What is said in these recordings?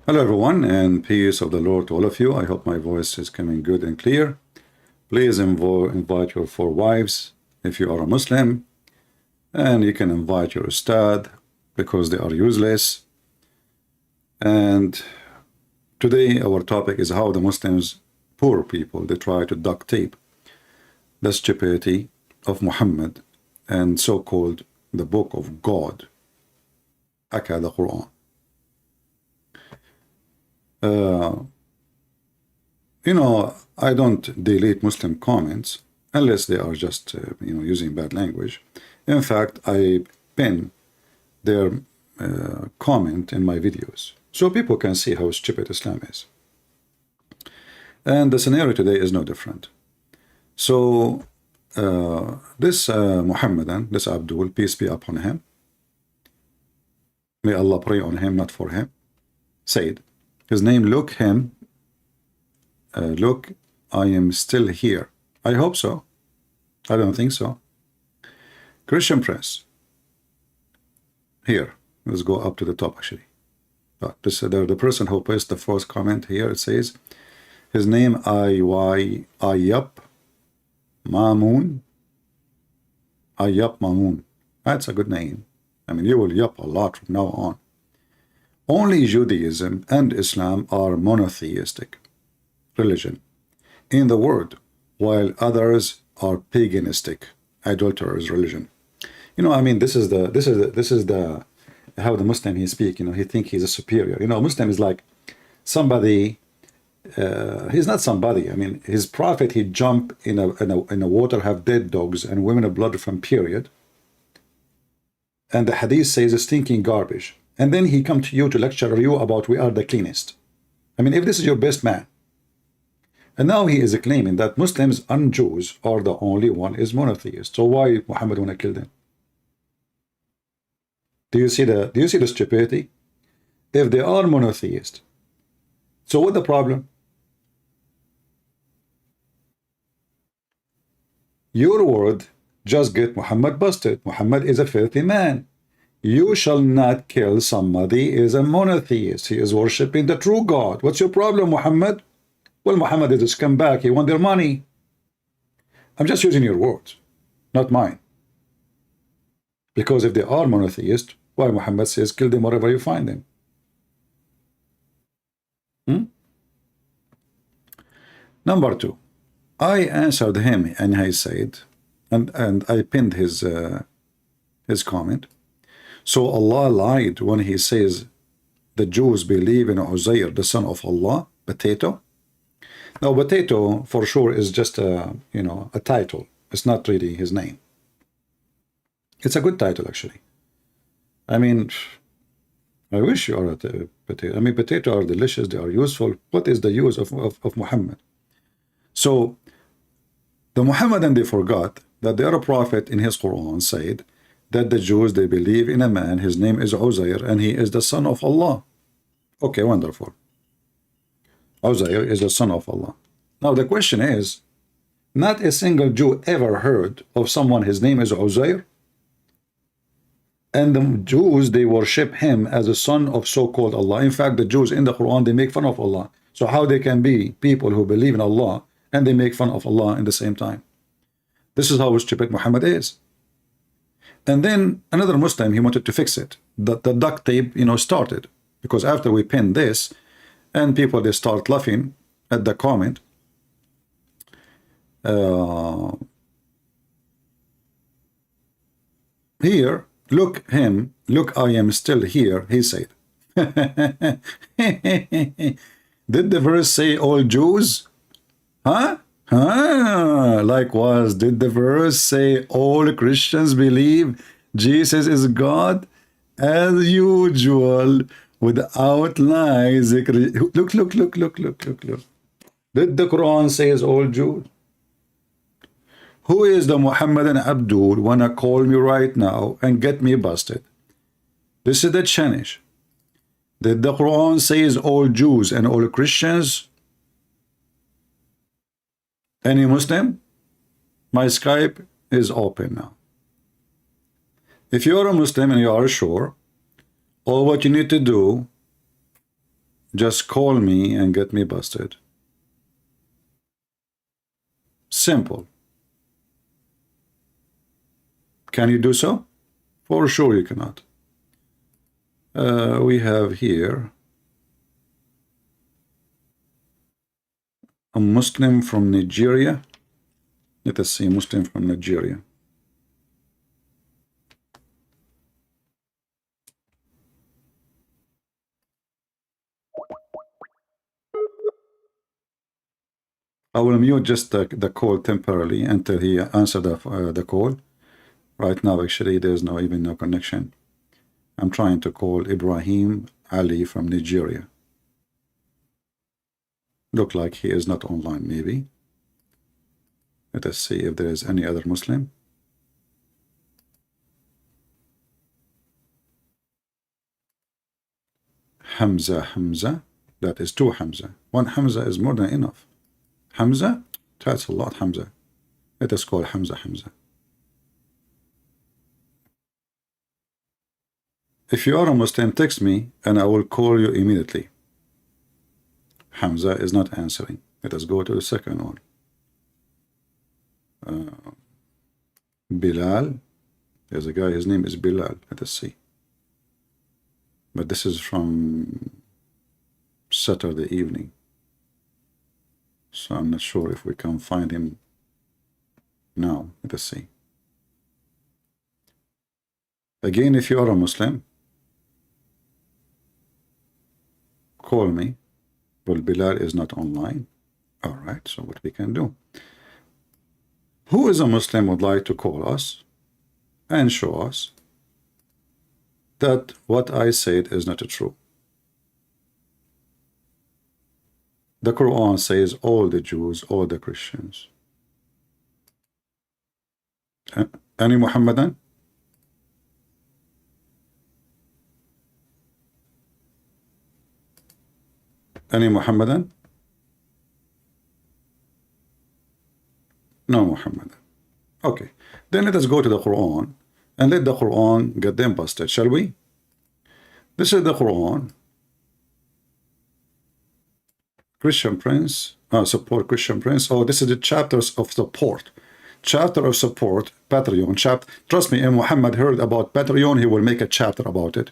Hello everyone, and peace of the Lord to all of you. I hope my voice is coming good and clear. Please invite your four wives if you are a Muslim, and you can invite your ustad because they are useless. And today our topic is how the Muslims, poor people, they try to duct tape the stupidity of Muhammad and so-called the book of God, aka the Qur'an. I don't delete Muslim comments unless they are just, using bad language. In fact, I pin their comment in my videos so people can see how stupid Islam is. And the scenario today is no different. So this Muhammadan, this Abdul, peace be upon him, may Allah pray on him, not for him, said, his name, look, I am still here. I hope so. I don't think so. Christian Prince. Here. Let's go up to the top, actually. The person who placed the first comment here, it says, his name, Ayyap Mamoon. Ayyap Mamoon. That's a good name. I mean, you will yup a lot from now on. Only Judaism and Islam are monotheistic religion in the world, while others are paganistic, adulterous religion. This is the how the Muslim he speak. He think he's a superior. Muslim is like somebody. He's not somebody. I mean, his prophet, he jump in a water, have dead dogs and women of blood from period. And the hadith says stinking garbage. And then he come to you to lecture you about we are the cleanest. I mean, if this is your best man. And now he is claiming that Muslims and Jews are the only one is monotheist. So why Muhammad wanna kill them? Do you see the stupidity? If they are monotheist, so what the problem? Your word just get Muhammad busted. Muhammad is a filthy man. You shall not kill somebody is a monotheist. He is worshipping the true God. What's your problem, Muhammad? Well, Muhammad is a scumbag. He want their money. I'm just using your words, not mine. Because if they are monotheist, why Muhammad says kill them wherever you find them? Number two, I answered him and I said, and I pinned his comment. So Allah lied when he says the Jews believe in Uzair, the son of Allah, potato. Now, potato for sure is just a title. It's not really his name. It's a good title, actually. I mean, I wish you are a potato. I mean, potato are delicious. They are useful. What is the use of Muhammad? So the Muhammadan, they forgot that their prophet in his Quran said that the Jews, they believe in a man, his name is Uzair, and he is the son of Allah. Okay, wonderful. Uzair is the son of Allah. Now the question is, not a single Jew ever heard of someone, his name is Uzair? And the Jews, they worship him as a son of so-called Allah. In fact, the Jews in the Quran, they make fun of Allah. So how they can be people who believe in Allah and they make fun of Allah in the same time? This is how stupid Muhammad is. And then another Muslim, he wanted to fix it. The duct tape, started. Because after we pinned this, and people, they start laughing at the comment. Here, look, I am still here, he said. Did the verse say all Jews? Huh? Likewise, did the verse say all Christians believe Jesus is God? As usual, without lies. Look. Did the Quran say all Jews? Who is the Muhammadan Abdul wanna call me right now and get me busted? This is the challenge. Did the Quran say all Jews and all Christians? Any Muslim? My Skype is open now. If you are a Muslim and you are sure, all what you need to do just call me and get me busted. Simple. Can you do so? For sure you cannot. We have here a Muslim from Nigeria. Let us see, Muslim from Nigeria. I will mute just the call temporarily until he answers the call. Right now, actually, there's even no connection. I'm trying to call Ibrahim Ali from Nigeria. Look like he is not online, maybe. Let us see if there is any other Muslim. Hamza. That is two Hamza. One Hamza is more than enough. Hamza? That's a lot, Hamza. Let us call Hamza. If you are a Muslim, text me and I will call you immediately. Hamza is not answering. Let us go to the second one. Bilal. There's a guy, his name is Bilal. Let us see. But this is from Saturday evening. So I'm not sure if we can find him now. Let us see. Again, if you are a Muslim, call me. Well, Bilal is not online. All right, so what we can do? Who is a Muslim would like to call us and show us that what I said is not true? The Quran says all the Jews, all the Christians. Any Muhammadan? Any Muhammadan? No Muhammadan. Okay. Then let us go to the Quran and let the Quran get them busted, shall we? This is the Quran. Christian Prince, support Christian Prince. Oh, this is the chapters of support. Chapter of support, Patreon. Trust me, if Muhammad heard about Patreon, he will make a chapter about it.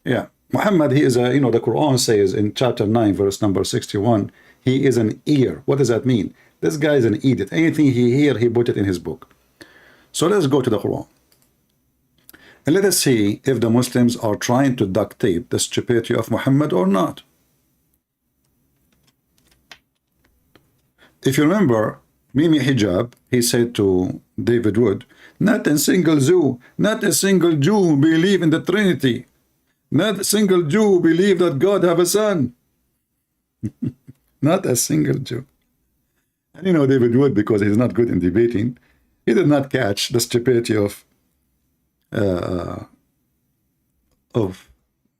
Yeah. Muhammad, he is a, the Quran says in chapter 9, verse number 61, he is an ear. What does that mean? This guy is an idiot. Anything he hear, he put it in his book. So let's go to the Quran. And let us see if the Muslims are trying to duct tape the stupidity of Muhammad or not. If you remember, Mimi Hijab, he said to David Wood, not a single Jew believe in the Trinity. Not a single Jew believe that God have a son. Not a single Jew. And David Wood, because he's not good in debating, he did not catch the stupidity of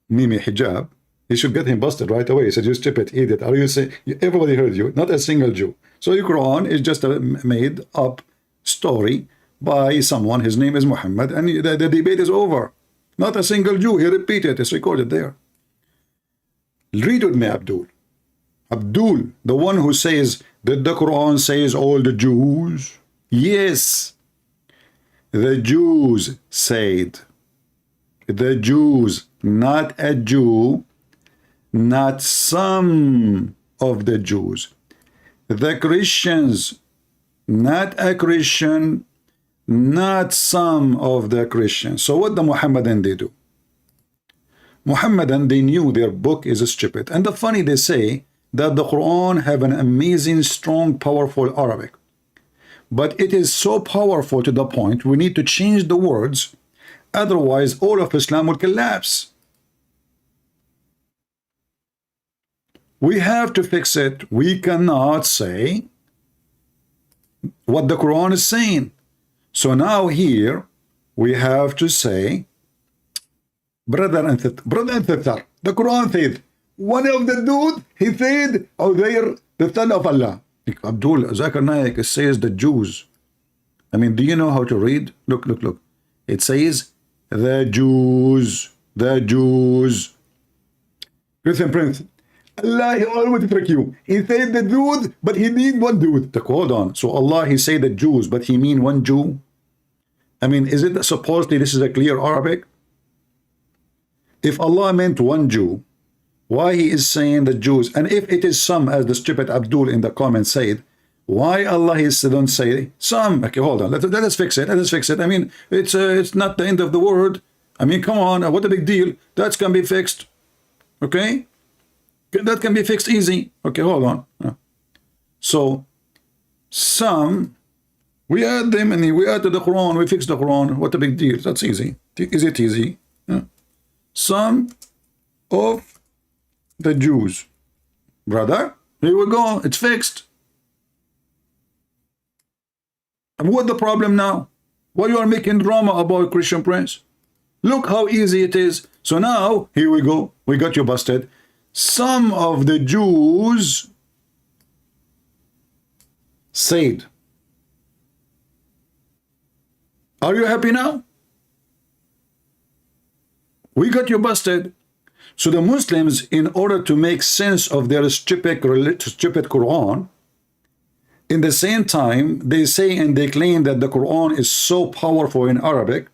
Mimi Hijab. He should get him busted right away. He said, you stupid idiot. Are you saying, everybody heard you, not a single Jew. So your Quran is just a made up story by someone. His name is Muhammad, and the debate is over. Not a single Jew. He repeated. It's recorded there. Read with me, Abdul. Abdul, the one who says that the Quran says all the Jews. Yes. The Jews said. The Jews, not a Jew, not some of the Jews. The Christians, not a Christian, not some of the Christians. So what the Muhammadan they do? Muhammadan, they knew their book is stupid. And the funny, they say that the Quran have an amazing, strong, powerful Arabic. But it is so powerful to the point we need to change the words. Otherwise, all of Islam will collapse. We have to fix it. We cannot say what the Quran is saying. So now here we have to say, brother and sister, the Quran says, one of the dude, he said, oh, they're the son of Allah. Abdul Zakir Naik says the Jews. I mean, do you know how to read? Look. It says the Jews. Christian Prince, Allah, he always trick you. He said the dude, but he mean one dude. Hold on. So Allah, he say the Jews, but he mean one Jew? I mean, is it supposedly this is a clear Arabic? If Allah meant one Jew, why he is saying the Jews? And if it is some, as the stupid Abdul in the comments said, why Allah is don't say some? Okay, hold on. Let us fix it. Let us fix it. I mean, it's not the end of the world. I mean, come on. What a big deal. That can be fixed. Okay? That can be fixed easy. Okay, hold on. So, some, we add them and we add to the Quran. We fix the Quran. What a big deal. That's easy. Is it easy? Yeah. Some of the Jews. Brother, here we go. It's fixed. And what's the problem now? Why you are making drama about Christian Prince? Look how easy it is. So now, here we go. We got you busted. Some of the Jews said. Are you happy now? We got you busted. So the Muslims, in order to make sense of their stupid Quran, in the same time, they say and they claim that the Quran is so powerful in Arabic.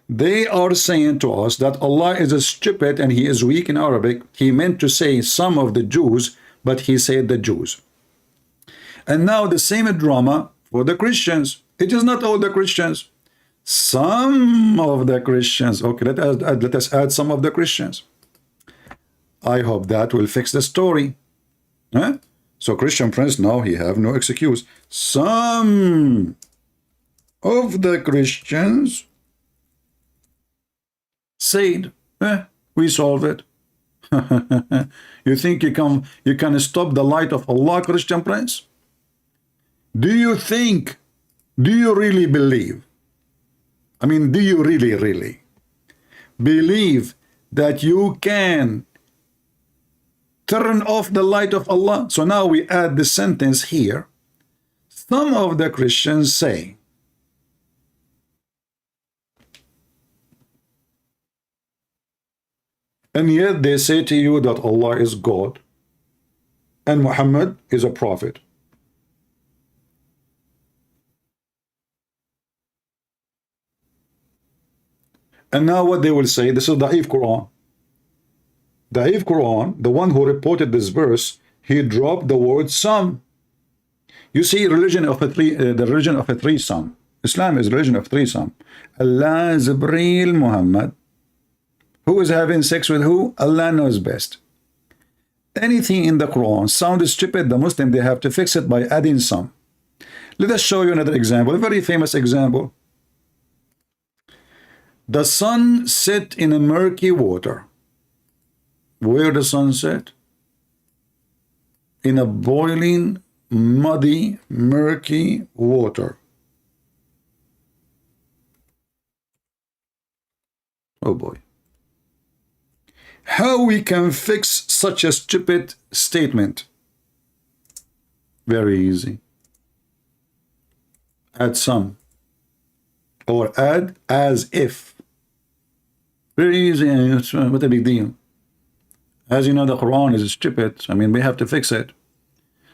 They are saying to us that Allah is a stupid and he is weak in Arabic. He meant to say some of the Jews, but he said the Jews. And now the same drama for the Christians. It is not all the Christians. Some of the Christians. Okay, let us add some of the Christians. I hope that will fix the story. Huh? So Christian Prince, now he have no excuse. Some of the Christians said, we solve it. You think you can stop the light of Allah, Christian Prince? Do you really believe? I mean, do you really believe that you can turn off the light of Allah? So now we add the sentence here. Some of the Christians say, and yet they say to you that Allah is God and Muhammad is a prophet. And now what they will say, this is Da'if Quran. Da'if Quran, the one who reported this verse, he dropped the word some. You see, the religion of a threesome. Islam is religion of threesome. Allah, Jibreel, Muhammad. Who is having sex with who? Allah knows best. Anything in the Quran sounds stupid, the Muslim, they have to fix it by adding some. Let us show you another example, a very famous example. The sun set in a murky water. Where the sun set? In a boiling, muddy, murky water. Oh boy. How we can fix such a stupid statement? Very easy. Add some. Or add as if. Very easy. What a big deal. As you know, the Quran is stupid. I mean, we have to fix it.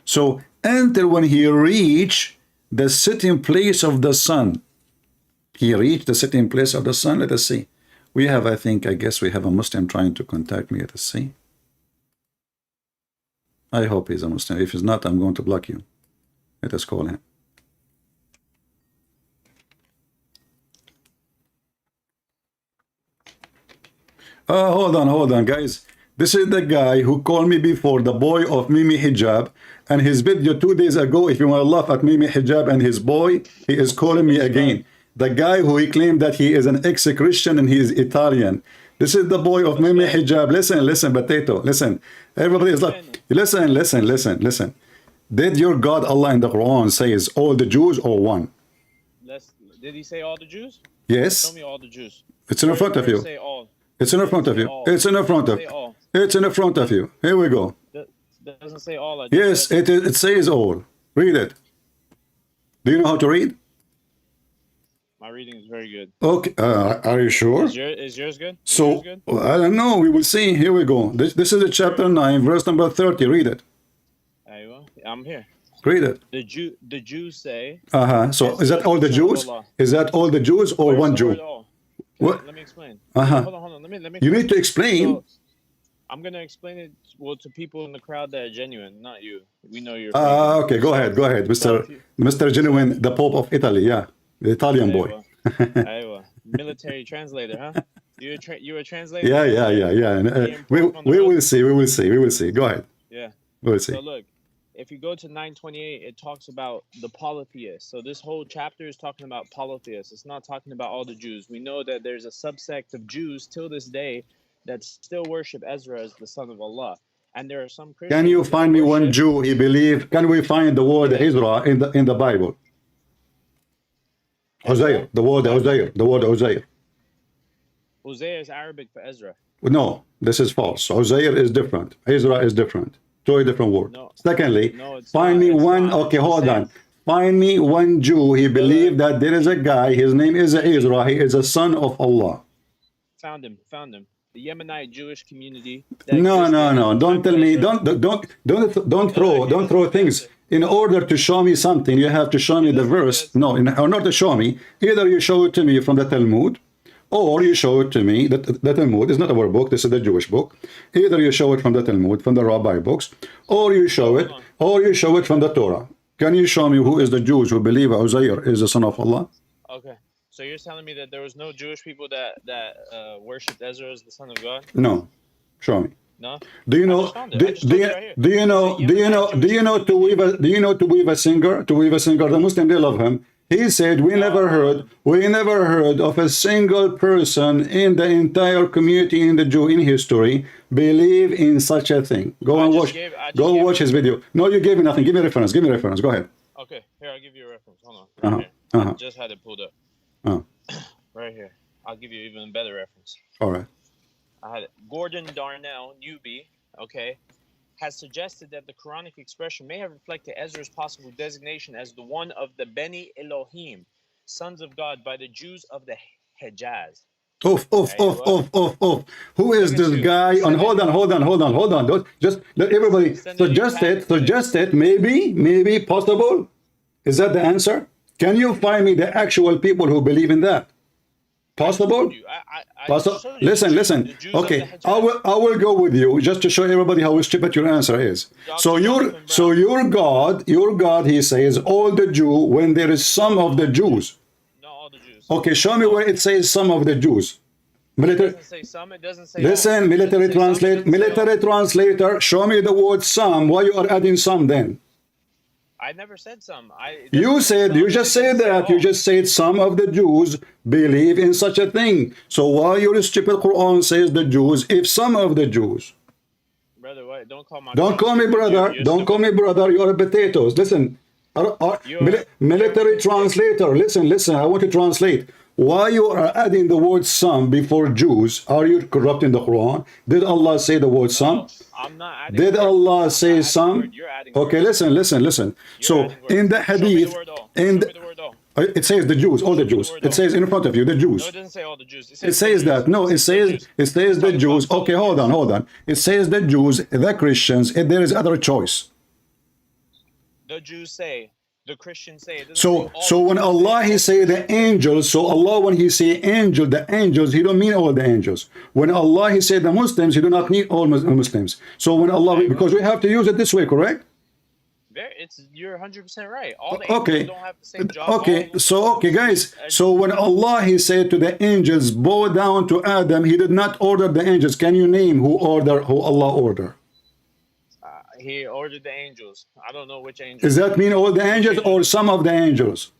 So, until when he reached the sitting place of the sun. He reached the sitting place of the sun. Let us see. We have, I guess we have a Muslim trying to contact me. Let us see. I hope he's a Muslim. If he's not, I'm going to block you. Let us call him. Hold on, guys. This is the guy who called me before, the boy of Mimi Hijab, and his video 2 days ago, if you want to laugh at Mimi Hijab and his boy, he is calling me again. The guy who he claimed that he is an ex-Christian and he is Italian. This is the boy of Mimi Hijab. Listen, potato, listen. Everybody is like, listen. Did your God Allah in the Quran says all the Jews or one? Did he say all the Jews? Yes. Tell me all the Jews. It's in front of you. Say all. It's in front of you. It's in front of you. It's in front of you. Here we go. That doesn't say all. Yes, it says all. Read it. Do you know how to read? My reading is very good. Okay, are you sure? Is yours good? Is yours So, good? I don't know. We will see. Here we go. This is chapter 9, verse number 30. Read it. I'm here. Read it. The Jews say. So, is that all the Son of Jews? Allah. Is that all the Jews or Where's one the Jew? word all? What? Let me explain. Uh-huh. Hold on. Let me You explain. need to explain. So, I'm gonna explain it to people in the crowd that are genuine, not you. We know you're. Okay, go ahead, Mr. Genuine, the Pope of Italy, yeah, the Italian boy. Aywa. Military translator, huh? You a translator? Yeah. We will see. Go ahead. Yeah. We'll see. So look, if you go to 928, it talks about the polytheists. So this whole chapter is talking about polytheists. It's not talking about all the Jews. We know that there's a subsect of Jews till this day that still worship Ezra as the son of Allah. And there are some Christians. Can you find me one Jew he believe? Can we find the word Ezra in the Bible? Hosea, the word Hosea. Hosea is Arabic for Ezra. No, this is false. Hosea is different. Ezra is different. Totally different word. No. Secondly, No, find me one. Okay, hold on. Find me one Jew. He believed that there is a guy. His name is Ezra. He is a son of Allah. Found him. The Yemenite Jewish community. No. Don't tell me. Don't throw things. In order to show me something, you have to show me the verse. No, in order to show me, either you show it to me from the Talmud, or you show it to me that the Talmud is not our book. This is the Jewish book. Either you show it from the Talmud, from the rabbi books, or you show it from the Torah. Can you show me who is the Jews who believe Uzair is the son of Allah? Okay. So you're telling me that there was no Jewish people that worshipped Ezra as the son of God? No. Show me. No. Do you know? Do you know to weave a singer? To weave a singer, the Muslim, they love him. He said, we never heard of a single person in the entire community in the Jew in history believe in such a thing. Go and watch his video. No, you gave me nothing. Give me a reference. Go ahead. Okay, here, I'll give you a reference. Hold on. Right here. I just had it pulled up. Right here. I'll give you even better reference. All right. I had it. Gordon Darnell, newbie, okay, has suggested that the Quranic expression may have reflected Ezra's possible designation as the one of the Beni Elohim, sons of God, by the Jews of the Hejaz. Who is this guy? Hold on. Just let everybody suggest it. Maybe possible. Is that the answer? Can you find me the actual people who believe in that? Possible? Listen. Okay, I will go with you just to show everybody how stupid your answer is. So your God, he says all the Jew when there is some of the Jews. No, all the Jews. Okay, show me where it says some of the Jews. Military. It doesn't say some. It doesn't say. Listen, all. military translator. Show me the word some. Why you are adding some then? I never said some. You just said some of the Jews believe in such a thing. So why your stupid Quran says the Jews if some of the Jews? Brother, what? Don't call me brother. Don't call me brother. You're potatoes. Listen, military translator. Listen. I want to translate. Why you are adding the word some before Jews? Are you corrupting the Quran? Did Allah say the word some? No, I'm not adding. Did Allah say some? Okay, listen. So in the hadith, it says the Jews, all the Jews. It says in front of you, the Jews. No, it doesn't say all the Jews. It says that. No, it says the Jews. Okay, hold on. It says the Jews, the Christians, and there is other choice. The Jews say. The Christians say. So when Allah he say the angels, so Allah when he say angel, the angels, he don't mean all the angels. When Allah he say the Muslims, he do not mean all Muslims. So when Allah, because we have to use it this way, correct? You're 100% right. All the angels don't have the same job. Okay, guys. So when Allah he said to the angels, bow down to Adam, he did not order the angels. Can you name who Allah ordered? He ordered the angels. I don't know which angels. Does that mean all the angels or some of the angels?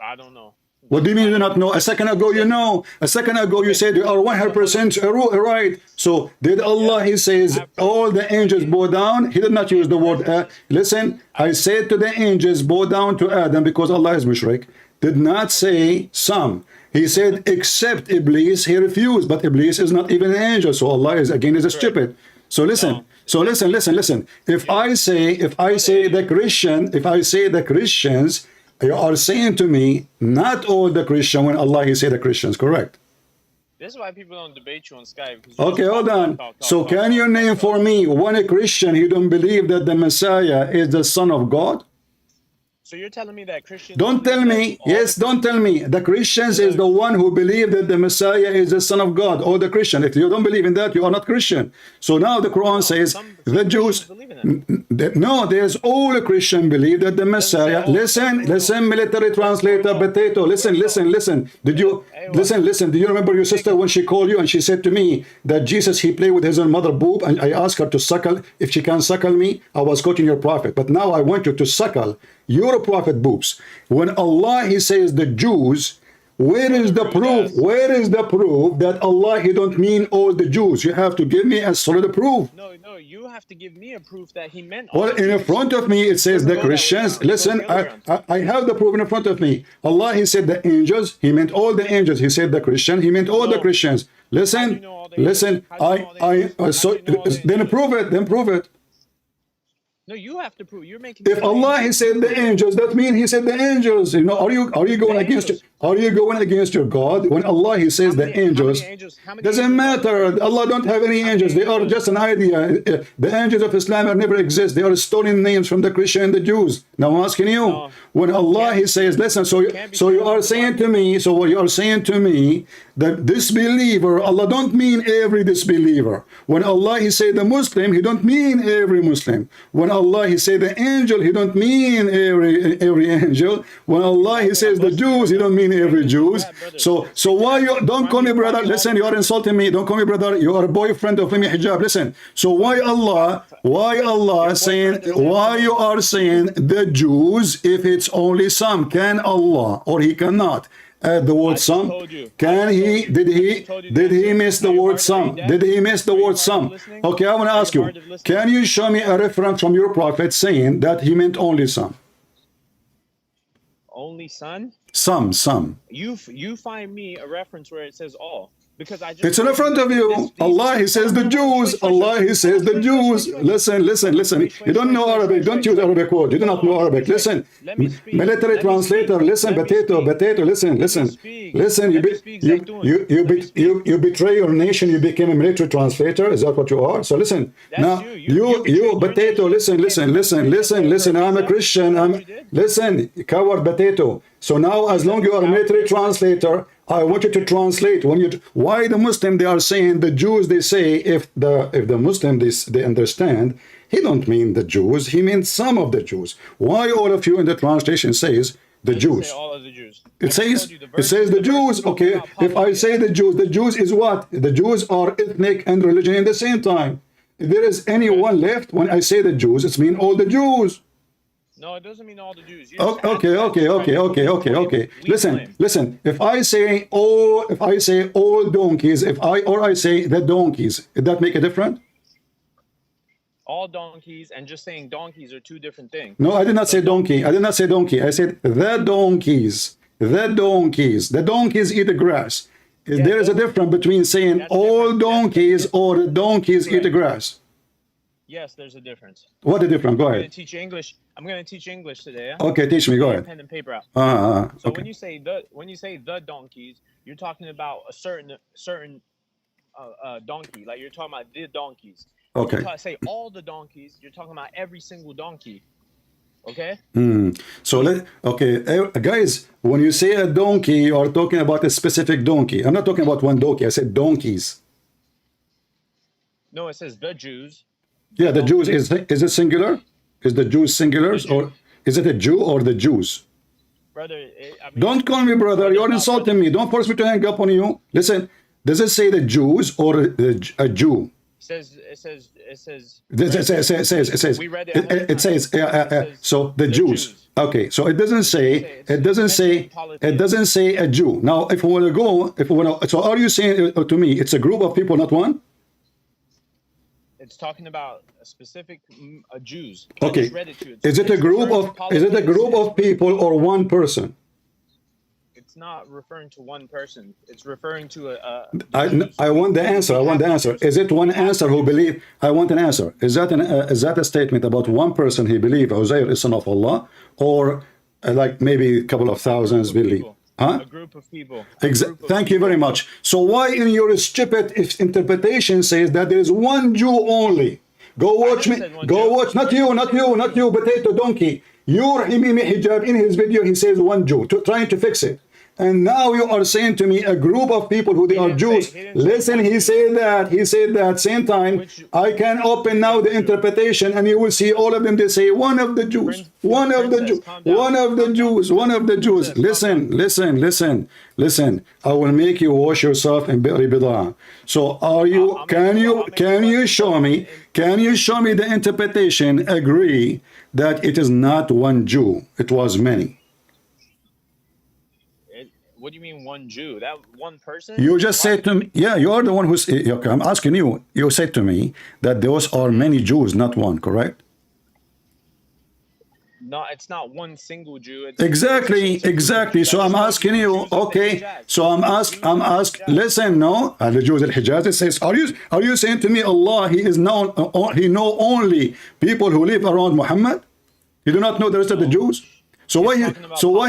I don't know. What do you mean you do not know? A second ago you know. A second ago you said you are 100% right. So did Allah, he says, all the angels bow down? He did not use the word. Listen, I said to the angels, bow down to Adam because Allah is mushrik. Did not say some. He said, except Iblis, he refused. But Iblis is not even an angel. So Allah is stupid. So listen. Listen. If I say the Christians you are saying to me, not all the Christian when Allah he said the Christians, correct? This is why people don't debate you on Skype. Because Okay, hold on. So can you name for me one a Christian who don't believe that the Messiah is the Son of God? So you're telling me that Christians Don't tell me. Yes, don't tell me. The Christians is the one who believe that the Messiah is the Son of God, or the Christian. If you don't believe in that, you are not Christian. So now the Quran says the Jews. No, there's all a Christian believe that the Messiah. Listen, military translator, potato. Listen. Did you listen? Do you remember your sister when she called you and she said to me that Jesus he played with his own mother boob, and I asked her to suckle if she can suckle me? I was quoting your prophet, but now I want you to suckle your prophet boobs. When Allah he says the Jews, where is the proof? Where is the proof that Allah he don't mean all the Jews? You have to give me a solid proof. No, you have to give me a proof that he meant all well, in front of me it says the Christians. Listen, I have the proof in front of me. Allah he said the angels, he meant all the angels. He said the Christian, he meant all the Christians. Listen, so then prove it. No, you have to prove. You're making. If Allah he said the angels, that means he said the angels. You know, are you going against your God when Allah he says the angels? Doesn't matter. Allah don't have any angels. They are just an idea. The angels of Islam never exist. They are stolen names from the Christian and the Jews. Now I'm asking you, when Allah he says, listen. So you are saying to me. So what you are saying to me that disbeliever, Allah don't mean every disbeliever. When Allah he say the Muslim, he don't mean every Muslim. When Allah he say the angel, he don't mean every angel. When Allah he says the Jews, he don't mean every Jews. So why you don't call me brother? Listen, you are insulting me. Don't call me brother. You are a boyfriend of me hijab. Listen. So why saying, why you are saying the Jews if it's only some? Can Allah or he cannot add the word some? Can he? Did he miss the word some? Did he miss the word some? Okay, I want to ask you, can you show me a reference from your prophet saying that he meant only some? Only son? Some. You find me a reference where it says all. Because I just it's in front of you. Allah he says the Jews. Allah he says the Jews. Listen. You don't know Arabic. Don't use Arabic word. You do not know Arabic. Listen. Military translator. Listen. Potato. Listen. You betray your nation. You became a military translator. Is that what you are? So listen. Now you potato. Listen. I'm a Christian. Listen. Coward potato. So now as long you are a military translator, I want you to translate why the Muslim they are saying the Jews. They say if the Muslim they understand, he don't mean the Jews, he means some of the Jews. Why all of you in the translation says the Jews? All of the Jews. It says the Jews. Okay, if I say the Jews is what? The Jews are ethnic and religion in the same time. If there is anyone left when I say the Jews, it's mean all the Jews. No, it doesn't mean all the Jews. Okay. Listen. If I say all donkeys, I say the donkeys, did that make a difference? All donkeys and just saying donkeys are two different things. No, I did not say donkey. I said the donkeys. The donkeys eat the grass. There is a difference between saying all donkeys or the donkeys eat the grass. Yes, there's a difference. What the difference? Go ahead. I'm going to teach English today. Yeah? Okay, teach me. Go ahead. Pen and paper out. So okay. when you say the donkeys, you're talking about a certain donkey. Like you're talking about the donkeys. Okay. Say all the donkeys. You're talking about every single donkey. Okay. So guys, when you say a donkey, you are talking about a specific donkey. I'm not talking about one donkey. I said donkeys. No, it says the Jews. Yeah, the Jews is it singular? Is the Jews singulars or is it a Jew or the Jews? Brother, don't call me brother. You're insulting me. Don't force me to hang up on you. Listen, does it say the Jews or a Jew? It says. We read it. It says. So the Jews. Okay, so it doesn't say a Jew. Now, if we want to so are you saying to me it's a group of people, not one? It's talking about a specific Jews. Okay. Is it a group of people or one person? It's not referring to one person. It's referring to I want the answer. Is it one answer who believe? I want an answer. Is that a statement about one person he believe Uzair is son of Allah, or like maybe a couple of thousands believe. Huh? A group of people. A group of Thank you very people. much. So why in your stupid interpretation says that there is one Jew only? Go watch me. Go Jew. watch. Not you. Not you. Not you. Potato donkey. Your Himimi hijab in his video. He says one Jew. Trying to fix it. And now you are saying to me a group of people who they are Jews. Listen, he said that. He said that same time. I can open now the interpretation and you will see all of them. They say one of the Jews. One of the Jews. One of the Jews. One of the Jews. Listen, listen, listen, listen. I will make you wash yourself in bi'ri bidah. So are you, can you show me, the interpretation agree that it is not one Jew, it was many? What do you mean one Jew? That one person? You just said to me, yeah, you are the one who's, okay, I'm asking you, you said to me that those are many Jews, not one, correct? No, it's not one single Jew. It's exactly. So I'm asking you, okay. So I'm ask. Listen, no, the Jews al-Hijaz. It says, are you saying to me, Allah, He is known, He know only people who live around Muhammad? You do not know the rest of the Jews? So why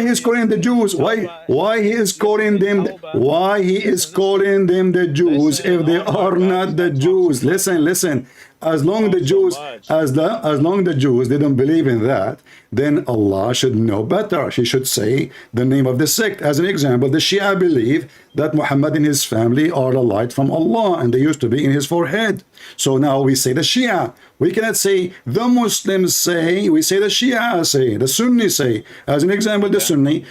he is calling the Jews? Why he is calling them? Why he is calling them the Jews if they are not the Jews? Listen. As long the Jews, as long the Jews didn't believe in that, then Allah should know better. He should say the name of the sect. As an example, the Shia believe that Muhammad and his family are a light from Allah, and they used to be in his forehead. So now we say the Shia. We cannot say the Muslims say. We say the Shia say. The Sunni say. As an example, the Sunni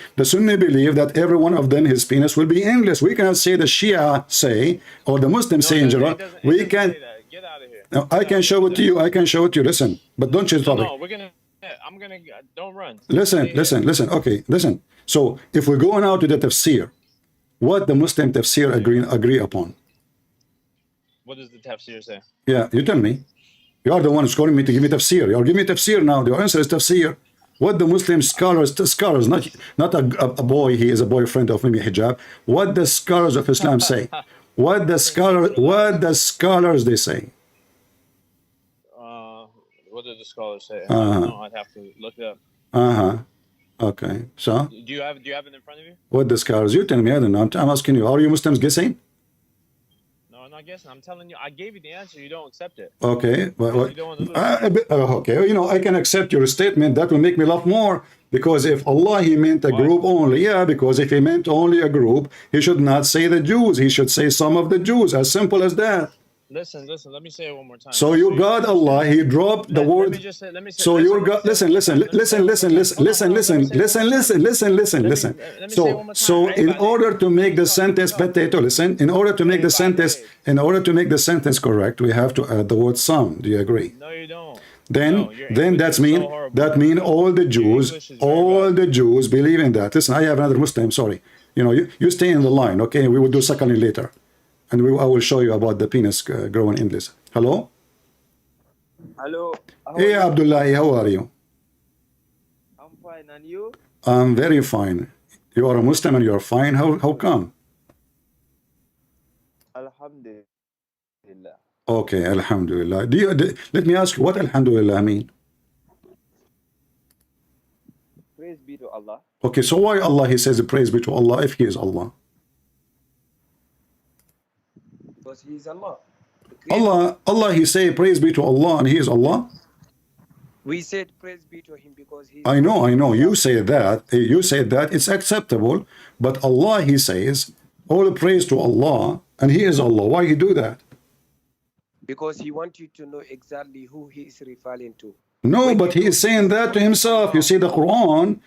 believe that every one of them, his penis will be endless. We cannot say the Shia say or the Muslims say in general. We can. Get out of here. Now, I can show it to you. I can show it to you. Listen, but don't change the topic. No, I'm gonna. Don't run. Listen. Okay, listen. So if we're going out to the tafsir, what the Muslim tafsir agree upon? What does the tafsir say? Yeah, you tell me. You are the one who's calling me to give me tafsir. You're giving me tafsir now. The answer is tafsir. What the Muslim scholars, not a boy, he is a boyfriend of maybe hijab. What the scholars of Islam say? What the scholars they say? What do the scholars say? I don't know. I'd have to look it up. Okay. So do you have it in front of you? What the scholars? You tell me. I don't know. I'm asking you. Are you Muslims guessing? No, I'm not guessing. I'm telling you. I gave you the answer. You don't accept it. Okay. You don't want to okay. You know, I can accept your statement. That will make me laugh more. Because if Allah, He meant a group only. Yeah, because if He meant only a group, He should not say the Jews. He should say some of the Jews. As simple as that. Listen. Let me say it one more time. So your God, Allah, He dropped the word. So your God, listen. So in order to make the sentence potato, listen. In order to make the sentence correct, we have to add the word some. Do you agree? No, you don't. Then that mean all the Jews believe in that. Listen, I have another Muslim. Sorry, you stay in the line, okay? We will do secondly later, and I will show you about the penis growing endless. Hello. Hey Abdullahi, how are you? I'm fine, and you? I'm very fine. You are a Muslim and you are fine. How come? Alhamdulillah. Okay, Alhamdulillah. Let me ask you, what Alhamdulillah mean? Praise be to Allah. Okay, so why Allah, He says praise be to Allah if He is Allah? Because He is Allah. Allah, He say praise be to Allah and He is Allah? We said praise be to Him because He is I know. You say that. It's acceptable. But Allah, He says, all praise to Allah and He is Allah. Why He do that? Because He wants you to know exactly who He is referring to. No, but He is saying that to Himself. You see, the Quran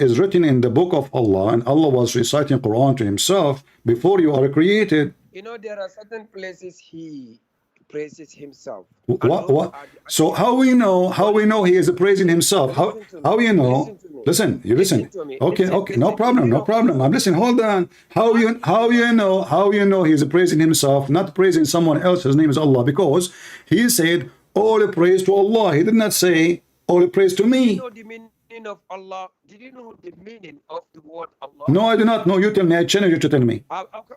is written in the book of Allah, and Allah was reciting Quran to Himself before you are created. There are certain places He praises Himself. What? So how we know He is praising Himself? How you know? Listen. Okay, no problem. I'm listening. Hold on. How you know He is praising Himself, not praising someone else? His name is Allah, because He said all praise to Allah. He did not say all praise to me. Did you know the meaning of Allah? Did you know the meaning of the word Allah? No, I do not know. You tell me. I challenge you to tell me.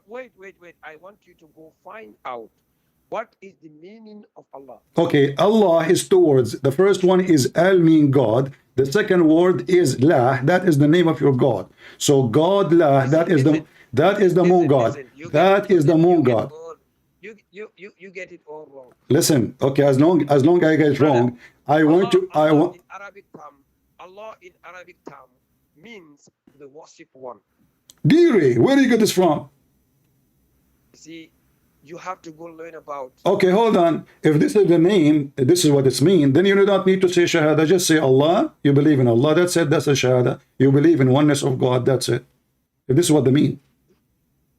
Wait. I want you to go find out What is the meaning of Allah? Okay, Allah is two words. The first one is Al, mean God. The second word is La. That is the name of your God. So God La, that is the moon God. That is the moon God. You get it all wrong. Listen, okay, as long I get it wrong, Allah in Arabic term means the worship one. Deary, where do you get this from? See, you have to go learn about. Okay, hold on. If this is the name, this is what it's mean, then you do not need to say Shahada. Just say Allah. You believe in Allah. That's it. That's a Shahada. You believe in oneness of God. That's it. If this is what they mean.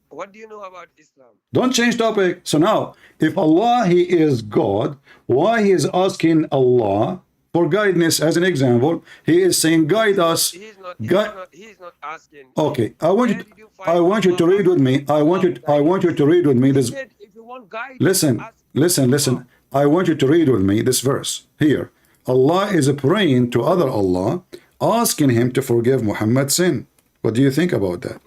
What do you know about Islam? Don't change topic. So now, if Allah, He is God, why He is asking Allah for guidance? As an example, He is saying, guide us. He's not asking. Okay, I want you to read with me. I want you to read with me this. If you want guidance, Listen. I want you to read with me this verse here. Allah is praying to other Allah, asking Him to forgive Muhammad's sin. What do you think about that?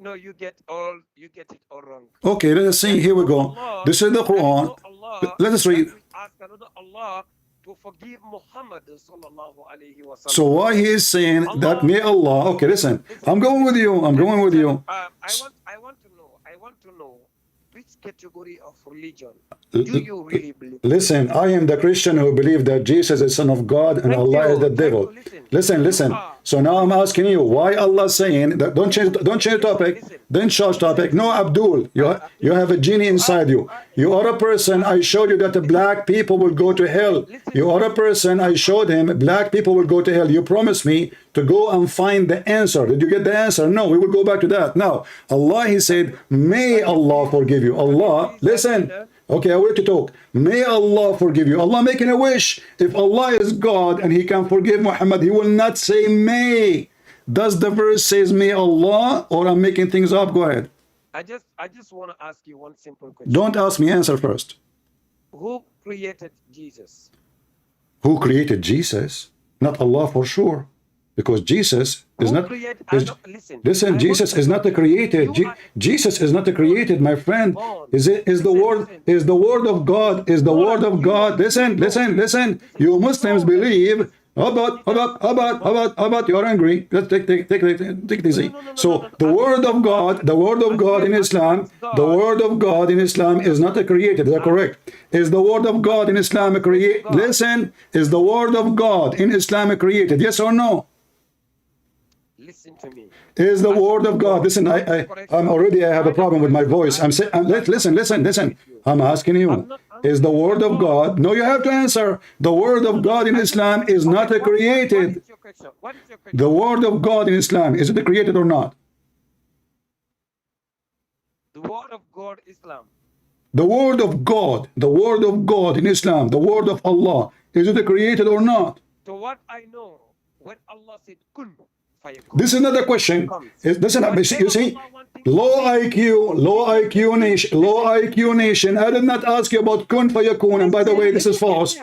No, you get it all wrong. Okay, let us see. Here we go. This is the Quran. Let us read. Ask another Allah to forgive Muhammad sallallahu alaihi wasallam. So why he is saying that may Allah? Okay, listen. I'm going with you. I want to know which category of religion do you really believe? Listen, I am the Christian who believe that Jesus is Son of God and Allah is the devil. Listen. So now I'm asking you, why Allah saying that? Don't change topic. Then change topic. No, Abdul, you have a genie inside you. You are a person. I showed you that the black people will go to hell. You are a person. I showed him black people will go to hell. You promised me to go and find the answer. Did you get the answer? No, we will go back to that. Now, Allah, He said, may Allah forgive you. Allah, listen. Okay, I want to talk. May Allah forgive you. Allah making a wish. If Allah is God and He can forgive Muhammad, He will not say may. Does the verse says may Allah, or I'm making things up? Go ahead. I just want to ask you one simple question. Don't ask me, answer first. Who created Jesus? Who created Jesus? Not Allah for sure. Because Jesus is not. Listen, Jesus is not the created. Jesus is not the created, my friend. Is the word of God? Is the word of God? Listen. You Muslims believe. How about you're angry? Let's take it easy. So the word of God in Islam, the word of God in Islam is not a created. Is that correct? Is the word of God in Islam a created? Listen, is the word of God in Islam a created? Yes or no? Listen to me. Is the word of God? Listen, I have a problem with my voice. I'm saying, listen. I'm asking you. Is the word of God? No, you have to answer. The word of God in Islam is not a created. What is your question? The word of God in Islam, is it a created or not? The word of God, Islam. The word of God in Islam, the word of Allah, is it a created or not? So what I know, when Allah said kun, this is not a question. Listen, you see, low IQ nation. I did not ask you about kun fayakun. And by the way, this is false.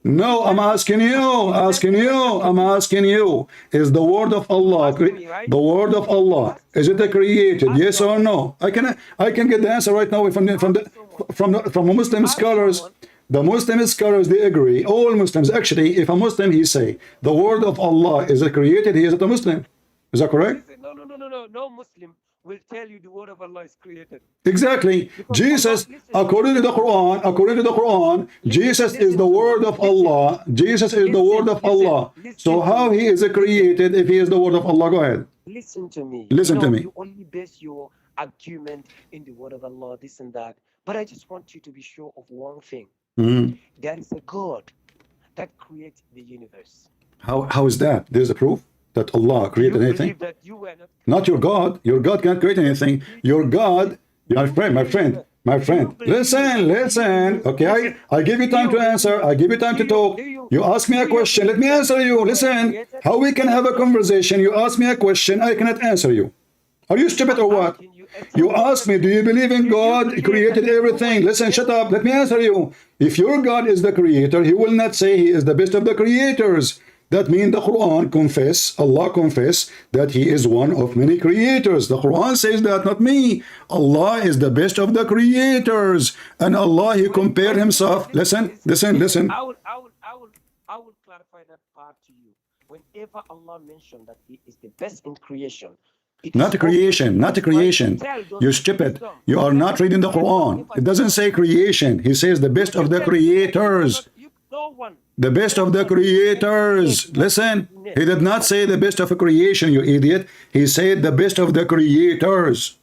No, I'm asking you. Is the word of Allah, is it a created? Yes or no? I can get the answer right now from Muslim scholars. The Muslim scholars, they agree. All Muslims, actually, if a Muslim, he say, the word of Allah is created, he is not a Muslim. Is that correct? No. No Muslim will tell you the word of Allah is created. Exactly. Jesus, according to the Quran, Jesus is the word of Allah. Jesus is the word of Allah. So how he is created if he is the word of Allah? Go ahead. Listen to me. You only base your argument in the word of Allah, this and that. But I just want you to be sure of one thing. There is a God that creates the universe. How is that? There's a proof that Allah created anything? That you were not your God. Your God can't create anything. Your God, my friend. Listen. Okay, I give you time to answer. I give you time to talk. You ask me a question. Let me answer you. Listen. How we can have a conversation? You ask me a question. I cannot answer you. Are you stupid or what? You ask me, do you believe in God? He created everything. Listen, shut up. Let me answer you. If your God is the creator, he will not say he is the best of the creators. That means the Quran confess, Allah confess that he is one of many creators. The Quran says that, not me. Allah is the best of the creators. And Allah, he compared himself. Listen. I will clarify that part to you. Whenever Allah mentioned that he is the best in creation, not creation. You stupid. You are not reading the Quran. It doesn't say creation. He says the best of the creators. The best of the creators. Listen, he did not say the best of a creation, you idiot. He said the best of the creators.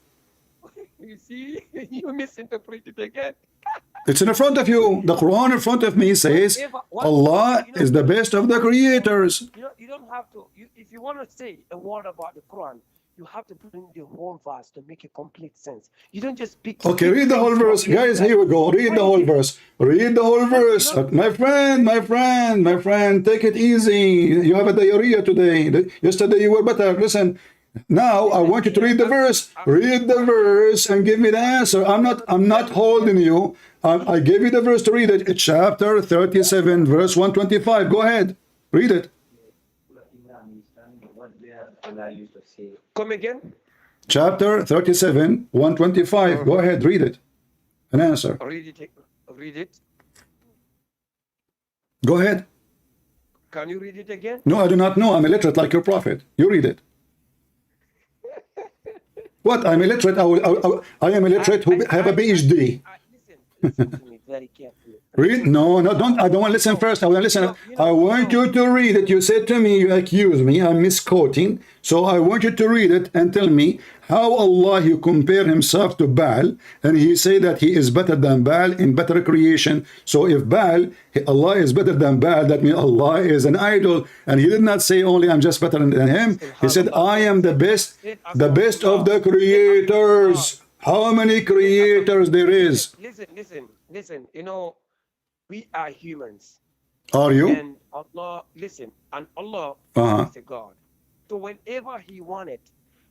You see, you misinterpreted again. It's in front of you. The Quran in front of me says Allah is the best of the creators. You don't have to. If you want to say a word about the Quran, you have to bring the whole verse to make a complete sense. You don't just pick. Okay, read the whole verse. Guys, here we go. Read the whole verse. Read the whole verse. My friend, take it easy. You have a diarrhea today. Yesterday you were better. Listen. Now I want you to read the verse. Read the verse and give me the answer. I'm not holding you. I gave you the verse to read it. It's chapter 37, verse 125. Go ahead. Read it. Come again? Chapter 37, 125. Go ahead, read it. An answer. Read it. Go ahead. Can you read it again? No, I do not know. I'm illiterate like your prophet. You read it. What? I'm illiterate. I am illiterate who have a PhD. Listen to me very carefully. Read? No, don't. I don't want to listen first. I want to listen. I want you to read it. You said to me, you accuse me. I'm misquoting. So I want you to read it and tell me how Allah, he compare himself to Baal, and he say that he is better than Baal in better creation. So if Baal, Allah is better than Baal, that means Allah is an idol. And he did not say only I'm just better than him. He said I am the best of the creators. How many creators there is? Listen. You know, we are humans. Are you? And Allah, listen, and Allah is a God. So whenever he wanted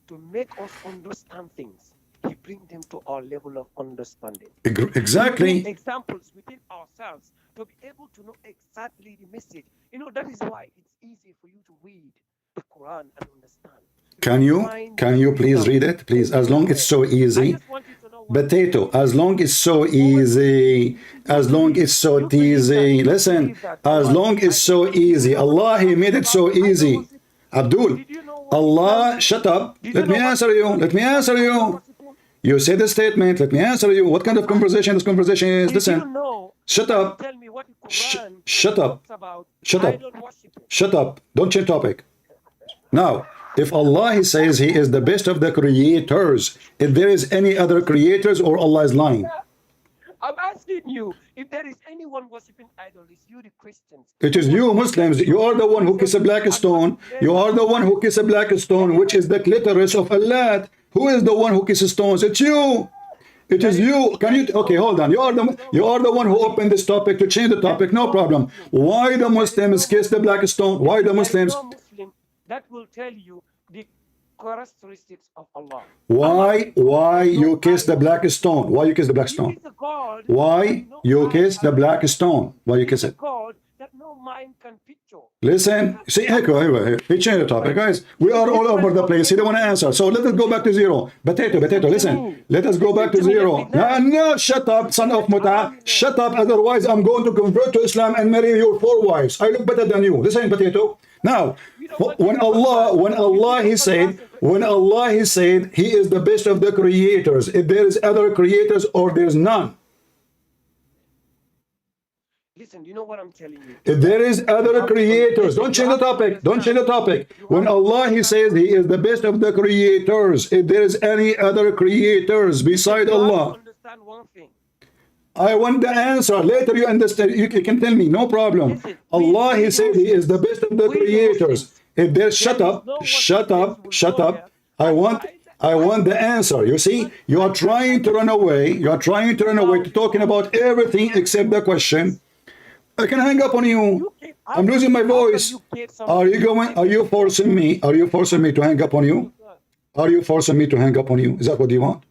to make us understand things, he brings them to our level of understanding. Exactly. Examples within ourselves to be able to know exactly the message. You know, that is why it's easy for you to read the Quran and understand. Can you please read it? Please, as long it's so easy. Potato, as long it's so easy, as long it's so easy. Listen, as long it's so easy. Allah, he made it so easy. Abdul, Allah, shut up. Let me answer you. You said a statement. Let me answer you. What kind of conversation this conversation is? Listen. Shut up. Shut up. Don't change topic. Now, if Allah, he says he is the best of the creators, if there is any other creators, or Allah is lying? I'm asking you, if there is anyone worshipping idols, it's you the Christians. It is you Muslims. You are the one who kiss a black stone. You are the one who kiss a black stone, which is the clitoris of Allah. Who is the one who kisses stones? It's you. It is you. Can you? Okay, hold on. You are the one who opened this topic to change the topic. No problem. Why the Muslims kiss the black stone? Why the Muslims? That will tell you the characteristics of Allah. Why you kiss the black stone? Why you kiss the black stone? Why you kiss the black stone? Why you kiss it? That no mind can picture. Listen, see, echo, he changed the topic, guys. We are all over the place. He don't want to answer. So let us go back to zero. Potato, listen. Let us go back to zero. No, shut up, son of Muta. Shut up, otherwise I'm going to convert to Islam and marry your 4 wives. I look better than you. Listen, Potato. Now, when Allah he said he is the best of the creators, if there is other creators or there's none. Listen, you know what I'm telling you? If there is other creators, don't change the topic. Don't change the topic. When Allah, he says he is the best of the creators, if there is any other creators beside Allah. Understand one thing. I want the answer. Later you understand. You can tell me. No problem. Listen, Allah, he said he is the best of the creators. If there's shut up. I want the answer. You see, you are trying to run away. You are trying to run away to talking about everything except the question. I can hang up on you. I'm losing my voice. Are you forcing me? Are you forcing me to hang up on you? Are you forcing me to hang up on you? Is that what you want?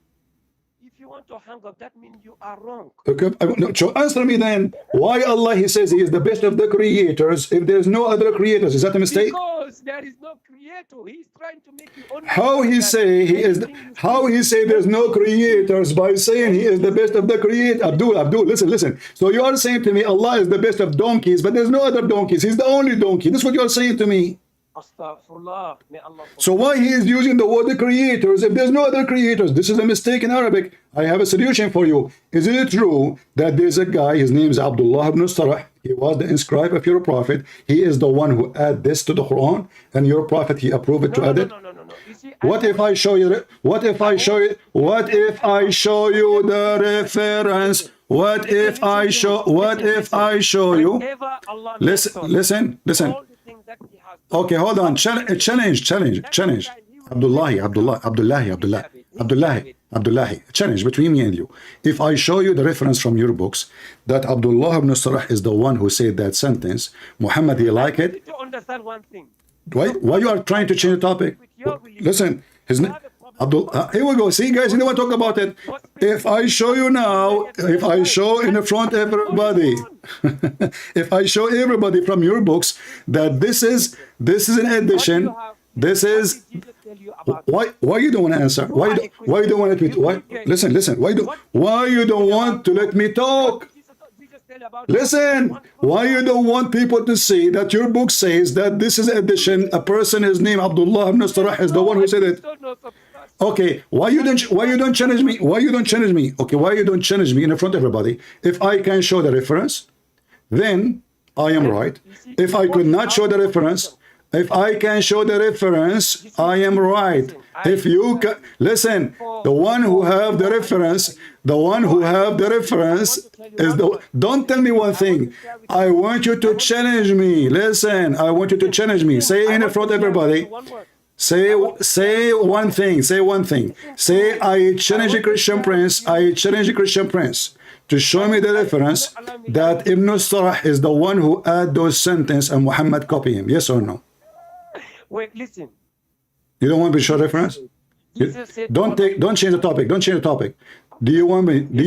If you want to hang up, that means you are wrong. Okay, no, so answer me then. Why Allah He says He is the best of the creators if there's no other creators? Is that a mistake? Because there is no creator. He's trying to make you only. How He say He is? How He say there's no creators by saying He is the best of the creators? Abdul, listen. So you are saying to me Allah is the best of donkeys, but there's no other donkeys. He's the only donkey. This is what you are saying to me. Astaghfirullah. May Allah forgive. So why He is using the word creators if there's no other creators? This is a mistake in Arabic. I have a solution for you. Is it true that there's a guy, his name is Abdullah ibn Sarah, he was the inscribe of your prophet, he is the one who add this to the Quran, and your prophet he approved it to add it? No. You see, What if I show you? What if I show you? What if I show you the reference? What if I show? What if I show you? whenever Allah Listen. all the things that He has done, Okay, hold on. Challenge. Abdullahi. Challenge between me and you. If I show you the reference from your books that Abdullah ibn Sarah is the one who said that sentence, Muhammad, he like you it. need to understand one thing. Why you are trying to change the topic? Listen, his name. Here we go. See, guys, you don't want to talk about it. If I show you now, if I show in front of everybody, if I show everybody from your books that this is an addition, this is why you don't want to answer? Why you don't want to let me? Why? Listen. Why you don't want to let me talk? Listen, why you don't want people to see that your book says that this is addition? A person is named Abdullah ibn Sarah is the one who said it. Okay, why you don't challenge me? Why you don't challenge me? Okay, why you don't challenge me in front of everybody? If I can show the reference, then I am right. If I could not show the reference, if I can show the reference, I am right. If you can listen, the one who have the reference, is the. Don't tell me one thing. I want you to challenge me. Listen, I want you to challenge me. Say in front of everybody. Say one thing. Say I challenge a Christian prince. To show me the reference that Ibn Sarah is the one who add those sentences and Muhammad copy him. Yes or no? Wait, listen. You don't want me to show reference? Don't change the topic. Do you want me? Do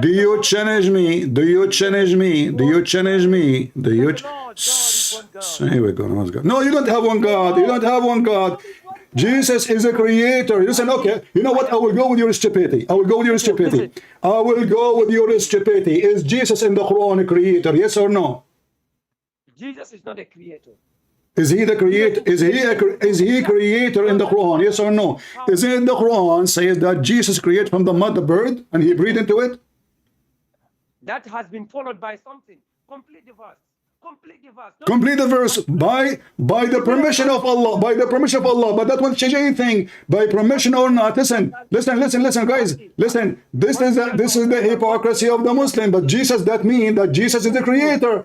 you challenge me? Here we go. No, you don't have one God. Jesus is a creator. Listen, okay. You know what? I will go with your stupidity. Is Jesus in the Quran a creator? Yes or no? Jesus is not a creator. Is he the creator? Is he creator in the Quran? Yes or no? Is it in the Quran says that Jesus created from the mother bird and he breathed into it? That has been followed by something. Complete the verse. Complete the verse by the permission of Allah. But that won't change anything. By permission or not. Listen, guys. Listen. This is the hypocrisy of the Muslim. But Jesus, that means that Jesus is the creator.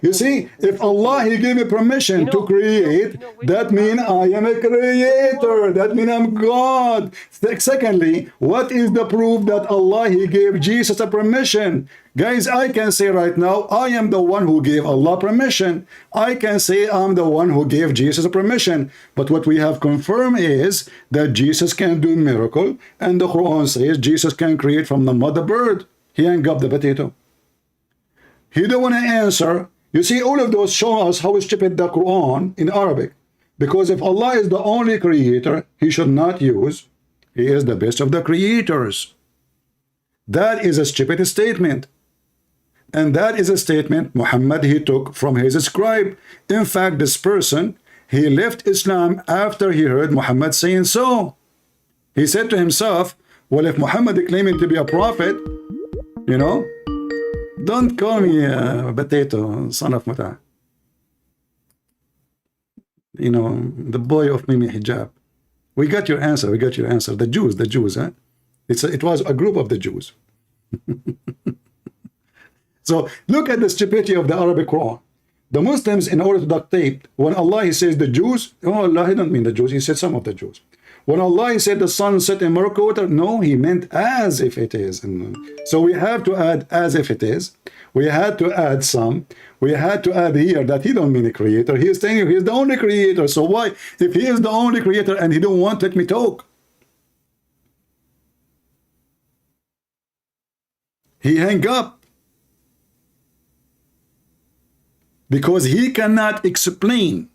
You see, if Allah He gave me permission to create, that means I am a creator. That means I'm God. Secondly, what is the proof that Allah He gave Jesus a permission? Guys, I can say right now, I am the one who gave Allah permission. I can say I'm the one who gave Jesus a permission. But what we have confirmed is that Jesus can do miracle, and the Quran says Jesus can create from the mother bird. He hung up the potato. He don't want to answer. You see, all of those show us how stupid the Quran in Arabic. Because if Allah is the only creator, He should not use, He is the best of the creators. That is a stupid statement. And that is a statement Muhammad he took from his scribe. In fact, this person, he left Islam after he heard Muhammad saying so. He said to himself, well, if Muhammad is claiming to be a prophet, you know, don't call me a potato, son of Muta. You know, the boy of Mimi Hijab. We got your answer. The Jews, huh? It was a group of the Jews. So look at the stupidity of the Arabic Quran. The Muslims, in order to dictate, when Allah He says the Jews, oh Allah, He don't mean the Jews, He said some of the Jews. When Allah He said the sun set in Morocco water, no, He meant as if it is. So we have to add as if it is. We had to add some. We had to add here that He don't mean a creator. He is telling you He is the only creator. So why, if He is the only creator and He don't want, let me talk. He hung up because he cannot explain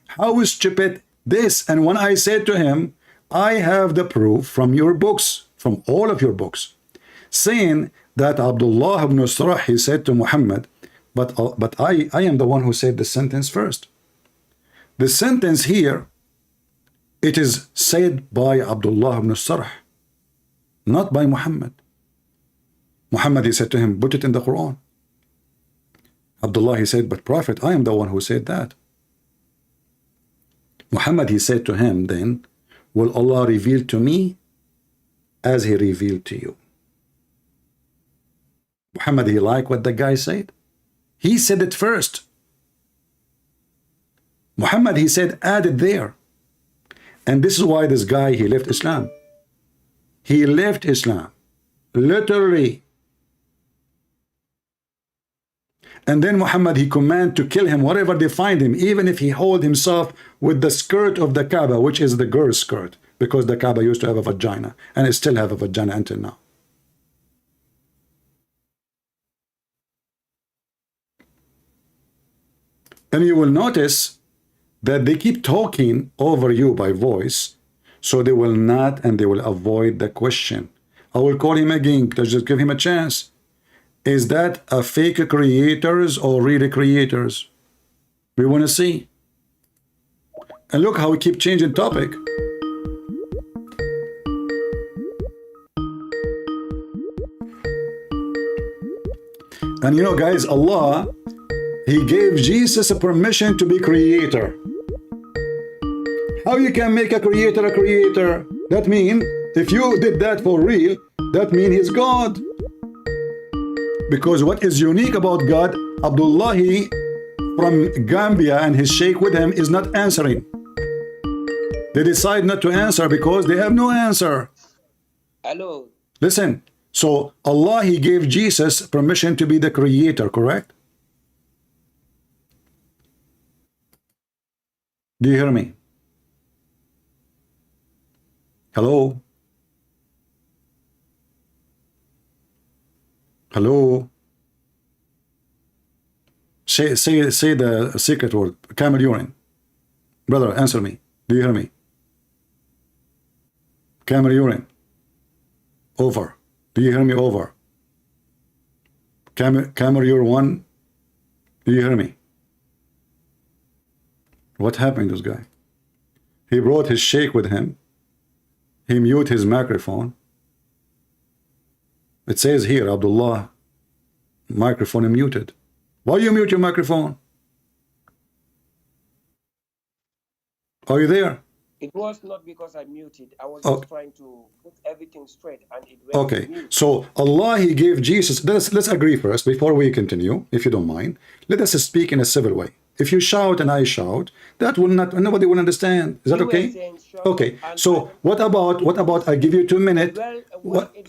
how stupid this. And when I said to him, I have the proof from your books, from all of your books, saying that Abdullah ibn Sarah, he said to Muhammad, but I am the one who said the sentence first. The sentence here, it is said by Abdullah ibn Sarah, not by Muhammad. Muhammad, he said to him, put it in the Quran. Abdullah, he said, but Prophet, I am the one who said that. Muhammad, he said to him then, will Allah reveal to me as he revealed to you? Muhammad, he liked what the guy said. He said it first. Muhammad, he said, add it there. And this is why this guy, he left Islam. He left Islam, literally. And then Muhammad, he commanded to kill him wherever they find him, even if he hold himself with the skirt of the Kaaba, which is the girl's skirt, because the Kaaba used to have a vagina, and it still have a vagina until now. And you will notice that they keep talking over you by voice, so they will not, and they will avoid the question. I will call him again, just give him a chance. Is that a fake creators or really creators? We want to see. And look how we keep changing topic. And you know, guys, Allah, he gave Jesus a permission to be creator. How you can make a creator a creator? That means if you did that for real, that means he's God. Because what is unique about God, Abdullahi from Gambia and his sheikh with him is not answering. They decide not to answer because they have no answer. Hello. Listen, so Allah, he gave Jesus permission to be the creator, correct? Do you hear me? Hello? Hello? Say the secret word. Camel urine. Brother, answer me. Do you hear me? Camel urine. Over. Do you hear me? Over. Camel urine 1. Do you hear me? What happened to this guy? He brought his sheikh with him. He mute his microphone. It says here, Abdullah, microphone muted. Why you mute your microphone? Are you there? It was not because I muted. I was just trying to put everything straight, and it went okay. So Allah, he gave Jesus. Let's agree first before we continue, if you don't mind. Let us speak in a civil way. If you shout and I shout, that will not, nobody will understand. Is that okay? Okay. So what about I give you 2 minutes?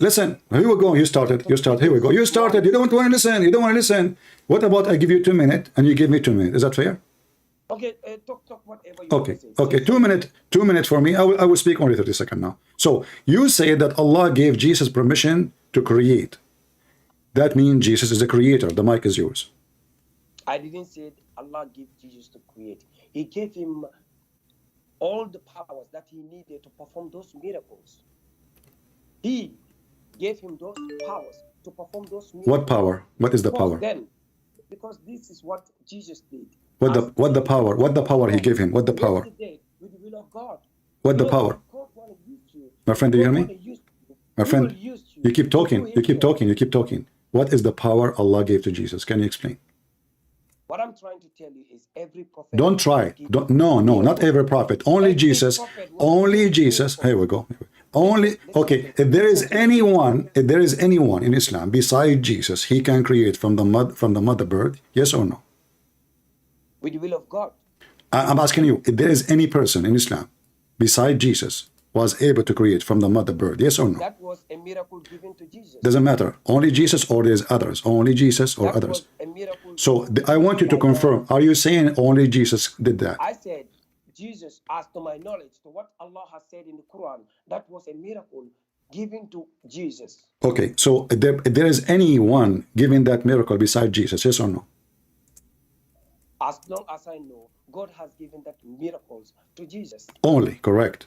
Listen, here we go. You started. Here we go. You started. You don't want to listen. You don't want to listen. What about I give you 2 minutes and you give me 2 minutes? Is that fair? Okay. Talk whatever you okay. Okay. 2 minutes. 2 minutes for me. I will speak only 30 seconds now. So you say that Allah gave Jesus permission to create. That means Jesus is a creator. The mic is yours. I didn't say Allah gave Jesus to create. He gave him all the powers that he needed to perform those miracles. He gave him those powers to perform those miracles. What power? What is the power? Then, because this is what Jesus did. What the power? What the power he gave him? What the power? With the will of God. What the power? My friend, do you hear me? My friend, you keep talking. You keep talking. You keep talking. What is the power Allah gave to Jesus? Can you explain? What I'm trying to tell you is every prophet. Don't try. No, not every prophet. Only Jesus. Only Jesus. Here we go. Only. Okay. If there is anyone in Islam beside Jesus, he can create from the mother bird. Yes or no? With the will of God. I'm asking you. If there is any person in Islam beside Jesus was able to create from the mother bird. Yes or no? That was a miracle given to Jesus. Doesn't matter. Only Jesus or there's others. Only Jesus or others. Was a miracle. So I want you to confirm. Are you saying only Jesus did that? I said, Jesus, as to my knowledge, to what Allah has said in the Quran, that was a miracle given to Jesus. Okay, so there is anyone giving that miracle beside Jesus, yes or no? As long as I know, God has given that miracles to Jesus. Only, correct.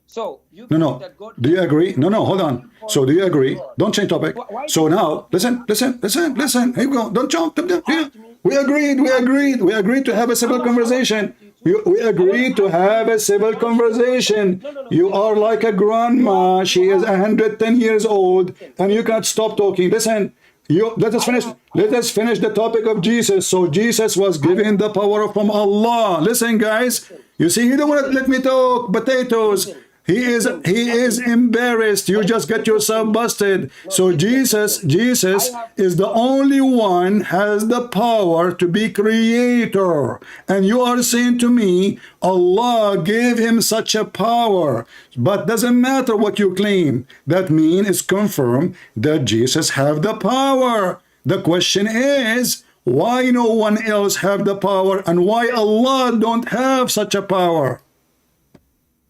So you No, believe no. that God Do you agree? No, no, hold on. So do you agree? God. Don't change topic. Why So do you now, listen. Here we go. Don't jump. ask me? We agreed to have a civil conversation. We agreed to have a civil conversation. You are like a grandma. She is 110 years old, and you can't stop talking. Listen. Let us finish the topic of Jesus. So Jesus was given the power from Allah. Listen, guys. You see, you don't want to let me talk. Potatoes. He is embarrassed. You just get yourself busted. So Jesus is the only one has the power to be creator. And you are saying to me, Allah gave him such a power. But doesn't matter what you claim. That means it's confirmed that Jesus have the power. The question is, why no one else have the power and why Allah don't have such a power?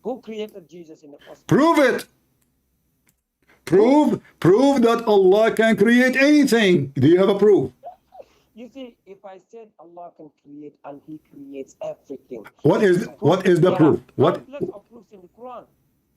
Who created Jesus in the first place? Prove it. Prove that Allah can create anything. Do you have a proof? You see, if I said Allah can create and He creates everything. What is the proof? What? Let's approve in the Quran.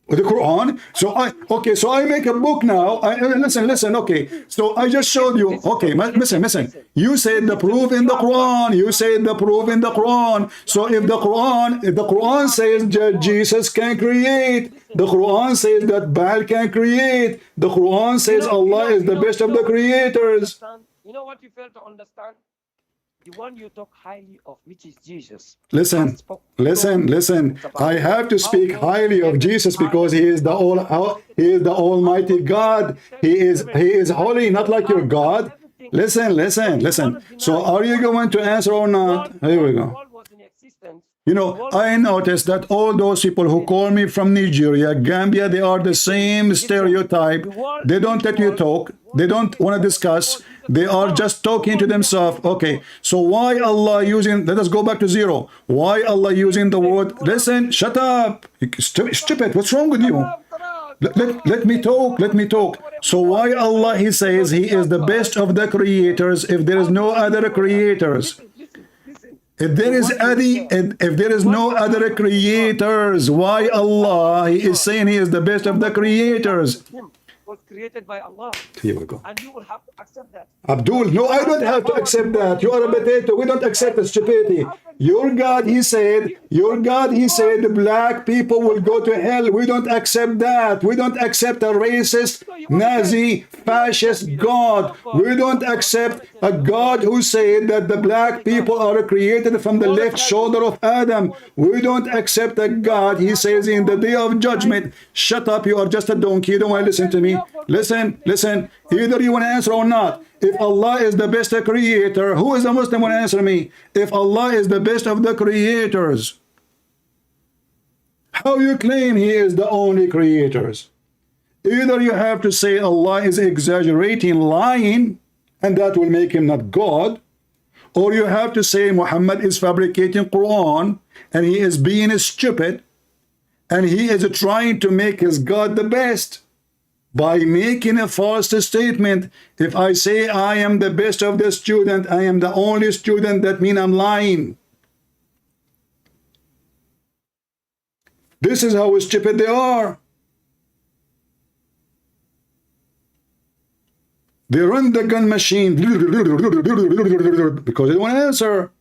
The Quran. So I make a book now. Listen. Okay. So I just showed you. Okay, listen. You said the proof in the Quran. You said the proof in the Quran. So if the Quran says that Jesus can create, the Quran says that Baal can create, the Quran says Allah is the best of the creators. You know what you fail to understand? The one you talk highly of, which is Jesus. Listen. I have to speak highly of Jesus because he is the Almighty God. He is holy, not like your God. Listen. So are you going to answer or not? Here we go. You know, I noticed that all those people who call me from Nigeria, Gambia, they are the same stereotype. They don't let you talk. They don't want to discuss. They are just talking to themselves. Okay, so why Allah using, let us go back to zero. Why Allah using the word, listen, shut up. Stupid, what's wrong with you? Let me talk. So why Allah, he says he is the best of the creators if there is no other creators? If there is no other creators, why Allah, he is saying he is the best of the creators? Was created by Allah. Here we go. And you will have to accept that. Abdul, no, I don't have to accept that. You are a potato. We don't accept the stupidity. Your God, he said, the black people will go to hell. We don't accept that. We don't accept a racist, Nazi, fascist God. We don't accept a God who said that the black people are created from the left shoulder of Adam. We don't accept a God, he says in the day of judgment. Shut up, you are just a donkey. You don't want to listen to me. Listen. Either you want to answer or not. If Allah is the best creator, who is a Muslim want to answer me? If Allah is the best of the creators, how you claim he is the only creators? Either you have to say Allah is exaggerating, lying, and that will make him not God, or you have to say Muhammad is fabricating Qur'an and he is being stupid and he is trying to make his God the best by making a false statement. If I say I am the best of the student, I am the only student, that means I'm lying. This is how stupid they are. They run the gun machine because they don't want to answer.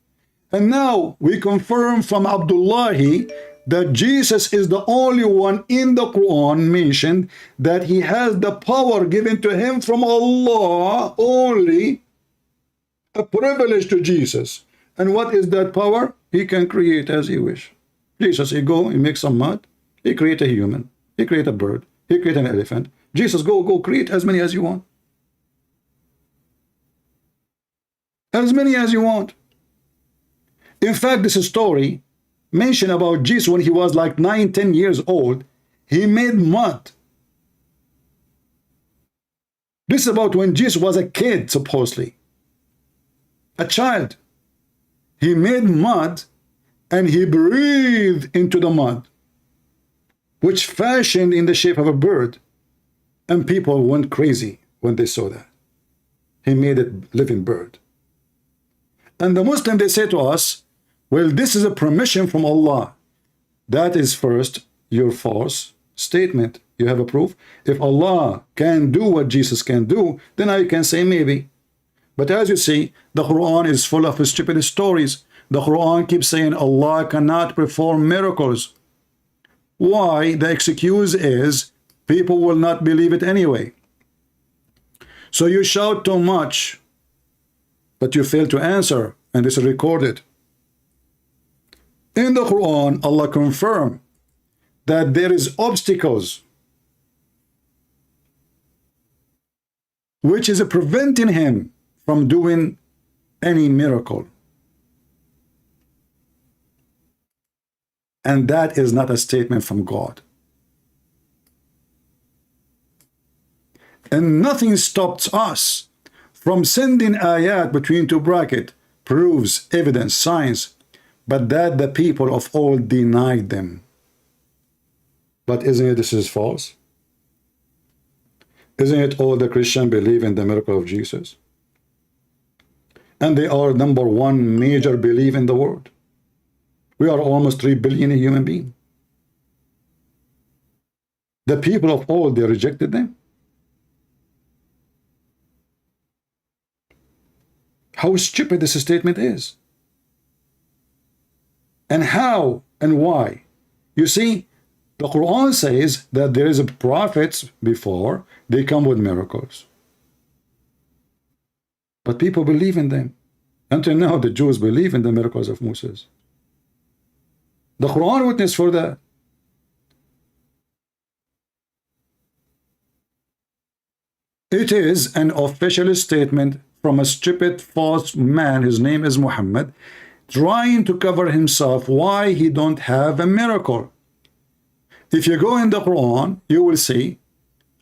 And now we confirm from Abdullahi that Jesus is the only one in the Quran mentioned that he has the power given to him from Allah, only a privilege to Jesus. And what is that power? He can create as he wish. Jesus, he go, he makes some mud, he create a human, he create a bird, he create an elephant. Jesus, go create as many as you want. As many as you want. In fact, this story mentioned about Jesus when he was like 9-10 years old. He made mud. This is about when Jesus was a kid, supposedly. A child. He made mud and he breathed into the mud. which fashioned in the shape of a bird, and people went crazy when they saw that. He made it living bird. And the Muslim, they say to us, well, this is a permission from Allah. That is first your false statement. You have a proof? If Allah can do what Jesus can do, then I can say maybe. But as you see, the Quran is full of stupid stories. The Quran keeps saying Allah cannot perform miracles. Why? The excuse is people will not believe it anyway. So you shout too much, but you fail to answer, and this is recorded. In the Quran, Allah confirmed that there is obstacles which is preventing him from doing any miracle. And that is not a statement from God. And nothing stops us from sending ayat between two brackets, proofs, evidence, signs, but that the people of old denied them. But isn't it this is false? Isn't it all the Christians believe in the miracle of Jesus? And they are number one major belief in the world. We are almost 3 billion human beings. The people of old, they rejected them. How stupid this statement is. And how and why? You see, the Quran says that there is a prophets before, they come with miracles. But people believe in them. Until now, the Jews believe in the miracles of Moses. The Quran witness for that. It is an official statement from a stupid false man, his name is Muhammad, trying to cover himself why he don't have a miracle. If you go in the Quran, you will see,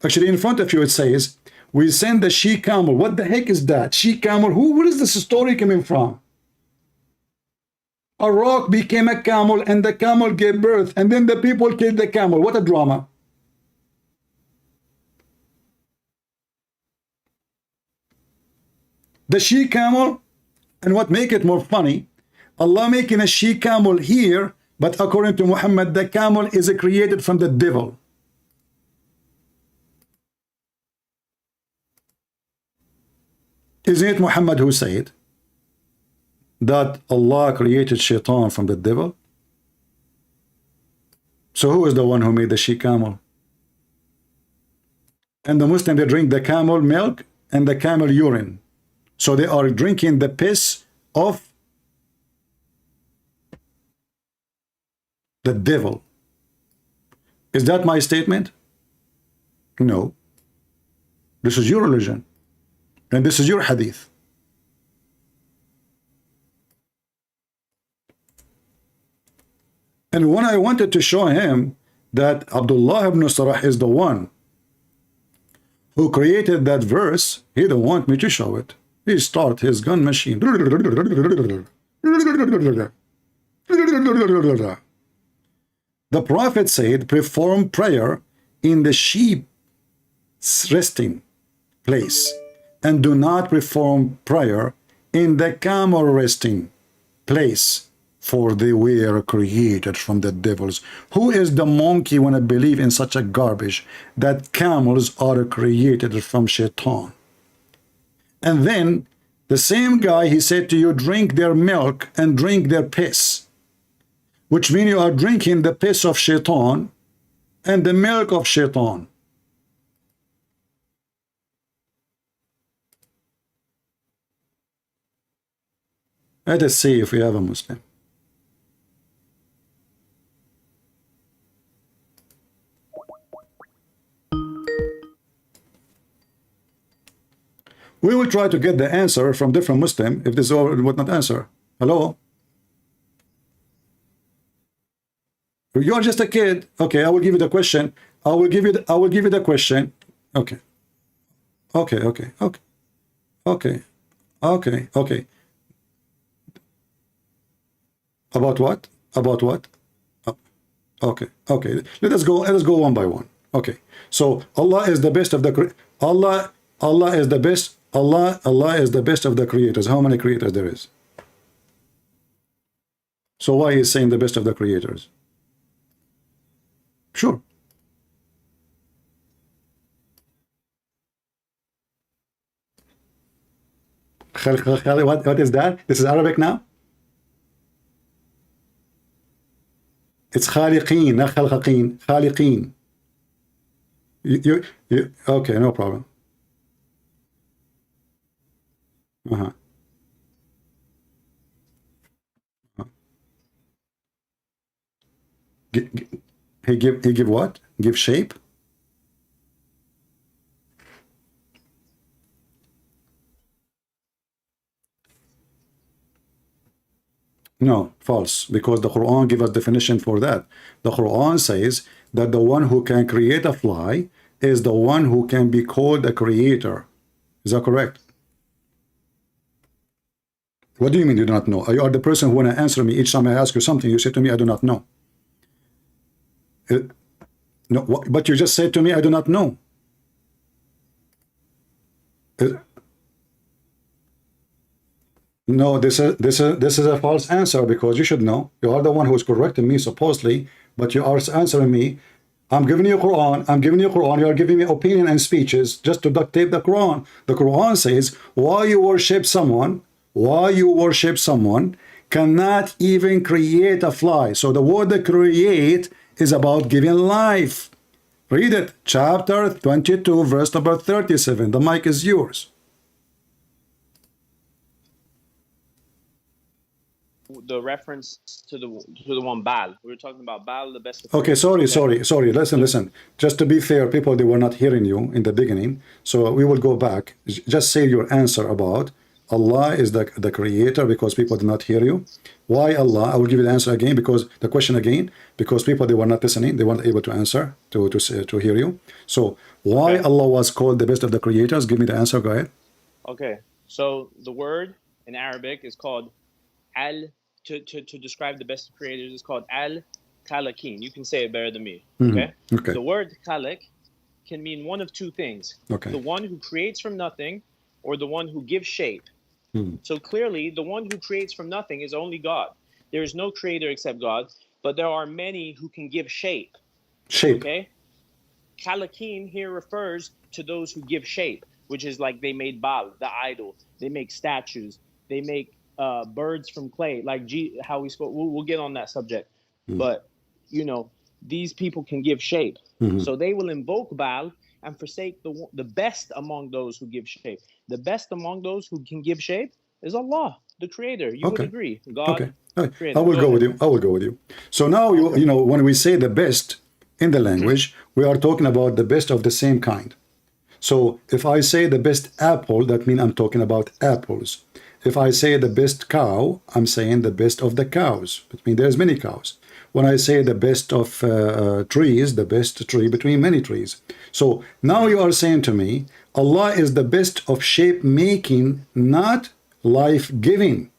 actually in front of you it says, we send the she camel. What the heck is that? She camel, where is this story coming from? A rock became a camel and the camel gave birth and then the people killed the camel. What a drama. The she camel, and what make it more funny, Allah making a she camel here, but according to Muhammad, the camel is created from the devil. Isn't it Muhammad who said that Allah created shaitan from the devil? So who is the one who made the she camel? And the Muslim, they drink the camel milk and the camel urine. So they are drinking the piss of the devil. Is that my statement? No. This is your religion. And this is your hadith. And when I wanted to show him that Abdullah ibn Sarah is the one who created that verse, he didn't want me to show it. He started his gun machine. The Prophet said, perform prayer in the sheep's resting place, and do not perform prayer in the camel resting place, for they were created from the devils. Who is the monkey when I believe in such a garbage that camels are created from shaitan? And then the same guy, he said to you, drink their milk and drink their piss, which means you are drinking the piss of shaitan and the milk of shaitan. Let us see if we have a Muslim. We will try to get the answer from different Muslim if this would not answer. Hello? You're just a kid. Okay, I will give you the question. I will give you the question. Okay. Okay. About what? About what? Okay, okay. Let us go one by one. Okay. So Allah is the best of the Allah is the best. Allah is the best of the creators. How many creators there is? So why is saying the best of the creators? Sure. What is that? This is Arabic now? It's خالقين, not خالقين. خالقين. Okay, no problem. He give what? Give shape? No, false, because the Quran gives us definition for that. The Quran says that the one who can create a fly is the one who can be called a creator. Is that correct? What do you mean you do not know? You are the person who want to answer me each time I ask you something. You say to me, I do not know. No, but you just said to me, I do not know. No, this is a false answer, because you should know. You are the one who is correcting me supposedly, but you are answering me. I'm giving you Quran. I'm giving you Quran. You are giving me opinion and speeches just to duct tape the Quran. The Quran says, why you worship someone cannot even create a fly. So the word that create is about giving life. Read it. Chapter 22, verse number 37. The mic is yours. The reference to the one Baal. We were talking about Baal, the best. Okay, sorry. Listen. Just to be fair, people, they were not hearing you in the beginning, so we will go back. Just say your answer about Allah is the creator, because people did not hear you. Why Allah? I will give you the answer again, because the question again, because people, they were not listening, they weren't able to answer to hear you. So why Allah was called the best of the creators? Give me the answer. Go ahead. Okay, so the word in Arabic is called al. To describe the best of creators is called al-Khaliqin. You can say it better than me. Okay. Okay. The word Khaliq can mean one of two things. Okay. The one who creates from nothing, or the one who gives shape. So clearly, the one who creates from nothing is only God. There is no creator except God, but there are many who can give shape. Okay. Khaliqin here refers to those who give shape, which is like they made Baal, the idol. They make statues. They make birds from clay, like how we spoke. We'll get on that subject, but you know, these people can give shape, so they will invoke Baal and forsake the best among those who give shape. The best among those who can give shape is Allah, the Creator. You would agree, God. Okay, I will go with you. I will go with you. So now you know, when we say the best in the language, we are talking about the best of the same kind. So if I say the best apple, that means I'm talking about apples. If I say the best cow, I'm saying the best of the cows. I mean, there's many cows. When I say the best of trees, the best tree between many trees. So now you are saying to me, Allah is the best of shape making, not life giving.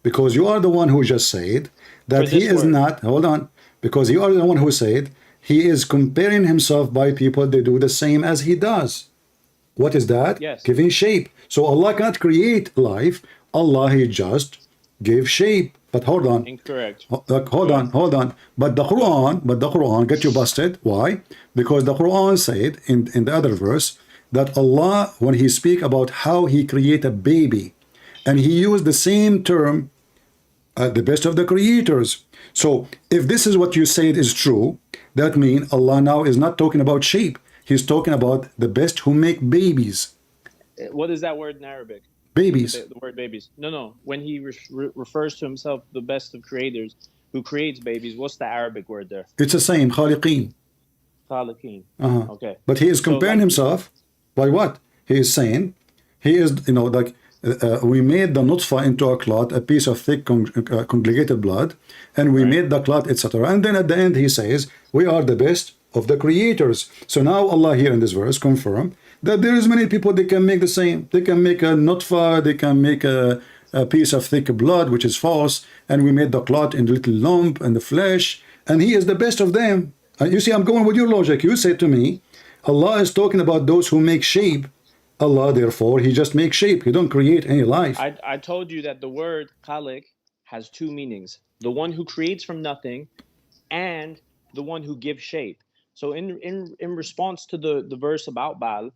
Because you are the one who just said that he is not, hold on, because you are the one who said he is comparing himself by people that do the same as he does. What is that? Yes. Giving shape. So Allah cannot create life. Allah, he just gave shape. But hold on. Incorrect. Hold on. But the Quran get you busted. Why? Because the Quran said in the other verse that Allah, when he speak about how he create a baby, and he used the same term, the best of the creators. So if this is what you said is true, that means Allah now is not talking about shape. He's talking about the best who make babies. What is that word in Arabic? Babies. The word babies. No. When he refers to himself, the best of creators, who creates babies, what's the Arabic word there? It's the same, khaliqeen. Khaliqeen. Okay. But he is comparing himself by what? He is saying, he is, you know, like, we made the nutfa into a clot, a piece of thick congregated blood, and we made the clot, etc. And then at the end he says, we are the best of the creators. So now Allah here in this verse confirm that there is many people, they can make the same. They can make a nutfa, they can make a piece of thick blood, which is false, and we made the clot in the little lump and the flesh, and he is the best of them. You see, I'm going with your logic. You say to me, Allah is talking about those who make shape. Allah, therefore, he just makes shape. He don't create any life. I told you that the word khaliq has two meanings. The one who creates from nothing and the one who gives shape. So in response to the verse about Baal,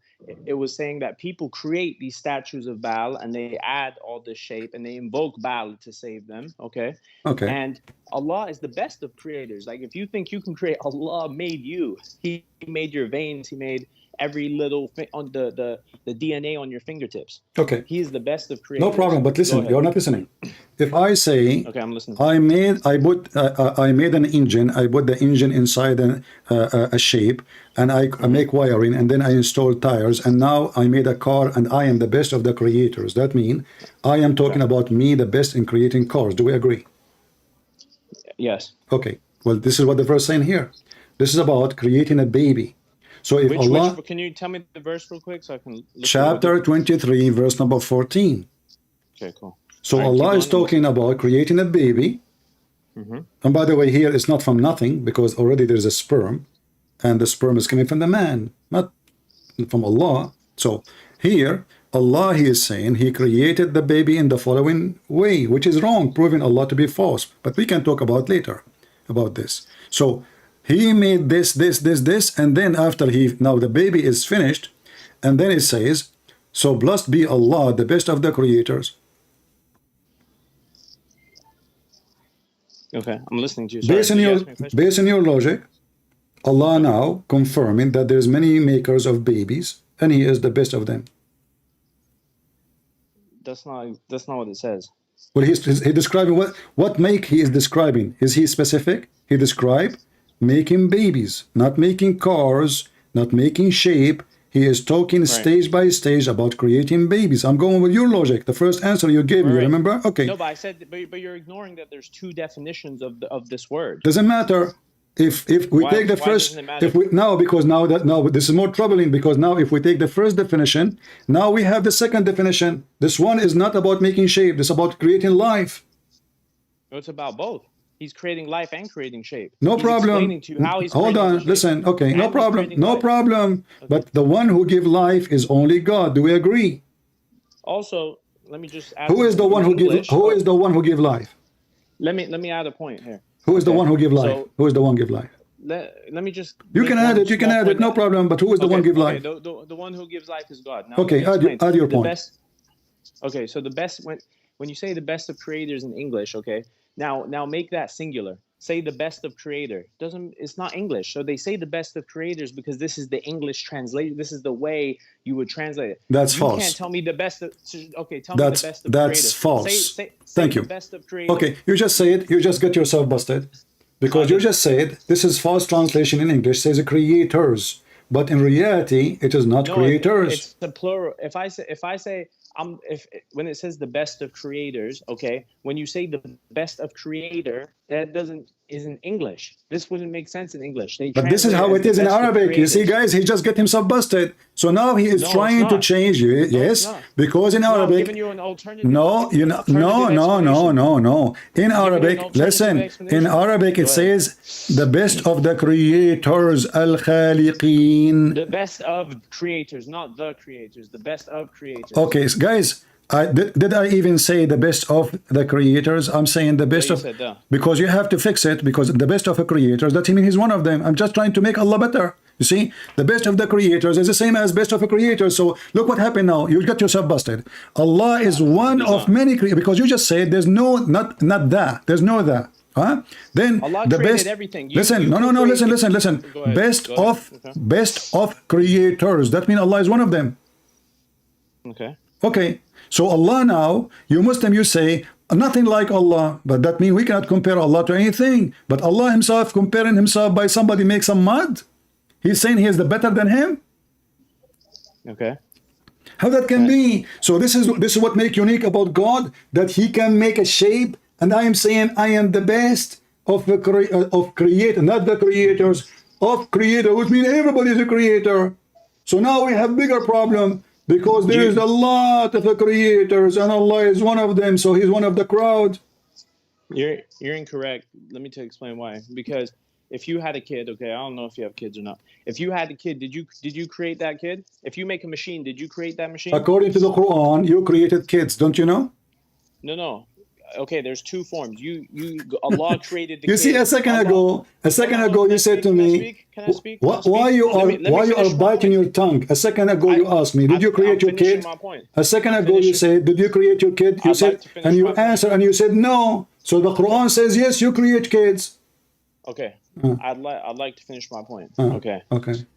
it was saying that people create these statues of Baal and they add all this shape and they invoke Baal to save them. Okay. And Allah is the best of creators. Like if you think you can create, Allah made you. He made your veins. He made every little on the DNA on your fingertips. Okay. He is the best of creators. No problem. But listen, you're not listening. If I say, okay, I'm listening. I made an engine. I put the engine inside a shape, and I make wiring, and then I install tires, and now I made a car, and I am the best of the creators. That means I am talking about me, the best in creating cars. Do we agree? Yes. Okay. Well, this is what the verse is saying here. This is about creating a baby. So if Allah, can you tell me the verse real quick so I can look chapter 23, verse number 14. Okay, cool. So right, Allah is talking about creating a baby. And by the way, here it's not from nothing, because already there's a sperm, and the sperm is coming from the man, not from Allah. So here, Allah, he is saying he created the baby in the following way, which is wrong, proving Allah to be false. But we can talk about later about this. So he made this, and then after now the baby is finished, and then it says, so blessed be Allah, the best of the creators. Okay, I'm listening to you. Sorry, based on your logic, Allah now confirming that there's many makers of babies, and he is the best of them. That's not what it says. Well, he's describing what make he is describing. Is he specific? He described making babies, not making cars, not making shape. He is talking stage by stage about creating babies. I'm going with your logic. The first answer you gave me, remember? Okay. No, but I said, but you're ignoring that there's two definitions of this word. Doesn't matter. If we take the first, now this is more troubling, because now if we take the first definition, now we have the second definition. This one is not about making shape. This is about creating life. No, it's about both. He's creating life and creating shape. No problem. Explaining to you how he's Hold on, listen. Okay, no problem. No problem. Okay. But the one who gives life is only God. Do we agree? Also, let me just add. Who is the one who gives? Who is the one who gives life? Let me add a point here. Who is the one who gives life? Who is the one who gives life? Let me just. You can add it. You can add it. No problem. But who is the one who gives life? The one who gives life is God. Now, okay, add your point. Okay, so the best when you say the best of creators in English, okay. Now make that singular. Say the best of creator. It's not English. So they say the best of creators because this is the English translation. This is the way you would translate it. That's false. You can't tell me the best of. Okay, tell me the best of creators. That's false. Thank you. The best of creators. Okay, you just say it. You just get yourself busted, because you just said this is false translation in English. It says creators, but in reality, it is not creators. It's the plural. If I say. When it says the best of creators, okay, when you say the best of creator, that isn't English. This wouldn't make sense in English. But this is how it is in Arabic. You see, guys, he just get himself busted. So now he is trying to change you. Yes, because in Arabic. I'm giving you an alternative. No. In Arabic, listen. In Arabic, it says the best of the creators, al-khaliqeen. The best of creators, not the creators. The best of creators. Okay, guys. Did I even say the best of the creators? I'm saying the best of, because you have to fix it, because the best of the creators, that means he's one of them. I'm just trying to make Allah better. You see, the best of the creators is the same as best of the creators. So look what happened now. You got yourself busted. Allah is one of many creators, because you just said there's no, not that. There's no that. Huh? Then Allah the best. Everything. Listen. Listen. Best of creators. That means Allah is one of them. Okay. So Allah now, you Muslim, you say, nothing like Allah. But that means we cannot compare Allah to anything. But Allah himself comparing himself by somebody makes some mud. He's saying he is the better than him. Okay. How that can be? So this is what makes unique about God, that he can make a shape. And I am saying I am the best of creator, not the creators, of creator, which means everybody is a creator. So now we have bigger problem. Because there is a lot of the creators, and Allah is one of them, so he's one of the crowd. You're incorrect. Let me explain why. Because if you had a kid, okay, I don't know if you have kids or not. If you had a kid, did you create that kid? If you make a machine, did you create that machine? According to the Quran, you created kids, don't you know? No. Okay, there's two forms. Allah created the You kid. see, a second ago, you said to me, Can I speak? why you are biting your tongue? A second ago, you asked me, did you create your kid? A second ago, you said, did you create your kid? You said, and you answered, and you said no. So the Quran says, yes, you create kids. Okay, I'd like to finish my point. Okay.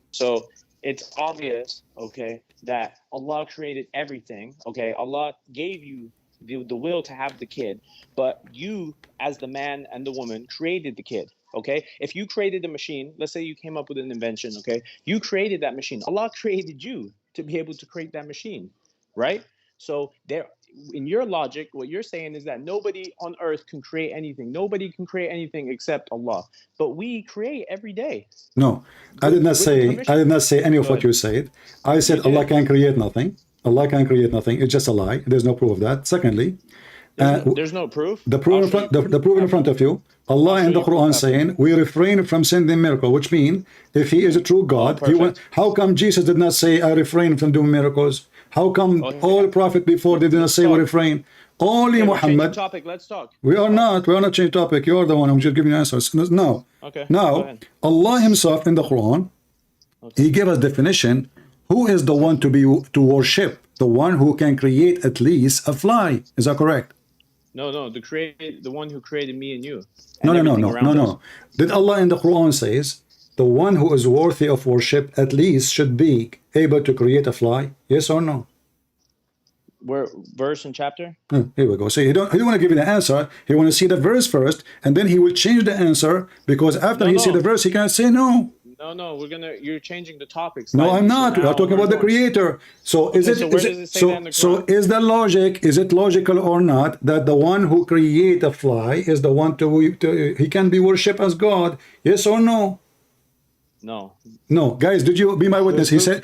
So it's obvious, okay, that Allah created everything. Okay, Allah gave you the will to have the kid, but you, as the man and the woman, created the kid. Okay, if you created a machine, let's say you came up with an invention. Okay, you created that machine. Allah created you to be able to create that machine, right? So there, in your logic, what you're saying is that nobody on earth can create anything. Nobody can create anything except Allah. But we create every day. No, I did not say any of what you said. I said Allah can create nothing. Allah can create nothing. It's just a lie. There's no proof of that. Secondly, there's no proof. The proof in front of you. Allah in the Quran saying, we refrain from sending miracle, which means if he is a true God, how come Jesus did not say, I refrain from doing miracles? How come all prophet before they did not say we refrain? Only Muhammad. Let's talk. We are not changing topic. You are the one who's just giving answers. No. Okay. Now, Allah himself in the Quran, he gave us definition. Who is the one to worship? The one who can create at least a fly. Is that correct? No. The one who created me and you. No. Did Allah in the Quran says the one who is worthy of worship at least should be able to create a fly? Yes or no? Where verse and chapter? Here we go. So he don't want to give you the answer. He want to see the verse first, and then he will change the answer because after he see the verse, he can say no. No, you're changing the topics. No, I'm not. We are talking about the creator. So is it logical or not that the one who create a fly is the one he can be worshipped as God? Yes or no? No, guys, did you be my witness? He said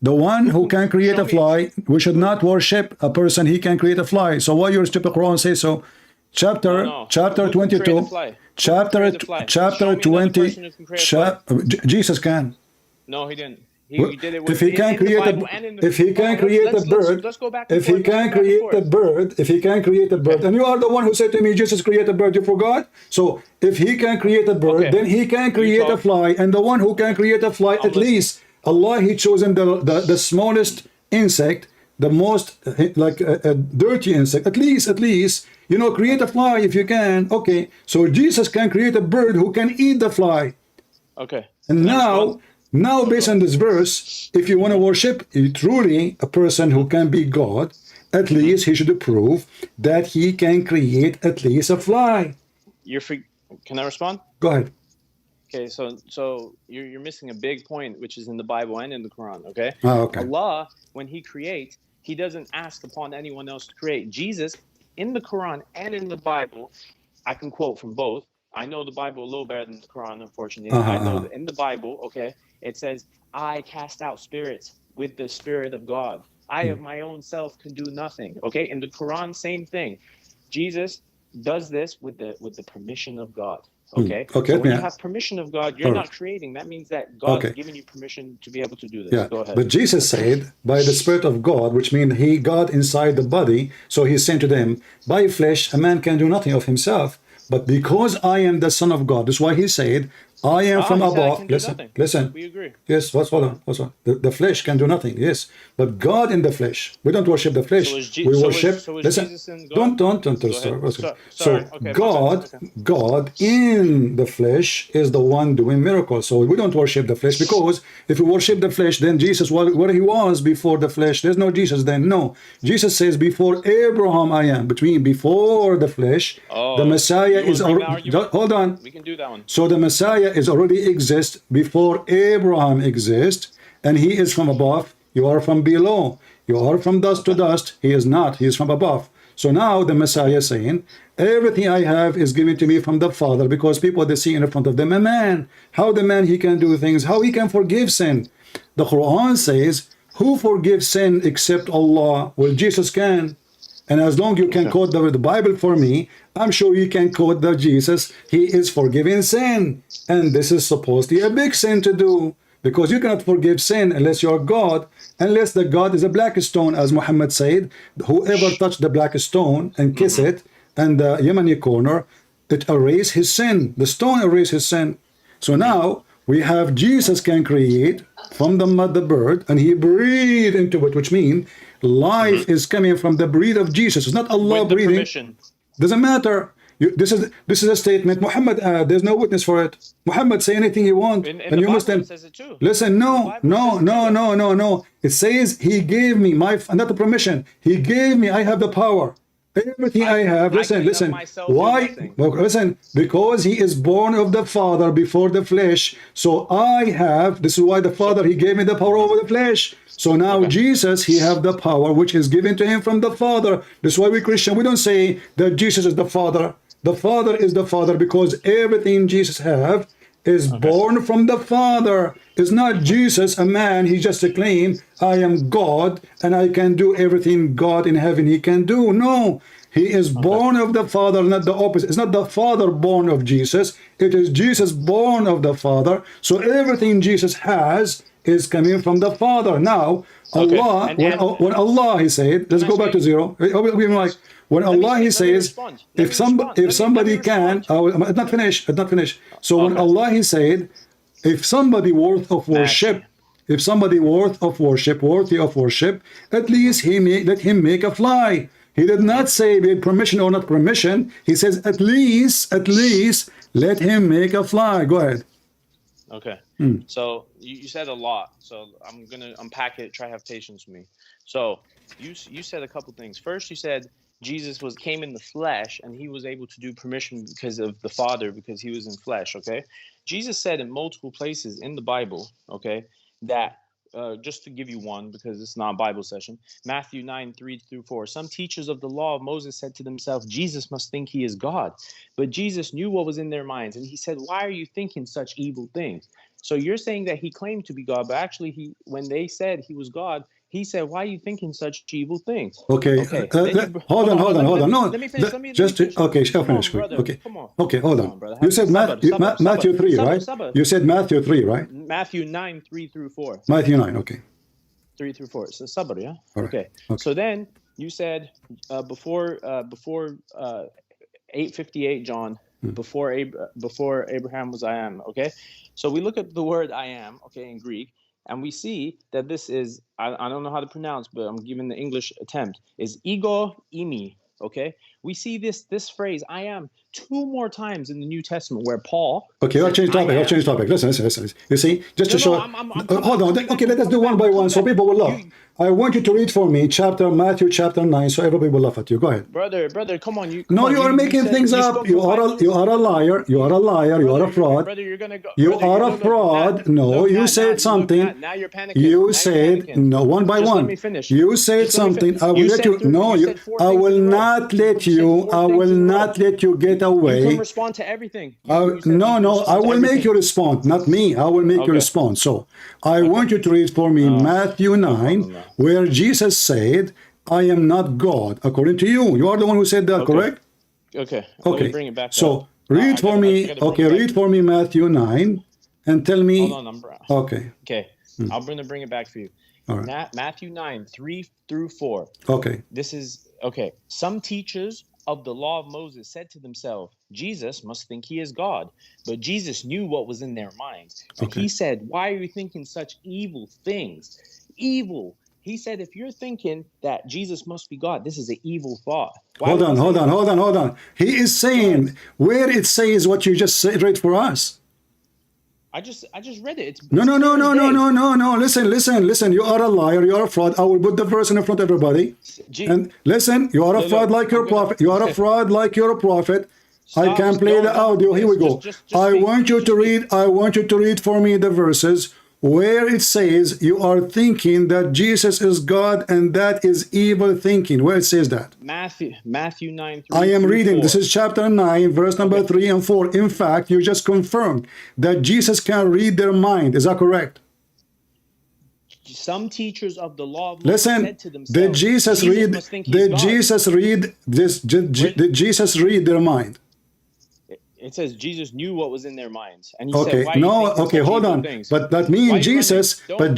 the one who can create a fly, we should not worship a person he can create a fly. So why your stupid Quran say so? Chapter 22, chapter 20. Jesus can. No, he didn't. He did it if he can create a bird, and you are the one who said to me, Jesus created a bird, you forgot? So if he can create a bird, then he can create a fly, and the one who can create a fly, at least Allah, he chosen the smallest insect, the most like a dirty insect, at least, you know, create a fly if you can. Okay, so Jesus can create a bird who can eat the fly. Okay. And now based on this verse, if you want to worship truly a person who can be God, at least he should prove that he can create at least a fly. Can I respond? Go ahead. Okay, so you're missing a big point, which is in the Bible and in the Quran. Okay. Okay. Allah, when he creates, he doesn't ask upon anyone else to create. Jesus, in the Quran and in the Bible, I can quote from both. I know the Bible a little better than the Quran, unfortunately. I know that in the Bible, okay, it says, I cast out spirits with the Spirit of God. I of my own self can do nothing. Okay, in the Quran, same thing. Jesus does this with the permission of God. Okay. So when you have permission of God, you're not creating. That means that God is giving you permission to be able to do this. Yeah. Go ahead. But Jesus said, by the Spirit of God, which means God inside the body. So he's saying to them, by flesh, a man can do nothing of himself. But because I am the Son of God, that's why he said, I am from above. Listen. We agree. Yes, hold on. The flesh can do nothing. Yes, but God in the flesh. We don't worship the flesh. We worship. Listen. Don't. So God in the flesh is the one doing miracles. So we don't worship the flesh, because if we worship the flesh, then Jesus, where he was before the flesh, there's no Jesus then. No, Jesus says, before Abraham I am. Before the flesh, the Messiah is already. Hold on. We can do that one. So the Messiah is already exist before Abraham exists, and he is from above. You are from below. You are from dust to dust. He is not. He is from above. So now the Messiah is saying, everything I have is given to me from the Father, because people, they see in front of them a man. How the man he can do things, how he can forgive sin. The Quran says, who forgives sin except Allah? Well, Jesus can. And as long you can quote the Bible for me, I'm sure you can quote that Jesus, he is forgiving sin. And this is supposed to be a big sin to do. Because you cannot forgive sin unless you're God, unless the God is a black stone, as Muhammad said. Whoever touched the black stone and kiss it, and the Yemeni corner, it erased his sin. The stone erased his sin. So now we have Jesus can create from the mud the bird, and he breathed into it, which means life is coming from the breath of Jesus. It's not Allah breathing. Permission. Doesn't matter. This is a statement. Muhammad, there's no witness for it. Muhammad say anything he wants, and you must says it too. Listen, no. It says he gave me not the permission. He gave me. I have the power. Everything I have. Listen. Why? Well, listen. Because he is born of the Father before the flesh. So I have. This is why the Father, he gave me the power over the flesh. So now Jesus, he have the power which is given to him from the Father. This is why we Christian, we don't say that Jesus is the Father. The Father is the Father because everything Jesus have is born from the Father. It's not Jesus, a man. He just claim, I am God and I can do everything God in heaven he can do. No, he is born of the Father, not the opposite. It's not the Father born of Jesus. It is Jesus born of the Father. So everything Jesus has is coming from the Father. Now, Allah, when Allah, he said, let's go back to zero. When Allah, he says, if somebody can, I'm not finished. So when Allah, he said, if somebody worth of worship, worthy of worship, at least let him make a fly. He did not say with permission or not permission. He says, at least let him make a fly. Go ahead. Okay. So you said a lot. So I'm going to unpack it. Try to have patience with me. So you said a couple things. First, you said Jesus came in the flesh and he was able to do permission because of the Father, because he was in flesh. Okay. Jesus said in multiple places in the Bible, okay, that just to give you one, because it's not a Bible session, Matthew 9:3-4. Some teachers of the law of Moses said to themselves, Jesus must think he is God. But Jesus knew what was in their minds. And he said, why are you thinking such evil things? So you're saying that he claimed to be God, but actually when they said he was God, he said, why are you thinking such evil things? Okay. Hold on. No, let me finish. Okay, shall finish. Brother, okay. Come on. Okay, hold on. You said Matthew 3, right? You said Matthew 3, right? Matthew 9:3-4. Matthew 9, okay. 3-4. So sabr, yeah? Right. Okay. So then you said before 8:58, John, before Abraham was I am, okay? So we look at the word I am, okay, in Greek, and we see that this is, I don't know how to pronounce, but I'm giving the English attempt, is ego imi, okay? We see this phrase, I am, 2 more times in the New Testament where Paul... Okay, I'll change topic. Listen. You see, just to show... hold on. Okay, let us do one by one so people will laugh. I want you to read for me Matthew chapter 9 so everybody will laugh at you. Go ahead. Brother, come on. You are making things up. You are a liar. You are a liar. You are a fraud. Brother, you're gonna go. You are a fraud. No, you said something. Now you're panicking. You said, no, one by one. Let me finish. You said something. I will let you. No, I will not let you. I will not let you get away. You can respond to everything. No. I will make you respond. Not me. I will make you respond. So I want you to read for me Matthew 9. Where Jesus said, I am not God, according to you. You are the one who said that, correct? Okay. Let me bring it back. So read for me Matthew 9 and tell me. Hold on, Okay. I'll bring it back for you. All right. Matthew 9:3-4. Okay. This is, okay. Some teachers of the law of Moses said to themselves, Jesus must think he is God. But Jesus knew what was in their minds. So he said, why are you thinking such evil things? Evil. He said, if you're thinking that Jesus must be God, this is an evil thought. Hold on. He is saying where it says what you just read for us. I just read it. No. Listen. You are a liar. You are a fraud. I will put the verse in front of everybody. And listen, you are a fraud like your prophet. You are a fraud like your prophet. I can play the audio. Here we go. I want you to read for me the verses where it says you are thinking that Jesus is God and that is evil thinking. Where it says that? Matthew 9. I am reading. This is chapter 9, verse number 3 and 4. In fact, you just confirmed that Jesus can read their mind. Is that correct? Some teachers of the law of Moses Listen, said to themselves, did Jesus read? must think he's Did God. Jesus read this? Did Jesus read their mind? It says Jesus knew what was in their minds, and he Okay, said, "Why are you no, thinking okay, such hold evil on. things?" But that Why means are you Jesus, running? but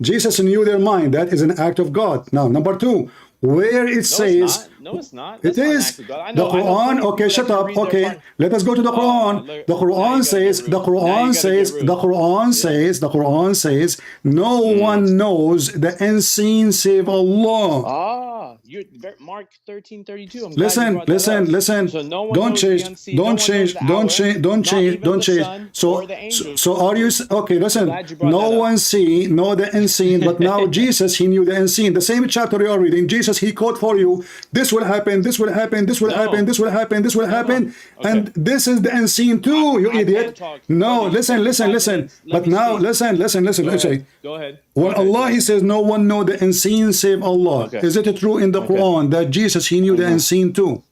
Jesus knew their mind. That is an act of God. Now, number two, where it No, it's says, not. No, it's not. it That's not an is act of God. I the know Quran. plenty of Okay, people that shut can up. read their Okay, part. let us go to the Quran. Look, The now Quran you gotta get says, rude. the Now you Quran gotta says, get rude. the Quran Yeah. says, the Quran says, no one knows the unseen save Allah. Ah, you're Mark 13:32. I'm glad you Listen, brought that listen, up. listen. So no one Don't knows change. the unseen. Don't No one knows change. the Don't hour. change. Don't Not change. even Don't the change. sun or So, the angels. so are you okay? Listen. Glad you brought No that up. one see, no the unseen, but now Jesus, he knew the unseen. The same chapter you are reading, Jesus, he quote for you. This will happen. This will happen. This will happen. No. This will happen. This will No. happen. Okay. And this is the unseen too. You I idiot. can't talk. No, Brother, you listen, spoke for listen, 5 listen. minutes. Let But me now, speak. listen. Go Let's say. ahead. Go ahead. When Go Allah, ahead. He says, no one know the unseen save Allah. Okay. Is it true in the Okay. Quran that Jesus, he knew the unseen too?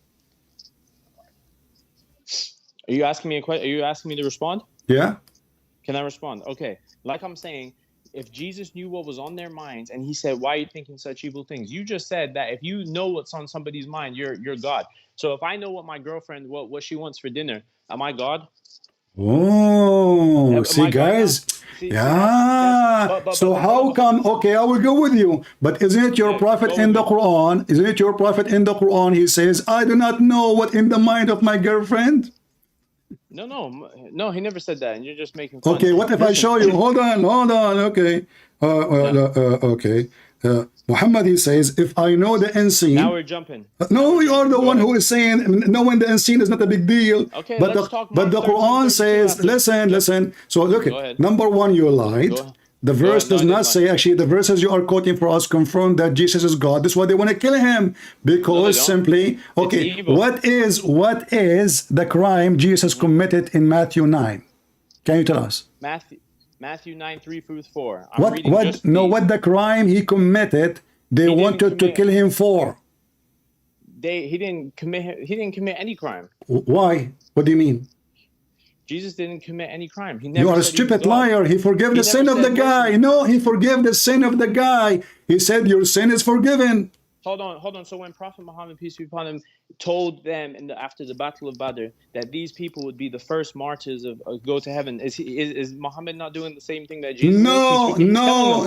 Are you asking me a question? Are you asking me to respond? Yeah. Can I respond? Okay. Like I'm saying, if Jesus knew what was on their minds and he said, "Why are you thinking such evil things?" You just said that if you know what's on somebody's mind, you're God. So if I know what my girlfriend what she wants for dinner, am I God? Oh, Am see, I God now? guys. See, Yeah. that's So how come? Okay, I will go with you. But isn't it your Yeah, prophet go in with the me. Quran? Isn't it your prophet in the Quran? He says, I do not know what in the mind of my girlfriend. No, he never said that, and you're just making fun. Okay, what if I Listen, show you? Hold on. Okay. Okay. Muhammad, he says, if I know the unseen. now we're jumping. No, you are the Go one ahead. who is saying knowing the unseen is not a big deal. Okay, but let's talk but Mark the Quran 13:32 says, after. listen. So look Go at ahead. number one, you lied. Go ahead. The Go verse ahead. No, does I not didn't say, lie. actually, the verses you are quoting for us confirm that Jesus is God. This is why they want to kill him. Because don't. simply, okay, evil. what is the crime Jesus committed in Matthew 9? Can you tell us? Matthew 9:3-4. I'm reading just What the crime he committed, they wanted to kill him for. He didn't commit any crime. Why? What do you mean? Jesus didn't commit any crime. He never You are a said he was stupid God. liar. He forgave the sin of the guy. No, he forgave the sin of the guy. He said, your sin is forgiven. Hold on. So when Prophet Muhammad, peace be upon him, told them after the Battle of Badr that these people would be the first martyrs of go to heaven, is Muhammad not doing the same thing that Jesus is?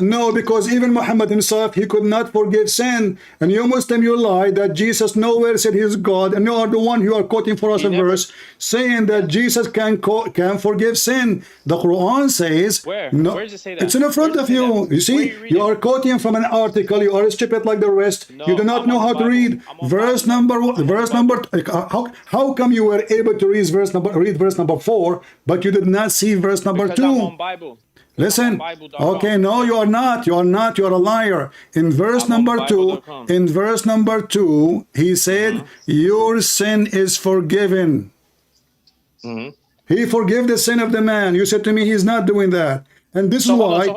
No, because even Muhammad himself, he could not forgive sin. And you Muslim, you lie that Jesus nowhere said he is God, and you are the one who are quoting for us a verse saying that Jesus can forgive sin. The Quran says, where? No, Where does it say that? it's in front of you. You see, you are quoting from an article. You are stupid like the rest. No, you do not know how to read. Verse number. How come you were able to read verse number 4, but you did not see verse number 2? I'm on Bible. Listen. Okay, no, you are not. You are not. You are a liar. In verse number 2, he said, your sin is forgiven. He forgave the sin of the man. You said to me, he's not doing that. And this is why,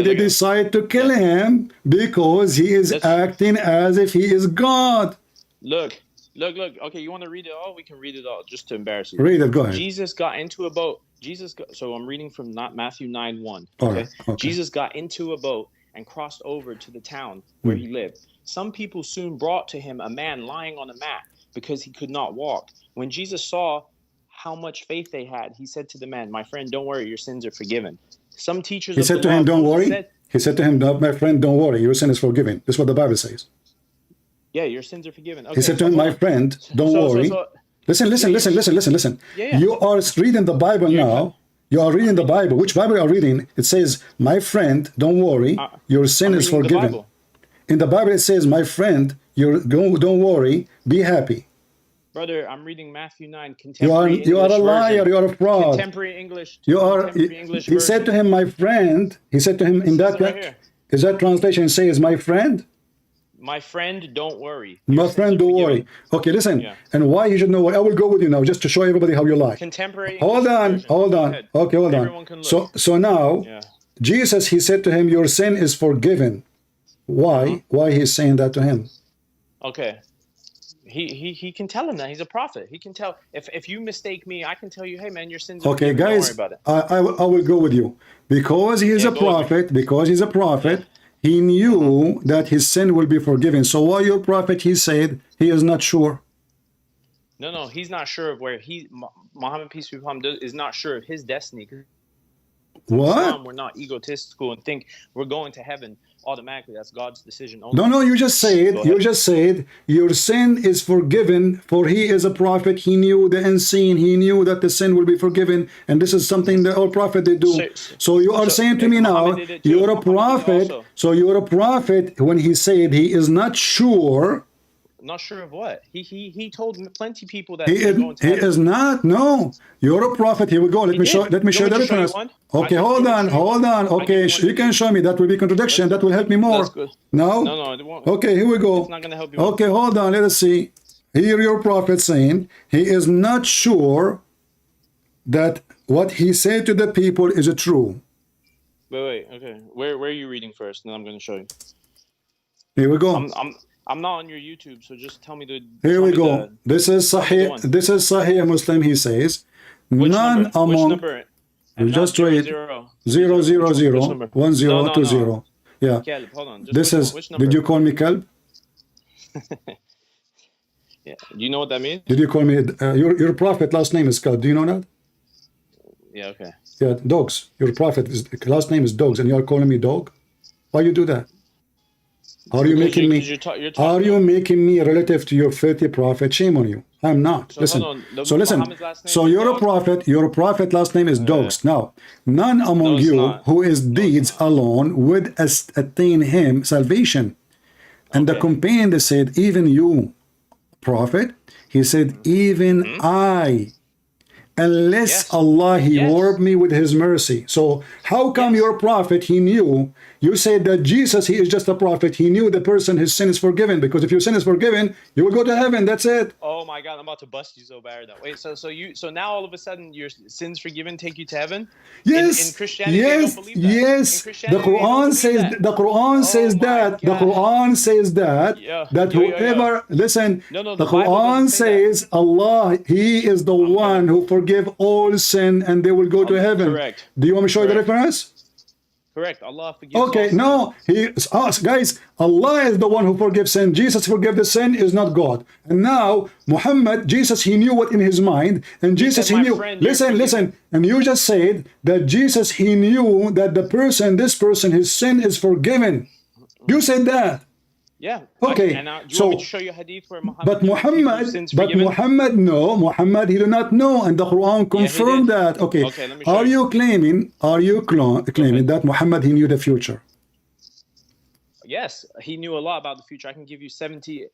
they decide to kill him, because he is acting as if he is God. Look. Okay, you want to read it all? We can read it all, just to embarrass you. Read it, go ahead. Jesus got into a boat. So I'm reading from Matthew 9:1. Okay? Jesus got into a boat and crossed over to the town where he lived. Some people soon brought to him a man lying on a mat because he could not walk. When Jesus saw how much faith they had, he said to the man, "My friend, don't worry, your sins are forgiven." Some teachers he said to him, "Don't worry." He said to him, "My friend, don't worry, your sin is forgiven." This is what the Bible says. Yeah, your sins are forgiven. Okay, he said to him, "My friend, don't worry." Listen. Yeah. You are reading the Bible now. You are reading the Bible. Which Bible are you reading? It says, "My friend, don't worry, your sin is forgiven." In the Bible, it says, "My friend, don't worry, be happy." Brother, I'm reading Matthew 9, contemporary you are a liar, version. you are a fraud. Contemporary English. He said to him, "My friend." He said to him in that translation says, "My friend." My friend, don't worry. My friend, don't worry. Okay, listen. Yeah. And why he should know? I will go with you now, just to show everybody how you lie. Contemporary. Hold on. Okay, hold on. So now, Jesus, he said to him, "Your sin is forgiven." Why? Why he's saying that to him? Okay. He can tell him that he's a prophet. He can tell if you mistake me, I can tell you, hey man, your sins are Okay, forgiven. Don't worry guys, about it. I will go with you. Because he is a prophet, he knew that his sin will be forgiven. So why your prophet, he said he is not sure? No, he's not sure of where Muhammad, peace be upon him, is not sure of his destiny. What? Islam, we're not egotistical and think we're going to heaven automatically. That's God's decision only. No, you just said your sin is forgiven, for he is a prophet. He knew the unseen. He knew that the sin will be forgiven, and this is something that all prophets they do. So you are saying to me now, you're a prophet. So you're a prophet when he said he is not sure. Not sure of what? He told plenty of people that he is not. No, you're a prophet. Here we go. Let me show the reference. Okay, hold on. Okay, you can show me. That will be contradiction. That will help me more. No, it won't. Okay, here we go. It's not going to help you. Okay, hold on. Let us see. Here your prophet saying he is not sure that what he said to the people is true. Wait. Okay, where are you reading first? And then I'm going to show you. Here we go. I'm not on your YouTube, so just tell me the. Here we go. This is Sahih. This is Sahih Muslim. He says, none among. Which number? You just read 000 1020. Yeah. Kelb, hold on. This is. Did you call me Kelb? Yeah. Do you know what that means? Did you call me? Your prophet last name is Kelb. Do you know that? Yeah. Okay. Yeah. Dogs. Your prophet last name is Dogs, and you are calling me dog. Why you do that? Are you making me? Are you making me relative to your filthy prophet? Shame on you. I'm not. So listen. Listen. So you're a prophet. Your prophet last name is Dogs. Now, none among you who is deeds alone would attain him salvation. And the companion they said, even you, prophet. He said, even I. Unless Allah, he warped me with his mercy. So how come your prophet, he knew, you said that Jesus, he is just a prophet. He knew the person, his sin is forgiven. Because if your sin is forgiven, you will go to heaven. That's it. Oh my God, I'm about to bust you so bad. Wait, so now all of a sudden your sins forgiven take you to heaven? Yes. In Christianity, they don't believe that. Yes. The Quran says that. The Quran says that. The Quran says that. That whoever, listen, the Quran says Allah, he is the one who forgive all sin and they will go to heaven. Correct. Do you want me to show you the reference? Correct. Allah forgives. Okay, no, guys, Allah is the one who forgives sin. Jesus forgive the sin is not God. And now Muhammad, Jesus, he knew what in his mind, and Jesus he knew. Listen, and you just said that Jesus he knew that this person, his sin is forgiven. You said that. Yeah. Okay. And do you want me to show you a hadith where Muhammad? Muhammad, no, Muhammad, he did not know, and the Quran confirmed that. Okay. Let me show you. Claiming that Muhammad he knew the future? Yes, he knew a lot about the future. I can give you 70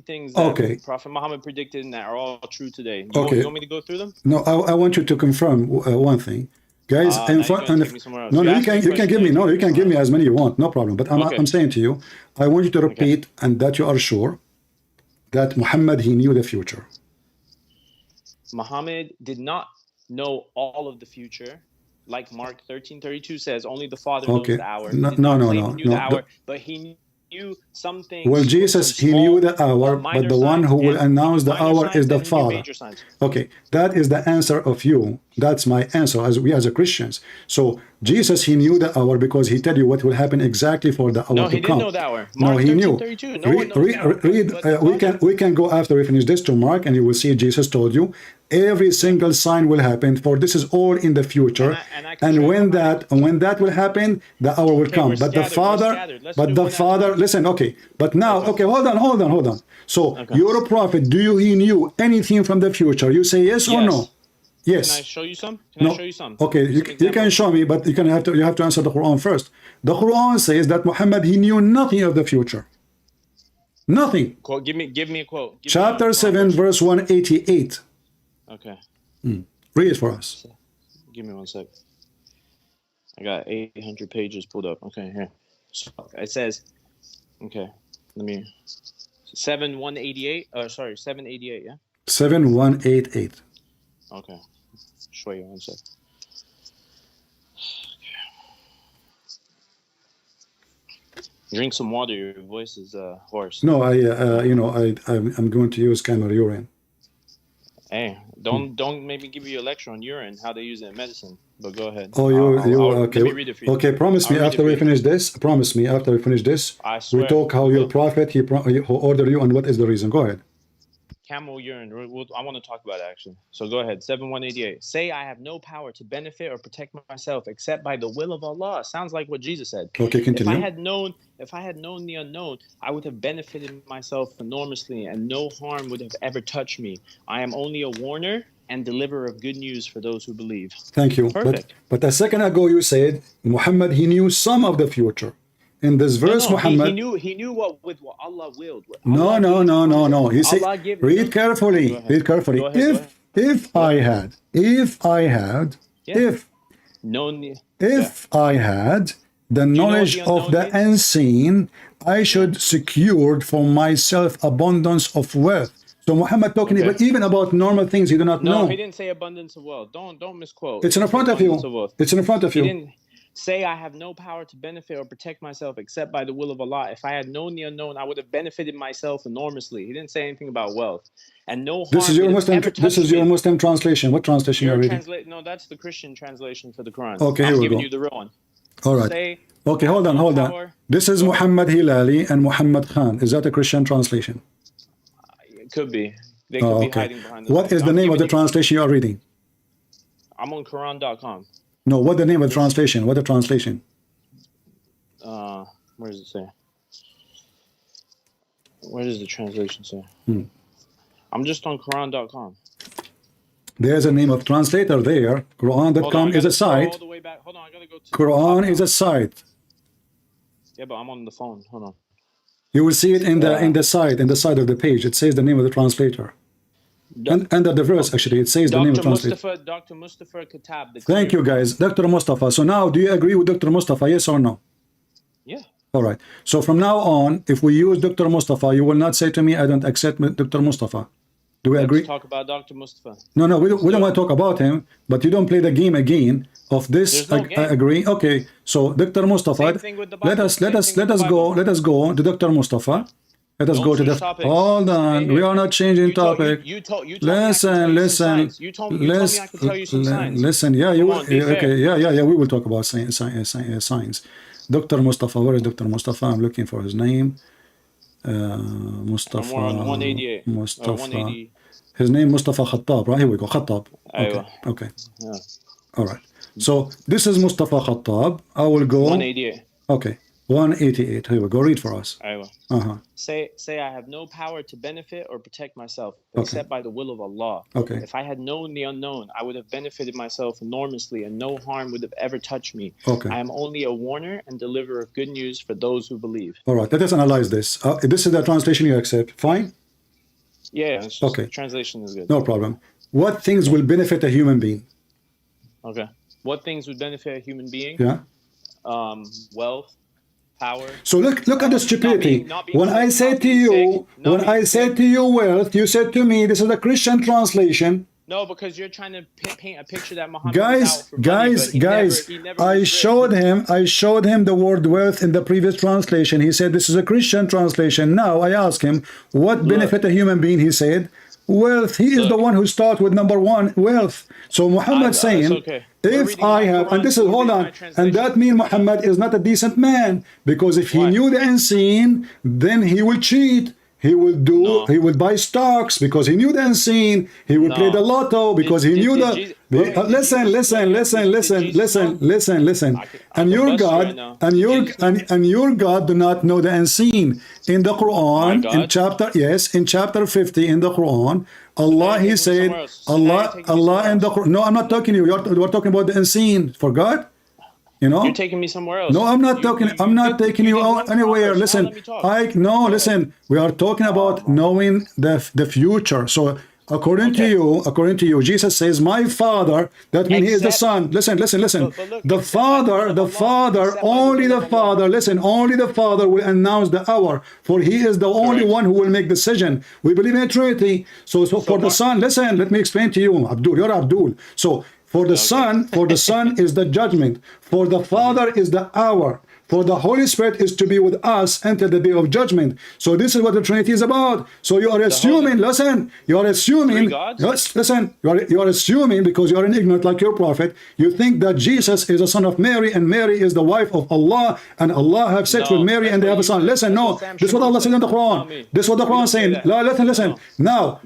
things that Prophet Muhammad predicted and that are all true today. You want me to go through them? No, I want you to confirm one thing. Guys, you can give me as many you want, no problem. But I'm saying to you, I want you to repeat and that you are sure that Muhammad he knew the future. Muhammad did not know all of the future, like Mark 13:32 says. Only the Father knows the hour. No. But he knew some things. Well, Jesus, he knew the hour, but the one who will announce the hour is the Father. Okay, that is the answer of you. That's my answer as a Christians. So Jesus, he knew the hour because he tell you what will happen exactly for the hour to come. No, he didn't know the hour. No, he knew. We can go after we finish this to Mark, and you will see Jesus told you every single sign will happen, for this is all in the future. And when that will happen, the hour will come. But the Father, listen, okay. But now, hold on. So you're a prophet. He knew anything from the future? You say yes or no? Yes. Can I show you some? Can I show you some? Okay, you can show me, but you have to answer the Quran first. The Quran says that Muhammad he knew nothing of the future. Nothing. Give me a quote. Chapter 7, verse 188. Okay. Read it for us. Give me 1 sec. I got 800 pages pulled up. Okay, here. So it says, okay, 788. 788. Yeah. 7188. Okay. Show you 1 sec. Drink some water. Your voice is hoarse. No, I'm going to use camel urine. Hey, don't maybe give you a lecture on urine, how they use it in medicine. But go ahead. Oh, okay. Let me read it for you. Okay, promise me after we finish this. Promise me after we finish this. I swear. We talk how your prophet he ordered you and what is the reason. Go ahead. Camel urine. I want to talk about it actually. So go ahead. 7188. Say I have no power to benefit or protect myself except by the will of Allah. Sounds like what Jesus said. Okay, continue. If I had known the unknown, I would have benefited myself enormously, and no harm would have ever touched me. I am only a warner and deliverer of good news for those who believe. Thank you. Perfect. But a second ago you said Muhammad he knew some of the future. In this verse, Muhammad he knew what Allah willed. No. You say, read carefully. Read carefully. If I had the knowledge of the unseen, I should secured for myself abundance of wealth. So Muhammad talking even about normal things he do not know. No, he didn't say abundance of wealth. Don't misquote. It's in front of you. It's in front of you. He didn't say I have no power to benefit or protect myself except by the will of Allah. If I had known the unknown, I would have benefited myself enormously. He didn't say anything about wealth. And no harm. This is your Muslim translation. What translation are you reading? No, that's the Christian translation for the Quran. Okay, I'm here we giving go. you the real one. All right. Okay, hold on. This is Muhammad Hilali and Muhammad Khan. Is that a Christian translation? It could be. They could be hiding behind this. What is the name of the translation you are reading? I'm on Qur'an.com. No, what the name of the translation? What the translation? Where does it say? Where does the translation say? I'm just on Qur'an.com. There's a name of translator there. Qur'an.com is a site. All the way back. Hold on, I gotta go to Qur'an is a site. Yeah, but I'm on the phone. Hold on. You will see it in the side of the page. It says the name of the translator. And under the verse, actually, it says the name of the translator. Dr. Mustafa Kitab. Thank you, guys. Dr. Mustafa. So now, do you agree with Dr. Mustafa? Yes or no? Yeah. All right. So from now on, if we use Dr. Mustafa, you will not say to me, I don't accept Dr. Mustafa. Do we agree? Let's talk about Dr. Mustafa. No, we don't want to talk about him, but you don't play the game again of this. I agree. Okay. So Dr. Mustafa, let us go to Dr. Mustafa. Let us go to the topics. Hold on, we are not changing topic. Listen. Listen. Yeah, you okay? Yeah. We will talk about science. Dr. Mustafa, where is Dr. Mustafa? I'm looking for his name. Mustafa. I'm on 188. Mustafa. 180. His name Mustafa Khattab. Right here we go. Khattab. Okay. Yeah. All right. So this is Mustafa Khattab. I will go. 188. Okay. 188. Here we go. Read for us. Say I have no power to benefit or protect myself except by the will of Allah. Okay. If I had known the unknown, I would have benefited myself enormously, and no harm would have ever touched me. Okay. I am only a warner and deliverer of good news for those who believe. All right. Let us analyze this. This is the translation you accept. Fine. Yeah. Okay. Translation is good. No problem. What things will benefit a human being? Okay. What things would benefit a human being? Yeah. Wealth. Power. So look at the stupidity. When I said to you wealth, you said to me this is a Christian translation. No, because you're trying to paint a picture that Muhammad guys, I showed him the word wealth in the previous translation. He said this is a Christian translation. Now I ask him what benefit a human being. He said wealth. He is the one who starts with number one, wealth. So Muhammad saying, if I have, and this is, hold on, and that means Muhammad is not a decent man, because if he knew the unseen, then he will cheat. He will he will buy stocks because he knew the unseen. He will play the lotto because he knew the. Listen. And your God do not know the unseen. In the Quran, in chapter 50 in the Quran, Allah, he said, Allah in the Quran. No, I'm not talking to you. We're talking about the unseen. For God. You know? You're taking me somewhere else. No, I'm not talking. I'm not taking you out anywhere. Listen, listen. We are talking about knowing the future. So, according to you, Jesus says, "My Father." That means He is the Son. Listen. The Father, only the Father. Listen, only the Father will announce the hour, for He is the only one who will make decision. We believe in a Trinity. So for the Son, listen. Let me explain to you, Abdul. You're Abdul. So For the Son is the judgment. For the Father is the hour. For the Holy Spirit is to be with us until the day of judgment. So this is what the Trinity is about. So you are assuming, listen, you are assuming, yes, listen, you are assuming, because you are an ignorant like your prophet, you think that Jesus is a son of Mary and Mary is the wife of Allah and Allah have sex with Mary and they have a son. Listen, no, this is what Allah said in the Quran. This is what the Quran is saying. Listen. Now,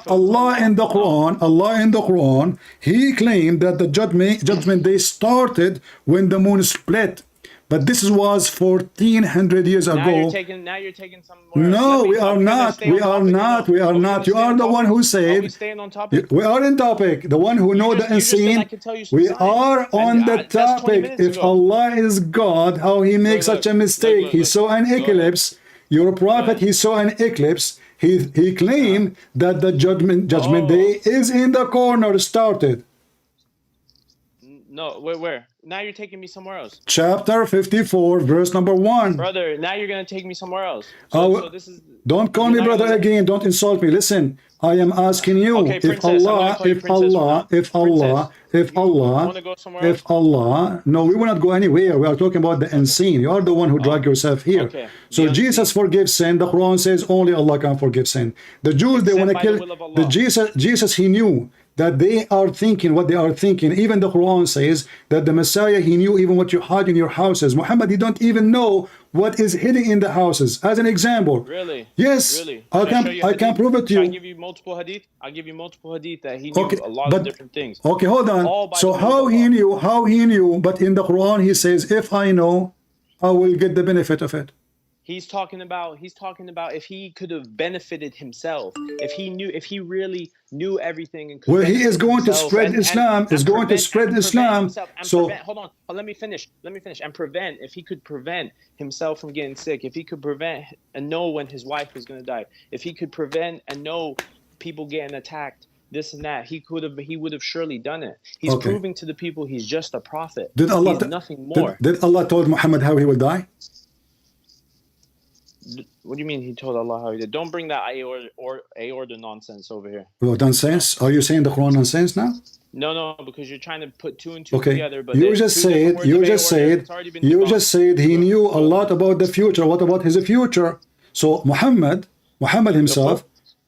Allah in the Quran, He claimed that the judgment day started when the moon split. But this was 1400 years ago. Now you're taking some more. No, we are not. We are not. We are not. You are the one who said. We staying on topic. We are in topic. The one who know the unseen. We are on the topic. If Allah is God, how He makes such a mistake? He saw an eclipse. Your prophet, he saw an eclipse. He claimed that the judgment day is in the corner started. No, where? Now you're taking me somewhere else. Chapter 54, verse number 1. Brother, now you're going to take me somewhere else. So this is... Don't call me brother again. Don't insult me. Listen, I am asking you, okay, if Allah, no, we will not go anywhere. We are talking about the unseen. You are the one who drag yourself here. Okay. So Jesus forgives sin. The Quran says only Allah can forgive sin. The Jews, they want to kill the Jesus, he knew that they are thinking what they are thinking. Even the Quran says that the Messiah, he knew even what you hide in your houses. Muhammad, he don't even know what is hidden in the houses. As an example. Really? Yes. Really? I can prove it to you. I'll give you multiple hadith. I'll give you multiple hadith that he knew a lot of different things. Okay, hold on. So how he knew, but in the Quran he says, if I know, I will get the benefit of it. He's talking about if he could have benefited himself, if he really knew everything and could he is going to spread Islam, So hold on, let me finish. And prevent, if he could prevent himself from getting sick, if he could prevent and know when his wife was going to die, if he could prevent and know people getting attacked, this and that, he would have surely done it. He's proving to the people he's just a prophet. Did Allah he's nothing more. Did Allah told Muhammad how he will die? What do you mean he told Allah how he did? Don't bring that a order nonsense over here. What nonsense? Are you saying the Quran nonsense now? No, because you're trying to put two and two together. But you just said he knew a lot about the future. What about his future? So Muhammad himself,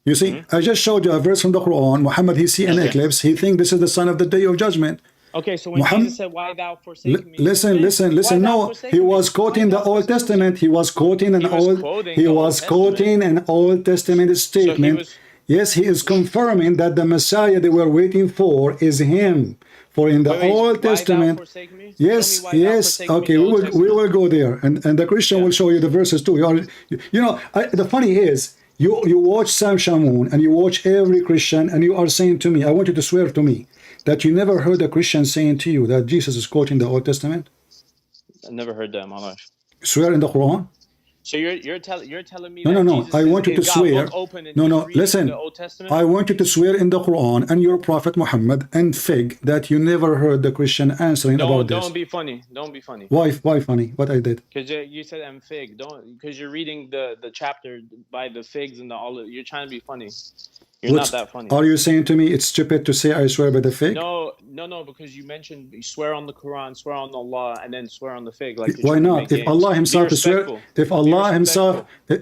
you see, I just showed you a verse from the Quran. Muhammad, he see an eclipse. He think this is the son of the day of judgment. Okay, so when Jesus said, "Why thou forsake me?" Listen. No, he was quoting the Old Testament. He was quoting an Old Testament statement. Yes, he is confirming that the Messiah they were waiting for is him. For in the Old Testament, yes. Okay, we will go there, and the Christian will show you the verses too. The funny is, you watch Sam Shamoun and you watch every Christian, and you are saying to me, I want you to swear to me that you never heard a Christian saying to you that Jesus is quoting the Old Testament? I never heard that in my life. Swear in the Quran? So you're telling me no. I want you to swear. No. Listen. I want you to swear in the Quran and your Prophet Muhammad and Fig that you never heard the Christian answering about this. Don't be funny. Don't be funny. Why funny? What I did? Because you said and Fig. Because you're reading the chapter by the figs and the olive. You're trying to be funny. You're not that funny. Are you saying to me it's stupid to say I swear by the fig? No, because you mentioned you swear on the Quran, swear on Allah, and then swear on the fig. Like why not? If Allah Himself is swear,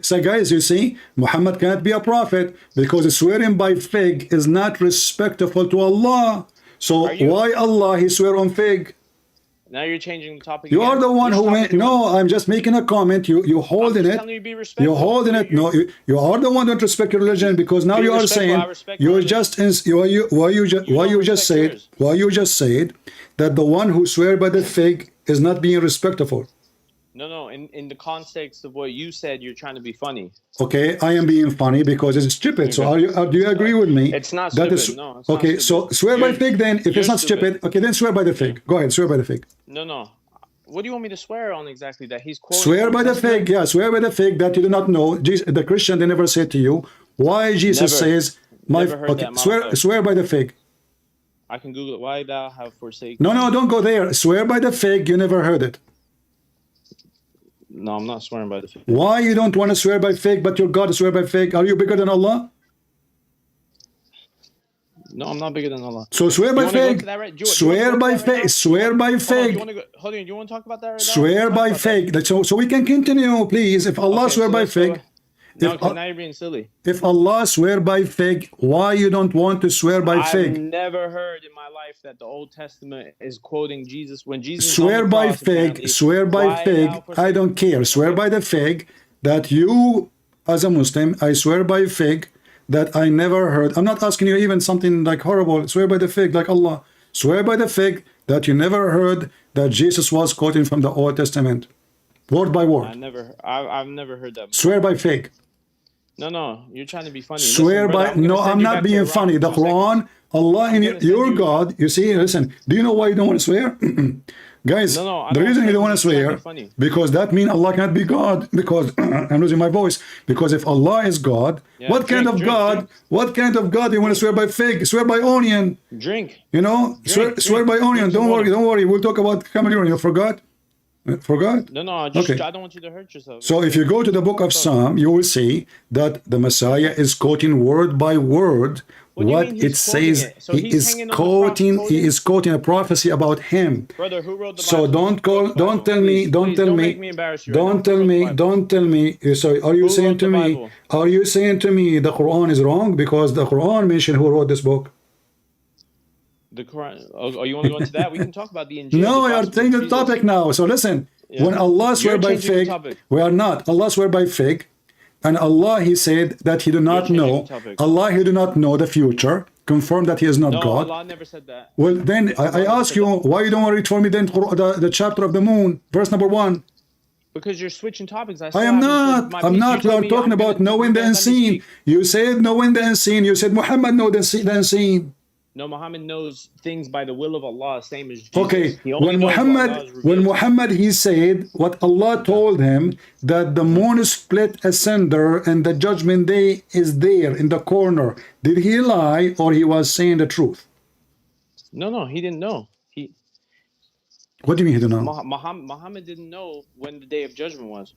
so guys, you see, Muhammad can't be a prophet because swearing by fig is not respectful to Allah. So why Allah He swear on fig? Now you're changing the topic. You are the one who went. No, I'm just making a comment. You holding it. You're holding it. No, you are the one that respect your religion because now you are saying you just said that the one who swear by the fig is not being respectful. No. In the context of what you said, you're trying to be funny. Okay, I am being funny because it's stupid. So do you agree with me? It's not stupid. No. It's okay, not so swear by fig then. If it's not stupid, okay, then swear by the fig. Go ahead, swear by the fig. No. What do you want me to swear on exactly? That he's quoting? Swear by the fig. Yeah, swear by the fig that you do not know. The Christian, they never said to you why Jesus says, swear by the fig. I can Google it. Why thou have forsaken. No, don't go there. Swear by the fig. You never heard it. No, I'm not swearing by the fig. Why you don't want to swear by fig, but your God swear by fig? Are you bigger than Allah? No, I'm not bigger than Allah. So swear by fig. Swear by fig. Swear by fig. Hold on, you want to talk about that right now? Swear by fig. So we can continue, please. If Allah swear by fig. No, because now you're being silly. If Allah swear by fig, why you don't want to swear by fig? I've never heard in my life that the Old Testament is quoting Jesus when Jesus swear by fig. Swear by fig. I don't care. Swear by the fig that you, as a Muslim, I swear by fig that I never heard. I'm not asking you even something like horrible. Swear by the fig, like Allah. Swear by the fig that you never heard that Jesus was quoting from the Old Testament, word by word. I've never heard that. Swear by fig. No, you're trying to be funny. Swear by, no, I'm not being funny. The Quran, Allah in your God, you see, listen, do you know why you don't want to swear? Guys, the reason you don't want to swear, because that means Allah can't be God, because I'm losing my voice, because if Allah is God, what kind of God do you want to swear by fig? Swear by onion. Drink. You know, swear by onion. Don't worry, we'll talk about Cameroon. You forgot? Forgot? No, I don't want you to hurt yourself. So if you go to the book of Psalm, you will see that the Messiah is quoting word by word what it says. So he is quoting a prophecy about him. Brother, who wrote the Bible? So don't tell me. So are you saying to me the Quran is wrong? Because the Quran mentioned who wrote this book. The Quran. Oh, you want to go into that? We can talk about the Injil. No, we are changing the topic now. So listen, when Allah swear by fig, we are not. Allah swear by fig, and Allah, He said that He do not know. Allah, He do not know the future. Confirm that He is not God. No, Allah never said that. Well, then I ask you, why you don't want to read for me then the chapter of the moon, verse number 1? Because you're switching topics. I am not. I'm not. We are talking about knowing the unseen. You said knowing the unseen. You said Muhammad know the unseen. No, Muhammad knows things by the will of Allah, same as Jesus. Okay, when Muhammad, he said what Allah told him, that the moon is split asunder and the judgment day is there in the corner. Did he lie or he was saying the truth? No, he didn't know. What do you mean he didn't know? Muhammad didn't know when the day of judgment was.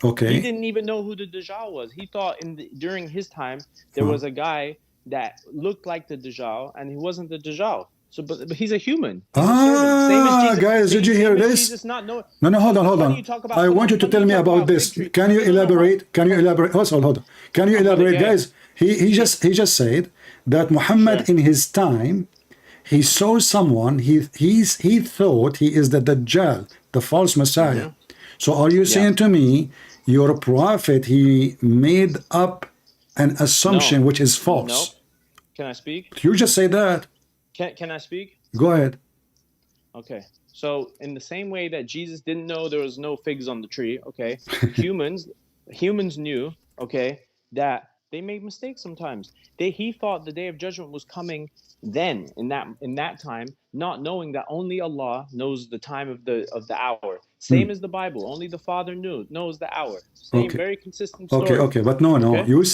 Okay. He didn't even know who the Dajjal was. He thought during his time there was a guy that looked like the Dajjal, and he wasn't the Dajjal. So, but he's a human. Guys, did you hear this? No, hold on. I want you to tell me about this. Can you elaborate? Hold on. Can you elaborate, guys? He just said that Muhammad in his time, he saw someone. He thought he is the Dajjal, the false Messiah. So, are you saying to me, your prophet, he made up an assumption which is false? No. Can I speak? You just say that. Can I speak? Go ahead. Okay. So in the same way that Jesus didn't know there was no figs on the tree, okay, humans knew, okay, that they made mistakes sometimes. He thought the day of judgment was coming then, in that time, not knowing that only Allah knows the time of the hour. Same as the Bible, only the Father knows the hour. Same, very consistent story. Okay, but no. Okay? You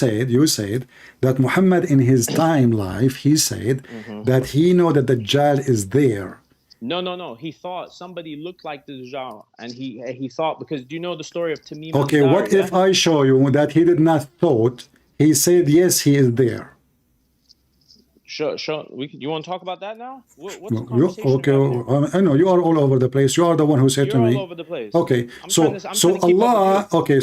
said that Muhammad in his time life, he said that he know that the Dajjal is there. No. He thought somebody looked like the Dajjal, and he thought, because do you know the story of Tamim? Okay, what if I show you that he did not thought? He said yes, he is there. Sure. You want to talk about that now? What's the conversation? Okay, I know you are all over the place. You are the one who said to me. You're all over the place. Okay, so Allah. Okay,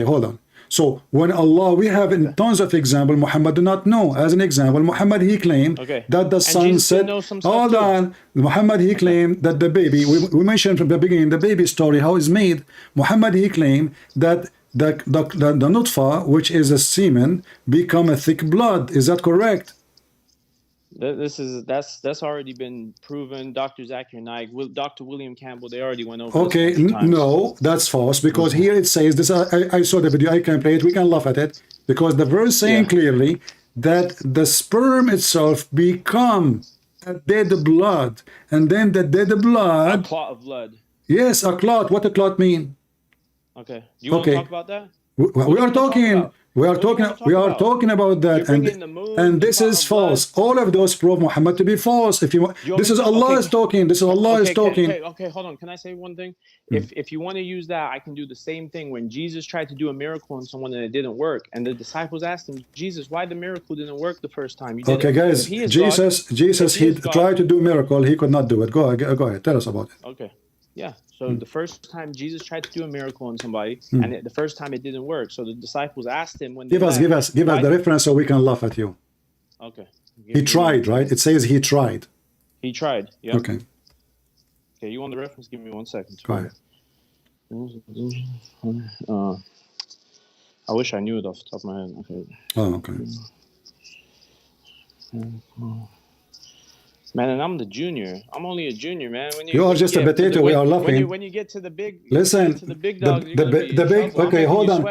hold on. So when Allah, we have in tons of examples. Muhammad did not know. As an example, Muhammad he claimed that the sun set. Hold on. Muhammad he claimed that the baby. We mentioned from the beginning the baby story how it's made. Muhammad he claimed that the nutfa, which is a semen, become a thick blood. Is that correct? That's already been proven. Dr. Zakir Naik, Dr. William Campbell, they already went over. Okay, no, that's false, because here it says this. I saw the video. I can play it. We can laugh at it, because the verse saying clearly that the sperm itself become a dead blood, and then the dead blood. A clot of blood. Yes, a clot. What a clot mean? Okay. Do you want to talk about that? We are talking. We are talking about that, and this is false. All of those prove Muhammad to be false. If you, this is Allah is talking. This is Allah is talking. Okay, hold on. Can I say one thing? If you want to use that, I can do the same thing. When Jesus tried to do a miracle on someone and it didn't work, and the disciples asked him, Jesus, why the miracle didn't work the first time? Okay, guys, Jesus, he tried to do a miracle. He could not do it. Go ahead. Tell us about it. Okay. Yeah. So the first time Jesus tried to do a miracle on somebody, and the first time it didn't work. So the disciples asked him when they give us the reference so we can laugh at you. Okay. He tried, right? It says he tried. He tried. Yeah. Okay. Okay. You want the reference? Give me 1 second. Go ahead. I wish I knew it off the top of my head. Okay. Oh, okay. Man, and I'm the junior. I'm only a junior, man. When you are just a potato. We are laughing. When you get to the big, listen. To the big dog, the big. Okay, hold on.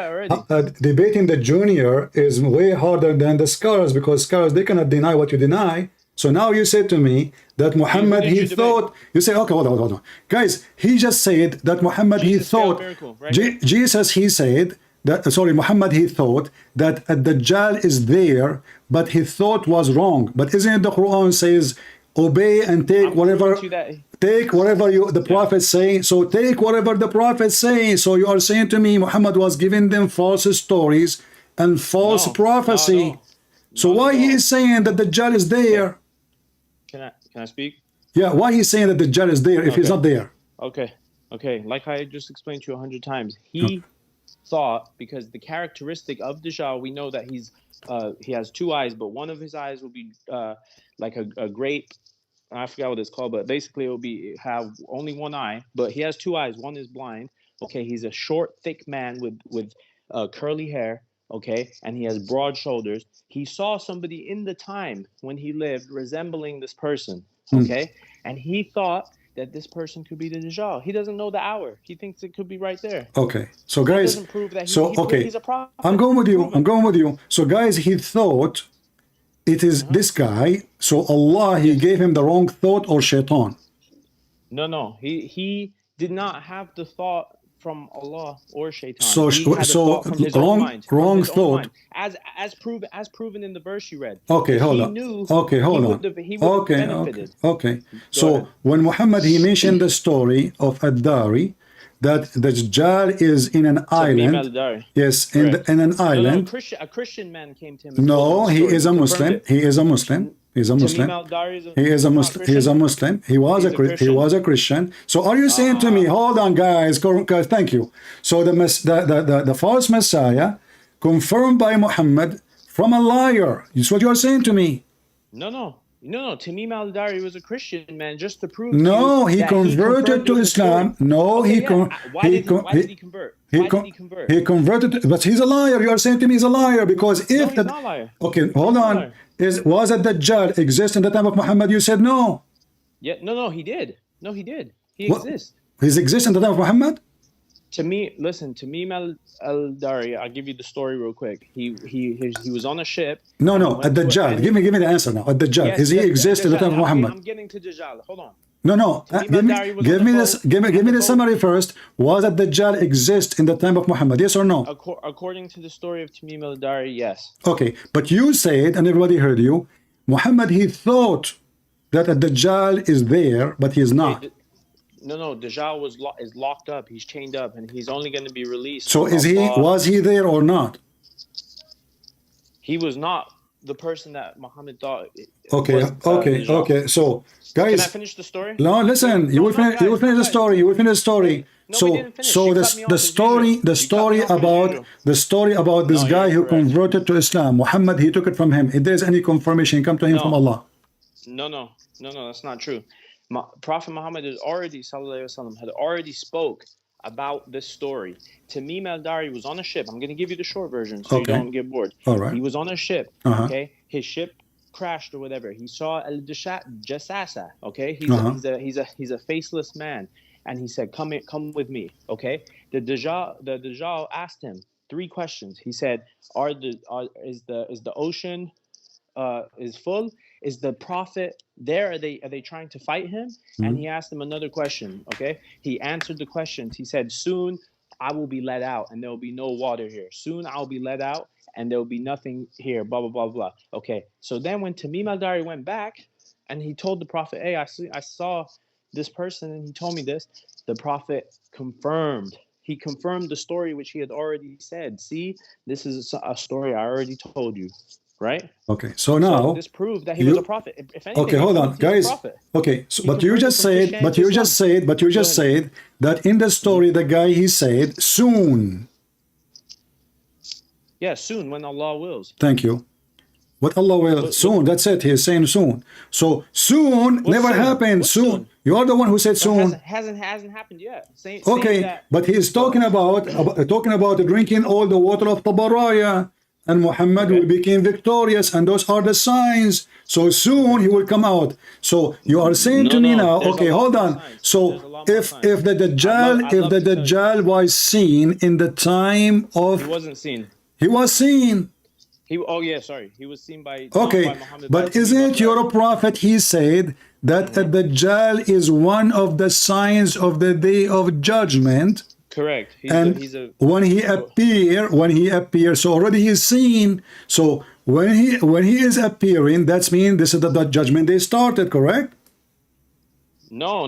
Debating the junior is way harder than the scholars, because scholars, they cannot deny what you deny. So now you said to me that Muhammad, he thought. You say, okay, hold on, guys. He just said that Muhammad, he thought. Jesus, he said that. Sorry, Muhammad, he thought that ad-Dajjal is there, but his thought was wrong. But isn't it the Quran says, obey and take whatever the prophets say? So take whatever the prophets say. So you are saying to me Muhammad was giving them false stories and false prophecy. So why he is saying that the Dajjal is there? Can I speak? Yeah, why he's saying that the Dajjal is there if he's not there? Okay. Like I just explained to you 100 times, he thought, because the characteristic of Dajjal, we know that he has two eyes, but one of his eyes will be like a grape. I forgot what it's called, but basically it will have only one eye, but he has two eyes. One is blind. Okay, he's a short, thick man with curly hair. Okay, and he has broad shoulders. He saw somebody in the time when he lived resembling this person. Okay, and he thought that this person could be the Dajjal. He doesn't know the hour. He thinks it could be right there. Okay, so guys, doesn't prove that he's a prophet. I'm going with you. So guys, he thought it is this guy. So Allah, he gave him the wrong thought, or shaitan? No. He did not have the thought from Allah or shaitan. So wrong thought. As proven in the verse you read. Okay, hold on. Okay. So when Muhammad, he mentioned the story of Ad-Dari, that the Dajjal is in an island. Yes, in an island. A Christian man came to him. No, he is a Muslim. He is a Muslim. He is a Muslim. He was a Christian. So are you saying to me, hold on, guys, thank you. So the false Messiah confirmed by Muhammad from a liar. Is what you are saying to me? No. Tamim al-Dari was a Christian man, just to prove. No, he converted to Islam. No, why did he convert? He converted, but he's a liar. You are saying to me he's a liar, because if he's not a liar. Okay, hold on. Was it Dajjal exist in the time of Muhammad? You said no. Yeah, no, he did. No, he did. He exists. He exists in the time of Muhammad? Tamim al-Dari, I'll give you the story real quick. He was on a ship. No, Ad-Dajjal. Give me the answer now. Ad-Dajjal. Yes, he exist in the time of Muhammad? I'm getting to Dajjal. Hold on. No. Give me the summary first. Was Ad-Dajjal exist in the time of Muhammad? Yes or no? According to the story of Tamim al-Dari, yes. Okay, but you said, and everybody heard you, Muhammad, he thought that Ad-Dajjal is there, but he is not. No, Dajjal is locked up. He's chained up, and he's only going to be released. So was he there or not? He was not the person that Muhammad thought. Okay. So, guys, can I finish the story? No, listen. You will finish the story. You will finish the story. So the story about this guy who converted to Islam, Muhammad, he took it from him. If there is any confirmation, come to him from Allah. No, that's not true. Prophet Muhammad had already spoke about this story. Tamim al-Dari was on a ship. I'm going to give you the short version so you don't get bored. All right. He was on a ship. Okay, his ship crashed or whatever. He saw al-Jassasa. Okay, he's a faceless man, and he said, "Come with me." Okay, the Dajjal asked him 3 questions. He said, "Is the ocean is full? Is the prophet there? Are they trying to fight him?" And he asked him another question. Okay, he answered the questions. He said, "Soon I will be let out and there will be no water here. Soon I'll be let out and there will be nothing here, blah, blah, blah, blah. Okay, so then when Tamim al-Dari went back and he told the Prophet, hey, I saw this person and he told me this, the Prophet confirmed. He confirmed the story which he had already said. See, this is a story I already told you, right? Okay, so now So this proved that he was a prophet. If anything, okay, hold on, guys. Okay, so, but you just said, that in the story, the guy he said soon. Yeah, soon when Allah wills. Thank you. What Allah will soon. That's it. He is saying soon. So soon never happened. Soon. You are the one who said soon. Hasn't happened yet. Okay, but he is talking about drinking all the water of Tabaraya, and Muhammad will become victorious, and those are the signs. So soon he will come out. So you are saying to me now, okay, hold on. So if the Dajjal was seen in the time of, he wasn't seen. He was seen. He was seen by Muhammad. But isn't your prophet, he said that the Dajjal is one of the signs of the day of judgment? Correct. When he appears, so already he is seen. So when he is appearing, that means this is the judgment day started, correct? No.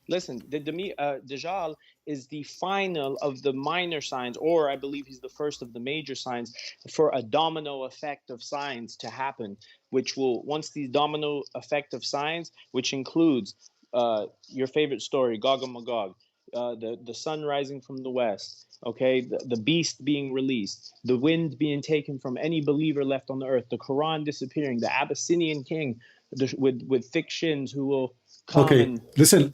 Listen, the Dajjal is the final of the minor signs, or I believe he's the first of the major signs for a domino effect of signs to happen, which will, once the domino effect of signs, which includes your favorite story, Gog and Magog, the sun rising from the west, okay, the beast being released, the wind being taken from any believer left on the earth, the Quran disappearing, the Abyssinian king with thick shins who will come. Okay, listen,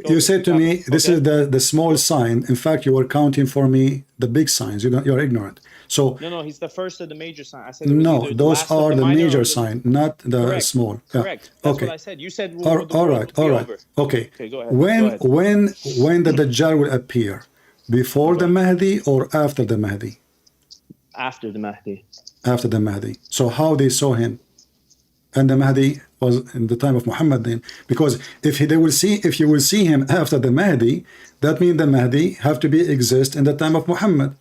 you said to me, this is the small sign. In fact, you were counting for me the big signs. You're ignorant. So no, he's the first of the major signs. I said no, those are the major sign, not the small. Yeah. Correct. That's what I said. You said all right. Okay. Go ahead. When the Dajjal will appear, before the Mahdi or after the Mahdi? After the Mahdi. After the Mahdi. So how they saw him? And the Mahdi was in the time of Muhammad then, because if you will see him after the Mahdi, that means the Mahdi have to exist in the time of Muhammad.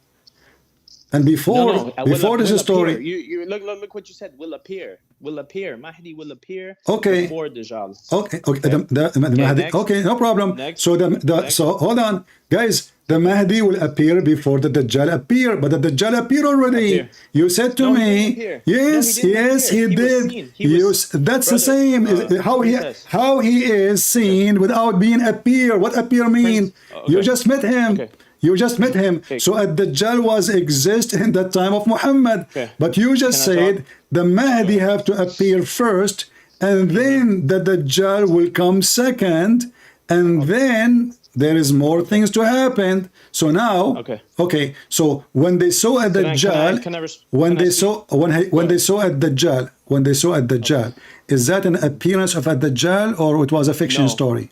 And before this story, you look what you said. Will appear. Mahdi will appear. Okay. Before Dajjal. Okay. The Mahdi. Next. Okay, no problem. Next. So hold on, guys. The Mahdi will appear before the Dajjal appear, but the Dajjal appeared already. You said to me, yes, he did. That's the same. How he is seen without being appear. What appear mean? You just met him. Okay. You just met him. So a Dajjal was exist in the time of Muhammad. But you just said the Mahdi have to appear first, and then the Dajjal will come second, and then there is more things to happen. So now, so when they saw a Dajjal, when they saw a Dajjal, is that an appearance of a Dajjal, or it was a fiction story?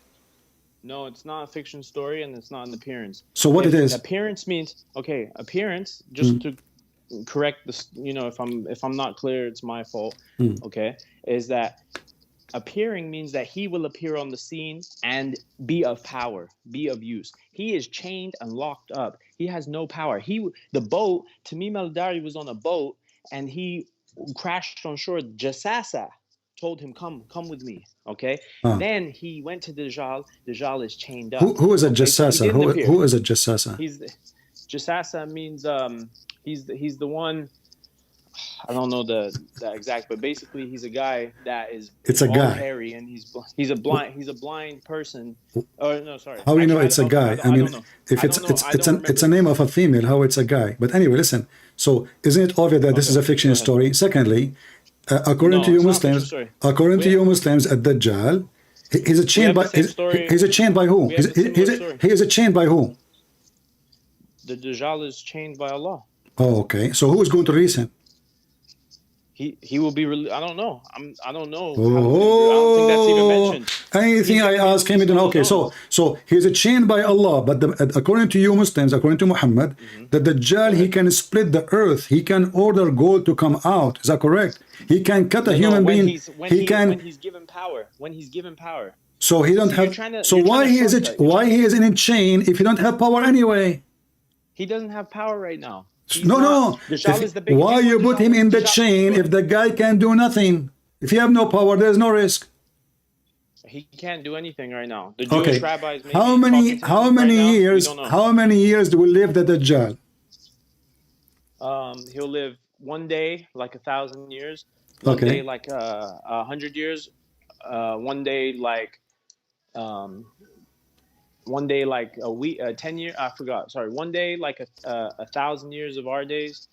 No, it's not a fiction story, and it's not an appearance. So what it is? Appearance means appearance. Just to correct this, if I'm not clear, it's my fault. Okay, is that appearing means that he will appear on the scene and be of power, be of use. He is chained and locked up. He has no power. The boat, Tamim al-Dari was on a boat and he crashed on shore. Jassasa told him, come with me. Okay. Then he went to Dajjal. Dajjal is chained up. Who is a Jassasa? Who is a Jassasa? Jassasa means he's the one. I don't know the exact, but basically he's a guy that is. It's a guy. Hairy and he's a blind person. Oh no, sorry. How do you know it's a guy? I mean, if it's a name of a female, how it's a guy? But anyway, listen. So isn't it obvious that this is a fiction story? Secondly, according to you Muslims, a Dajjal, he's a chained by who? He is a chained by who? The Dajjal is chained by Allah. Oh, okay. So who is going to release him? He will be. I don't know. I don't know. Oh, I don't think that's even mentioned. Anything I ask him, okay. So he's chained by Allah, but according to you Muslims, according to Muhammad, the Dajjal he can split the earth. He can order gold to come out. Is that correct? He can cut a human being. When he's given power. When he's given power. So he don't have. So why he is in a chain if he don't have power anyway? He doesn't have power right now. No. Dajjal is the big. Why you put him in the chain if the guy can do nothing? If you have no power, there's no risk. He can't do anything right now. The Jewish rabbis. How many years do we live the Dajjal? He'll live one day like 1,000 years. One day like 100 years. One day like a week, 10 years. I forgot. Sorry, one day like 1,000 years of our days.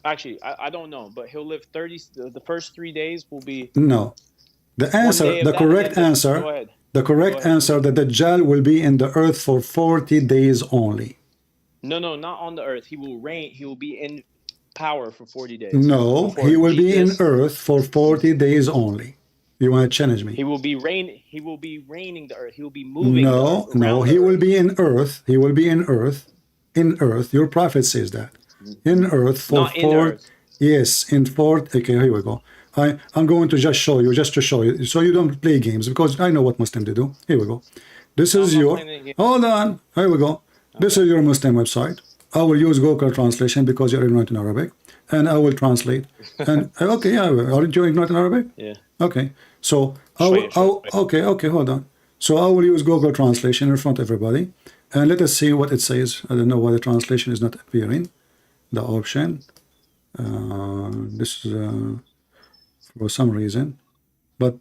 Actually, I don't know, but he'll live 30. The first 3 days will be no. The answer, the correct answer, the correct answer that Dajjal will be in the earth for 40 days only. No, not on the earth. He will reign. He will be in power for 40 days. No, he will be in earth for 40 days only. You want to challenge me? He will be reigning the earth. He will be moving. No, he will be in earth. He will be in earth. In earth. Your prophet says that. In earth for not in earth. Yes, in 40. Okay, here we go. I'm going to just show you, just to show you, so you don't play games, because I know what Muslims they do. Here we go. This is your. Hold on. Here we go. This is your Muslim website. I will use Google translation because you're ignorant in Arabic, and I will translate. And okay, yeah, aren't you ignorant in Arabic? Yeah. Okay. So okay, hold on. So I will use Google translation in front of everybody, and let us see what it says. I don't know why the translation is not appearing. The option. This is for some reason, but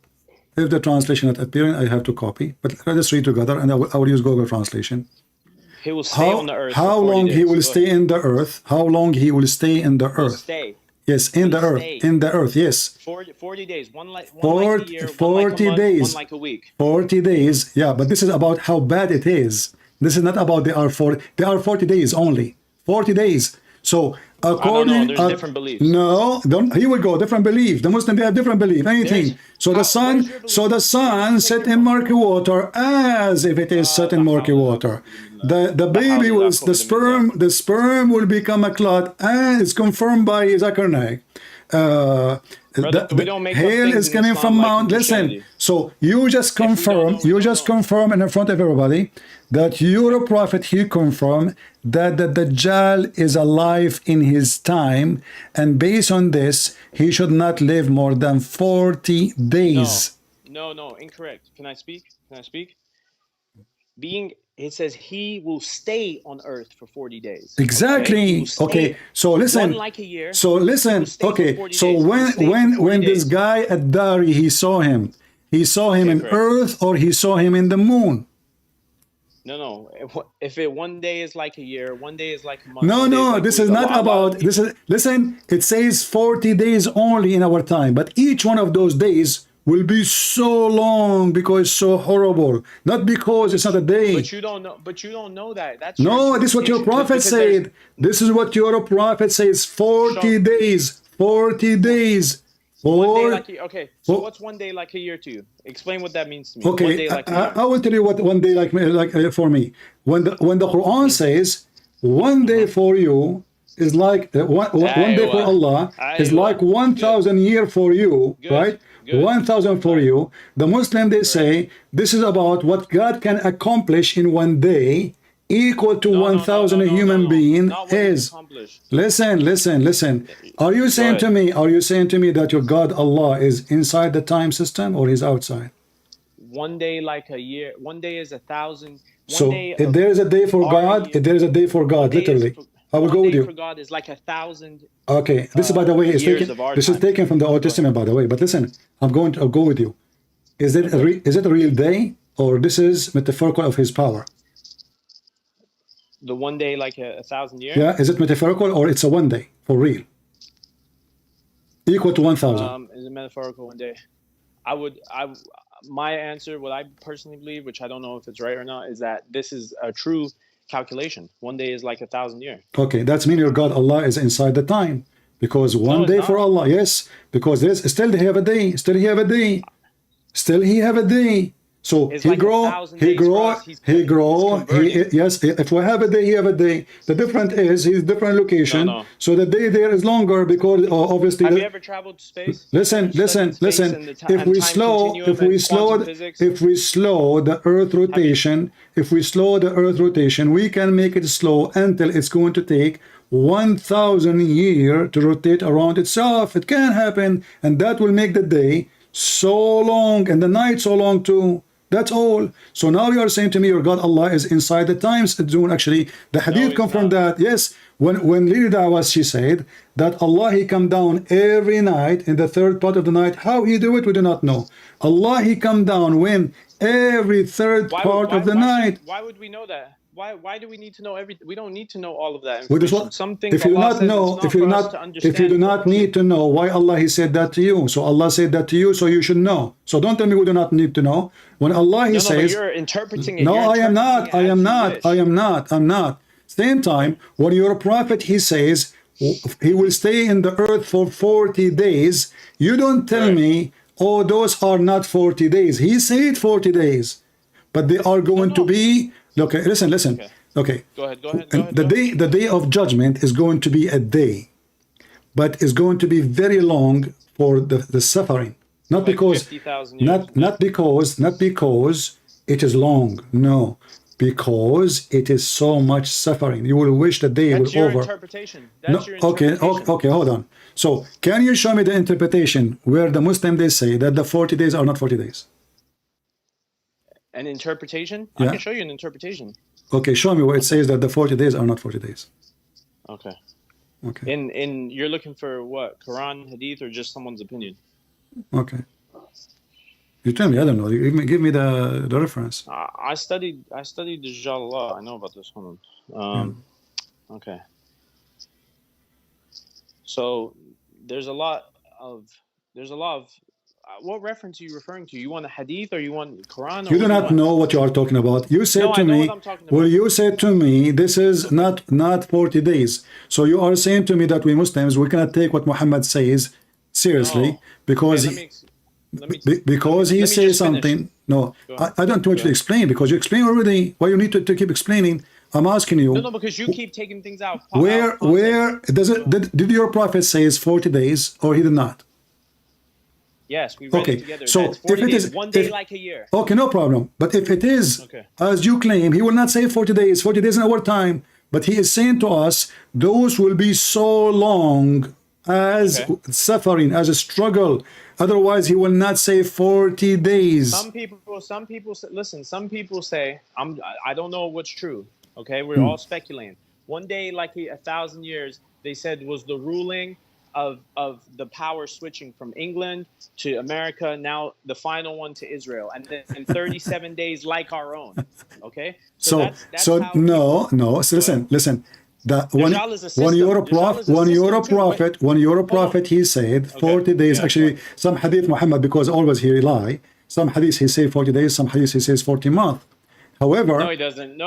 if the translation is not appearing, I have to copy. But let us read together, and I will use Google translation. He will stay on the earth. How long he will stay in the earth? How long he will stay in the earth? Stay. Yes, in the earth. In the earth, yes. 40 days. One like a year, 40 one like a month, days. one like a week. 40 days. Yeah, but this is about how bad it is. This is not about they are 40 days only. 40 days. So according, there's different beliefs. No, he will go different belief. The Muslim, they have different belief. Anything. So the sun set in murky water as if it is set in murky water. The baby will, the sperm will become a clot, and it's confirmed by Zachariah. The hail is coming from Mount. Listen, so you just confirm in front of everybody that your prophet, he confirmed that the Dajjal is alive in his time, and based on this, he should not live more than 40 days. No, incorrect. Can I speak? It says he will stay on earth for 40 days. Exactly. Okay. So listen. One like a year. So listen. Okay. So when this guy at Dari, he saw him in earth, or he saw him in the moon? No. If it one day is like a year, one day is like a month. No. This is not about. This is. Listen. It says 40 days only in our time, but each one of those days will be so long because it's so horrible, not because it's not a day. But you don't know that. That's this is what your prophet said. This is what your prophet says. 40 days. 40 days. Okay. So what's one day like a year to you? Explain what that means to me. Okay. One day like a year. I will tell you what one day like for me. When the Qur'an says one day for you is like one day for Allah is like 1,000 years for you, right? 1,000 for you. The Muslim, they say this is about what God can accomplish in one day, equal to 1,000 human being is. Listen. Are you saying to me that your God Allah is inside the time system, or he's outside? One day like a year. One day is 1,000. So if there is a day for God, literally. I will go with you. For God is like 1,000. Okay, this is, by the way, is taken from the Old Testament, by the way. But listen, I'll go with you. Is it a real day, or this is metaphorical of his power? The one day like 1,000 years. Yeah, is it metaphorical, or it's a one day for real? Equal to 1,000. Is it metaphorical one day? My answer, what I personally believe, which I don't know if it's right or not, is that this is a true calculation. One day is like 1,000 years. Okay, that's mean your God Allah is inside the time, because one day for Allah, yes, because there's still he have a day, still he have a day. So It's he like grow, 1,000 he days for grow, us. he grow. converting. Yes, if we have a day, he have a day. The difference is he's different location. No. So the day there is longer because obviously. Have you ever traveled to space? Listen. Listen. If we slow, if we slow the Earth rotation, we can make it slow until it's going to take 1,000 years to rotate around itself. It can happen, and that will make the day so long and the night so long too. That's all. So now you are saying to me your God Allah is inside the time zone. Actually, the hadith confirmed that. Yes, when Lady Dawah, she said that Allah, he come down every night in the third part of the night. How he do it, we do not know. Allah, he come down when? Every third part of the night. Why would we know that? Why do we need to know everything? We don't need to know all of that Well, information. Some things if you do Allah not says know, it's not for us to understand. if you do not need to know why Allah he said that to you, so Allah said that to you, so you should know. So don't tell me we do not need to know. When Allah he says, but you're interpreting it. no, I am not. I'm not. Same time, when your prophet he says he will stay in the earth for 40 days, you don't tell me, oh, those are not 40 days. He said 40 days, but they are going to be. Look, listen. Okay. Go ahead. The day of judgment is going to be a day, but it's going to be very long for the suffering. Not like because 50,000 years. Not because it is long. No, because it is so much suffering. You will wish the day will over. Interpretation. That's your interpretation. Okay, hold on. So can you show me the interpretation where the Muslim they say that the 40 days are not 40 days? An interpretation? Yeah. I can show you an interpretation. Okay, show me where it says that the 40 days are not 40 days. Okay. Okay. In you're looking for what? Quran, Hadith, or just someone's opinion? Okay. You tell me. I don't know. Give me the reference. I studied the Jallah. I know about this one. Okay. So there's a lot of what reference are you referring to? You want a hadith or you want Quran? Or you do not know what you are talking about. You said to me, well, you said to me, this is not 40 days. So you are saying to me that we Muslims, we cannot take what Muhammad says seriously because he says something. No, I don't want you to explain because you explain already. Why you need to keep explaining? I'm asking you. No, because you keep taking things out. Where does it? Did your prophet say 40 days or he did not? Yes, we read it together. So if it is one day like a year. Okay, no problem. But if it is as you claim, he will not say 40 days. 40 days in our time. But he is saying to us, those will be so long as suffering, as a struggle. Otherwise, he will not say 40 days. Some people listen. Some people say, I don't know what's true. Okay, we're all speculating. One day, like 1,000 years, they said was the ruling of the power switching from England to America, now the final one to Israel, and then in 37 days like our own. Okay, so no. So listen. When you're a prophet, he said 40 days. Actually, some hadith Muhammad, because always he lie. Some hadith he say 40 days. Some hadith he says 40 months. However, no, he doesn't.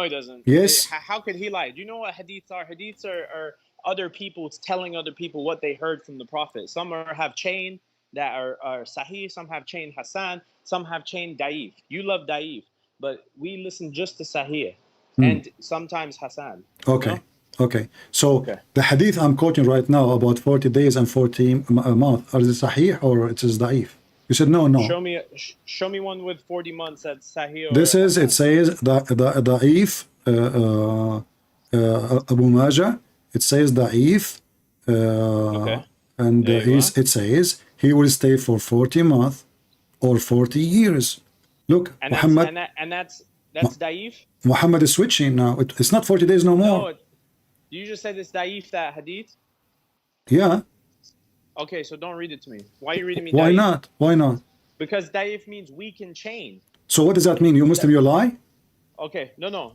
Yes. How could he lie? Do you know what hadiths are? Hadiths are other people telling other people what they heard from the prophet. Some have chain that are sahih, some have chain hasan, some have chain da'if. You love da'if, but we listen just to sahih and sometimes hasan. Okay. So the hadith I'm quoting right now about 40 days and 40 months, are they sahih or it is da'if? You said no. Show me one with 40 months that's sahih. This is, it says da'if, Abu Majah. It says da'if, and it says he will stay for 40 months or 40 years. Look, and Muhammad, that's da'if. Muhammad is switching now. It's not 40 days no more. No, you just said it's da'if, that hadith. Yeah. Okay, so don't read it to me. Why are you reading me? Why da'if? Why not? Because da'if means weak in chain. So what does that mean? You Muslim, you lie? Okay, no.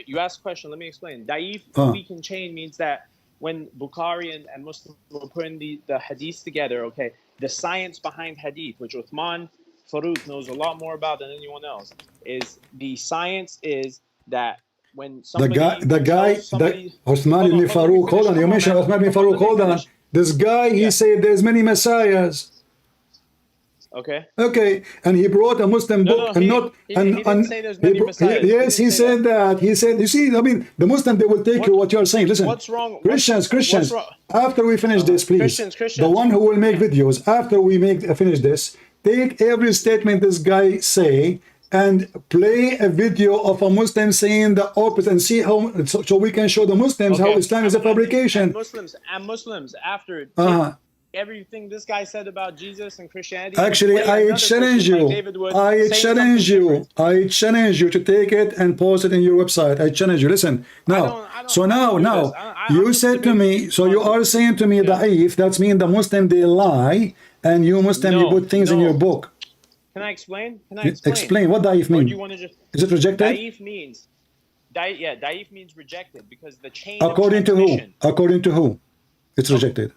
You asked a question. Let me explain. Da'if, weak in chain, means that when Bukhari and Muslim were putting the hadith together, okay, the science behind hadith, which Uthman Farooq knows a lot more about than anyone else, is the science is that when somebody... Uthman ibn Farooq, hold on, you mentioned Uthman ibn Farooq, hold on. This guy, he said there's many messiahs. Okay. Okay, and he brought a Muslim No, book no, and not he didn't say there's many messiahs. yes, he said that. He said, you see, I mean, the Muslim, they will take you what you're saying. Listen, What's wrong? Christians. What's wrong? After we finish this, please, the one who will make videos after we finish this, take every statement this guy say and play a video of a Muslim saying the opposite and see how so we can show the Muslims how Islam is a fabrication. And Muslims after everything this guy said about Jesus and Christianity. Actually, I challenge you. I challenge you to take it and post it in your website. I challenge you. Listen, now. So now, you said to me. So you are saying to me, da'if. That's mean the Muslim they lie, and you Muslim you put things in your book. Can I explain? Explain what da'if means. Is it rejected? Da'if means, da'if means rejected because the chain. According to who? According to who? It's rejected.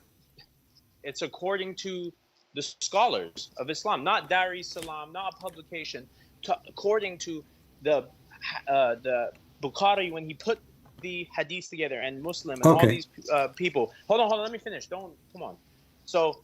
It's according to the scholars of Islam, not Dar es Salaam, not a publication. According to the Bukhari, when he put the hadith together, and Muslim and all these people. Hold on, let me finish. Come on. So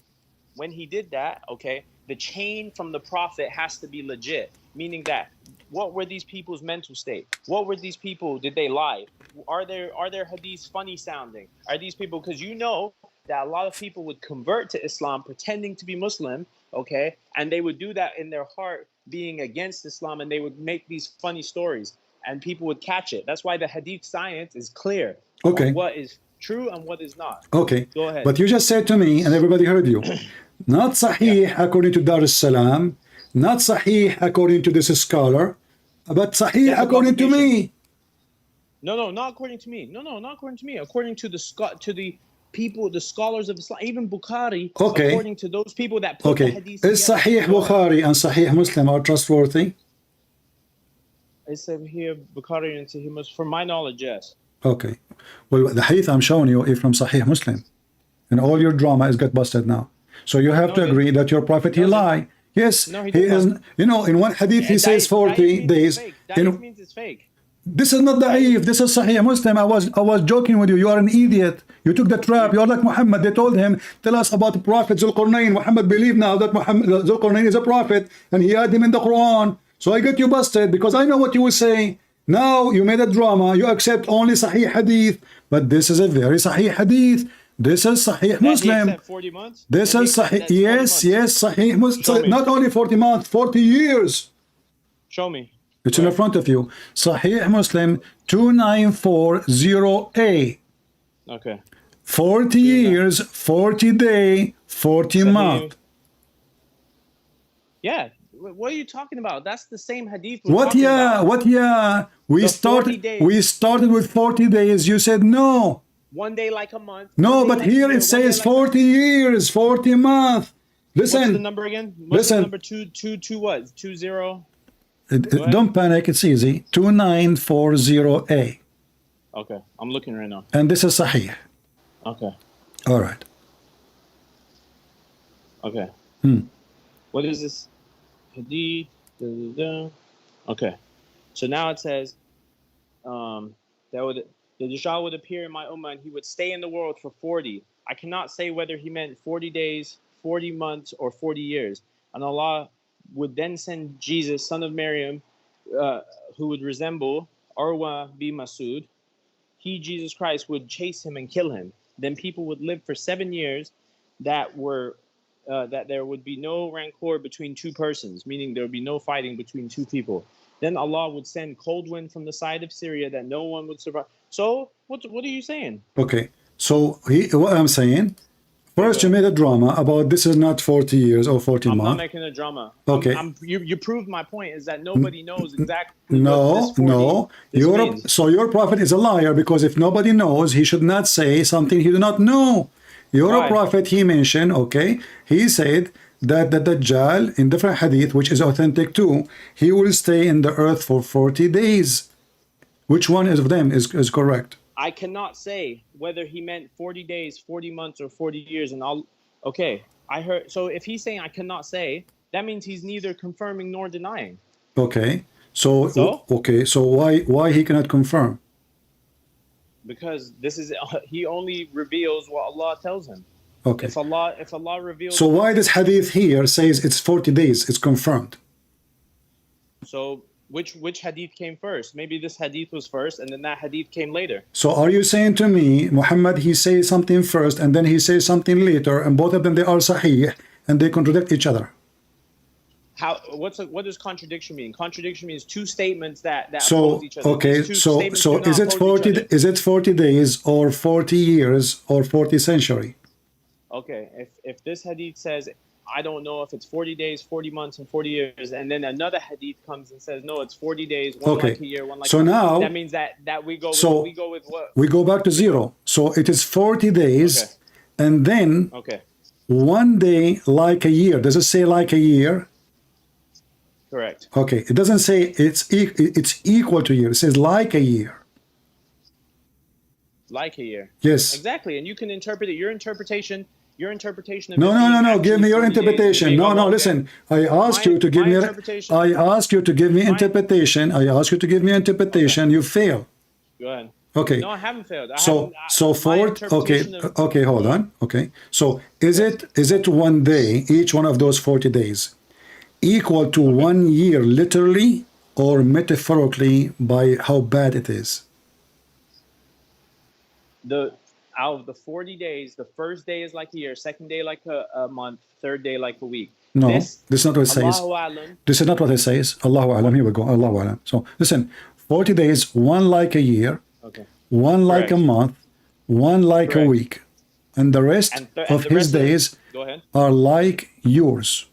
when he did that, okay, the chain from the Prophet has to be legit, meaning that what were these people's mental state? What were these people? Did they lie? Are their hadiths funny sounding? Are these people, because you know that a lot of people would convert to Islam pretending to be Muslim, okay, and they would do that in their heart being against Islam, and they would make these funny stories and people would catch it. That's why the hadith science is clear on what is true and what is not. Okay, go ahead. But you just said to me, and everybody heard you, not sahih according to Dar es Salaam, not sahih according to this scholar, but sahih according to me. No, not according to me. No, not according to me. According to the people, the scholars of Islam, even Bukhari, according to those people that put the hadith together. Is Sahih Bukhari and Sahih Muslim are trustworthy? Is Sahih Bukhari and Sahih Muslim, from my knowledge, yes. Okay. Well, the hadith I'm showing you is from Sahih Muslim. And all your drama is got busted now. So you have to agree that your prophet, he lie. Yes, he is. You know, in one hadith he says 40 days. That means it's fake. This is not da'if, this is Sahih Muslim. I was joking with you. You are an idiot. You took the trap. You are like Muhammad. They told him, tell us about the prophet Zulqarnain. Muhammad believed now that Zulqarnain is a prophet, and he had him in the Quran. So I got you busted because I know what you will say. Now you made a drama. You accept only Sahih Hadith, but this is a very Sahih Hadith. This is Sahih Muslim. 40 months? This is Sahih. Yes, Sahih Muslim. Not only 40 months, 40 years. Show me. It's in front of you. Sahih Muslim 2940A. Okay. 40 years, 40 day, 40 month. Yeah. What are you talking about? That's the same hadith. What? Yeah. We started with 40 days. You said no. One day like a month. No, but here it says 40 years, 40 months. Listen. What's the number again? What's the number? Two what? 20? Don't panic, it's easy. 2940A. Okay, I'm looking right now. And this is Sahih. Okay. All right. Okay. What is this? Hadith. Okay. So now it says that the Dajjal would appear in my ummah and he would stay in the world for 40. I cannot say whether he meant 40 days, 40 months, or 40 years. And Allah would then send Jesus, son of Maryam, who would resemble Arwa bi Masud. He, Jesus Christ, would chase him and kill him. Then people would live for 7 years that there would be no rancor between two persons, meaning there would be no fighting between two people. Then Allah would send cold wind from the side of Syria that no one would survive. So what are you saying? Okay. So what I'm saying, first you made a drama about this is not 40 years or 40 months. I'm not making a drama. Okay. You proved my point is that nobody knows exactly So your prophet is a liar because if nobody knows, he should not say something he do not know. Your prophet, he mentioned, he said that the Dajjal in different hadith, which is authentic too, he will stay in the earth for 40 days. Which one of them is correct? I cannot say whether he meant 40 days, 40 months, or 40 years. And I heard. So if he's saying I cannot say, that means he's neither confirming nor denying. Okay. So why he cannot confirm? Because he only reveals what Allah tells him. Okay. If Allah reveals. So why this hadith here says it's 40 days? It's confirmed. So which hadith came first? Maybe this hadith was first, and then that hadith came later. So are you saying to me, Muhammad, he says something first, and then he says something later, and both of them, they are sahih, and they contradict each other? What does contradiction mean? Contradiction means two statements that so oppose each other. okay, so is it 40 days or 40 years or 40 century? Okay, if this hadith says, I don't know if it's 40 days, 40 months, and 40 years, and then another hadith comes and says, no, it's 40 days, one like a year, one like a month. Now that means that we go with what? We go back to zero. So it is 40 days, and then one day like a year. Does it say like a year? Correct. Okay, it doesn't say it's equal to a year. It says like a year. Like a year. Yes. Exactly, and you can interpret it. Your interpretation of no. Give me your interpretation. No. Listen, I asked you to give me. I asked you to give me interpretation. I asked you to give me interpretation. You fail. Go ahead. Okay. No, I haven't failed. Okay. Hold on. Okay. So is it one day, each one of those 40 days, equal to 1 year literally or metaphorically by how bad it is? Out of the 40 days, the first day is like a year, second day like a month, third day like a week. No, this is not what it says. This is not what it says. Allahu Alam. Here we go. Allahu Alam. So listen, 40 days, one like a year, one like a month, one like a week, and the rest of his days are like yours.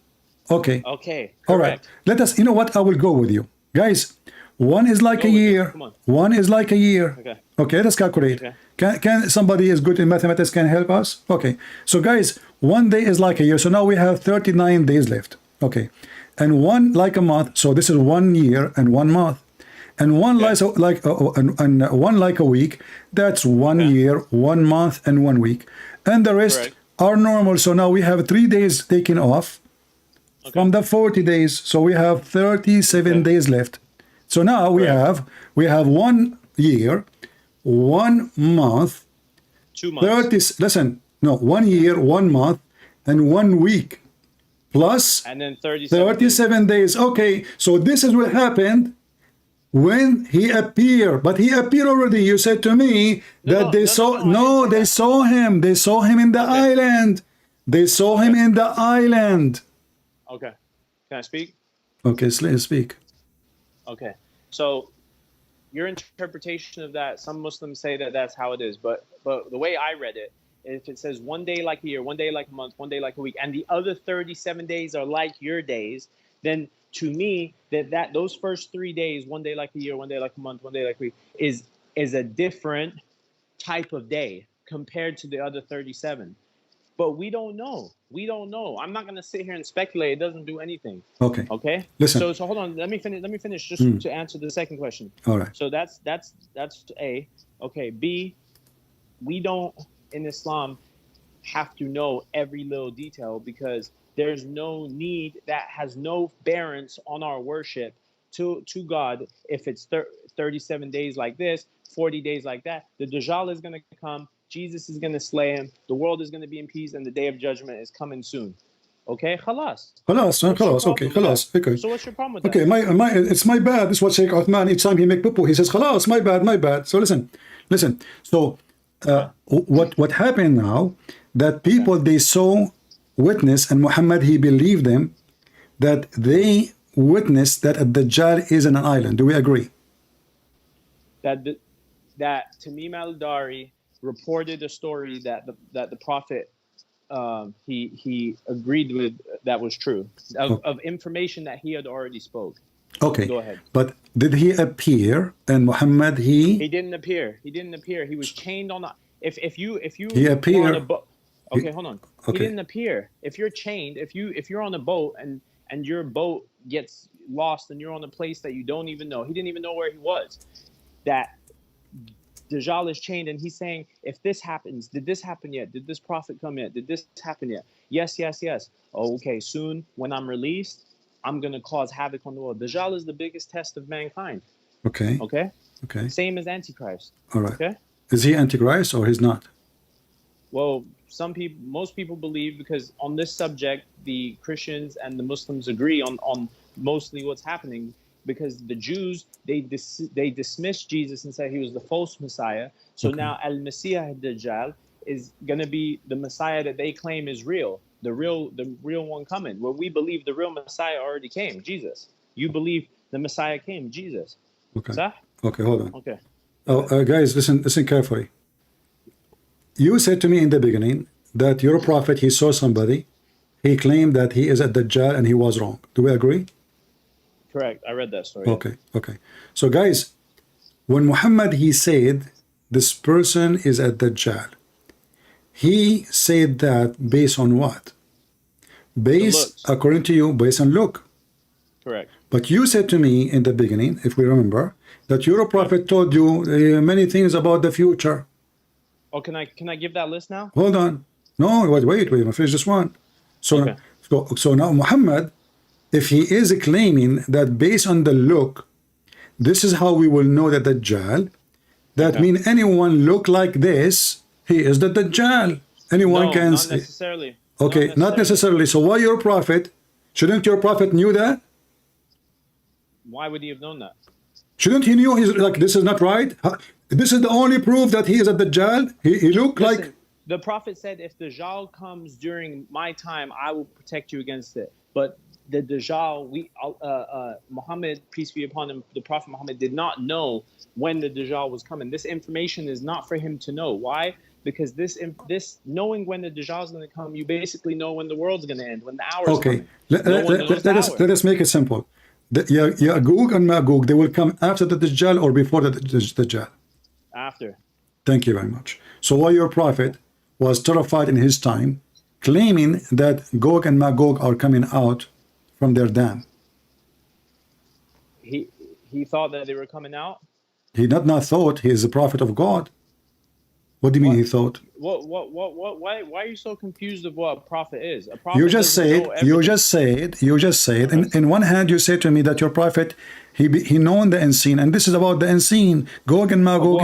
Okay. Okay. All right. Let us, you know what? I will go with you. Guys, one is like a year. One is like a year. Okay, let's calculate. Can somebody is good in mathematics can help us? Okay. So guys, 1 day is like a year. So now we have 39 days left. Okay. And one like a month. So this is 1 year and 1 month. And one one like a week. That's 1 year, 1 month, and 1 week. And the rest are normal. So now we have 3 days taken off from the 40 days. So we have 37 days left. So now we have 1 year, 1 month, 2 months. 1 year, 1 month, and 1 week, plus and then 37 days. Okay, so this is what happened when he appeared. But he appeared already. You said to me that they saw him. They saw him in the island. They saw him in the island. Okay. Can I speak? Okay, speak. Okay. So your interpretation of that, some Muslims say that that's how it is, but the way I read it, if it says 1 day like a year, 1 day like a month, 1 day like a week, and the other 37 days are like your days, then to me that those first 3 days, 1 day like a year, 1 day like a month, 1 day like a week, is a different type of day compared to the other 37. But we don't know. I'm not going to sit here and speculate. It doesn't do anything. Okay. Listen. So hold on. Let me finish just to answer the second question. All right. So that's A. Okay. B. We don't in Islam have to know every little detail because there's no need that has no bearance on our worship to God. If it's 37 days like this, 40 days like that, the Dajjal is going to come. Jesus is going to slay him. The world is going to be in peace, and the day of judgment is coming soon. Okay, khalas. Okay. So what's your problem with that? Okay, it's my bad. This is what Sheikh Uthman, each time he make poo, he says, khalas, my bad. So listen. So what happened now, that people, they saw, witness, and Muhammad, he believed them, that they witnessed that Ad-Dajjal is in an island. Do we agree? That Tamim al-Dari reported a story that the Prophet he agreed with that was true of information that he had already spoke. Okay. Go ahead. But did he appear? And Muhammad, he didn't appear. He was chained on a. If you he appeared. On a boat. Okay, hold on. Okay. He didn't appear. If you're chained, if you're on a boat and your boat gets lost and you're on a place that you don't even know, he didn't even know where he was. That Dajjal is chained and he's saying, if this happens, did this happen yet? Did this prophet come yet? Did this happen yet? Yes. Oh, okay, soon when I'm released, I'm going to cause havoc on the world. Dajjal is the biggest test of mankind. Okay. Same as Antichrist. All right. Okay. Is he Antichrist or he's not? Well, most people believe, because on this subject, the Christians and the Muslims agree on mostly what's happening, because the Jews, they dismissed Jesus and said he was the false Messiah. So now Al-Masih Dajjal is going to be the Messiah that they claim is real, the real one coming. Well, we believe the real Messiah already came, Jesus. You believe the Messiah came, Jesus. Okay. Sah? Okay, hold on. Okay. Guys, listen carefully. You said to me in the beginning that your prophet, he saw somebody, he claimed that he is a Dajjal and he was wrong. Do we agree? Correct. I read that story. Okay, okay. So guys, when Muhammad, he said this person is a Dajjal, he said that based on what? Based, according to you, based on look. Correct. But you said to me in the beginning, if we remember, that your prophet told you many things about the future. Oh, can I give that list now? Hold on. No, wait, I finish this one. So, okay. so now Muhammad, if he is claiming that based on the look, this is how we will know that Dajjal, that means anyone look like this, he is the Dajjal. Anyone can. Not necessarily. Okay, not necessarily. So why your prophet? Shouldn't your prophet knew that? Why would he have known that? Shouldn't he knew he's like, this is not right? This is the only proof that he is a Dajjal? He looked like... The prophet said, if Dajjal comes during my time, I will protect you against it. But the Dajjal, Muhammad, peace be upon him, the Prophet Muhammad did not know when the Dajjal was coming. This information is not for him to know. Why? Because this knowing when the Dajjal is going to come, you basically know when the world's going to end, when the hour is coming. Let us make it simple. Ya'juj and Ma'juj, they will come after the Dajjal or before the Dajjal? After. Thank you very much. So why your prophet was terrified in his time, claiming that Gog and Magog are coming out from their dam? He thought that they were coming out? He not thought, he is a prophet of God. What do you mean he thought? Why are you so confused of what a prophet is? A prophet you just said, in one hand you say to me that your prophet, he known the unseen, and this is about the unseen. Gog and Magog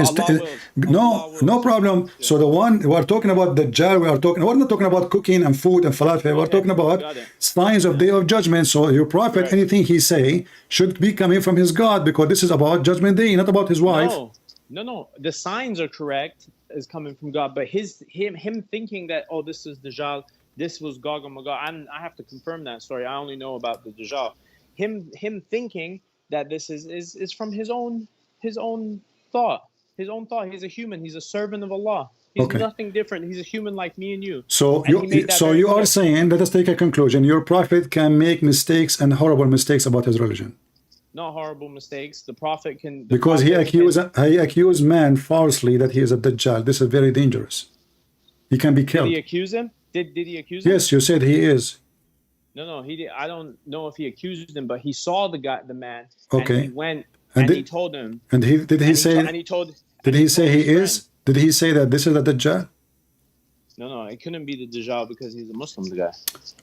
no problem. Yeah. So the one we are talking about, the Dajjal, we're not talking about cooking and food and falafel. We're talking about signs of day of judgment. So your prophet, anything he say should be coming from his God, because this is about judgment day, not about his wife. No. The signs are correct, is coming from God, but him thinking that, oh, this is Dajjal, this was Gog and Magog. I have to confirm that story. I only know about the Dajjal. Him thinking that this is from his own thought. He's a human. He's a servant of Allah. He's nothing different. He's a human like me and you. So you are saying, let us take a conclusion. Your prophet can make mistakes and horrible mistakes about his religion. Not horrible mistakes. The prophet can... Because he accused man falsely that he is a Dajjal. This is very dangerous. He can be killed. Did he accuse him? Did he accuse him? Yes, you said he is. No, he did. I don't know if he accused him, but he saw the man. Okay. And he went and he told him. And did he say he is? Did he say that this is the Dajjal? No, it couldn't be the Dajjal because he's a Muslim, the guy.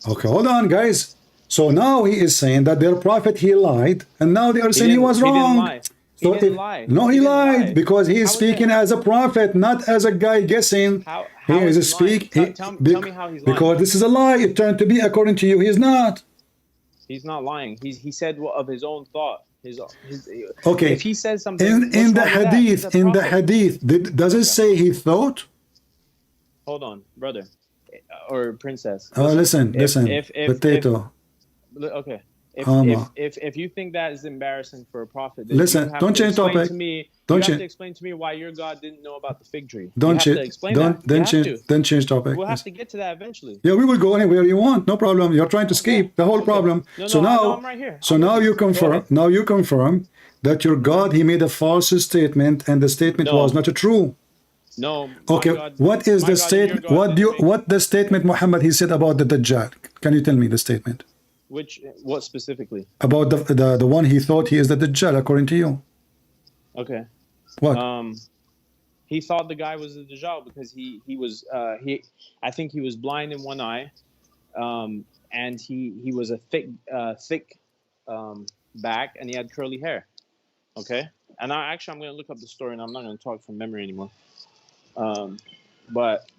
Okay, hold on, guys. So now he is saying that their prophet, he lied, and now they are saying he was wrong. He didn't lie. No, he lied because he is speaking as a prophet, not as a guy guessing. How he is speaking. Tell me how he's lying. Because this is a lie. It turned to be according to you. He is not. He's not lying. He said of his own thought. Okay. If he says something in the hadith, does it say he thought? Hold on, brother or princess. Listen. Potato. Okay. If you think that is embarrassing for a prophet, then listen, don't change topic. You have to explain to me why your God didn't know about the fig tree. Then change topic. We'll have to get to that eventually. Yeah, we will go anywhere you want. No problem. You're trying to escape the whole problem. Now I'm right here. So now you confirm. Now you confirm that your God, he made a false statement, and the statement was not true. No. Okay. What is the statement? What the statement Muhammad he said about the Dajjal? Can you tell me the statement? What specifically? About the one he thought he is the Dajjal, according to you. Okay. What? He thought the guy was the Dajjal because I think he was blind in one eye, and he was a thick back, and he had curly hair. Okay. And I'm going to look up the story, and I'm not going to talk from memory anymore. But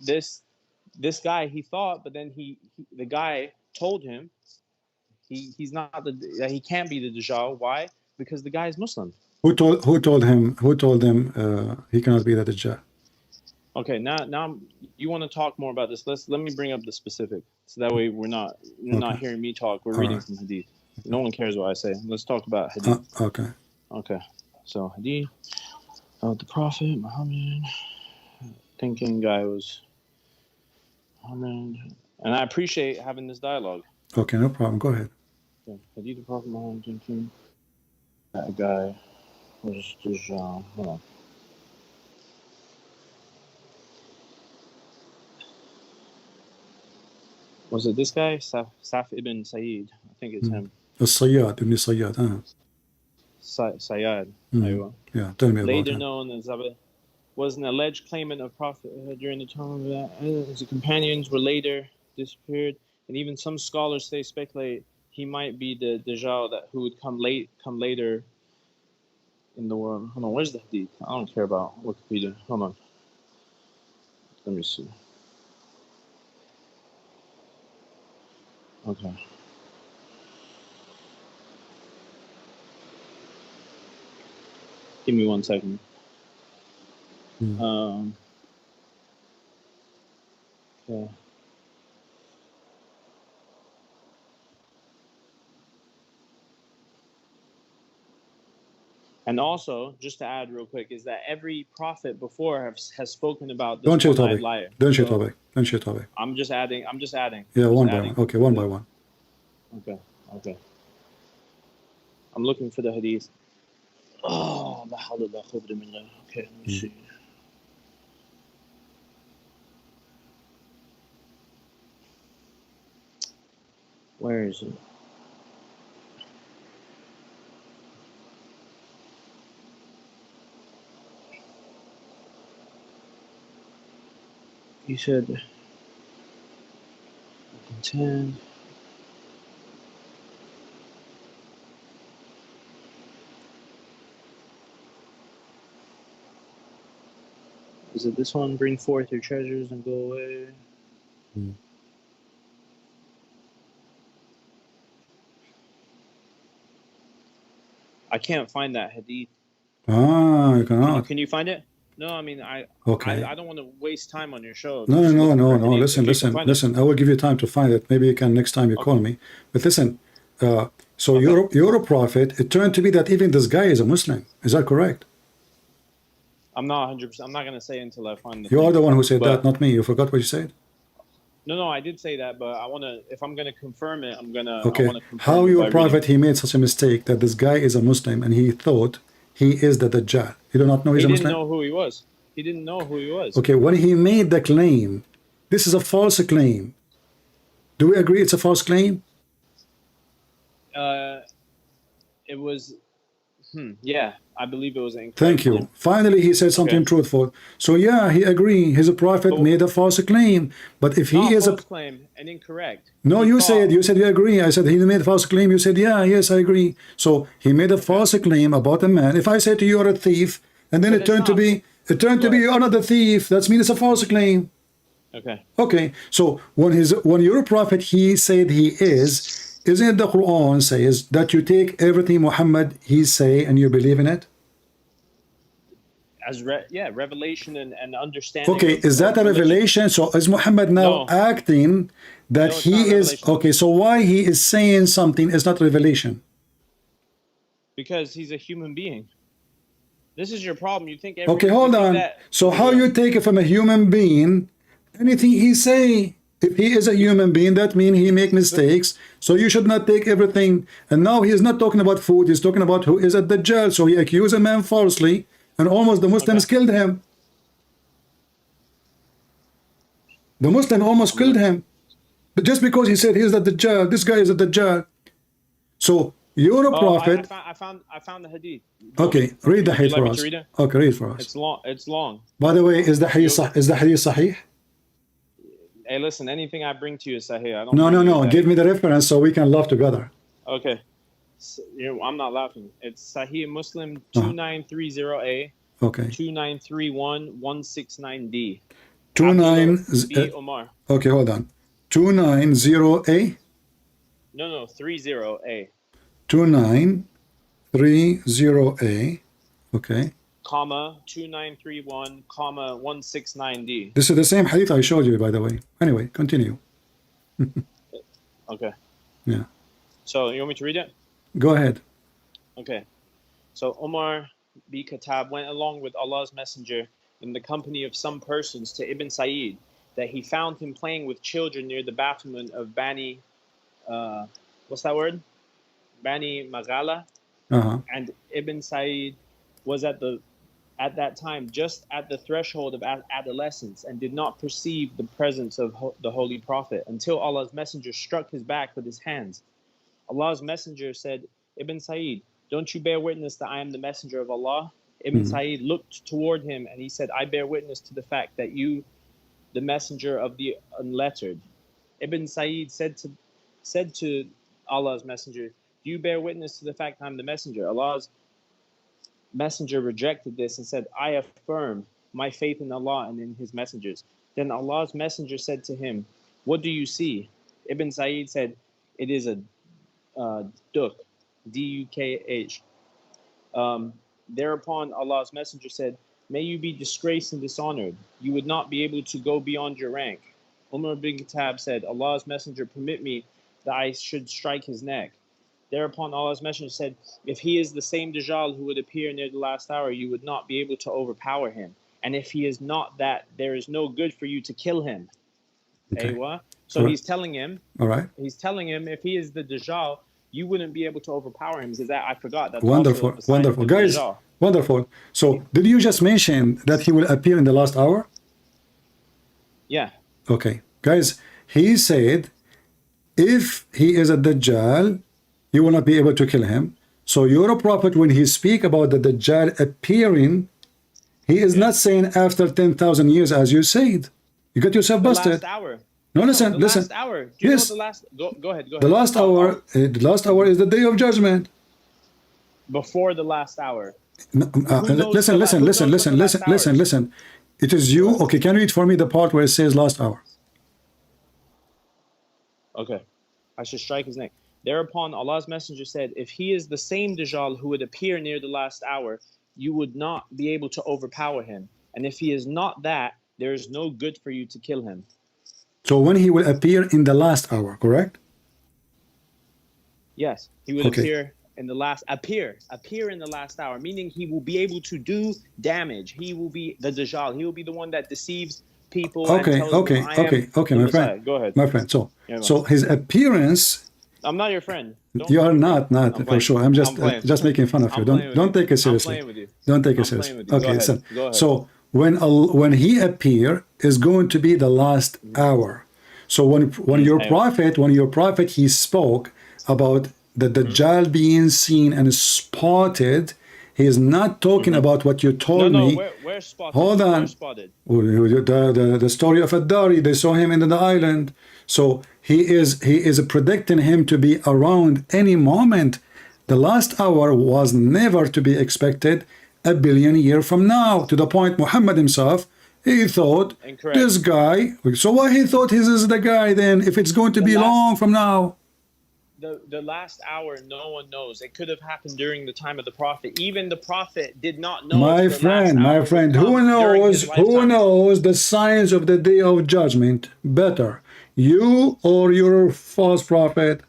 this guy, he thought, but then the guy told him he's not that he can't be the Dajjal. Why? Because the guy is Muslim. Who told him he cannot be the Dajjal? Okay, now you want to talk more about this. Let me bring up the specific, so that way you're not hearing me talk. We're reading from Hadith. No one cares what I say. Let's talk about Hadith. Okay. So Hadith about the Prophet Muhammad. Thinking guy was Muhammad, and I appreciate having this dialogue. Okay, no problem. Go ahead. Okay. Hadith the Prophet Muhammad thinking that guy was Dajjal. Hold on. Was it this guy? Saf ibn Sayyid. I think it's him. الصياد ibn Sayyad. Sayyad. Yeah, tell me about him. Later known as was an alleged claimant of prophet during the time of that. His companions were later disappeared, and even some scholars speculate he might be the Dajjal who would come later in the world. Hold on, where's the Hadith? I don't care about Wikipedia. Hold on. Let me see. Okay. Give me 1 second. Okay. And also, just to add real quick, is that every prophet before has spoken about this one-eyed liar. Don't you topic. I'm just adding. Yeah, one by one. Okay, one by one. Okay. I'm looking for the hadith. Oh, okay, let me see. Where is it? You said 10. Is it this one? Bring forth your treasures and go away. I can't find that hadith. You cannot. Can you find it? No, I mean I don't want to waste time on your show. No. Listen. I will give you time to find it. Maybe you can next time you call me. But listen. So you're a prophet. It turned to be that even this guy is a Muslim. Is that correct? I'm not 100%. I'm not gonna say until I find the. You are the one who said that, not me. You forgot what you said. No, I did say that, but I wanna. If I'm gonna confirm it, I'm gonna. Okay. How your prophet he made such a mistake that this guy is a Muslim and he thought he is the Dajjal. You do not know he's a Muslim? He didn't know who he was. He didn't know who he was. Okay, when he made the claim, this is a false claim. Do we agree it's a false claim? It was. Yeah, I believe it was incorrect. Thank you. Finally, he said something truthful. So yeah, he agreed. His prophet made a false claim. But if he is a false claim and incorrect. No, you said you agree. I said he made a false claim. You said yes, I agree. So he made a false claim about a man. If I say to you you're a thief, and then it turned to be you're not a thief, that means it's a false claim. Okay. So when your prophet he said he is. Isn't it the Qur'an says that you take everything Muhammad he say and you believe in it? As revelation and understanding. Okay, is that a revelation? So is Muhammad now acting that he is okay? So why he is saying something is not revelation? Because he's a human being. This is your problem. You think okay, hold on. So how you take it from a human being? Anything he say. If he is a human being, that means he make mistakes. So you should not take everything. And now he is not talking about food. He's talking about who is a Dajjal. So he accused a man falsely, and almost the Muslims killed him. The Muslim almost killed him. But just because he said he's the Dajjal, this guy is a Dajjal. So you're a prophet. I found the hadith. Okay, read the hadith for us. Okay, read for us. It's long. By the way, is the hadith sahih? Hey, listen, anything I bring to you is sahih. No. Give me the reference so we can laugh together. Okay. So, I'm not laughing. It's Sahih Muslim 2930A. Okay. 2931 169D. B. Omar. Okay, hold on. 290A. No, 30A. 2930A. Okay. Comma 2931, comma 169D. This is the same hadith I showed you, by the way. Anyway, continue. Okay. Yeah. So you want me to read it? Go ahead. Okay. So Omar B. Khattab went along with Allah's Messenger in the company of some persons to Ibn Sa'id, that he found him playing with children near the battlement of Bani, what's that word? Bani Maghala. And Ibn Sa'id was at that time just at the threshold of adolescence and did not perceive the presence of the Holy Prophet until Allah's Messenger struck his back with his hands. Allah's Messenger said, Ibn Sa'id, don't you bear witness that I am the Messenger of Allah? Ibn Sa'id looked toward him and he said, I bear witness to the fact that you, the Messenger of the unlettered. Ibn Sa'id said to Allah's Messenger, do you bear witness to the fact that I'm the Messenger? Allah's Messenger rejected this and said, I affirm my faith in Allah and in his messengers. Then Allah's Messenger said to him, what do you see? Ibn Sa'id said, it is a duk, D-U-K-H. Thereupon Allah's Messenger said, may you be disgraced and dishonored. You would not be able to go beyond your rank. Umar bin Khattab said, Allah's Messenger, permit me that I should strike his neck. Thereupon Allah's Messenger said, if he is the same Dajjal who would appear near the last hour, you would not be able to overpower him. And if he is not that, there is no good for you to kill him. Okay. So he's telling him, all right. He's telling him, if he is the Dajjal, you wouldn't be able to overpower him. Because that, I forgot. That's wonderful, wonderful. Guys, wonderful. So did you just mention that he will appear in the last hour? Yeah. Okay. Guys, he said, if he is a Dajjal, you will not be able to kill him. So your prophet, when he speak about the Dajjal appearing, he is not saying after 10,000 years, as you said. You got yourself busted. The last hour. No, listen. Last hour. Do you yes. know the last? Go ahead. The last hour. The last hour is the day of judgment. Before the last hour. No, listen. It is you. Okay, can you read for me the part where it says last hour? Okay. I should strike his neck. Thereupon Allah's Messenger said, if he is the same Dajjal who would appear near the last hour, you would not be able to overpower him. And if he is not that, there is no good for you to kill him. So when he will appear in the last hour, correct? Yes, he will appear in the last in the last hour, meaning he will be able to do damage. He will be the Dajjal. He will be the one that deceives people. Okay, my friend. Go ahead. My friend. So his appearance. I'm not your friend. You are not for sure. I'm just making fun of you. Don't take it seriously. Don't take it seriously. Okay, so when he appear is going to be the last hour. So when your prophet he spoke about the Dajjal being seen and spotted, he is not talking about what you told me. Where spotted? Hold on. Where spotted? The story of Ad-Dari, they saw him in the island. So he is predicting him to be around any moment. The last hour was never to be expected a billion years from now, to the point Muhammad himself, he thought this guy, so why he thought this is the guy then, if it's going to be long from now? The last hour, no one knows. It could have happened during the time of the Prophet. Even the Prophet did not know. My friend, who knows the signs of the day of judgment better? You or your false prophet?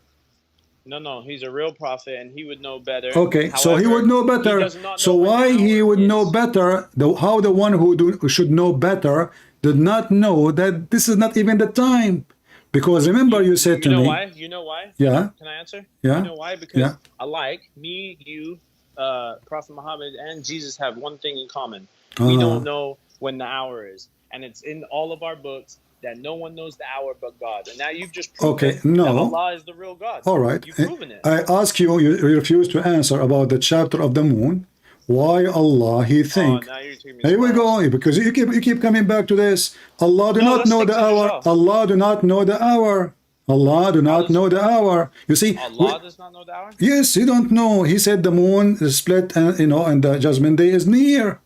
No, he's a real prophet and he would know better. Okay, however, so he would know better. So why he would know better? How the one who should know better did not know that this is not even the time? Because remember, you said to me. You know why? Yeah. Can I answer? Yeah. You know why? Because alike me, you, Prophet Muhammad, and Jesus have one thing in common. We don't know when the hour is, and it's in all of our books that no one knows the hour but God. And now you've just proven that Allah is the real God. All right. You've proven it. I ask you, you refuse to answer about the chapter of the moon. Why Allah he think? Now you're taking me here we go, because you keep coming back to this. Allah do not know the hour. Allah do not know the hour. Allah do not know the hour. You see, Allah does not know the hour? Yes, he don't know. He said the moon is split, and and the judgment day is near.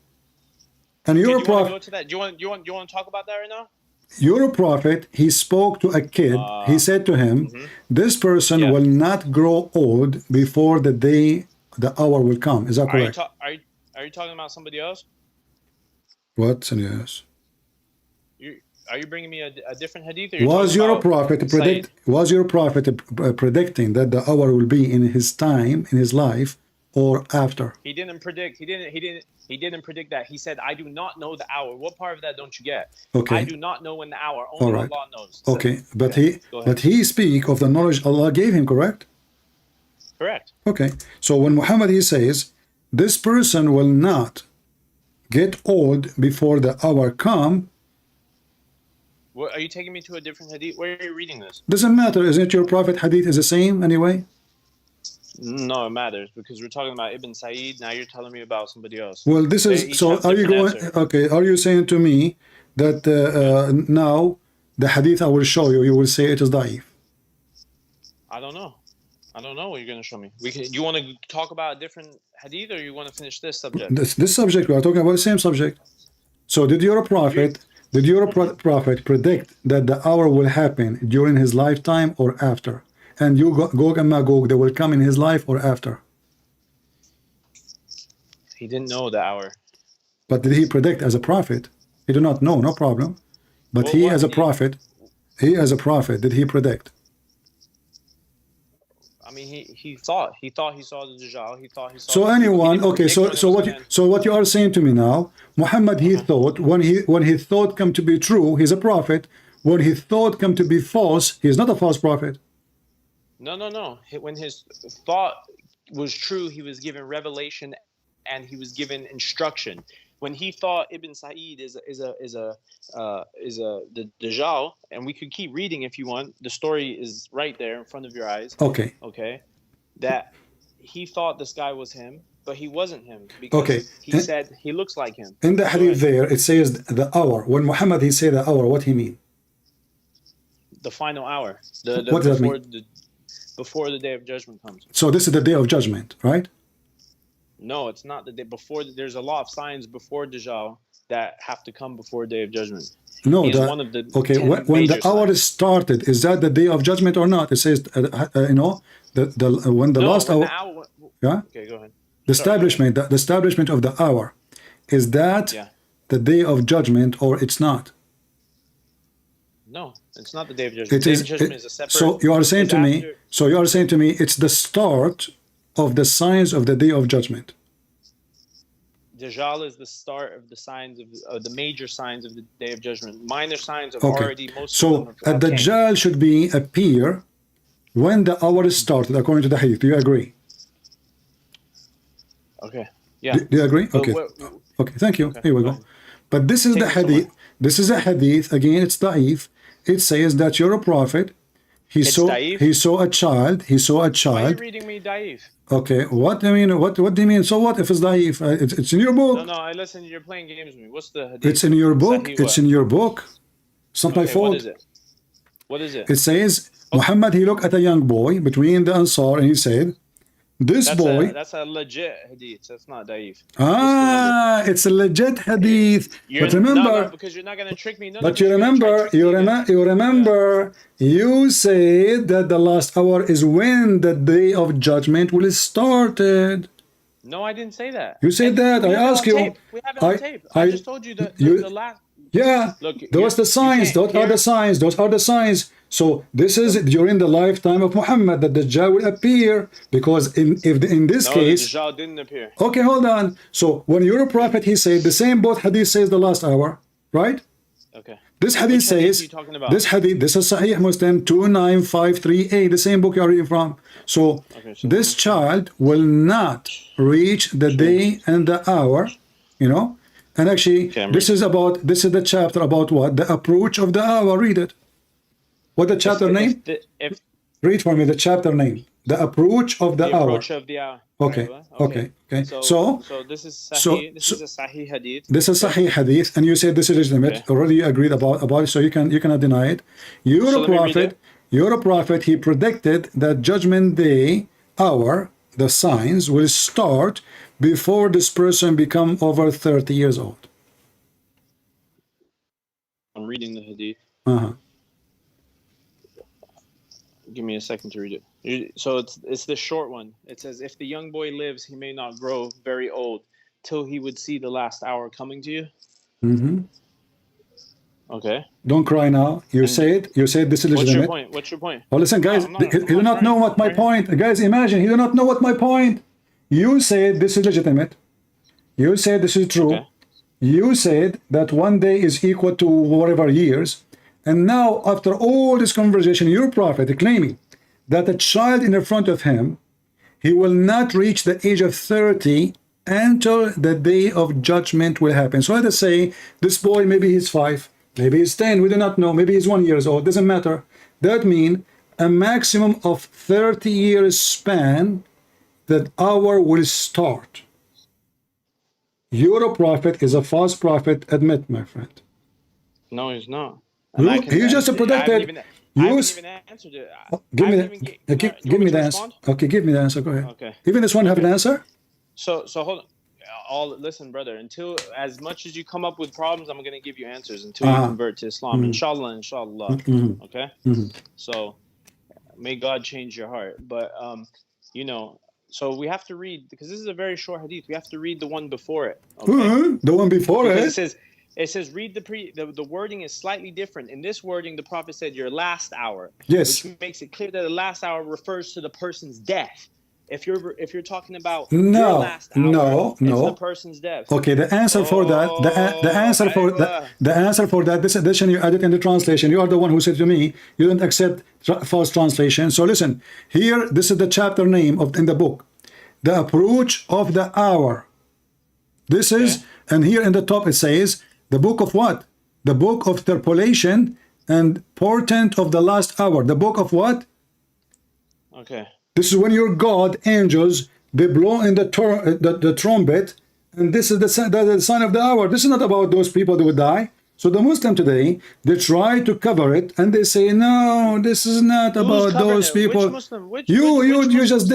And your you want to prophet, go to that? Do you want to talk about that right now? your prophet, he spoke to a kid. He said to him, this person Yeah. will not grow old before the day, the hour will come. Is that correct? Are you talking about somebody else? What? Yes. Are you bringing me a different hadith? Or Was your prophet Said? Was your prophet predicting that the hour will be in his time, in his life, or after? He didn't predict. He didn't predict that. He said, "I do not know the hour." What part of that don't you get? Okay. I do not know when the hour. Only All right. Allah knows. Okay, but okay. he speak of the knowledge Allah gave him, correct? Correct. Okay. So when Muhammad he says, this person will not get old before the hour come. What, are you taking me to a different hadith? Where are you reading this? Doesn't matter. Isn't your prophet hadith is the same anyway? No, it matters because we're talking about Ibn Sa'id. Now you're telling me about somebody else. Well, this is so. Are you going? Okay. Are you saying to me that now the hadith I will show you, you will say it is da'if? I don't know. I don't know what you're going to show me. You want to talk about a different hadith, or you want to finish this subject? This subject we are talking about the same subject. So did your prophet? Did your prophet predict that the hour will happen during his lifetime or after? And Gog and Magog, they will come in his life or after? He didn't know the hour. But did he predict as a prophet? He did not know, no problem. But he as a prophet, did he predict? I mean, he thought he saw the Dajjal. He thought he saw. So anyone, okay. So what you are saying to me now, Muhammad, he thought when he thought come to be true, he's a prophet. When he thought come to be false, he's not a false prophet. No. When his thought was true, he was given revelation, and he was given instruction. When he thought Ibn Sa'id is the Dajjal, and we could keep reading if you want. The story is right there in front of your eyes. Okay. That he thought this guy was him, but he wasn't him because he said he looks like him. In the hadith there, it says the hour. When Muhammad he said the hour, what he mean? The final hour. What does that mean? Before the day of judgment comes. So this is the day of judgment, right? No, it's not the day before. There's a lot of signs before Dajjal that have to come before day of judgment. No, one of the when the hour is started, is that the day of judgment or not? It says, when the last hour. Yeah. Okay, go ahead. The establishment of the hour, is that the day of judgment or it's not? No, it's not the day of judgment. The day of judgment is a separate. So you are saying to me, it's the start of the signs of the day of judgment. Dajjal is the start of the signs of the major signs of the day of judgment. Minor signs have already most. So a Dajjal should appear when the hour is started, according to the hadith. Do you agree? Okay. Yeah. Do you agree? Okay. Okay. Thank you. Okay, here we go. But this is the hadith. This is a hadith. Again, it's da'if. It says that you're a prophet. He saw a child. Why are you reading me da'if? Okay, what do you mean? What do you mean? So what if it's da'if? It's in your book. No, I listen. You're playing games with me. What's the hadith? It's in your book. It's in your book. It's not my fault. What is it? What is it? It says Muhammad. He looked at a young boy between the Ansar and he said, "This boy." That's a legit hadith. That's not da'if. It's a legit hadith. But remember, because you're not going to trick me. But you remember, you said that the last hour is when the day of judgment will started. No, I didn't say that. You said that. I asked you. We have it on tape. I just told you the last. Yeah. Look, those the signs. Those are the signs. Those are the signs. So this is during the lifetime of Muhammad that the Dajjal will appear, because in this case, the Dajjal didn't appear. Okay, hold on. So when you're a prophet, he said the same. Both hadith says the last hour, right? Okay. This hadith says this hadith. This is Sahih Muslim 29538. The same book you're reading from. So this child will not reach the day and the hour, And actually, this is the chapter about what? The approach of the hour. Read it. What the chapter name? Read for me the chapter name. The approach of the hour. Approach of the hour. Okay. So this is Sahih. This is a Sahih hadith. This is Sahih hadith, and you said this is legitimate. Okay. Already you agreed about it, so you cannot deny it. You're a prophet. He predicted that judgment day hour, the signs will start before this person become over 30 years old. reading the hadith. Uh-huh. Give me a second to read it. So it's the short one. It says, if the young boy lives, he may not grow very old till he would see the last hour coming to you. Mm-hmm. Okay. Don't cry now. You said this is legitimate. What's your point? What's your point? Oh, listen, guys, you do not know what my point. Guys, imagine you do not know what my point. You said this is legitimate. You said this is true. Okay. You said that one day is equal to whatever years. And now, after all this conversation, your prophet claiming that a child in the front of him, he will not reach the age of 30 until the day of judgment will happen. So let us say this boy, maybe he's 5, maybe he's 10, we do not know, maybe he's 1 year old, doesn't matter. That means a maximum of 30 years span that hour will start. Your prophet is a false prophet, admit, my friend. No, he's not. He's just a protected. I haven't even answered it. Give me the answer. Okay, give me the answer. Go ahead. Okay. Even this one have an answer? So hold on. Listen, brother. Until as much as you come up with problems, I'm gonna give you answers until you convert to Islam. Inshallah. Okay. So may God change your heart. But you know, so we have to read, because this is a very short hadith. We have to read the one before it. Okay? The one before it. It says read the wording is slightly different. In this wording, the prophet said your last hour. Yes. Which makes it clear that the last hour refers to the person's death. If you're talking about your last hour, it's the person's death. Okay, the answer for that, the answer for that, this addition you added in the translation. You are the one who said to me you don't accept false translation. So listen, here this is the chapter name in the book, the approach of the hour. This is, and here in the top it says the book of what? The book of interpolation and portent of the last hour. The book of what? Okay. This is when your God, angels, they blow in the trumpet, and this is the sign of the hour. This is not about those people that will die. So the Muslim today, they try to cover it, and they say, no, this is not about those people. Which Muslim? You just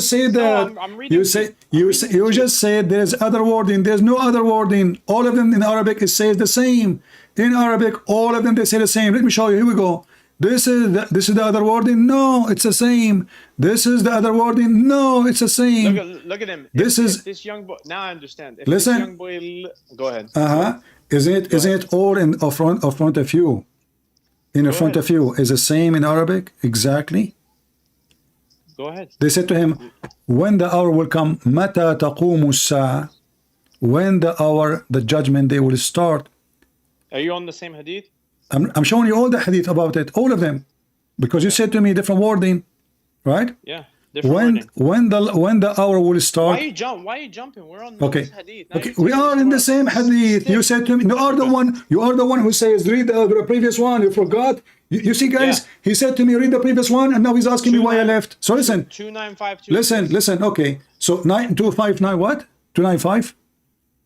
say that. No, I'm reading. You just said there's other wording. There's no other wording. All of them in Arabic it says the same. In Arabic, all of them they say the same. Let me show you. Here we go. This is the other wording. No, it's the same. This is the other wording. No, it's the same. Look at him. This this young boy. Now I understand. If listen. This young boy, go ahead. Isn't it all in front of you? In front of you is the same in Arabic exactly. Go ahead. They said to him, when the hour will come, متى تقوم الساعة? When the hour, the judgment day will start. Are you on the same hadith? I'm showing you all the hadith about it, all of them, because you said to me different wording, right? Yeah, different wording. When the hour will start. Why are you jumping? We're on this hadith. Now We are in the same hadith. You said to me, you are the one who says read the previous one. You forgot. You see, guys. Yeah. He said to me read the previous one, and now he's asking me why I left. So listen. 2952. Listen. Okay. So 9259 what? 295.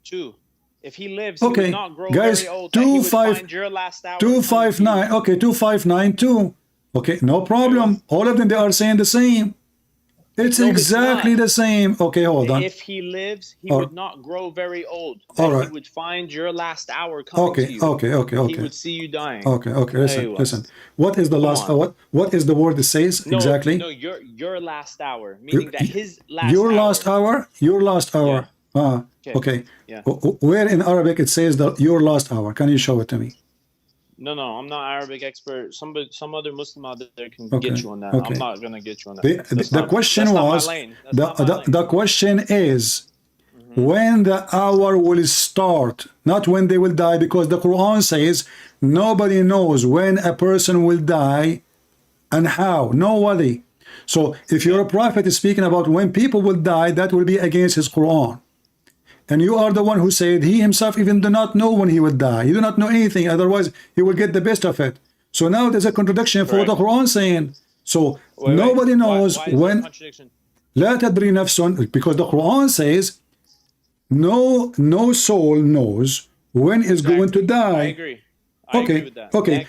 2. If he lives, okay, he would not grow guys, very old. 259. Okay, 2592. Okay, no problem. All of them, they are saying the same. It's exactly the same. Okay, hold on. If he lives, he would not grow very old. All right. He would find your last hour coming to you. Okay. He would see you dying. Okay. Listen. What is the last? What is the word that says exactly? No, your last hour, meaning that his last. Your last hour. Yeah. Okay. Yeah. Where in Arabic it says that your last hour? Can you show it to me? No, I'm not Arabic expert. Some other Muslim out there can get you on that. I'm not gonna get you on that. The question was, the question is, when the hour will start, not when they will die, because the Quran says nobody knows when a person will die and how. Nobody. So if your prophet is speaking about when people will die, that will be against his Quran. And you are the one who said he himself even do not know when he will die. He do not know anything, otherwise he will get the best of it. So now there's a contradiction for the Quran saying. So nobody knows when. لا تدري نفس, because the Quran says no soul knows when is going to die. I agree. I agree with that. Okay.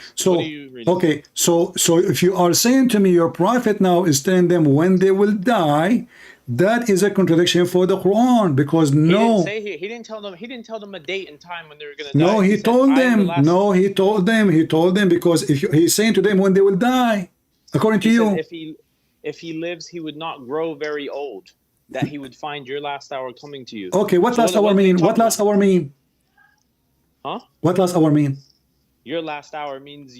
So if you are saying to me your prophet now is telling them when they will die, That is a contradiction for the Quran, because He no. didn't say he didn't tell them. He didn't tell them a date and time when they were going to die. No, he said, told "I am them. the last-" No, he told them. He told them because if he's saying to them when they will die, according to He you. said if he lives, he would not grow very old. That he would find your last hour coming to you. Okay, what So last what hour are they mean? What talking last about? hour mean? Huh? What last hour mean? Your last hour means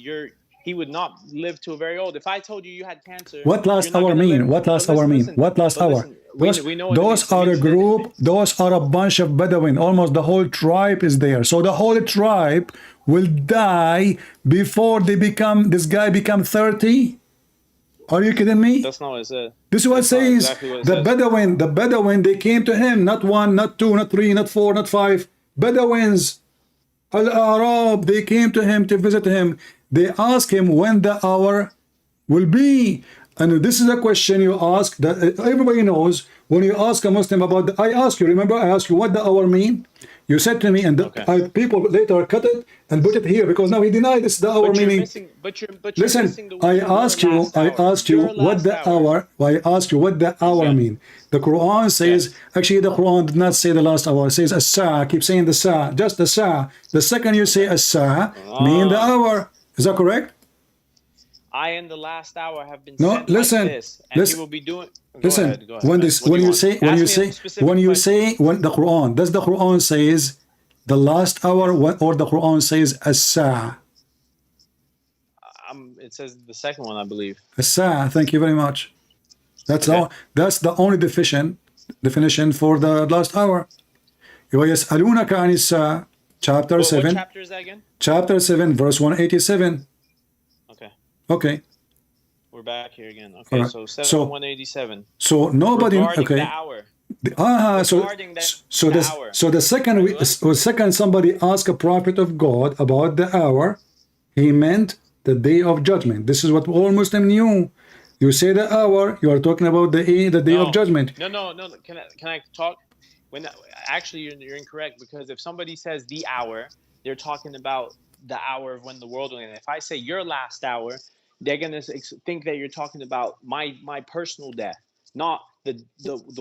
he would not live to a very old. If I told you you had cancer, What you're last not hour gonna mean? live. What last But hour listen, mean? listen, What last but hour? listen, we know what it Those means. It are a means group. Those are a bunch of Bedouin. Almost the whole tribe is there. So the whole tribe will die before they become. This guy become 30. Are you kidding me? That's not what it said. This is what it That's not says. exactly what it The says. Bedouin, they came to him. Not one, not two, not three, not four, not five. Bedouins. Al-Arab, they came to him to visit him. They asked him when the hour will be. And this is a question you ask that everybody knows. When you ask a Muslim about I ask you, remember I asked you what the hour mean? You said to me, and people later cut it and put it here because now he denied this is the hour meaning. Listen, missing the I word asked you what the hour. I asked you what the hour mean. The Quran says, actually the Quran did not say the last hour. It says as-sa'a. Keep saying the sa'a, just the sa'a. The second you say as-sa'a, mean the hour. Is that correct? I in the last hour have been No, sent listen, like this, and listen, he will be doing. Listen, Go ahead, when man. this, What when do you want? say, when Ask you me a say, specific when you question. say, when the Quran, does the Quran says the last hour, or the Quran says as-sa'a? It says the second one, I believe. As-sa'a. Thank you very much. That's Okay. all. That's the only definition for the last hour. وَيَسْأَلُونَكَ عَنِ السَّاعَةِ chapter What 7. chapter is that again? Chapter 7, verse 187. Okay. Okay. We're back here again. Okay, Right. so 7 So 187. So nobody. Regarding Okay. the hour. So Regarding the hour. so the second Sorry, go ahead. second somebody asked a prophet of God about the hour, he meant the day of judgment. This is what all Muslims knew. You say the hour, you are talking about the day of judgment. No. Can I talk? Actually, you're incorrect, because if somebody says the hour, they're talking about the hour of when the world will end. If I say your last hour, they're gonna think that you're talking about my personal death, not the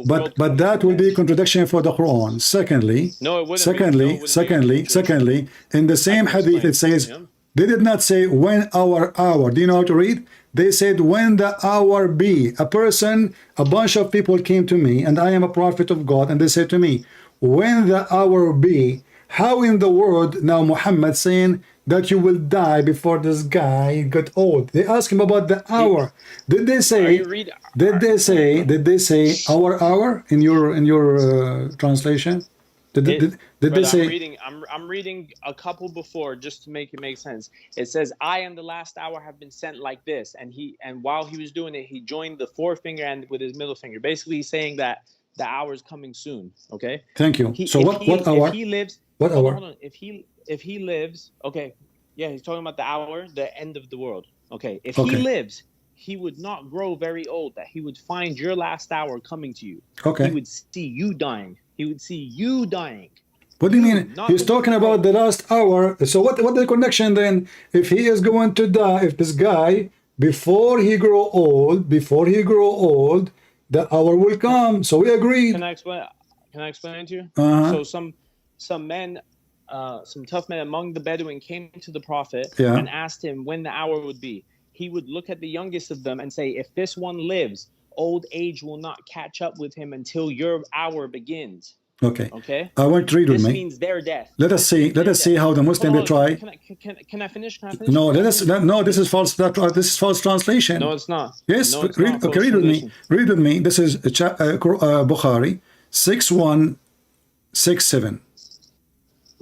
world. But that will be a contradiction for the Quran. Secondly, No, it wouldn't be. No, it wouldn't be. secondly, in the same hadith it says, Yeah. they did not say when our hour. Do you know how to read? They said when the hour be. A bunch of people came to me, and I am a prophet of God, and they said to me, when the hour be. How in the world now Muhammad saying that you will die before this guy got old? They asked him about the hour. Did they say? Did they say our hour in your translation? Did they say? I'm reading a couple before just to make it make sense. It says, "I in the last hour have been sent like this," and while he was doing it, he joined the forefinger and with his middle finger, basically saying that the hour is coming soon. Okay. Thank you. So what hour? If he lives, what hour? Hold on. If he lives, okay, yeah, he's talking about the hour, the end of the world. Okay. If he lives, he would not grow very old. That he would find your last hour coming to you. Okay. He would see you dying. He would see you dying. What do you mean? He's talking about the last hour. So what the connection then? If he is going to die, if this guy before he grow old, the hour will come. So we agree. Can I explain to you? So some men, some tough men among the Bedouin came to the Prophet and asked him when the hour would be. He would look at the youngest of them and say, if this one lives, old age will not catch up with him until your hour begins. Okay. I want to read with me. This means their death. Let us see how the Muslim they try. Can I finish? No, this is false. This is false translation. No, it's not. Yes, no, it's read. Not Okay, read with me. Read with me. This is Bukhari 6167.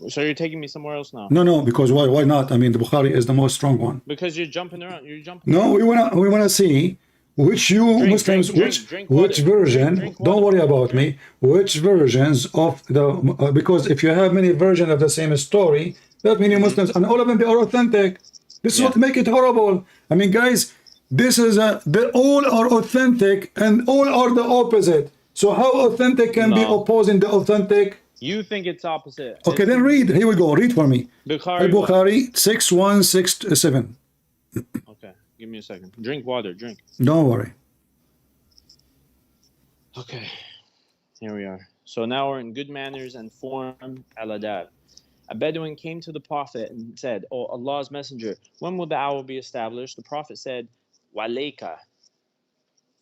So you're taking me somewhere else now? No, because why not? I mean, the Bukhari is the most strong one. Because you're jumping around. No, we wanna see which Muslims, which version. Don't worry about me. Which versions of the because if you have many versions of the same story, that many Muslims and all of them they are authentic. This is what make it horrible. I mean, guys, this is they all are authentic and all are the opposite. So how authentic can be opposing the authentic? You think it's opposite. Okay, then read. Here we go. Read for me. Bukhari 6167. Okay, give me a second. Drink water. Drink. Don't worry. Okay, here we are. So now we're in good manners and form al-adab. A Bedouin came to the Prophet and said, "Oh, Allah's Messenger, when will the hour be established?" The Prophet said, "Walayka."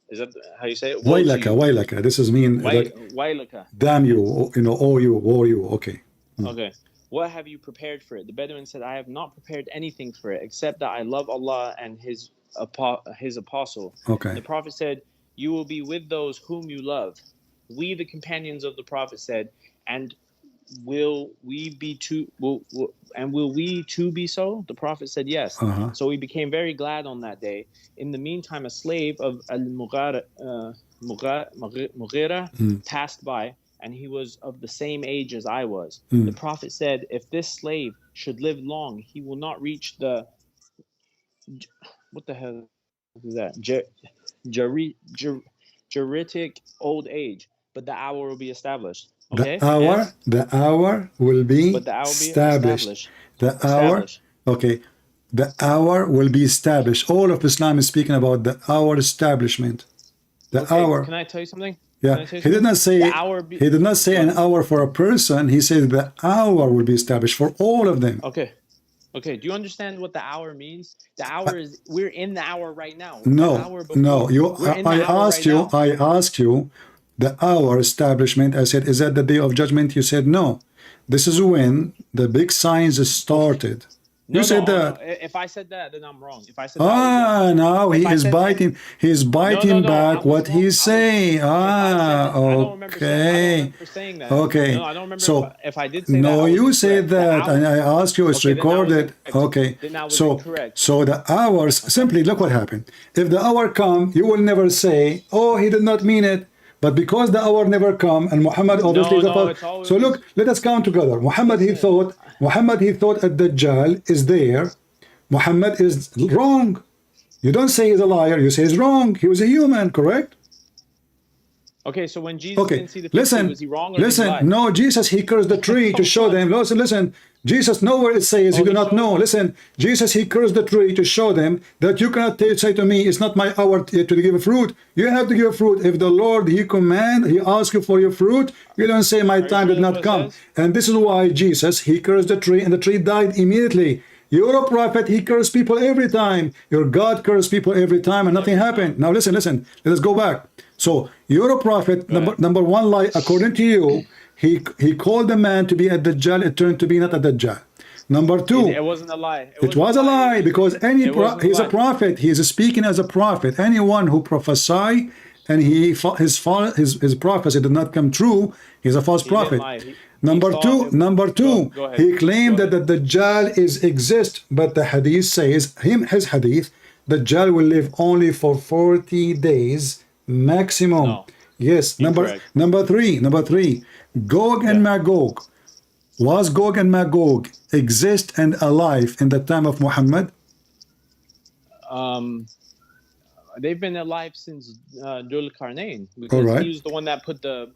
Is that how you say it? Woe to Wailaka, you. wailaka. This is mean like Wailaka. damn you, you know, owe you, woe you. Okay. Okay. What have you prepared for it? The Bedouin said, "I have not prepared anything for it except that I love Allah and His apostle." Okay. The Prophet said, "You will be with those whom you love." We, the companions of the Prophet, said, "And will we be too? Will we too be so?" The Prophet said, "Yes." So we became very glad on that day. In the meantime, a slave of Al-Mughira passed by, and he was of the same age as I was. The Prophet said, "If this slave should live long, he will not reach the what the hell is that? Geritic old age, but the hour will be established." Okay. The hour will be But the hour will be established. The hour, okay. The hour will be established. All of Islam is speaking about the hour establishment. The hour. Can I tell you something? Yeah. He did not say he did not say an hour for a person. He said the hour will be established for all of them. Okay. Okay. Do you understand what the hour means? The hour is we're in the hour right now. No. I asked you the hour establishment. I said, is that the day of judgment? You said no. This is when the big signs started. You said that. If I said that, then I'm wrong. If I said that, now he is biting. He's biting back what he's saying. Okay. I don't remember saying that. Okay. No, I don't remember so if I did say that. No, you said that, and I asked you. It's recorded. Okay. So the hours. Simply look what happened. If the hour come, you will never say, "Oh, he did not mean it." But because the hour never come, and Muhammad obviously is a prophet. So look, let us count together. Muhammad he thought Ad-Dajjal is there. Muhammad is wrong. You don't say he's a liar. You say he's wrong. He was a human, correct? Okay, so when Jesus didn't see the future, was he wrong or did he lie? No, Jesus, he cursed the tree to show them. Listen. Jesus, nowhere it says you do not know. Listen, Jesus, he cursed the tree to show them that you cannot say to me, it's not my hour to give a fruit. You have to give a fruit. If the Lord, he asks you for your fruit, you don't say my time did not come. And this is why Jesus, he cursed the tree and the tree died immediately. You're a prophet, he cursed people every time. Your God cursed people every time and nothing happened. Now listen, let us go back. So you're a prophet, number one lie, according to you, he called the man to be Ad-Dajjal, it turned to be not Ad-Dajjal. Number two, it wasn't a lie. It was a lie because he's a prophet. He is speaking as a prophet. Anyone who prophesy and his prophecy did not come true, he's a false prophet. Number two, he claimed that the Dajjal exists, but the hadith says, his hadith, Dajjal will live only for 40 days maximum. No. Yes. Number three, Gog and Magog. Was Gog and Magog exist and alive in the time of Muhammad? They've been alive since Dhul Qarnayn, because he was the one that put the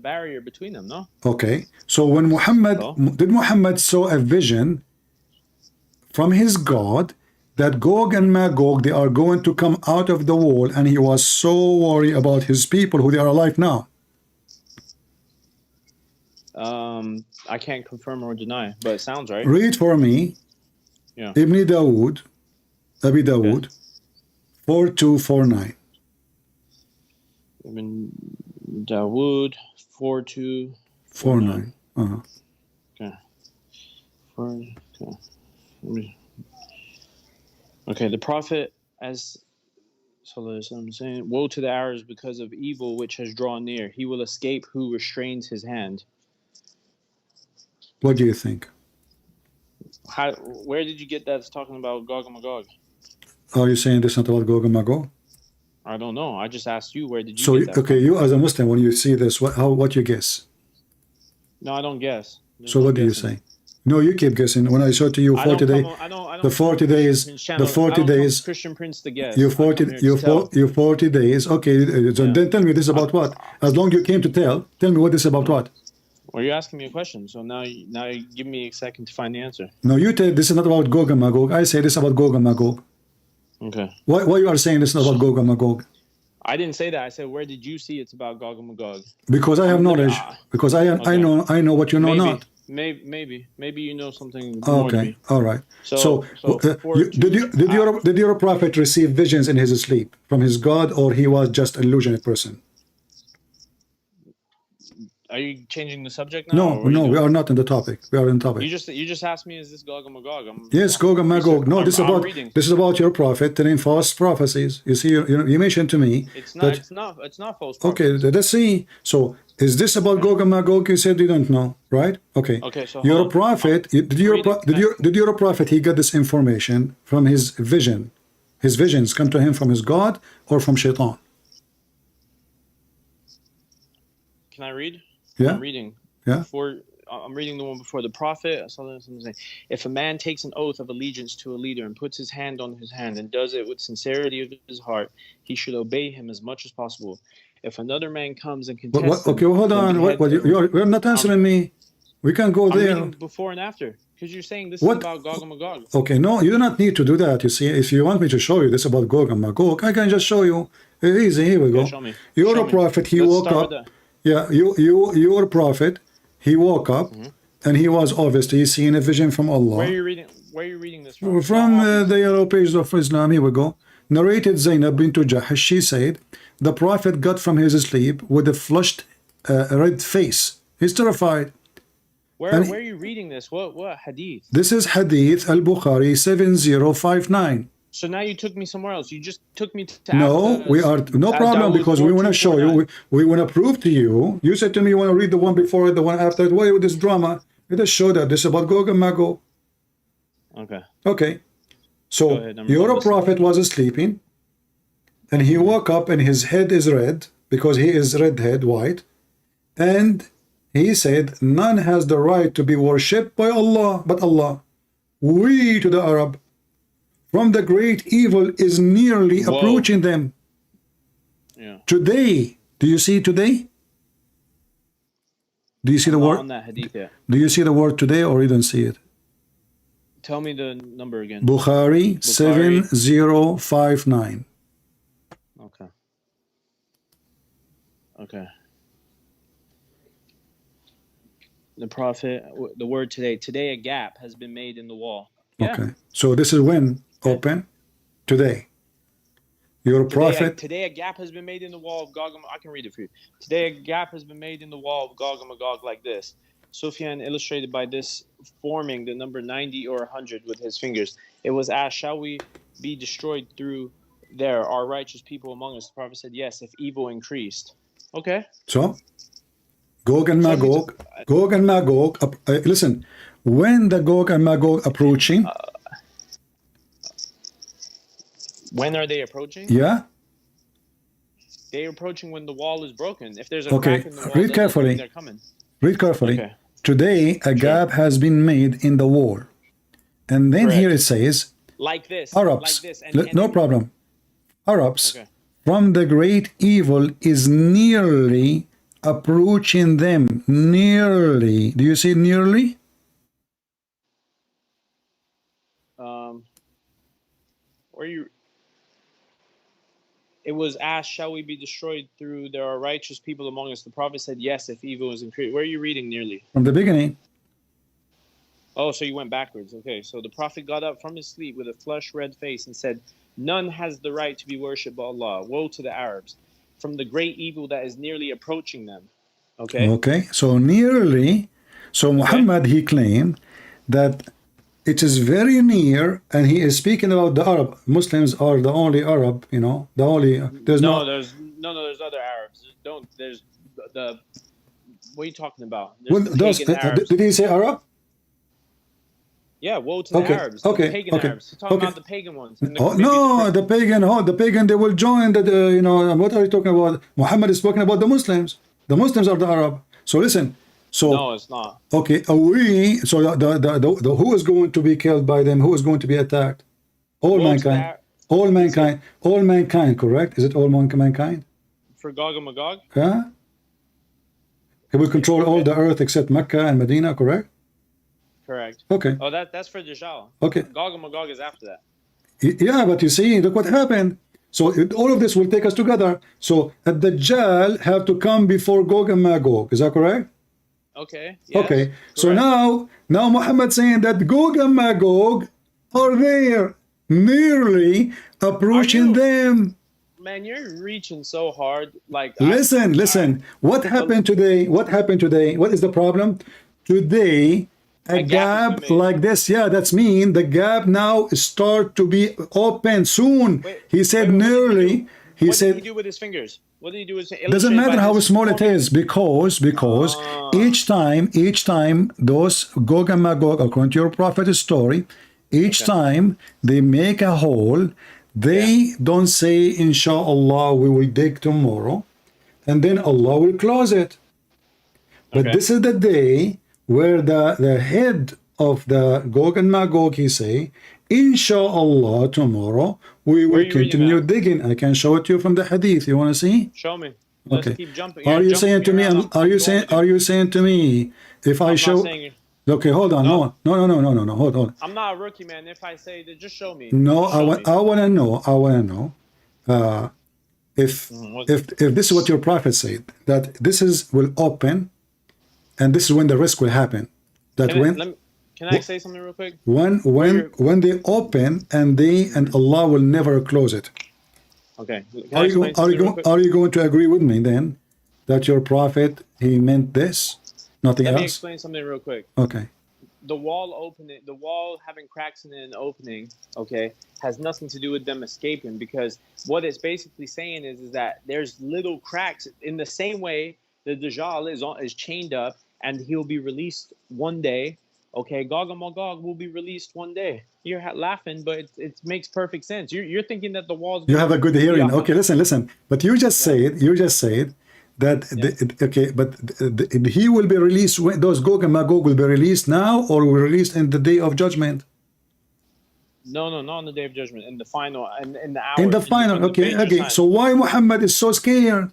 barrier between them, no? Okay. So when did Muhammad saw a vision from his God that Gog and Magog, they are going to come out of the wall, and he was so worried about his people who they are alive now? I can't confirm or deny, but it sounds right. Read for me. Yeah. Abi Dawood, 4249. Ibn Dawood 4249. Okay, the Prophet, as I'm saying, woe to the hours because of evil which has drawn near. He will escape who restrains his hand. What do you think? Where did you get that? It's talking about Gog and Magog. Are you saying this is not about Gog and Magog? I don't know. I just asked you, where did you get that from? You as a Muslim, when you see this, what you guess? No, I don't guess. So what do you say? No, you keep guessing. When I show to you 40 days, the 40 days, Christian Prince to guess. You 40 days. Okay, so then tell me this is about what? As long as you came to tell me what this is about what? Well, you're asking me a question, so now you give me a second to find the answer. No, you tell this is not about Gog and Magog. I say this is about Gog and Magog. Okay. Why you are saying this is not about Gog and Magog? I didn't say that. I said, where did you see it's about Gog and Magog? Because I have knowledge. Because Okay. I know what you know not. Maybe you know something more than Okay, me. all right. So, for did your prophet receive visions in his sleep from his God, or he was just illusionate person? Are you changing the subject now? No, we are not in the topic. We are in topic. You just asked me, is this Gog and Magog? Yes, Gog and Magog. No, this is about your prophet telling false prophecies. You see, you mentioned to me it's not false prophecies. Okay, let's see. So, is this about Gog and Magog? You said you don't know, right? Okay. Okay. So your prophet, did your prophet he got this information from his vision? His visions come to him from his God or from Shaitan? Can I read? Yeah. I'm reading. Yeah. I'm reading the one before the prophet. If a man takes an oath of allegiance to a leader and puts his hand on his hand and does it with sincerity of his heart, he should obey him as much as possible. If another man comes and contests okay, well, hold on. You're not answering me. We can go there. I'm reading before and after, because you're saying this is about Gog and Magog. Okay, no, you do not need to do that. You see, if you want me to show you this about Gog and Magog, I can just show you. Easy, here we go. Show me. You're a prophet. He woke up. Yeah, you're a prophet. He woke up, and he was obviously seeing a vision from Allah. Where are you reading this from? From the yellow pages of Islam. Here we go. Narrated Zainab bint Jahash. She said, the prophet got from his sleep with a flushed, red face. He's terrified. Where are you reading this? What hadith? This is Hadith al-Bukhari 7059. So now you took me somewhere else. You just took me to no problem, because we want to show you. We want to prove to you. You said to me you want to read the one before it, the one after it. Why with this drama? Let us show that this is about Gog and Magog. Okay. So your prophet was sleeping, and he woke up, and his head is red because he is red head, white, and he said, none has the right to be worshipped by Allah but Allah. We to the Arab, from the great evil is nearly approaching them. Yeah. Today, do you see today? Do you see the word? On that hadith, yeah. Do you see the word today, or you don't see it? Tell me the number again. Bukhari 7059. Okay. The prophet, the word today a gap has been made in the wall. Yeah. Okay, so this is when open? Today. Your prophet. Today a gap has been made in the wall of Gog and Magog. I can read it for you. Today a gap has been made in the wall of Gog and Magog like this. Sufyan illustrated by this forming the number 90 or 100 with his fingers. It was asked, shall we be destroyed through there? Are righteous people among us? The prophet said, yes, if evil increased. Okay. So, Gog and Magog, listen, when the Gog and Magog approaching? When are they approaching? Yeah. They're approaching when the wall is broken. If there's a crack in the wall, read carefully. They're coming. Read carefully. Okay. Today, a gap has been made in the wall. And then here it says, like this. Arabs, like this. No problem. Arabs, from the great evil is nearly approaching them. Nearly. Do you see nearly? Where you? It was asked, shall we be destroyed through there are righteous people among us? The prophet said, yes, if evil is increased. Where are you reading nearly? From the beginning. Oh, so you went backwards. Okay, so the prophet got up from his sleep with a flushed red face and said, none has the right to be worshipped by Allah. Woe to the Arabs from the great evil that is nearly approaching them. Okay, so nearly. So Muhammad, he claimed that it is very near, and he is speaking about the Arab. Muslims are the only Arab, the only. There's other Arabs. There's the. What are you talking about? Did he say Arab? Yeah, woe to the Arabs. The pagan Arabs. He's talking about the pagan ones. The pagan. They will join what are you talking about? Muhammad is talking about the Muslims. The Muslims are the Arab. So listen. So no, it's not. Okay, who is going to be killed by them? Who is going to be attacked? All mankind. All mankind. All mankind. Correct? Is it all mankind? For Gog and Magog. Yeah. He will control all the earth except Mecca and Medina. Correct? Correct. Okay. Oh, that's for Dajjal. Okay. Gog and Magog is after that. Yeah, but you see, look what happened. So all of this will take us together. So the Dajjal have to come before Gog and Magog. Is that correct? Okay. Yes, okay. So correct. now Muhammad saying that Gog and Magog are there, nearly approaching them. Man, you're reaching so hard. Like, listen. What happened today? What happened today? What is the problem? Today, a gap like this, yeah, that's mean the gap now start to be open soon. He said nearly. He said. What did he do with his fingers? What did he do with his? Doesn't matter how small it is, because each time those Gog and Magog, according to your prophet's story, each time they make a hole, they don't say, Inshallah, we will dig tomorrow, and then Allah will close it. But this is the day where the head of the Gog and Magog, he say, Inshallah, tomorrow we will continue digging. I can show it to you from the hadith. You want to see? Show me. Let's keep jumping. Are you saying to me? Are you saying to me if I show? Okay, hold on. No. Hold on. I'm not a rookie, man. If I say that, just show me. No, I want to know. If this is what your prophet said, that this will open, and this is when the risk will happen. That can I say something real quick? When they open and Allah will never close it. Okay. Are you going to agree with me then that your prophet, he meant this, nothing else? Let me explain something real quick. Okay. The wall having cracks in it and opening, okay, has nothing to do with them escaping, because what it's basically saying is that there's little cracks in the same way the Dajjal is chained up and he'll be released one day. Okay, Gog and Magog will be released one day. You're laughing, but it makes perfect sense. You're thinking that the walls. You have a good hearing. Okay, listen. But you just said that he will be released. When those Gog and Magog will be released now, or will be released in the day of judgment? No, not on the day of judgment. In the final, in the hour. In the final. Okay. So why Muhammad is so scared?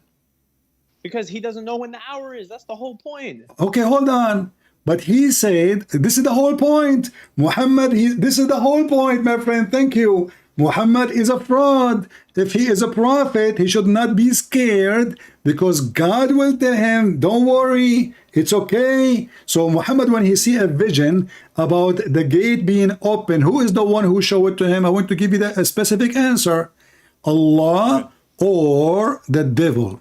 Because he doesn't know when the hour is. That's the whole point. Okay, hold on. But he said, this is the whole point. Muhammad, this is the whole point, my friend. Thank you. Muhammad is a fraud. If he is a prophet, he should not be scared, because God will tell him, don't worry, it's okay. So Muhammad, when he see a vision about the gate being open, who is the one who showed it to him? I want to give you a specific answer. Allah or the devil.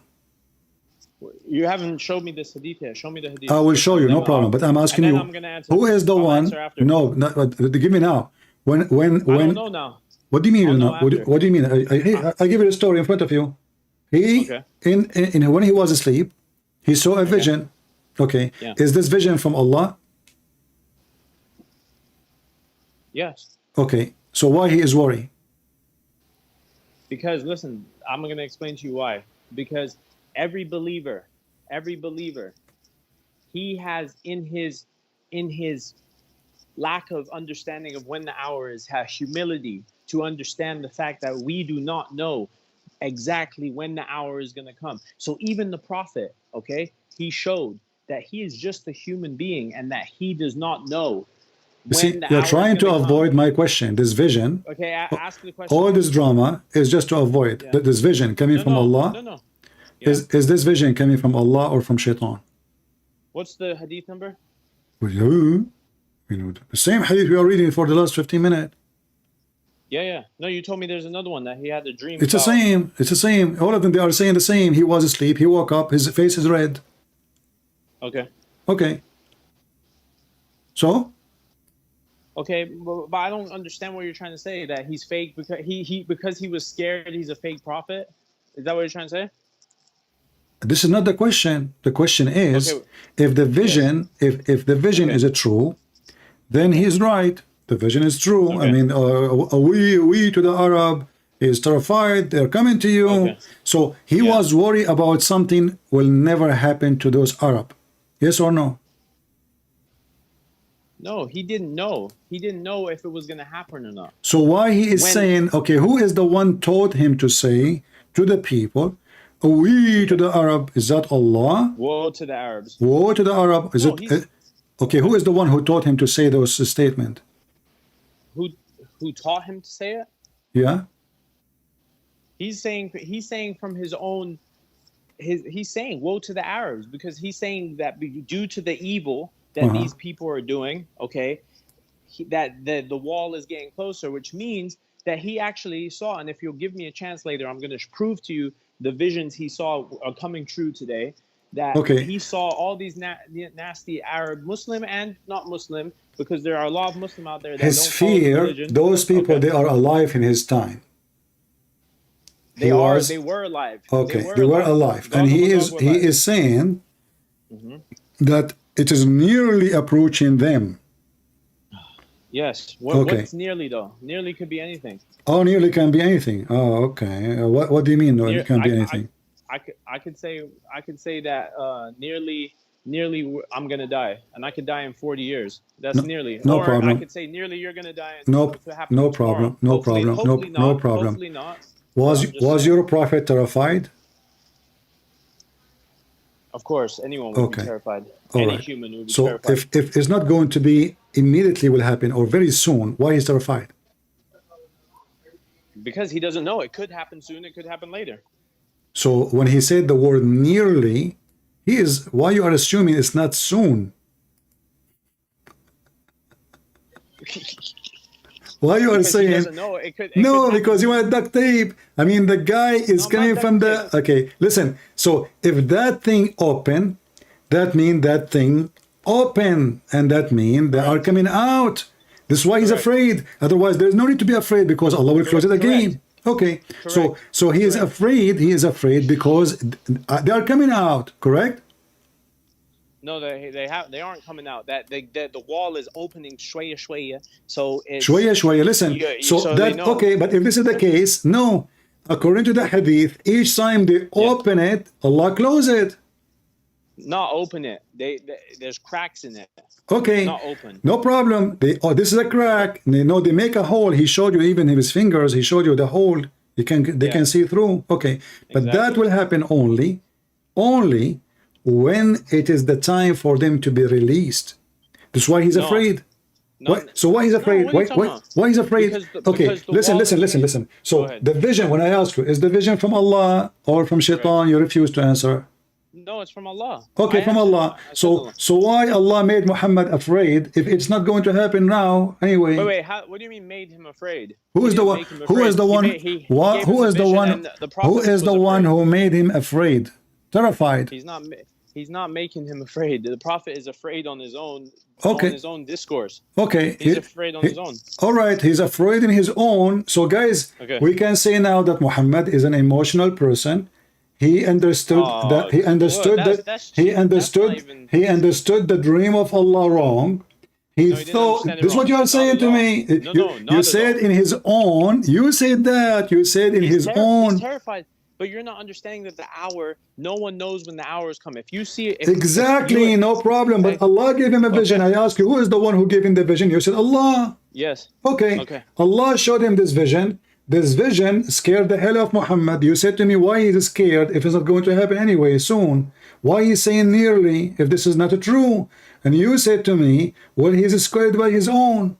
You haven't showed me this hadith yet. Show me the hadith. I will show you, no problem. But I'm asking you, who is the one? No, give me now. When? I don't know now. What do you mean? What do you mean? I give you a story in front of you. When he was asleep, he saw a vision. Okay. Yeah. Is this vision from Allah? Yes. Okay. So why he is worried? Because listen, I'm going to explain to you why. Because every believer, he has in his lack of understanding of when the hour is, has humility to understand the fact that we do not know exactly when the hour is going to come. So even the prophet, okay, he showed that he is just a human being and that he does not know. See, you're trying to avoid my question. This vision, okay, ask the question. All this drama is just to avoid this vision coming from Allah. No. Yeah. Is this vision coming from Allah or from Shaitan? What's the hadith number? The same hadith we are reading for the last 15 minutes. Yeah. No, you told me there's another one that he had a dream. It's the same. It's the same. All of them, they are saying the same. He was asleep. He woke up. His face is red. Okay. So? Okay, but I don't understand what you're trying to say. That he's fake because he was scared. He's a fake prophet. Is that what you're trying to say? This is not the question. The question is, if the vision, if the vision is true, then he is right. The vision is true. I mean, we to the Arab is terrified. They're coming to you. So he was worried about something will never happen to those Arab. Yes or no? No, he didn't know. He didn't know if it was going to happen or not. So why he is saying, okay, who is the one taught him to say to the people, we to the Arab, is that Allah? Woe to the Arabs. Woe to the Arab. Is it? Okay, who is the one who taught him to say those statements? Who taught him to say it? Yeah. He's saying from his own, he's saying woe to the Arabs, because he's saying that due to the evil that these people are doing, okay, that the wall is getting closer, which means that he actually saw, and if you'll give me a chance later, I'm going to prove to you the visions he saw are coming true today, that he saw all these nasty Arab, Muslim and not Muslim, because there are a lot of Muslim out there that his don't follow the religion. Those people, they are alive in his time. They were alive. Okay, they were alive. And he is saying that it is nearly approaching them. Yes. What's nearly though? Nearly could be anything. Oh, nearly can be anything. Oh, okay. What do you mean? No, it can be anything. I could say that nearly I'm gonna die, and I could die in 40 years. That's nearly. No or problem. I could say nearly you're gonna die. No problem. No problem. No problem. Hopefully not. Was your prophet terrified? Of course, anyone would be terrified. Any human would be terrified. So if it's not going to be immediately will happen or very soon, why is terrified? Because he doesn't know. It could happen soon. It could happen later. So when he said the word nearly, why you are assuming it's not soon? Why you are saying? He doesn't know. It could because you want duct tape. I mean, the guy is coming from the. Okay, listen. So if that thing open, that means that thing open, and that means they are coming out. This is why he's afraid. Otherwise, there's no need to be afraid, because Allah will close it again. Okay, so he is afraid. He is afraid because they are coming out. Correct? No, they aren't coming out. That the wall is opening shwaya shwaya. So it's shwaya. Listen. Okay, but if this is the case, no. According to the hadith, each time they open it, Allah close it. Not open it. There's cracks in it. Okay. Not open. No problem. This is a crack. They make a hole. He showed you even his fingers. He showed you the hole. They can see through. Okay. But that will happen only when it is the time for them to be released. That's why he's afraid. So why he's afraid? Why he's afraid? Okay, listen. So the vision, when I ask you, is the vision from Allah or from Shaitan? You refuse to answer. No, it's from Allah. Okay, from Allah. So why Allah made Muhammad afraid if it's not going to happen now anyway? Wait. What do you mean made him afraid? Who is the one? Who is the one? Who is the one? Who is the one who made him afraid? Terrified. He's not making him afraid. The Prophet is afraid on his own. Okay. On his own discourse. Okay. He's afraid on his own. All right. He's afraid in his own. So guys, we can say now that Muhammad is an emotional person. He understood he understood the dream of Allah wrong. He thought this is what you are saying to me. You said in his own. You said that. You said in his own. He's terrified. But you're not understanding that the hour, no one knows when the hour is coming. If you see it... Exactly, no problem. But Allah gave him a vision. I asked you, who is the one who gave him the vision? You said, Allah. Yes. Okay. Allah showed him this vision. This vision scared the hell of Muhammad. You said to me, why is he scared if it's not going to happen anyway soon? Why he's saying nearly if this is not true? And you said to me, well, he's scared by his own.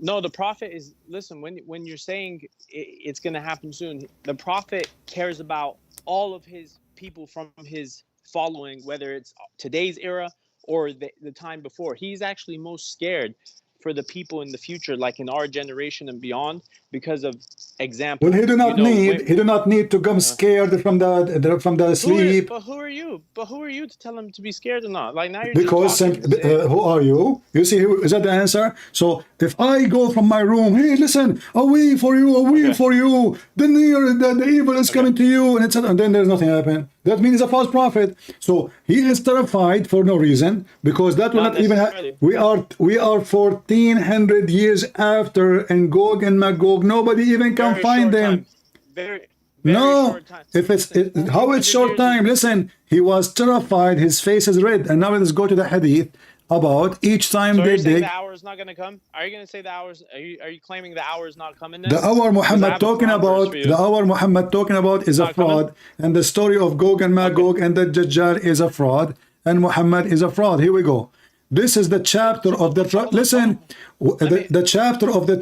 No, the Prophet is, listen, when you're saying it's going to happen soon, the Prophet cares about all of his people from his following, whether it's today's era or the time before. He's actually most scared for the people in the future, like in our generation and beyond, because of example. Well, he do not need to come scared from the sleep. But who are you? But who are you to tell him to be scared or not? Like now you're because who are you? You see, is that the answer? So if I go from my room, hey, listen, away for you, then the evil is coming to you, and then there's nothing happen. That means he's a false prophet. So he is terrified for no reason, because that will not even happen. We are 1400 years after, and Gog and Magog, nobody even can find them. Very no, short time. if how it's short time. Listen, he was terrified. His face is red. And now let's go to the hadith about each time they dig. The hour is not going to come? Are you going to say the hours? Are you claiming the hour is not coming? Then? The hour Muhammad talking about is a fraud, and the story of Gog and Magog and the Dajjal is a fraud, and Muhammad is a fraud. Here we go. This is the chapter of the listen. The chapter of the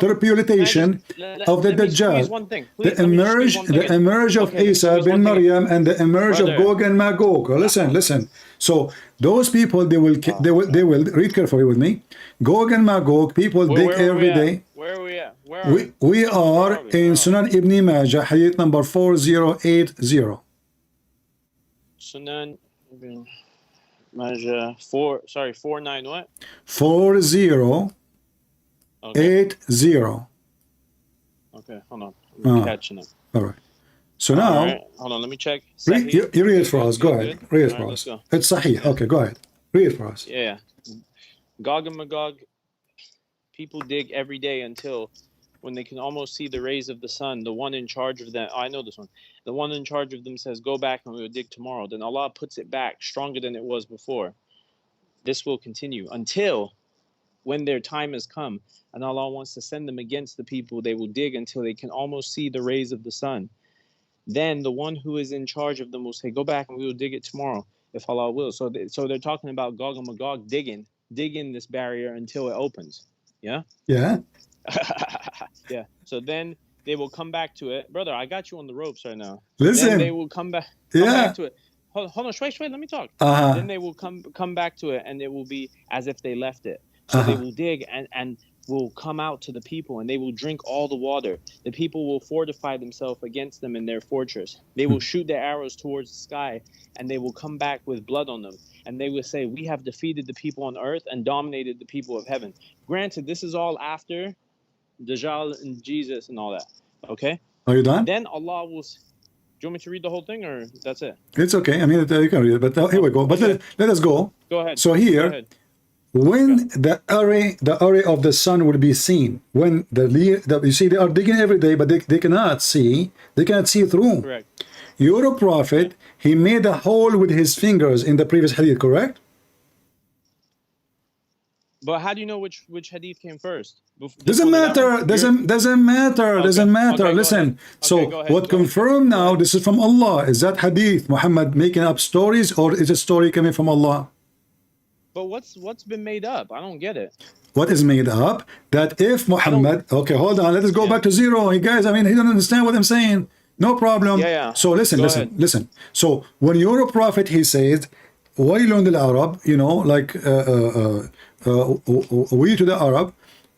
tribulation of the Dajjal, the emerge of Isa bin Maryam, and the emerge of Gog and Magog. Listen. So those people, they will read carefully with me. Gog and Magog, people dig every day. Where are we at? We are in Sunan Ibn Majah, hadith number 4080. Sunan Ibn Majah 49 what? 4080. Okay, hold on. I'm catching up. All right. So now, right. Hold on, let me check. You read it for us. Go ahead. Read it for us. It's Sahih. Okay, go ahead. Read it for us. Yeah. Gog and Magog, people dig every day until when they can almost see the rays of the sun. The one in charge of them, I know this one. The one in charge of them says, go back and we will dig tomorrow. Then Allah puts it back stronger than it was before. This will continue until when their time has come and Allah wants to send them against the people, they will dig until they can almost see the rays of the sun. Then the one who is in charge of them will say, go back and we will dig it tomorrow if Allah will. So they're talking about Gog and Magog digging this barrier until it opens. Yeah? Yeah. Yeah. So then they will come back to it. Brother, I got you on the ropes right now. Listen. Then they will come back to it. Hold on, wait, let me talk. Then they will come back to it and it will be as if they left it. So they will dig and will come out to the people and they will drink all the water. The people will fortify themselves against them in their fortress. They will shoot their arrows towards the sky and they will come back with blood on them. And they will say, we have defeated the people on earth and dominated the people of heaven. Granted, this is all after Dajjal and Jesus and all that. Okay? Are you done? Then Allah will... Do you want me to read the whole thing or that's it? It's okay. I mean, you can read it, but here we go. But let us go. Go ahead. So here, when the array of the sun will be seen, when you see they are digging every day, but they cannot see through. Correct. Your prophet, he made a hole with his fingers in the previous hadith, correct? But how do you know which hadith came first? Doesn't matter. Doesn't matter. Listen. So what confirmed now? This is from Allah. Is that hadith Muhammad making up stories, or is a story coming from Allah? But what's been made up? I don't get it. What is made up? That if Muhammad, okay, hold on, let us go back to zero. Hey guys, I mean, he don't understand what I'm saying. No problem. Yeah. So listen. So when you're a prophet, he says, "Wailun lil Arab," you know, like we to the Arab,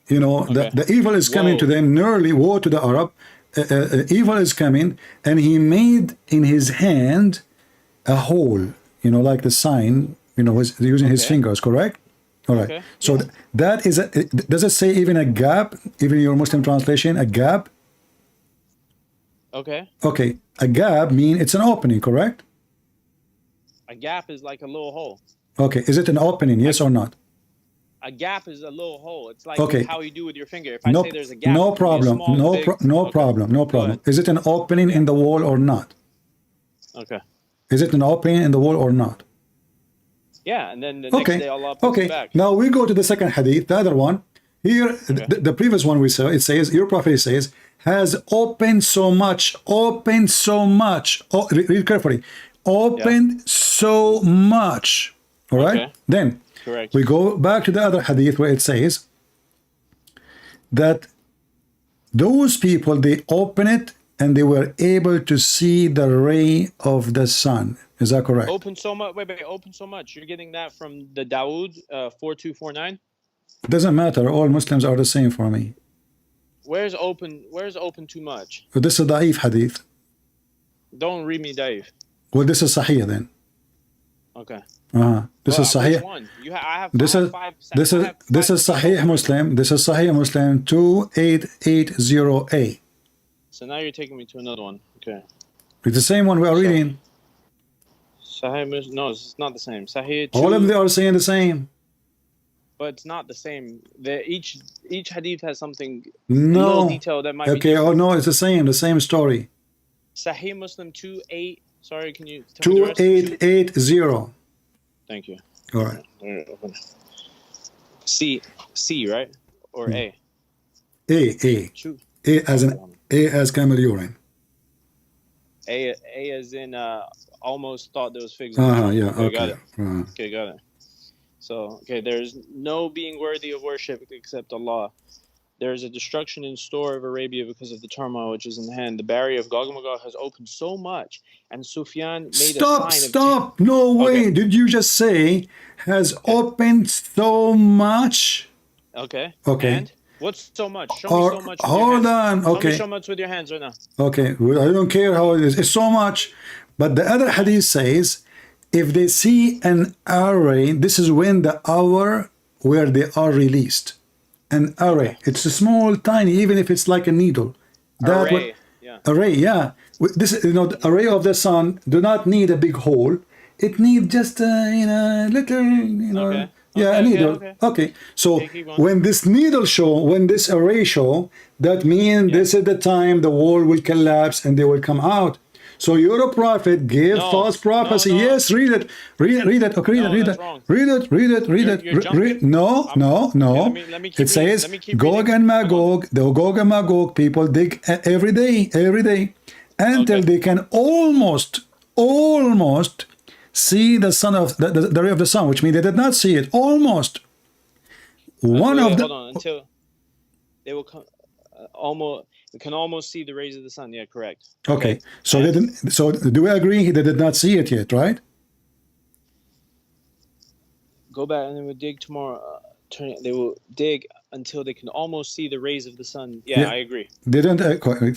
you know, the evil is coming to them. Nearly woe to the Arab. Evil is coming, and he made in his hand a hole, you know, like the sign. You know, using his fingers, correct? All right. Okay. So that is does it say even a gap? Even your Muslim translation, a gap? Okay. Okay. A gap mean it's an opening, correct? A gap is like a little hole. Okay. Is it an opening? Yes or not? A gap is a little hole. It's like how you do with your finger. If I say there's a gap, no problem. No problem. Is it an opening in the wall or not? Okay. Is it an opening in the wall or not? Yeah, and then the next day Allah puts it back. Now we go to the second hadith, the other one. Here, the previous one we saw, it says, your prophet says, has opened so much. Read carefully. Opened so much. All right? Okay. Then, correct. We go back to the other hadith where it says that those people, they open it and they were able to see the ray of the sun. Is that correct? Open so much. Wait. Open so much. You're getting that from the Dawood 4249. It doesn't matter. All Muslims are the same for me. Where's open too much? This is da'if hadith. Don't read me Da'if. Well, this is sahih then. Okay. This is sahih. This is sahih Muslim. This is sahih Muslim 2880a. So now you're taking me to another one. Okay. It's the same one we are reading. Sahih, no, it's not the same. Sahih. All of them are saying the same. But it's not the same. Each hadith has something. No. Little detail that might be. Okay. Oh no, it's the same story. Sahih Muslim 28. Sorry, can you? 2880. Thank you. All right. C, right? Or A? A as camel urine. A as in almost thought there was figs. Yeah. Okay. Got it. Okay, got it. So, okay, there's no being worthy of worship except Allah. There is a destruction in store of Arabia because of the turmoil which is in hand. The barrier of Gog and Magog has opened so much, and Sufyan made a sign of... Stop! No way! Okay. Did you just say has opened so much? Okay. Okay. And what's so much? Show me so much with your Hold hands. on. Okay. Show me so much with your hands right now. Okay. Well, I don't care how it is. It's so much. But the other hadith says, if they see an array, this is when the hour where they are released. An array. It's a small, tiny, even if it's like a needle. That Array. Yeah. Array, yeah. This, the array of the sun do not need a big hole. It needs just a little, Okay. yeah, a needle. Okay. So when this needle show, when this array show, that means this is the time the wall will collapse and they will come out. So your prophet gave false prophecy. Yes, read it. Read it. Okay, read it. Read it. No. Let me keep It says reading. Gog and Magog, the Gog and Magog people dig every day, until they can almost see the sun of the ray of the sun, which means they did not see it. Almost. Hold on, until they will come almost. We can almost see the rays of the sun. Yeah, correct. Okay. So they didn't. So do we agree they did not see it yet, right? Go back and they will dig tomorrow. They will dig until they can almost see the rays of the sun. Yeah. I agree. They don't.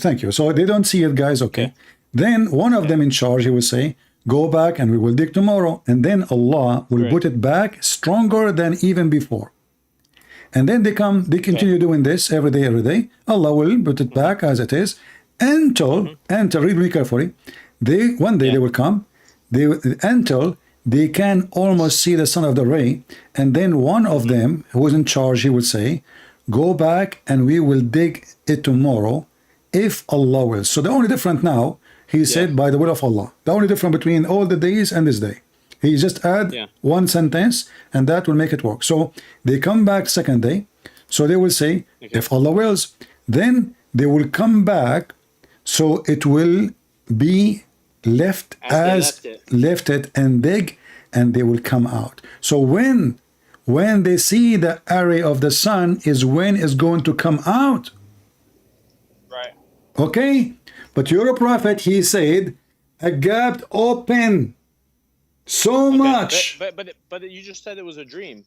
Thank you. So they don't see it, guys. Okay. Then one of them in charge, he will say, "Go back and we will dig tomorrow." And then Allah will put it back stronger than even before. And then they continue doing this every day. Allah will put it back as it is until, read me carefully, one day they will come, until they can almost see the sun of the ray. And then one of them who is in charge, he will say, "Go back and we will dig it tomorrow if Allah will." So the only difference now, he said, by the will of Allah. The only difference between all the days and this day. He just add one sentence and that will make it work. So they come back second day. So they will say, if Allah wills, then they will come back. So it will be left as left it and dig, and they will come out. So when they see the array of the sun is when it's going to come out. Right. Okay. But your prophet, he said, a gap open. So much. But you just said it was a dream.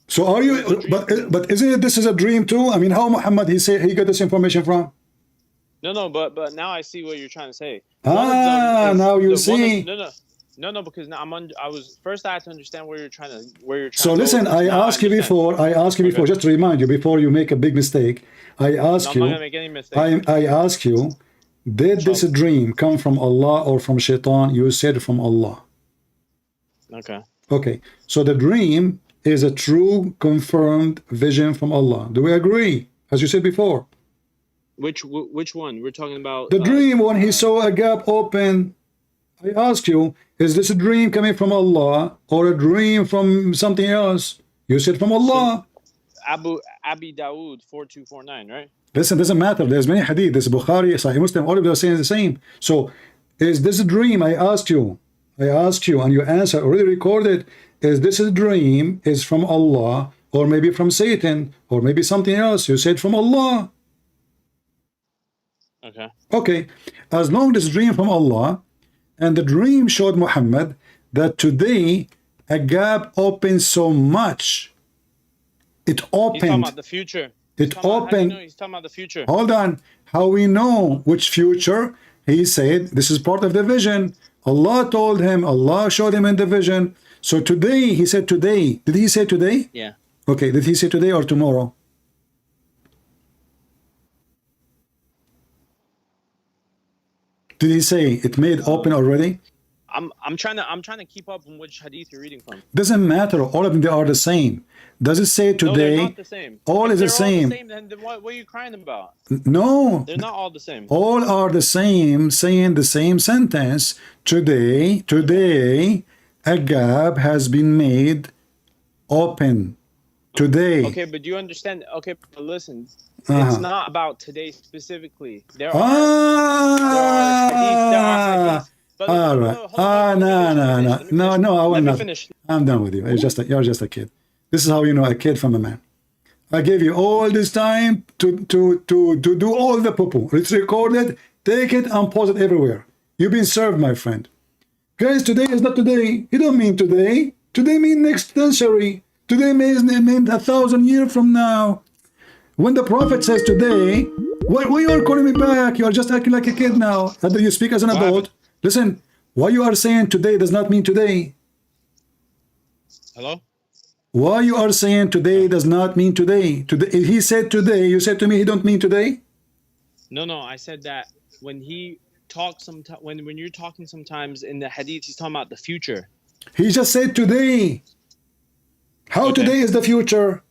So are you? But isn't it? This is a dream too. I mean, how Muhammad he got this information from? No. But now I see what you're trying to say. Now you see. No. Because now I was first. I had to understand where you're trying to. So listen, I asked you before. Just to remind you before you make a big mistake. I asked you. I'm not gonna make any mistake. I asked you. Did this dream come from Allah or from Shaitan? You said from Allah. Okay. So the dream is a true confirmed vision from Allah. Do we agree? As you said before. Which one? We're talking about the dream when he saw a gap open. I ask you, is this a dream coming from Allah or a dream from something else? You said from Allah. Abi Dawood 4249, right? Listen, doesn't matter. There's many hadith. There's Bukhari, Sahih Muslim. All of them are saying the same. So, is this a dream? I asked you, and you answer already recorded. Is this a dream? Is from Allah, or maybe from Satan, or maybe something else? You said from Allah. Okay. As long as dream from Allah, and the dream showed Muhammad that today a gap opened so much. It opened. He's talking about the future. It opened. He's talking about the future. Hold on. How we know which future? He said this is part of the vision. Allah told him. Allah showed him in the vision. So today, he said today. Did he say today? Yeah. Okay. Did he say today or tomorrow? Did he say it made open already? I'm trying to keep up on which hadith you're reading from. Doesn't matter. All of them, they are the same. Does it say today? No, they're not the same. All is the same. Then what are you crying about? No. They're not all the same. All are the same, saying the same sentence. Today, a gap has been made open. Today. Okay, but do you understand? Okay, but listen. It's not about today specifically. There are hadiths. All right. No, I will Let me not. finish. I'm done with you. You're just a kid. This is how you know a kid from a man. I gave you all this time to do all the poo-poo. It's recorded. Take it and post it everywhere. You've been served, my friend. Guys, today is not today. You don't mean today. Today means next century. Today means 1,000 years from now. When the prophet says today, why you are calling me back? You are just acting like a kid now. After you speak as an adult. Listen, what you are saying today does not mean today. Hello? Why you are saying today does not mean today. Today, if he said today, you said to me he don't mean today? No, I said that when he talks when you're talking sometimes in the hadith, he's talking about the future. He just said today. How today is the future?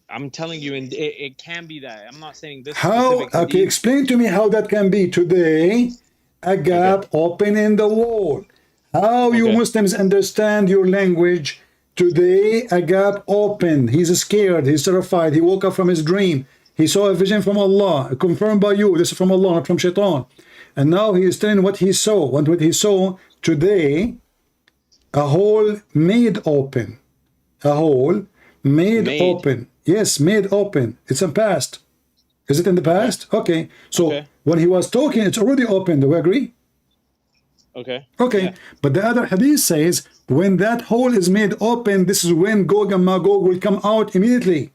I'm telling you, and it can be that. I'm not saying this. How? Okay, explain to me how that can be. Today, a gap open in the wall. How you Muslims understand your language? Today, a gap open. He's scared. He's terrified. He woke up from his dream. He saw a vision from Allah, confirmed by you. This is from Allah, not from Shaitan. And now he is telling what he saw. What he saw today, a hole made open. A hole made open. Yes, made open. It's in past. Is it in the past? Okay. So when he was talking, it's already open. Do we agree? Okay. Yeah. But the other hadith says, when that hole is made open, this is when Gog and Magog will come out immediately.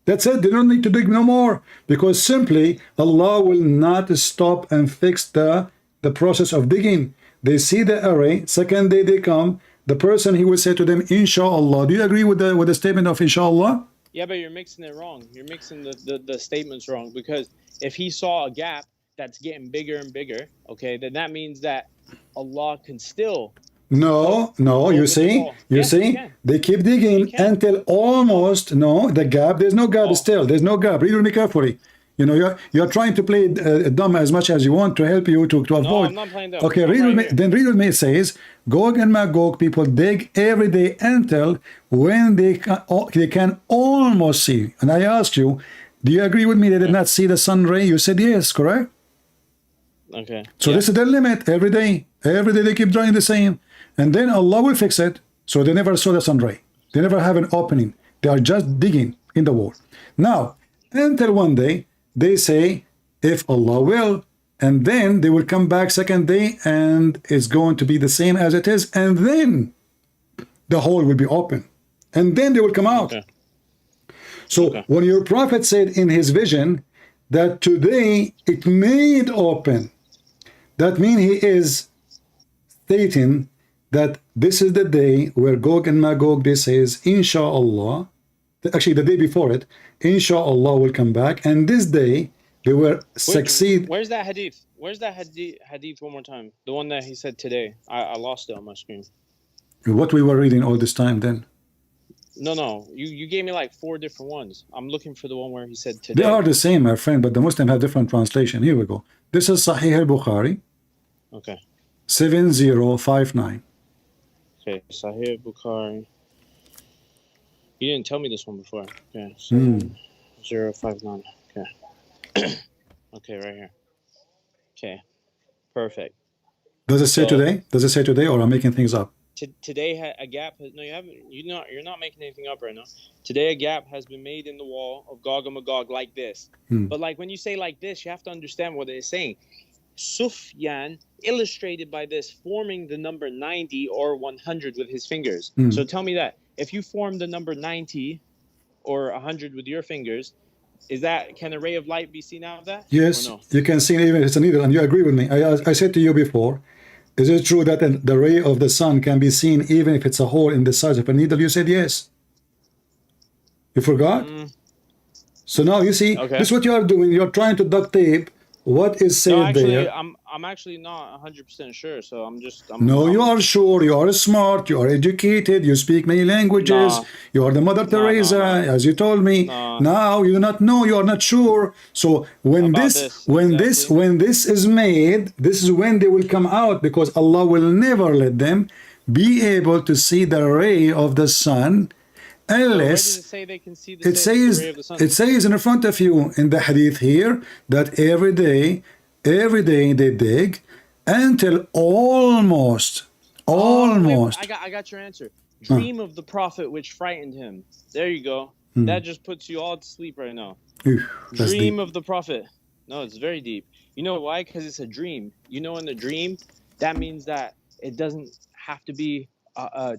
That's it. They don't need to dig no more. Because simply, Allah will not stop and fix the process of digging. They see the array. Second day they come. The person, he will say to them, Inshallah. Do you agree with the statement of Inshallah? Yeah, but you're mixing it wrong. You're mixing the statements wrong. Because if he saw a gap that's getting bigger and bigger, okay, then that means that Allah can still... No, you see, they keep digging until almost, the gap, there's no gap still, there's no gap. Read with me carefully. You know, you're trying to play dumb as much as you want to help you to avoid. No, I'm not playing dumb. Okay, read with me. Then read with me. It says, Gog and Magog people dig every day until when they can almost see. And I asked you, do you agree with me they did not see the sun ray? You said yes, correct? Okay. So this is their limit. Every day they keep trying the same. And then Allah will fix it. So they never saw the sun ray. They never have an opening. They are just digging in the wall. Now, until one day, they say, if Allah will, and then they will come back second day and it's going to be the same as it is, and then the hole will be open, and then they will come out. So when your prophet said in his vision that today it made open, that means he is stating that this is the day where Gog and Magog, this is Inshallah, actually the day before it, Inshallah will come back, and this day they will succeed. Where's that hadith? Where's that hadith one more time? The one that he said today. I lost it on my screen. What we were reading all this time then? No. You gave me like 4 different ones. I'm looking for the one where he said today. They are the same, my friend, but the Muslim have different translation. Here we go. This is Sahih al-Bukhari. Okay. 7059. Okay, Sahih al-Bukhari. You didn't tell me this one before. Okay, 059. Okay. Okay, right here. Okay, perfect. Does it say today? Does it say today, or I'm making things up? Today a gap. No, you haven't. You're not making anything up right now. Today a gap has been made in the wall of Gog and Magog like this. But like when you say like this, you have to understand what it's saying. Sufyan illustrated by this forming the number 90 or 100 with his fingers. So tell me that if you form the number 90 or 100 with your fingers, can a ray of light be seen out of that? Yes, no? You can see even if it's a needle, and you agree with me. I said to you before, is it true that the ray of the sun can be seen even if it's a hole in the size of a needle? You said yes. You forgot? So now you see, this is what you are doing. You're trying to duct tape what is said there. I'm actually not 100% sure, so I'm you are sure. You are smart. You are educated. You speak many languages. You are the Mother Teresa, as you told me. Now you do not know. You are not sure. So when this is made, this is when they will come out, because Allah will never let them be able to see the ray of the sun. Unless it says in front of you in the hadith here that every day they dig until almost. Wait, I got your answer. Dream of the prophet which frightened him. There you go. That just puts you all to sleep right now. Dream Deep. of the prophet. No, it's very deep. You know why? Because it's a dream. You know, in the dream, that means that it doesn't have to be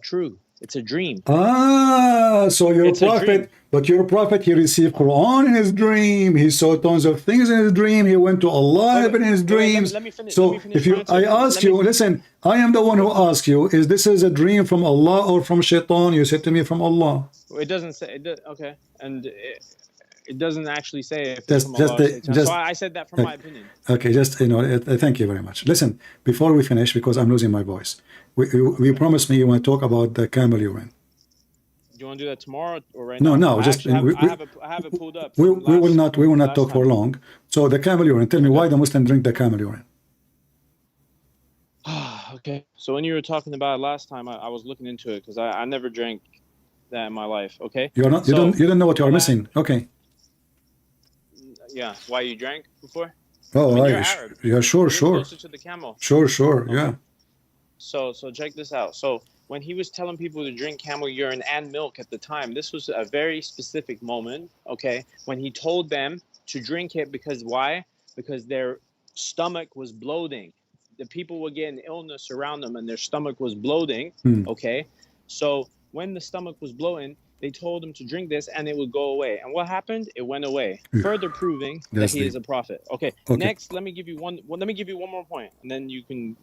true. It's a dream. So your It's a dream. prophet, but your prophet, he received Quran in his dream. He saw tons of things in his dream. He went to Allah in his dreams. Let me finish. So Let me finish if you, my answer. I ask you, listen, I am the one who asked you, is this is a dream from Allah or from Shaitan? You said to me from Allah. It doesn't say. Okay, and it doesn't actually say if it's from Allah or Satan. So I said that from my opinion. Okay, just, you know, thank you very much. Listen, before we finish, because I'm losing my voice, we promised me you want to talk about the camel urine. Do you want to do that tomorrow or right now? No, I have it pulled up. We will not talk for long. So the camel urine. Tell me why the Muslim drink the camel urine. Okay. So when you were talking about it last time, I was looking into it because I never drank that in my life. Okay. You don't know what you are missing. Okay. Yeah. Why you drank before? Oh, you're Arab. Yeah, sure. Closer to the camel. Sure, Okay. yeah. So check this out. So when he was telling people to drink camel urine and milk at the time, this was a very specific moment, okay? When he told them to drink it because why? Because their stomach was bloating. The people were getting illness around them and their stomach was bloating, okay? So when the stomach was bloating, they told him to drink this and it would go away. And what happened? It went away, further proving that he is a prophet. Okay. Next, let me give you one more point, and then you can,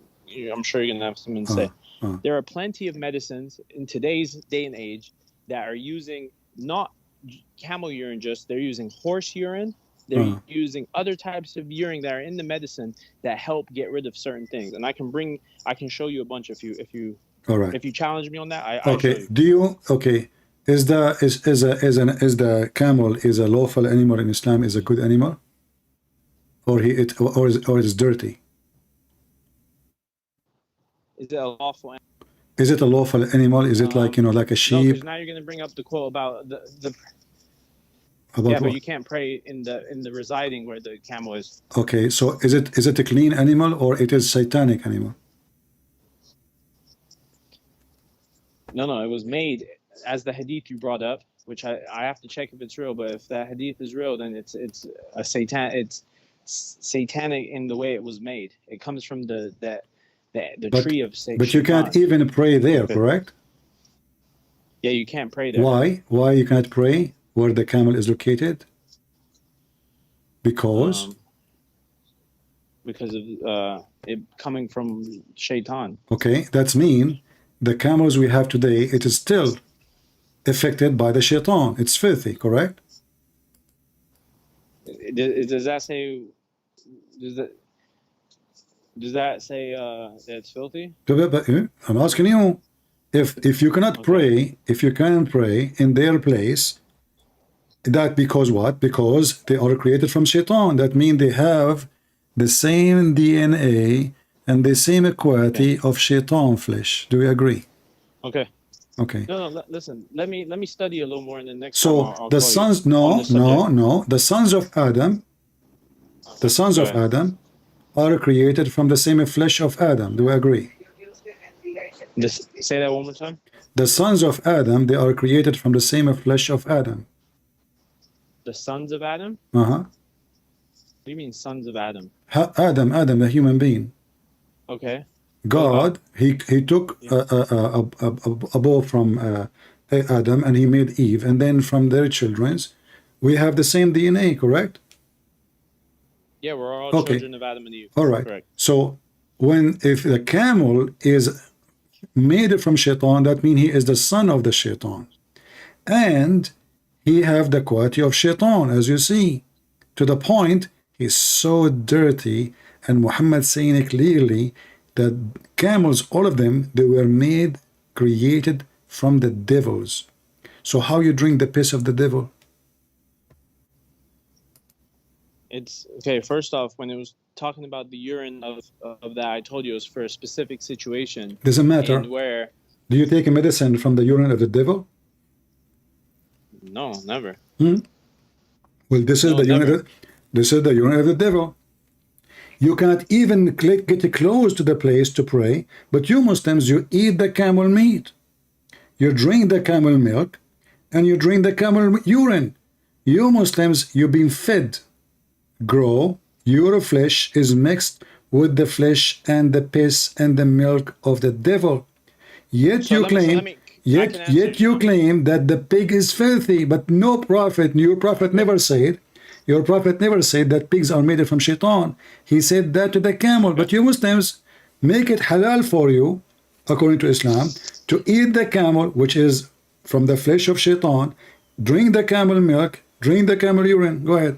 I'm sure you're gonna have something to say. There are plenty of medicines in today's day and age that are using not camel urine, they're using horse urine. They're using other types of urine that are in the medicine that help get rid of certain things. And I can show you a bunch if you challenge me on that. Is the camel is a lawful animal in Islam? Is a good animal, or is dirty? Is it a lawful animal? Is it a lawful animal? Is it like, you know, like a sheep? No, because now you're going to bring up the quote about the about yeah, what? but you can't pray in the residing where the camel is. Okay, so is it a clean animal or it is satanic animal? No, it was made as the hadith you brought up, which I have to check if it's real. But if that hadith is real, then it's satanic in the way it was made. It comes from the tree of Satan. But you can't even pray there, correct? Yeah, you can't pray there. Why? Why you can't pray where the camel is located? Because of it coming from Shaitan. Okay, that's mean the camels we have today, it is still affected by the Shaitan. It's filthy, correct? Does that say? Does that say that it's filthy? I'm asking you, if you cannot pray, if you can't pray in their place, that because what? Because they are created from Shaitan. That means they have the same DNA and the same quality of Shaitan flesh. Do we agree? Okay. Okay. No. Listen. Let me study a little more, and then next so time I'll the sons. No. The sons of Adam. The sons of Adam are created from the same flesh of Adam. Do we agree? Say that one more time. The sons of Adam, they are created from the same flesh of Adam. The sons of Adam? Uh-huh. What do you mean sons of Adam? Adam, the human being. Okay. God, he took a bow from Adam and he made Eve, and then from their children's, we have the same DNA, correct? Yeah, we're all children of Adam and Eve. All right. Correct. So if the camel is made from Shaitan, that means he is the son of the Shaitan, and he have the quality of Shaitan, as you see, to the point he's so dirty. And Muhammad saying clearly that camels, all of them, they were created from the devils. So how you drink the piss of the devil? It's okay. First off, when it was talking about the urine of that, I told you it was for a specific situation. Doesn't matter. Where? Do you take a medicine from the urine of the devil? No, never. Well, this is the urine of the devil. You cannot even get close to the place to pray. But you Muslims, you eat the camel meat, you drink the camel milk, and you drink the camel urine. You Muslims, you've been fed, grow, your flesh is mixed with the flesh and the piss and the milk of the devil. Yet you claim, yet you claim that the pig is filthy, but no prophet, your prophet never said, your prophet never said that pigs are made from shaitan. He said that to the camel. But you Muslims make it halal for you, according to Islam, to eat the camel, which is from the flesh of shaitan, drink the camel milk, drink the camel urine. Go ahead.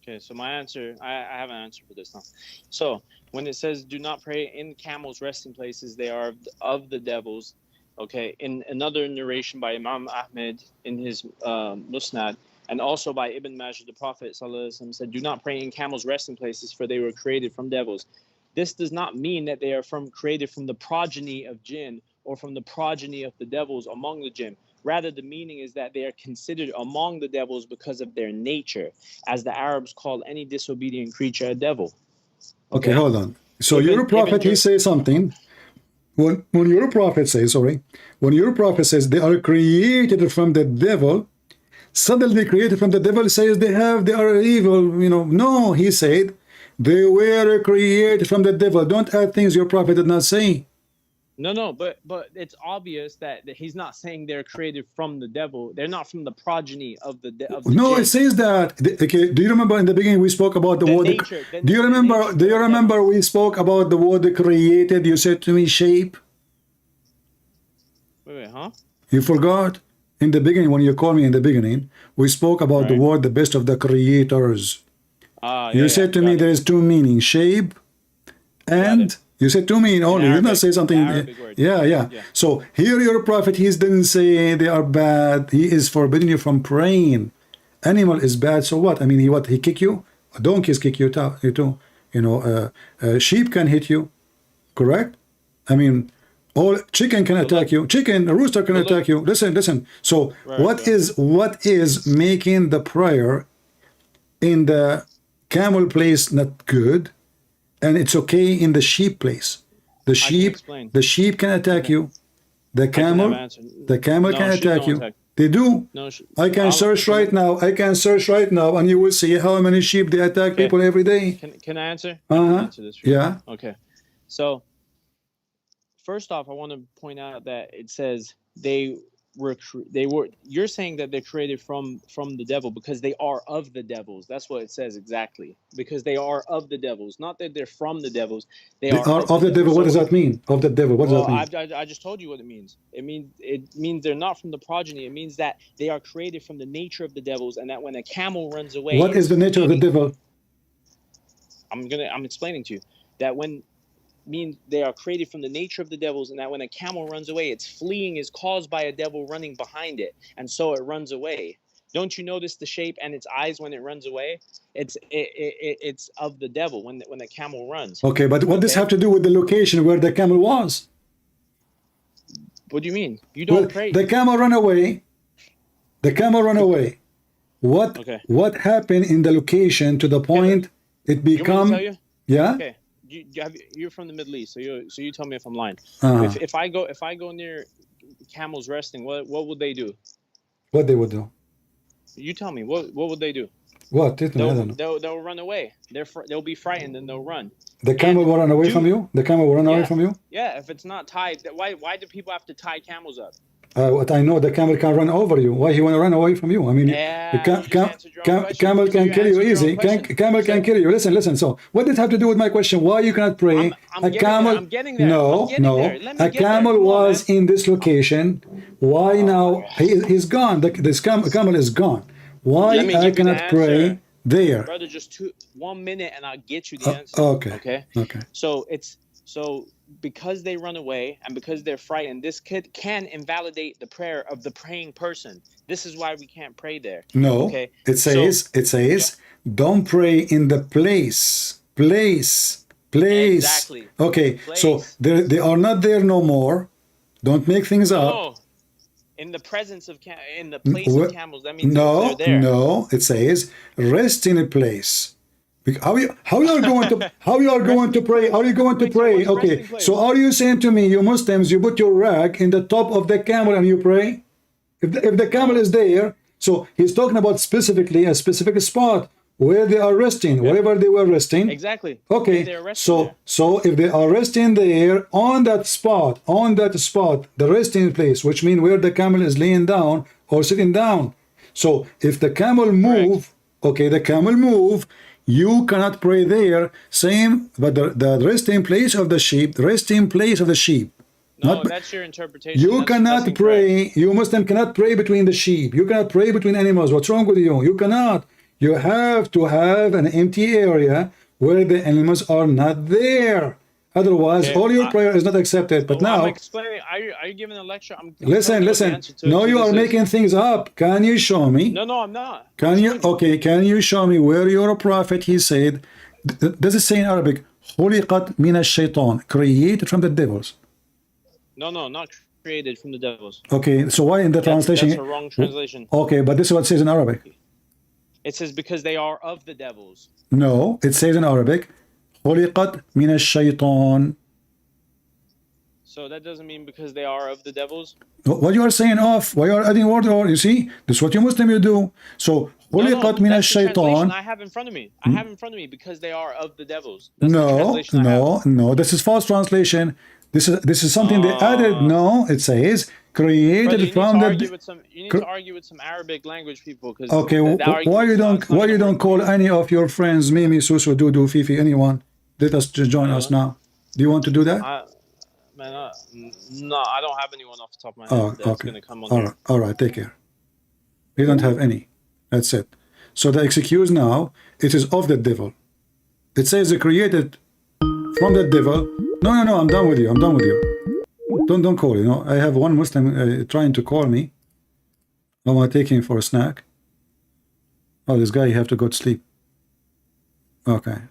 Okay, so my answer, I have an answer for this now. So when it says do not pray in camels' resting places, they are of the devils. Okay, in another narration by Imam Ahmed in his Musnad, and also by Ibn Majah, the Prophet ﷺ said, do not pray in camels' resting places, for they were created from devils. This does not mean that they are created from the progeny of jinn or from the progeny of the devils among the jinn. Rather, the meaning is that they are considered among the devils because of their nature, as the Arabs call any disobedient creature a devil. Okay, hold on. So your prophet, he says something. When your prophet says, when your prophet says they are created from the devil, suddenly created from the devil says they are evil, No, he said they were created from the devil. Don't add things your prophet did not say. No, but it's obvious that he's not saying they're created from the devil. They're not from the progeny of the No, jinn. it says that. Okay, do you remember in the beginning we spoke about the word? Nature, do you remember we spoke about the word created? You said to me shape. Wait, huh? You forgot? In the beginning, when you called me in the beginning, we spoke about the word the best of the creators. You said to me there is two meanings, shape and you said two meanings only. You did not say something. Yeah. So here your prophet, he didn't say they are bad. He is forbidding you from praying. Animal is bad, so what? I mean, he kick you? Donkeys kick you too. Sheep can hit you, correct? I mean, all chicken can attack you. Chicken, a rooster can attack you. Listen. So what is making the prayer in the camel place not good, and it's okay in the sheep place? The sheep can attack you. The camel can attack you. They do. I can search right now. And you will see how many sheep they attack people every day. Can I answer? I can answer this. Yeah. Okay. So first off, I want to point out that it says you're saying that they're created from the devil because they are of the devils. That's what it says exactly. Because they are of the devils, not that they're from the devils. They are of the devil. What does that mean? Of the devil. What does that mean? I just told you what it means. It means they're not from the progeny. It means that they are created from the nature of the devils, and that when a camel runs away. What is the nature of the devil? I'm explaining to you that means they are created from the nature of the devils, and that when a camel runs away, its fleeing is caused by a devil running behind it, and so it runs away. Don't you notice the shape and its eyes when it runs away? It's of the devil when the camel runs. Okay, but what does this have to do with the location where the camel was? What do you mean? You don't pray. The camel run away. What happened in the location to the point it become? Yeah. Okay. You're from the Middle East, so you tell me if I'm lying. If I go near camels resting, what would they do? What they would do? You tell me. What would they do? What? They'll run away. They'll be frightened and they'll run. The camel will run away from you? The camel will run away from you? Yeah, if it's not tied. Why do people have to tie camels up? What I know, the camel can run over you. Why he want to run away from you? I mean, camel can kill you easy. Camel can kill you. Listen. So, what does it have to do with my question? Why you cannot pray? I'm getting there. No. A camel was in this location. Why now? He's gone. This camel is gone. Why I cannot pray there? Brother, just 1 minute and I'll get you the answer. Okay. So because they run away and because they're frightened, this can invalidate the prayer of the praying person. This is why we can't pray there. No. Okay. It says, don't pray in the place. Exactly. Okay. Place. So they are not there no more. Don't make things up. In the presence of in the place of camels, that means they're there. No. It says rest in a place. How you are going to pray? Are you going to pray? Okay, so are you saying to me, you Muslims, you put your rag in the top of the camel and you pray? If the camel is there, so he's talking about specifically a specific spot where they are resting, wherever they were resting. Exactly. Okay, so if they are resting there on that spot, the resting place, which means where the camel is laying down or sitting down. So if the camel move, okay, the camel move, you cannot pray there. Same, but the resting place of the sheep, No, that's your interpretation. You cannot pray. You Muslim cannot pray between the sheep. You cannot pray between animals. What's wrong with you? You cannot. You have to have an empty area where the animals are not there. Otherwise, all your prayer is not accepted. But now, I'm explaining. Are you giving a lecture? Listen. No, you are making things up. Can you show me? No, I'm not. Can you show me where your prophet, he said, does it say in Arabic, خُلِقَتْ مِنَ الشَّيْطَانِ, created from the devils? No, not created from the devils. Okay, so why in the translation? That's a wrong translation. Okay, but this is what it says in Arabic. It says because they are of the devils. No, it says in Arabic, خُلِقَتْ مِنَ الشَّيْطَانِ. So that doesn't mean because they are of the devils? What you are saying off, why you are adding word or, you see, this is what you Muslim you do. So, خُلِقَتْ مِنَ الشَّيْطَانِ. I have in front of me. I have in front of me because they are of the devils. No, this is false translation. This is something they added. No, it says created from the. You need to argue with some Arabic language people. Okay, why you don't call any of your friends, Mimi, Susu, Dudu, Fifi, anyone? Let us join us now. Do you want to do that? No, I don't have anyone off the top of my head that's going to come on. All right, take care. We don't have any. That's it. So the excuse now, it is of the devil. It says created from the devil. No, I'm done with you. Don't call. You know, I have one Muslim trying to call me. I want to take him for a snack. Oh, this guy, you have to go to sleep. Okay.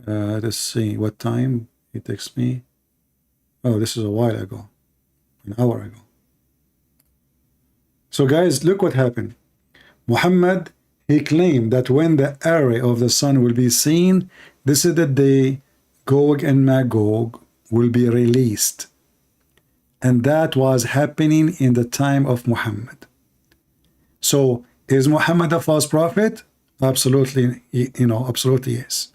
Let's see what time he texts me. Oh, this is a while ago, an hour ago. So guys, look what happened. Muhammad, he claimed that when the array of the sun will be seen, this is the day Gog and Magog will be released. And that was happening in the time of Muhammad. So, is Muhammad a false prophet? Absolutely, absolutely yes.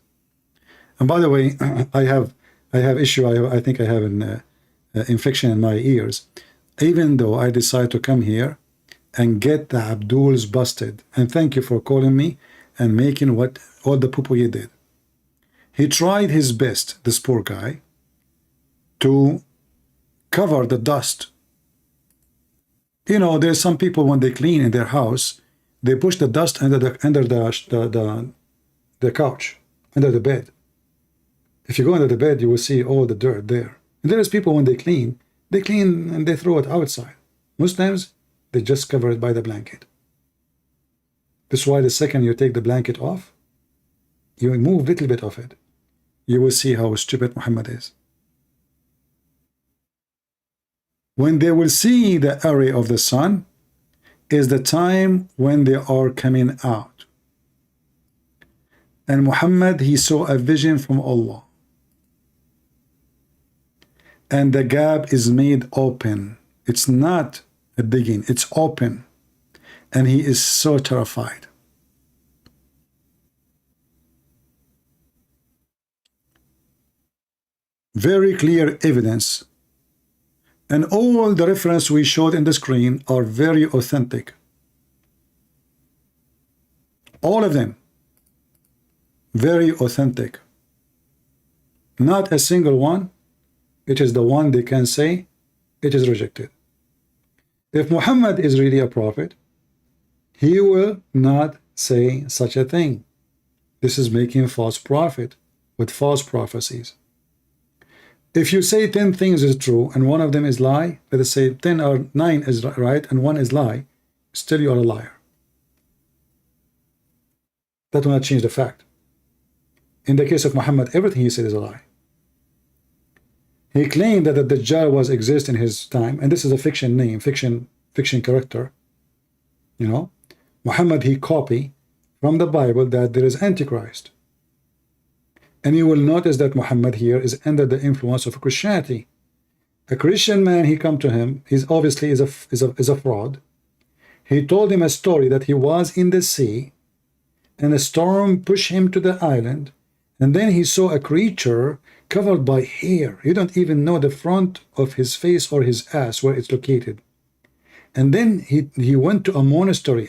And by the way, I have issue. I think I have an infection in my ears. Even though I decide to come here and get the Abduls busted. And thank you for calling me and making what all the poo you did. He tried his best, this poor guy, to cover the dust. You know, there's some people when they clean in their house, they push the dust under the couch, under the bed. If you go under the bed, you will see all the dirt there. And there's people when they clean and they throw it outside. Muslims, they just cover it by the blanket. This is why the second you take the blanket off, you remove a little bit of it, you will see how stupid Muhammad is. When they will see the array of the sun is the time when they are coming out. And Muhammad, he saw a vision from Allah. And the gap is made open. It's not a digging, it's open. And he is so terrified. Very clear evidence. And all the reference we showed in the screen are very authentic. All of them. Very authentic. Not a single one. It is the one they can say it is rejected. If Muhammad is really a prophet, he will not say such a thing. This is making false prophet with false prophecies. If you say 10 things is true and one of them is lie, let us say 10 or 9 is right and one is lie, still you are a liar. That will not change the fact. In the case of Muhammad, everything he said is a lie. He claimed that the Dajjal was exist in his time, and this is a fiction name, fiction character. You know, Muhammad, he copy from the Bible that there is Antichrist. And you will notice that Muhammad here is under the influence of Christianity. A Christian man, he come to him, he's obviously is a fraud. He told him a story that he was in the sea, and a storm pushed him to the island, and then he saw a creature covered by hair. You don't even know the front of his face or his ass where it's located. And then he went to a monastery.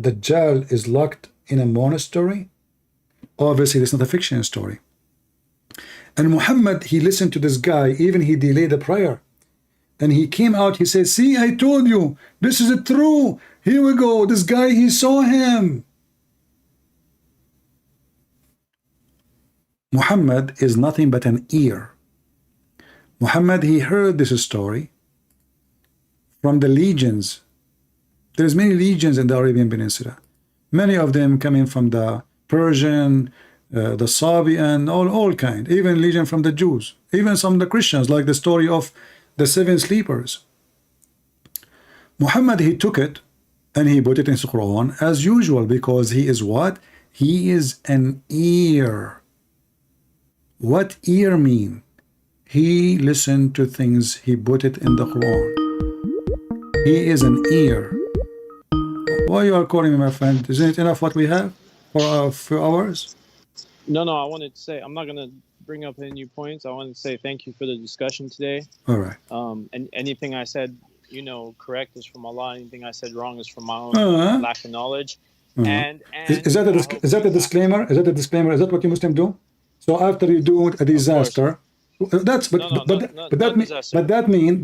Dajjal is locked in a monastery. Obviously, it's not a fiction story. And Muhammad, he listened to this guy, even he delayed the prayer. And he came out, he said, see, I told you, this is true. Here we go. This guy, he saw him. Muhammad is nothing but an ear. Muhammad, he heard this story from the legions. There's many legions in the Arabian Peninsula. Many of them coming from the Persian, the Sabian, all kind. Even legion from the Jews. Even some of the Christians, like the story of the 7 sleepers. Muhammad, he took it and he put it in the Quran as usual, because he is what? He is an ear. What ear mean? He listened to things, he put it in the Quran. He is an ear. Why you are calling me, my friend? Isn't it enough what we have for a few hours? No, I wanted to say, I'm not going to bring up any new points. I wanted to say thank you for the discussion today. All right. And anything I said, correct is from Allah. Anything I said wrong is from my own lack of knowledge. And is that a disclaimer? Is that a disclaimer? Is that what you Muslims do? So after you do a disaster, that mean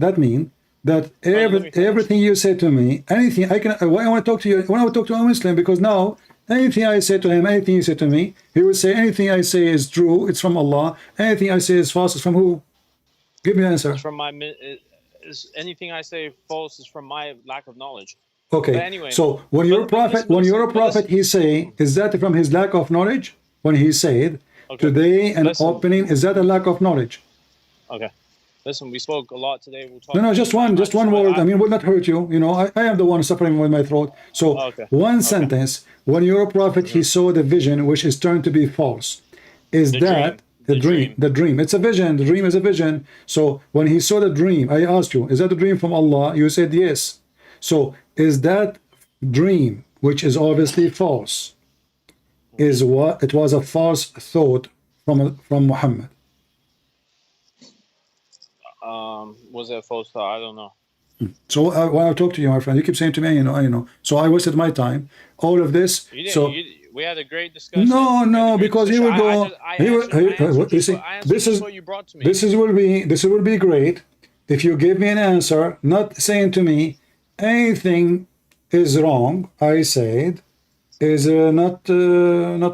that everything you say to me, anything I want to talk to you, when I want to talk to a Muslim, because now anything I say to him, anything you say to me, he will say anything I say is true, it's from Allah. Anything I say is false, it's from who? Give me an answer. It's from anything I say false is from my lack of knowledge. Okay. But anyway, so when you're a prophet, he say, is that from his lack of knowledge? When he said today an opening, is that a lack of knowledge? Okay. Listen, we spoke a lot today. We'll talk. No, just one word. I mean, will not hurt you. I am the one suffering with my throat. So one sentence. When you're a prophet, he saw the vision, which is turned to be false. Is that the dream? The dream. It's a vision. The dream is a vision. So when he saw the dream, I asked you, is that a dream from Allah? You said yes. So is that dream, which is obviously false, is what it was a false thought from Muhammad? Was that false thought? I don't know. So when I talk to you, my friend, you keep saying to me, I know. So I wasted my time. All of this. We had a great discussion. No, because he will go. This will be great if you give me an answer, not saying to me anything is wrong. I said is not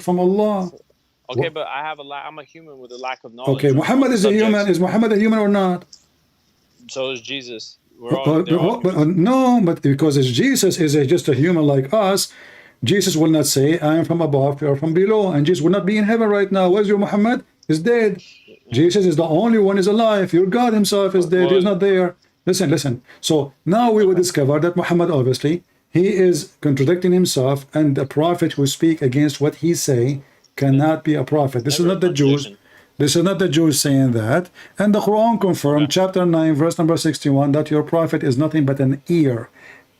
from Allah. Okay, but I'm a human with a lack of knowledge. Okay, Muhammad is a human. Is Muhammad a human or not? So is Jesus. But because Jesus is just a human like us, Jesus will not say, I am from above, you are from below. And Jesus will not be in heaven right now. Where's your Muhammad? He's dead. Jesus is the only one is alive. Your God himself is dead. He's not there. Listen. So now we will discover that Muhammad, obviously, he is contradicting himself, and the prophet who speak against what he say cannot be a prophet. This is not the Jews. This is not the Jews saying that. And the Quran confirmed, chapter 9, verse number 61, that your prophet is nothing but an ear.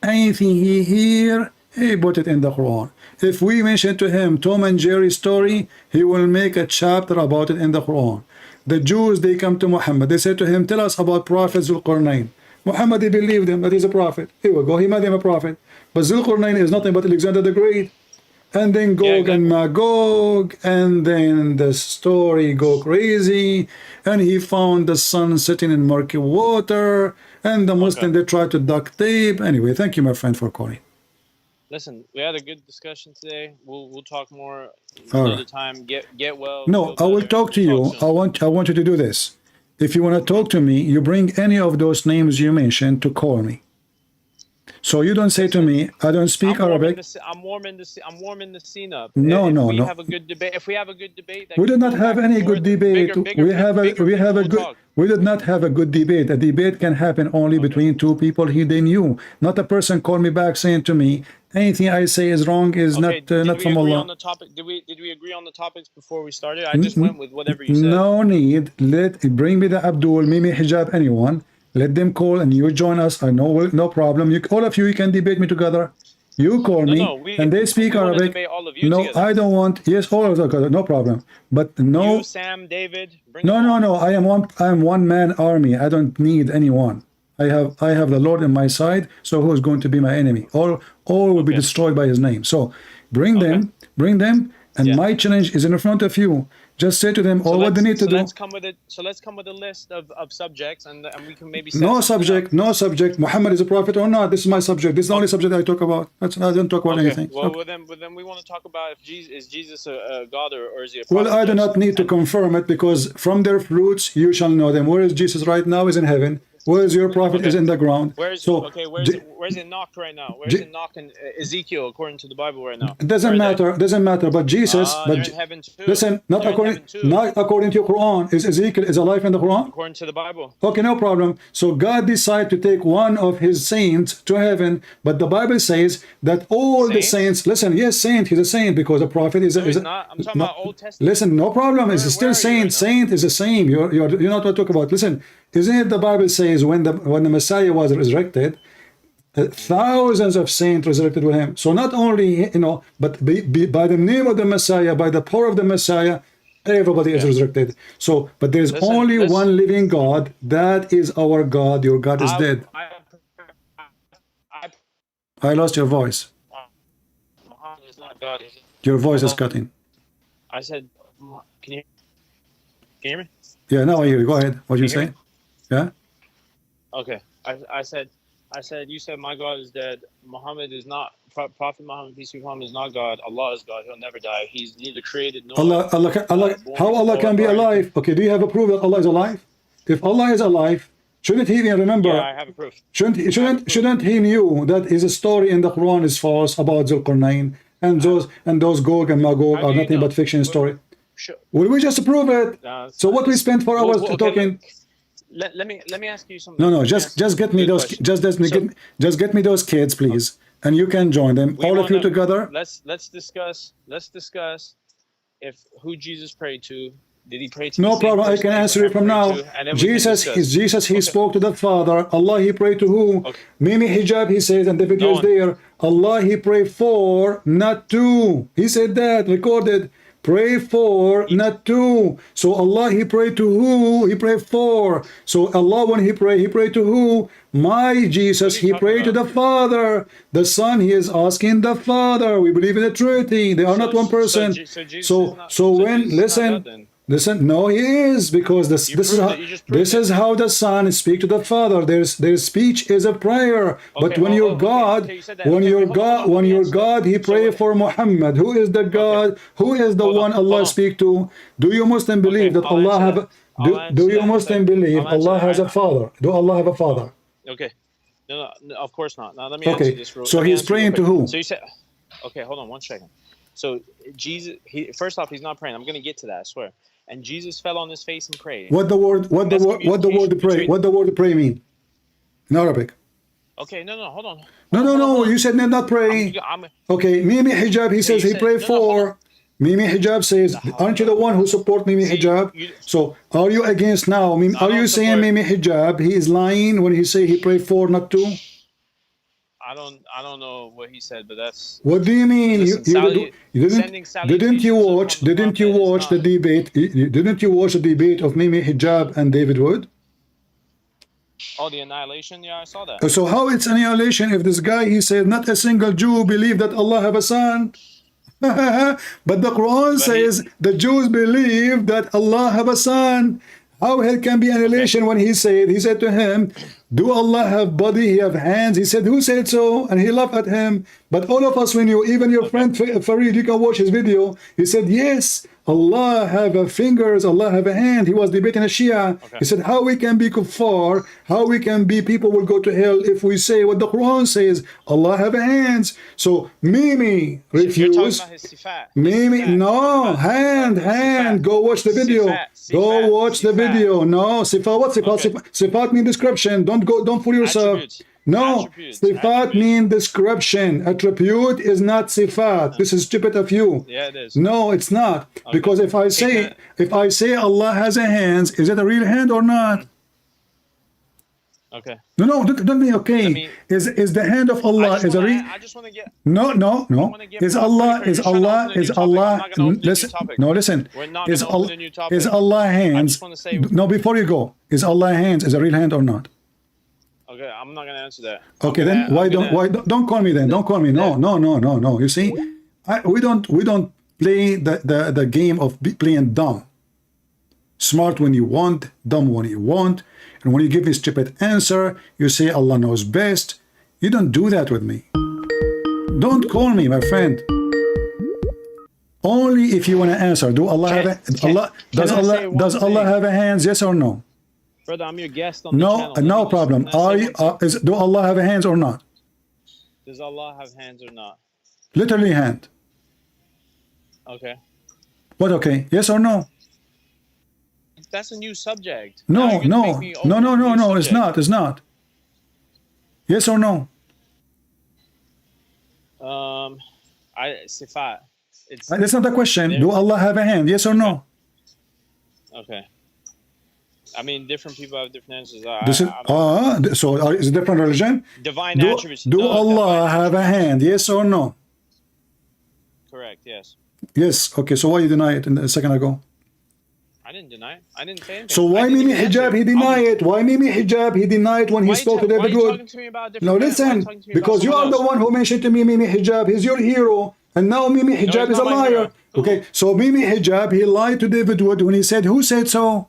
Anything he hear, he put it in the Quran. If we mention to him Tom and Jerry story, he will make a chapter about it in the Quran. The Jews, they come to Muhammad. They say to him, tell us about Prophet Zulqarnain. Muhammad, he believed him that he's a prophet. Here we go. He made him a prophet. But Zulqarnain is nothing but Alexander the Great. And then Gog and Magog, and then the story go crazy, and he found the sun sitting in murky water, and the Muslim, they tried to duct tape. Anyway, thank you, my friend, for calling. Listen, we had a good discussion today. We'll talk more another time. Get well. No, I will talk to you. I want you to do this. If you want to talk to me, you bring any of those names you mentioned to call me. So you don't say to me, I don't speak Arabic. I'm warming the scene up. No, if no, we no. have a good debate, if we have a good debate, that We did not have any good debate. We have a good. Talk. We did not have a good debate. A debate can happen only between two people they knew. Not a person called me back saying to me, anything I say is wrong, is not from Allah. On the topic? Did we agree on the topics before we started? I just went with whatever you said. No need. Bring me the Abdul, Mimi, Hijab, anyone. Let them call and you join us. I know, no problem. All of you can debate me together. You call me and they speak Arabic. No, together. I don't want. Yes, all of them. No problem. But no. You, Sam, David. No. I am one man army. I don't need anyone. I have the Lord on my side. So who is going to be my enemy? All will be destroyed by His name. So bring them, and my challenge is in front of you. Just say to them all what they need to do. Let's come with it. So let's come with a list of subjects, and we can maybe. No subject. Muhammad is a prophet or not. This is my subject. This is the only subject I talk about. I don't talk about anything. Well, then we want to talk about if Jesus a God or is He a prophet? Well, I do not need to confirm it, because from their fruits you shall know them. Where is Jesus right now? Is in heaven. Where is your prophet? Is in the ground. Where's Enoch right now? Where's Enoch and Ezekiel according to the Bible right now? It doesn't matter. But Jesus, they're in heaven too. Listen, not according to your Quran. Is Ezekiel is alive in the Quran? According to the Bible. Okay, no problem. So God decided to take one of His saints to heaven, but the Bible says that all the saints. Listen, yes, saint. He's a saint because a prophet is. He's not. I'm talking about Old Testament. Listen, no problem. It's still saint. Saint is the same. You're not what to talk about. Listen, isn't it the Bible says when the Messiah was resurrected, thousands of saints resurrected with Him. So not only but by the name of the Messiah, by the power of the Messiah, everybody is resurrected. So, but there's only one living God. That is our God. Your God is dead. I lost your voice. Muhammad is not God. Your voice is cutting. I said, can you hear me? Yeah, now I hear you. Go ahead. What you say? Yeah. Okay. I said you said my God is dead. Muhammad is not. Prophet Muhammad, peace be upon him, is not God. Allah is God. He'll never die. He's neither created nor Allah. How Allah can be alive? Okay. Do you have a proof that Allah is alive? If Allah is alive, shouldn't He even remember? Yeah, I have a proof. Shouldn't He knew that His story in the Quran is false about Zulqarnain and those Gog and Magog are nothing but fiction story? Sure. Will we just prove it? So what we spent 4 hours talking? Let me ask you something. No, just get me those. Just get me those kids, please, and you can join them. All of you together. Let's discuss if who Jesus prayed to. Did He pray to? No problem. I can answer it from now. Jesus. He spoke to the Father. Allah He prayed to who? Okay. Mimi Hijab. He says, and the video is there. Allah He prayed for, not to. He said that recorded. Pray for, not to. So Allah He prayed to who? He prayed for. So Allah when He prayed to who? My Jesus, He prayed to the Father. The Son, He is asking the Father. We believe in the Trinity. They are not one person. Listen, no, He is, because this is how the Son speaks to the Father. Their speech is a prayer. But when your God, He prayed for Muhammad. Who is the God? Who is the one Allah speak to? Do you Muslim believe that Allah have? Do you Muslim believe Allah has a father? Do Allah have a father? Okay. No, of course not. Now let me answer this. So He's praying to who? So you said, okay, hold on 1 second. So Jesus, first off, He's not praying. I'm going to get to that, I swear. And Jesus fell on His face and prayed. What the word pray mean in Arabic? Okay, no, hold on. No. You said not pray. Okay, Mimi Hijab. He says he prayed for. Mimi Hijab says, aren't you the one who support Mimi Hijab? So are you against now? Are you saying Mimi Hijab? He is lying when he say he prayed for, not to? I don't know what he said, but that's. What do you mean? Didn't you watch the debate? Didn't you watch the debate of Mimi Hijab and David Wood? Oh, the annihilation? Yeah, I saw that. So how it's annihilation if this guy, he said not a single Jew believe that Allah have a son? But the Quran says the Jews believe that Allah have a son. How hell can be annihilation when he said to him, do Allah have body, He have hands? He said, who said so? And he laughed at him. But all of us, when you, even your friend Farid, you can watch his video. He said, yes, Allah have a fingers, Allah have a hand. He was debating a Shia. Okay. He said, how we can be kuffar, how we can be people will go to hell if we say what the Quran says, Allah have hands. So Mimi You're talking refused. about his sifat. Mimi, no, hand. Go watch the video. Go watch the video. No, sifat, what sifat? Okay. Sifat mean description. Don't fool yourself. Attributes. No, Attributes. sifat mean description. Attribute is not sifat. This is stupid of you. Yeah, it is. No, it's not. Because if I say Allah has a hands, is it a real hand or not? Okay. No, don't be okay. Is the hand of Allah is a real? I just want to get. No. Is Allah? Listen. No, listen. We're not Is gonna open a new topic. Is Allah hands? I just want to say. No, before you go, is Allah hands? Is a real hand or not? Okay, I'm not gonna answer that. Okay, then why don't call me then? Don't call me. No. You see, we don't play the game of playing dumb. Smart when you want, dumb when you want, and when you give me a stupid answer, you say Allah knows best. You don't do that with me. Don't call me, my friend. Only if you want to answer. Do Allah have a does Allah have a hands? Yes or no? Brother, I'm your guest on the channel. No problem. Do Allah have a hands or not? Does Allah have hands or not? Literally hand. Okay. What? Okay. Yes or no? That's a new subject. No. It's It's not. Yes or no? Sifat. That's not the question. Do Allah have a hand? Yes or no? Okay. I mean, different people have different answers. So is it different religion? Divine attributes. Do Allah have a hand? Yes or no? Correct. Yes. Yes. Okay. So why you deny it a second ago? I didn't deny it. I didn't say anything. So why Mimi Hijab he deny it? Why Mimi Hijab he denied when he spoke to David Wood? No, listen. Because you are the one who mentioned to me Mimi Hijab. He's your hero. And now Mimi Hijab is a liar. Okay. So Mimi Hijab he lied to David Wood when he said, who said so?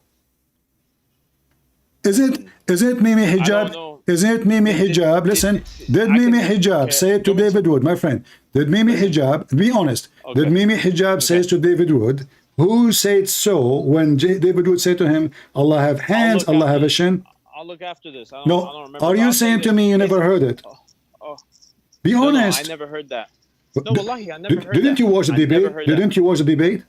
Is it Mimi Hijab? Is it Mimi Hijab? Listen, did Mimi Hijab say to David Wood, my friend? Did Mimi Hijab, be honest, did Mimi Hijab say to David Wood, who said so when David Wood said to him, Allah have hands, Allah have a shin? I'll look after this. I No, don't remember. are you saying to me you never heard it? Be honest. No, I never heard that. No, wallahi, I never heard that. Didn't you watch the debate? Didn't you watch the debate?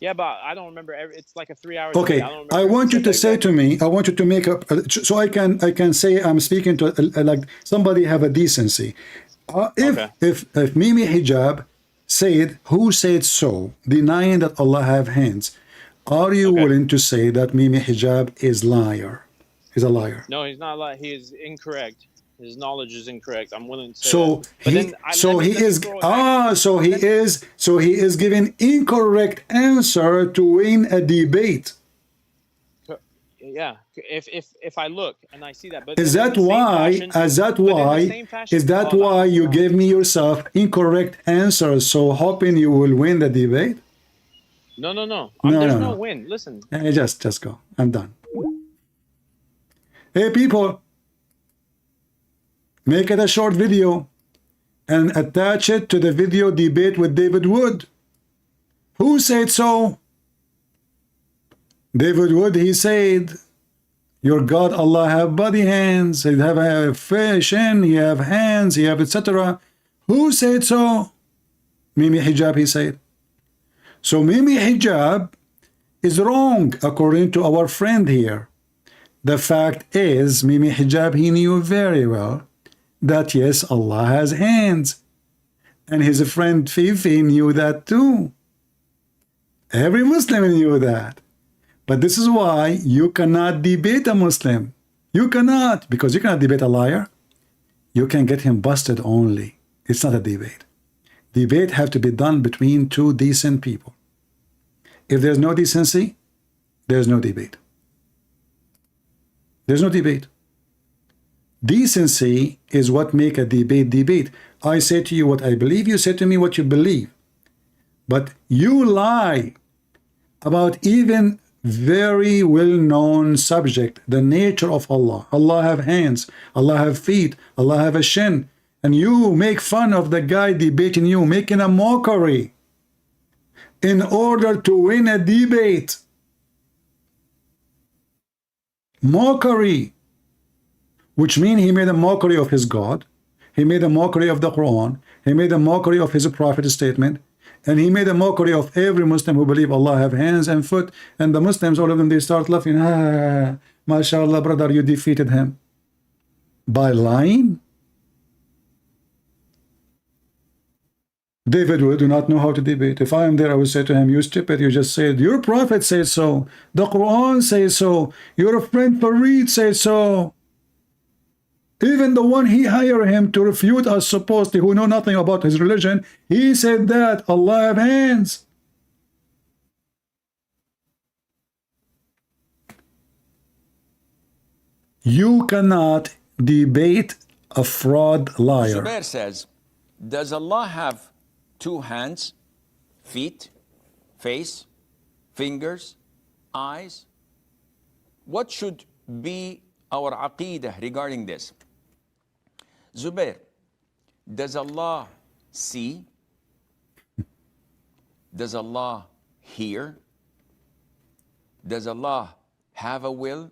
Yeah, but I don't remember. It's like a 3 hour. Okay, I want you to say to me. I want you to make up so I can say I'm speaking to like somebody have a decency. If Mimi Hijab said, who said so, denying that Allah have hands, are you willing to say that Mimi Hijab is liar? Is a liar? No, he's not a liar. He is incorrect. His knowledge is incorrect. I'm willing to say so he is giving incorrect answer to win a debate. Yeah, if I look and I see that, but is that why you gave me yourself incorrect answers, so hoping you will win the debate? No. There's no win. Listen. Just go. I'm done. Hey people, make it a short video and attach it to the video debate with David Wood. Who said so? David Wood, he said, your God Allah have body hands, he have a fish and he have hands, he have etc. Who said so? Mimi Hijab, he said. So Mimi Hijab is wrong according to our friend here. The fact is, Mimi Hijab, he knew very well that yes, Allah has hands. And his friend Fifi knew that too. Every Muslim knew that. But this is why you cannot debate a Muslim. You cannot, because you cannot debate a liar. You can get him busted only. It's not a debate. Debate have to be done between two decent people. If there's no decency, there's no debate. There's no debate. Decency is what make a debate. I say to you what I believe, you say to me what you believe. But you lie about even very well-known subject, the nature of Allah. Allah have hands, Allah have feet, Allah have a shin. And you make fun of the guy debating you, making a mockery. in order to win a debate. Mockery, which means he made a mockery of his God, he made a mockery of the Quran, he made a mockery of his prophet statement, and he made a mockery of every Muslim who believe Allah have hands and foot. And the Muslims, all of them, they start laughing. Ah, mashallah, brother, you defeated him by lying. David would do not know how to debate. If I am there, I would say to him, you stupid, you just said, your prophet says so, the Quran says so, your friend Farid says so. Even the one he hired him to refute us, supposedly, who know nothing about his religion, he said that Allah have hands. You cannot debate a fraud liar. Zubair says, does Allah have 2 hands, feet, face, fingers, eyes? What should be our aqeedah regarding this? Zubair, does Allah see? Does Allah hear? Does Allah have a will?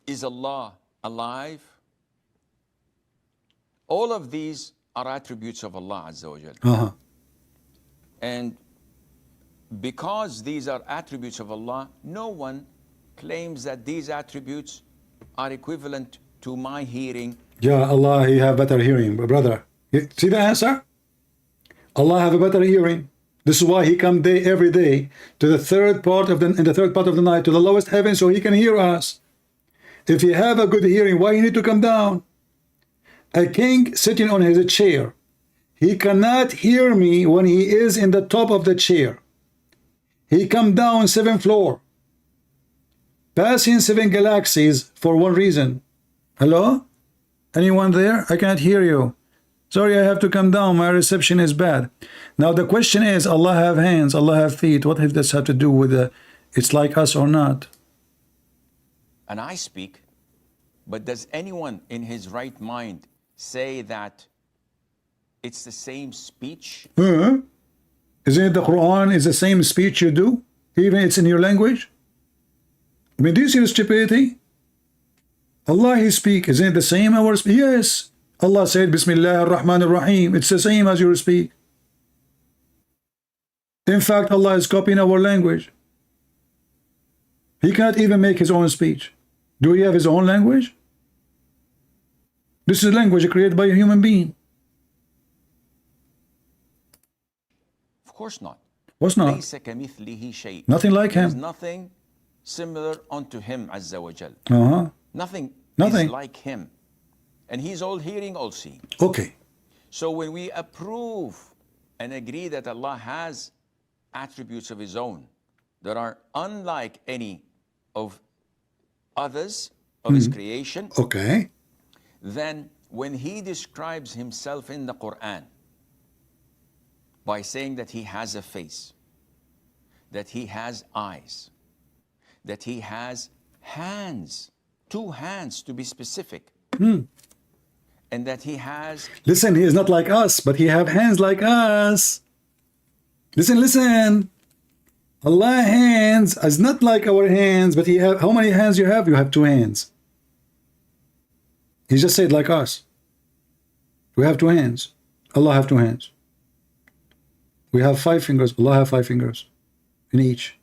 Is Allah alive? All of these are attributes of Allah Azza wa Jal. And because these are attributes of Allah, no one claims that these attributes are equivalent to my hearing. Yeah, Allah, He have better hearing, brother. See the answer? Allah have a better hearing. This is why He come every day to the third part of the night, to the lowest heaven, so He can hear us. If He have a good hearing, why He need to come down? A king sitting on his chair, he cannot hear me when he is in the top of the chair. He come down 7th floor, passing 7 galaxies for one reason. Hello? Anyone there? I can't hear you. Sorry, I have to come down. My reception is bad. Now the question is, Allah have hands, Allah have feet. What does this have to do with it's like us or not? And I speak, but does anyone in his right mind say that it's the same speech? Isn't it the Quran is the same speech you do? Even it's in your language? I mean, do you see the stupidity? Allah, He speak. Isn't it the same our speech? Yes. Allah said, Bismillah ar-Rahman ar-Rahim. It's the same as your speak. In fact, Allah is copying our language. He can't even make His own speech. Do He have His own language? This is a language created by a human being. Of course not. What's not? Nothing like Him. There's nothing similar unto Him Azza wa Jal. Nothing is like Him. And He's all hearing, all seeing. Okay. So when we approve and agree that Allah has attributes of His own that are unlike any of others of His creation, okay, then when He describes Himself in the Qur'an by saying that He has a face, that He has eyes, that He has hands, 2 hands to be specific, and that He has... Listen, He is not like us, but He have hands like us. Listen. Allah hands is not like our hands, but He have... How many hands you have? You have 2 hands. He just said like us. We have 2 hands. Allah have 2 hands. We have 5 fingers. Allah have 5 fingers in each.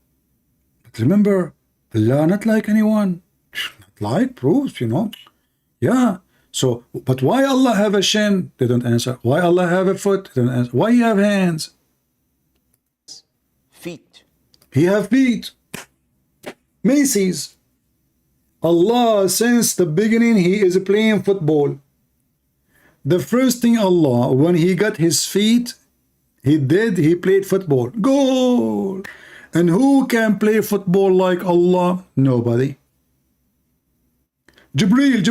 But remember, Allah not like anyone. Not like proofs, you know. Yeah. So, but why Allah have a shin? They don't answer. Why Allah have a foot? They don't answer. Why He have hands? Feet. He have feet. Macy's. Allah, since the beginning, He is playing football. The first thing Allah, when He got His feet, He played football. Goal! And who can play football like Allah? Nobody. Jibreel,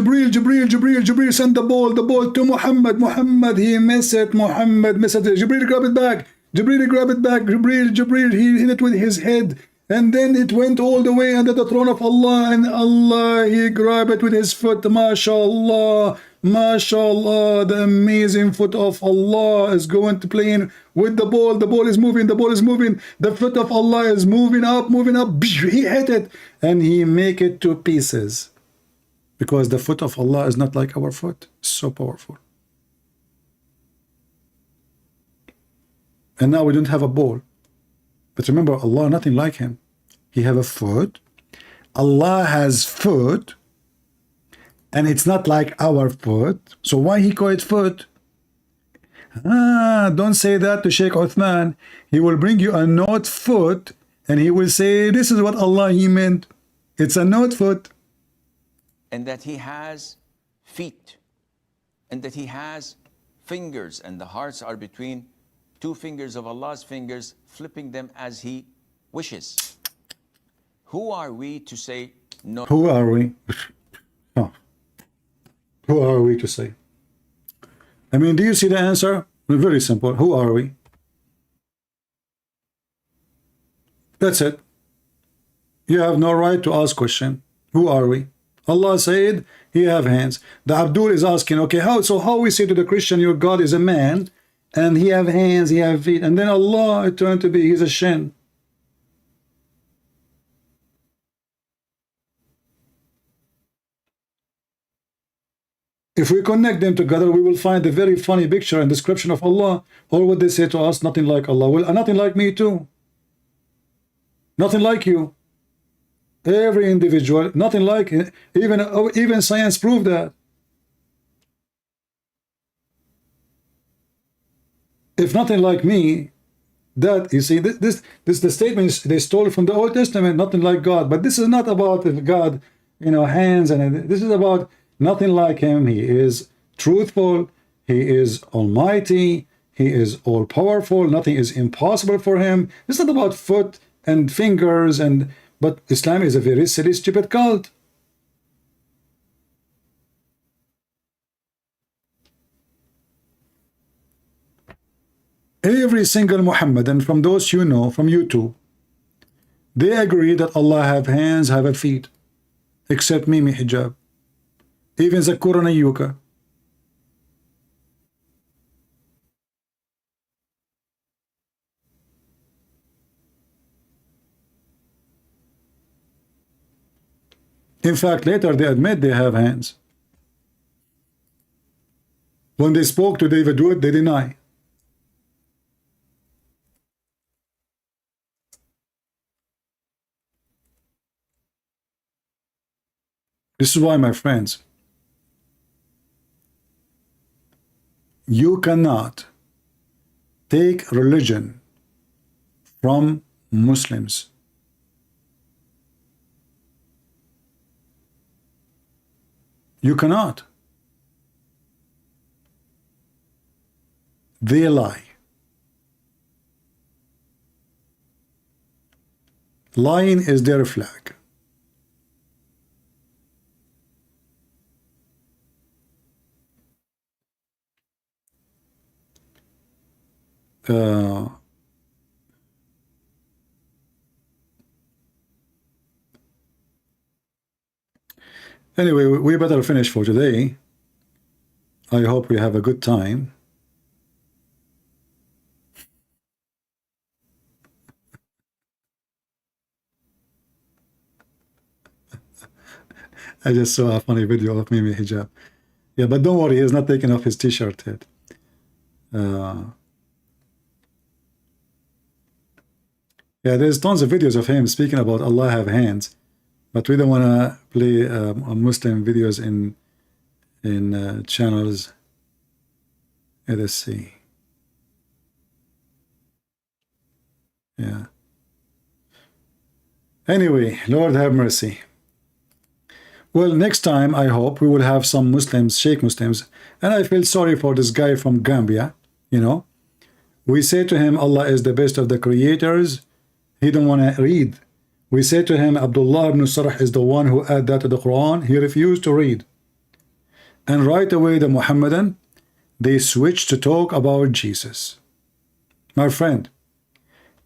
send the ball to Muhammad. Muhammad, he missed it. Jibreel, grab it back. Jibreel, he hit it with his head. And then it went all the way under the throne of Allah, and Allah, He grabbed it with His foot. MashaAllah, MashaAllah, the amazing foot of Allah is going to play in with the ball. The ball is moving, the ball is moving. The foot of Allah is moving up, moving up. He hit it, and He make it to pieces. Because the foot of Allah is not like our foot. It's so powerful. And now we don't have a ball. But remember, Allah, nothing like Him. He have a foot. Allah has foot. And it's not like our foot. So why He call it foot? Don't say that to Sheikh Uthman. He will bring you a note foot. And he will say, this is what Allah He meant. It's a note foot. And that He has feet. And that He has fingers. And the hearts are between two fingers of Allah's fingers, flipping them as He wishes. Who are we to say no? Who are we? Oh. Who are we to say? I mean, do you see the answer? Very simple. Who are we? That's it. You have no right to ask question. Who are we? Allah said He have hands. The Abdul is asking, okay, how we say to the Christian, your God is a man, and He have hands, He have feet, and then Allah it turned to be He's a shin. If we connect them together, we will find a very funny picture and description of Allah. Or what they say to us, nothing like Allah. Well, nothing like me too. Nothing like you. Every individual, nothing like it. Even science proved that. If nothing like me, that, you see, this the statements they stole from the Old Testament, nothing like God. But this is not about God, hands, and this is about nothing like Him. He is truthful. He is almighty. He is all powerful. Nothing is impossible for Him. It's not about foot and fingers, but Islam is a very silly, stupid cult. Every single Muhammadan from those you know from YouTube, they agree that Allah have hands, have a feet, except Mimi Hijab. Even Zakur and Ayuka. In fact, later they admit they have hands. When they spoke to David Wood, they deny. This is why, my friends, you cannot take religion from Muslims. You cannot. They lie. Lying is their flag. Anyway, we better finish for today. I hope we have a good time. I just saw a funny video of Mimi Hijab. Yeah, but don't worry, he's not taking off his t-shirt yet. Yeah, there's tons of videos of him speaking about Allah have hands, but we don't want to play Muslim videos in channels. Yeah, let's see. Yeah. Anyway, Lord have mercy. Well, next time I hope we will have some Muslims, Sheikh Muslims, and I feel sorry for this guy from Gambia. We say to him, Allah is the best of the creators. He don't want to read. We say to him, Abdullah ibn Sarh is the one who added that to the Quran. He refused to read. And right away the Muhammadan, they switched to talk about Jesus. My friend,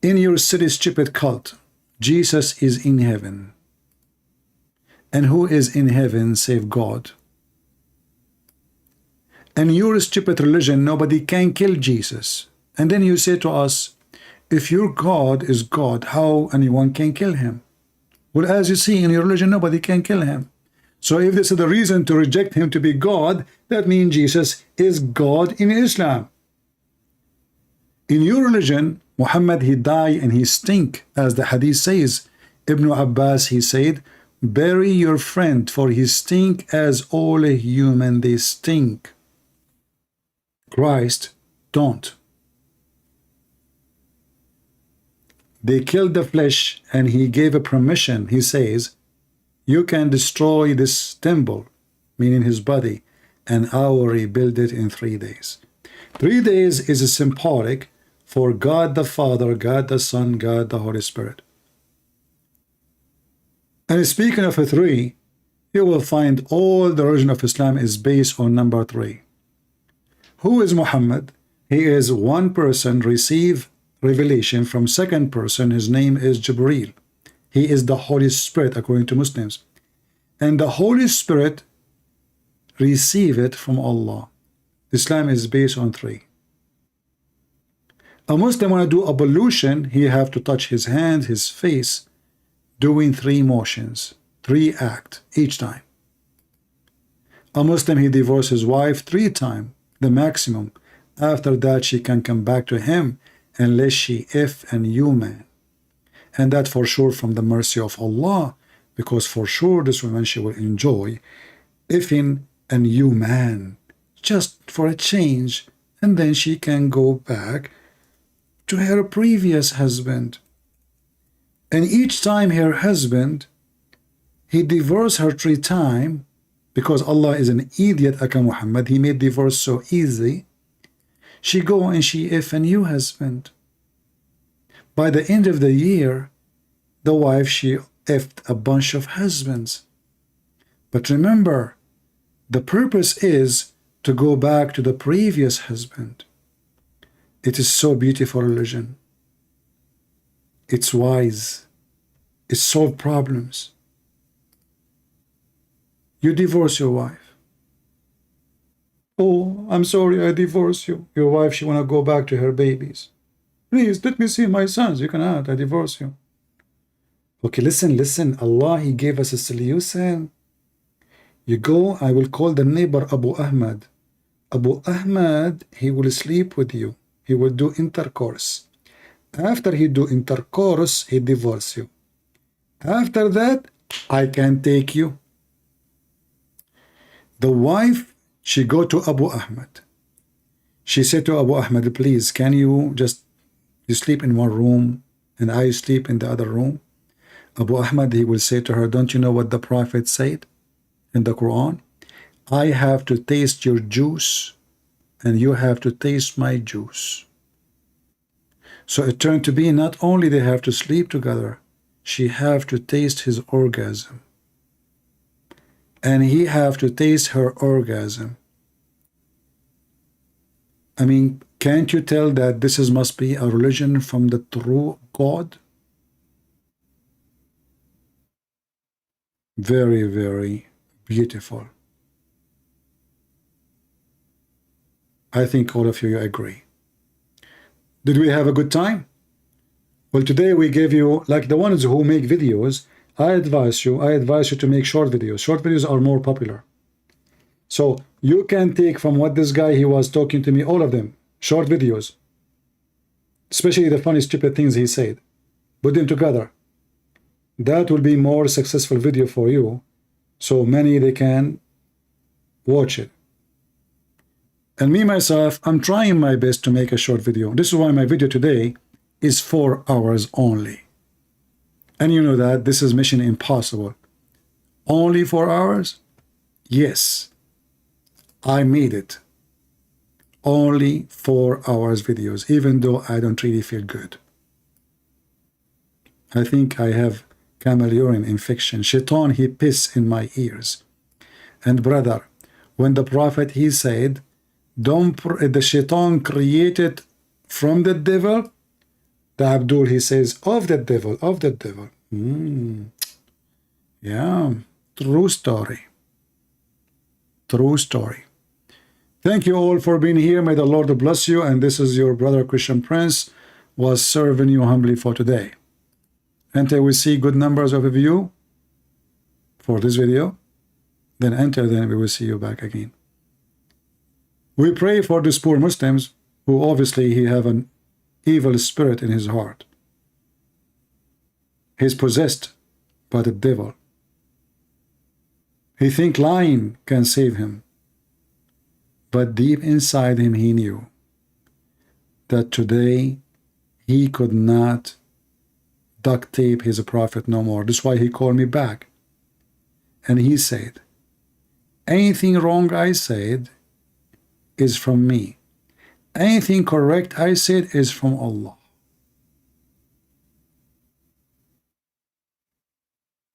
in your silly stupid cult, Jesus is in heaven. And who is in heaven save God? And your stupid religion, nobody can kill Jesus. And then you say to us, if your God is God, how anyone can kill him? Well, as you see, in your religion, nobody can kill him. So if this is the reason to reject him to be God, that means Jesus is God in Islam. In your religion, Muhammad, he died and he stink, as the hadith says. Ibn Abbas, he said, bury your friend, for he stink as all human, they stink. Christ, don't. They killed the flesh, and he gave a permission. He says, you can destroy this temple, meaning his body, and I will rebuild it in 3 days. 3 days is a symbolic for God the Father, God the Son, God the Holy Spirit. And speaking of a 3, you will find all the religion of Islam is based on number 3. Who is Muhammad? He is one person receive revelation from second person. His name is Jibreel. He is the Holy Spirit according to Muslims. And the Holy Spirit receive it from Allah. Islam is based on 3. A Muslim want to do ablution, he have to touch his hand, his face, doing 3 motions, 3 acts each time. A Muslim, he divorce his wife 3 times, the maximum. After that, she can come back to him unless she if and you man. And that for sure from the mercy of Allah, because for sure this woman, she will enjoy ifing and you man, just for a change, and then she can go back to her previous husband. And each time her husband, he divorced her 3 times, because Allah is an idiot, Aka Muhammad, he made divorce so easy. She go and she if a new husband. By the end of the year, the wife, she effed a bunch of husbands. But remember, the purpose is to go back to the previous husband. It is so beautiful religion. It's wise. It solves problems. You divorce your wife. Oh, I'm sorry, I divorce you. Your wife, she want to go back to her babies. Please, let me see my sons. You cannot, I divorce you. Okay, listen. Allah, he gave us a solution. You go, I will call the neighbor Abu Ahmad. Abu Ahmad, he will sleep with you. He will do intercourse. After he do intercourse, he divorce you. After that, I can take you. The wife, she go to Abu Ahmad. She said to Abu Ahmad, please, can you sleep in one room and I sleep in the other room? Abu Ahmad, he will say to her, don't you know what the Prophet said in the Qur'an? I have to taste your juice and you have to taste my juice. So it turned to be not only they have to sleep together, she have to taste his orgasm. And he have to taste her orgasm. I mean, can't you tell that this must be a religion from the true God? Very, very beautiful. I think all of you agree. Did we have a good time? Well, today we gave you, like the ones who make videos, I advise you to make short videos. Short videos are more popular. So you can take from what this guy, he was talking to me, all of them, short videos. Especially the funny, stupid things he said. Put them together. That will be more successful video for you. So many, they can watch it. And me, myself, I'm trying my best to make a short video. This is why my video today is 4 hours only. And you know that this is mission impossible. Only 4 hours? Yes. I made it. Only 4 hours videos, even though I don't really feel good. I think I have camel urine infection. Shaitan, he piss in my ears. And brother, when the Prophet, he said, the shaitan created from the devil, The Abdul, he says, of the devil, of the devil. Yeah, true story. True story. Thank you all for being here. May the Lord bless you. And this is your brother Christian Prince was serving you humbly for today. Until we see good numbers of you for this video, then we will see you back again. We pray for these poor Muslims who obviously he have an evil spirit in his heart. He's possessed by the devil. He think lying can save him. But deep inside him he knew that today he could not duct tape his prophet no more. That's why he called me back. And he said, anything wrong I said is from me. Anything correct I said is from Allah.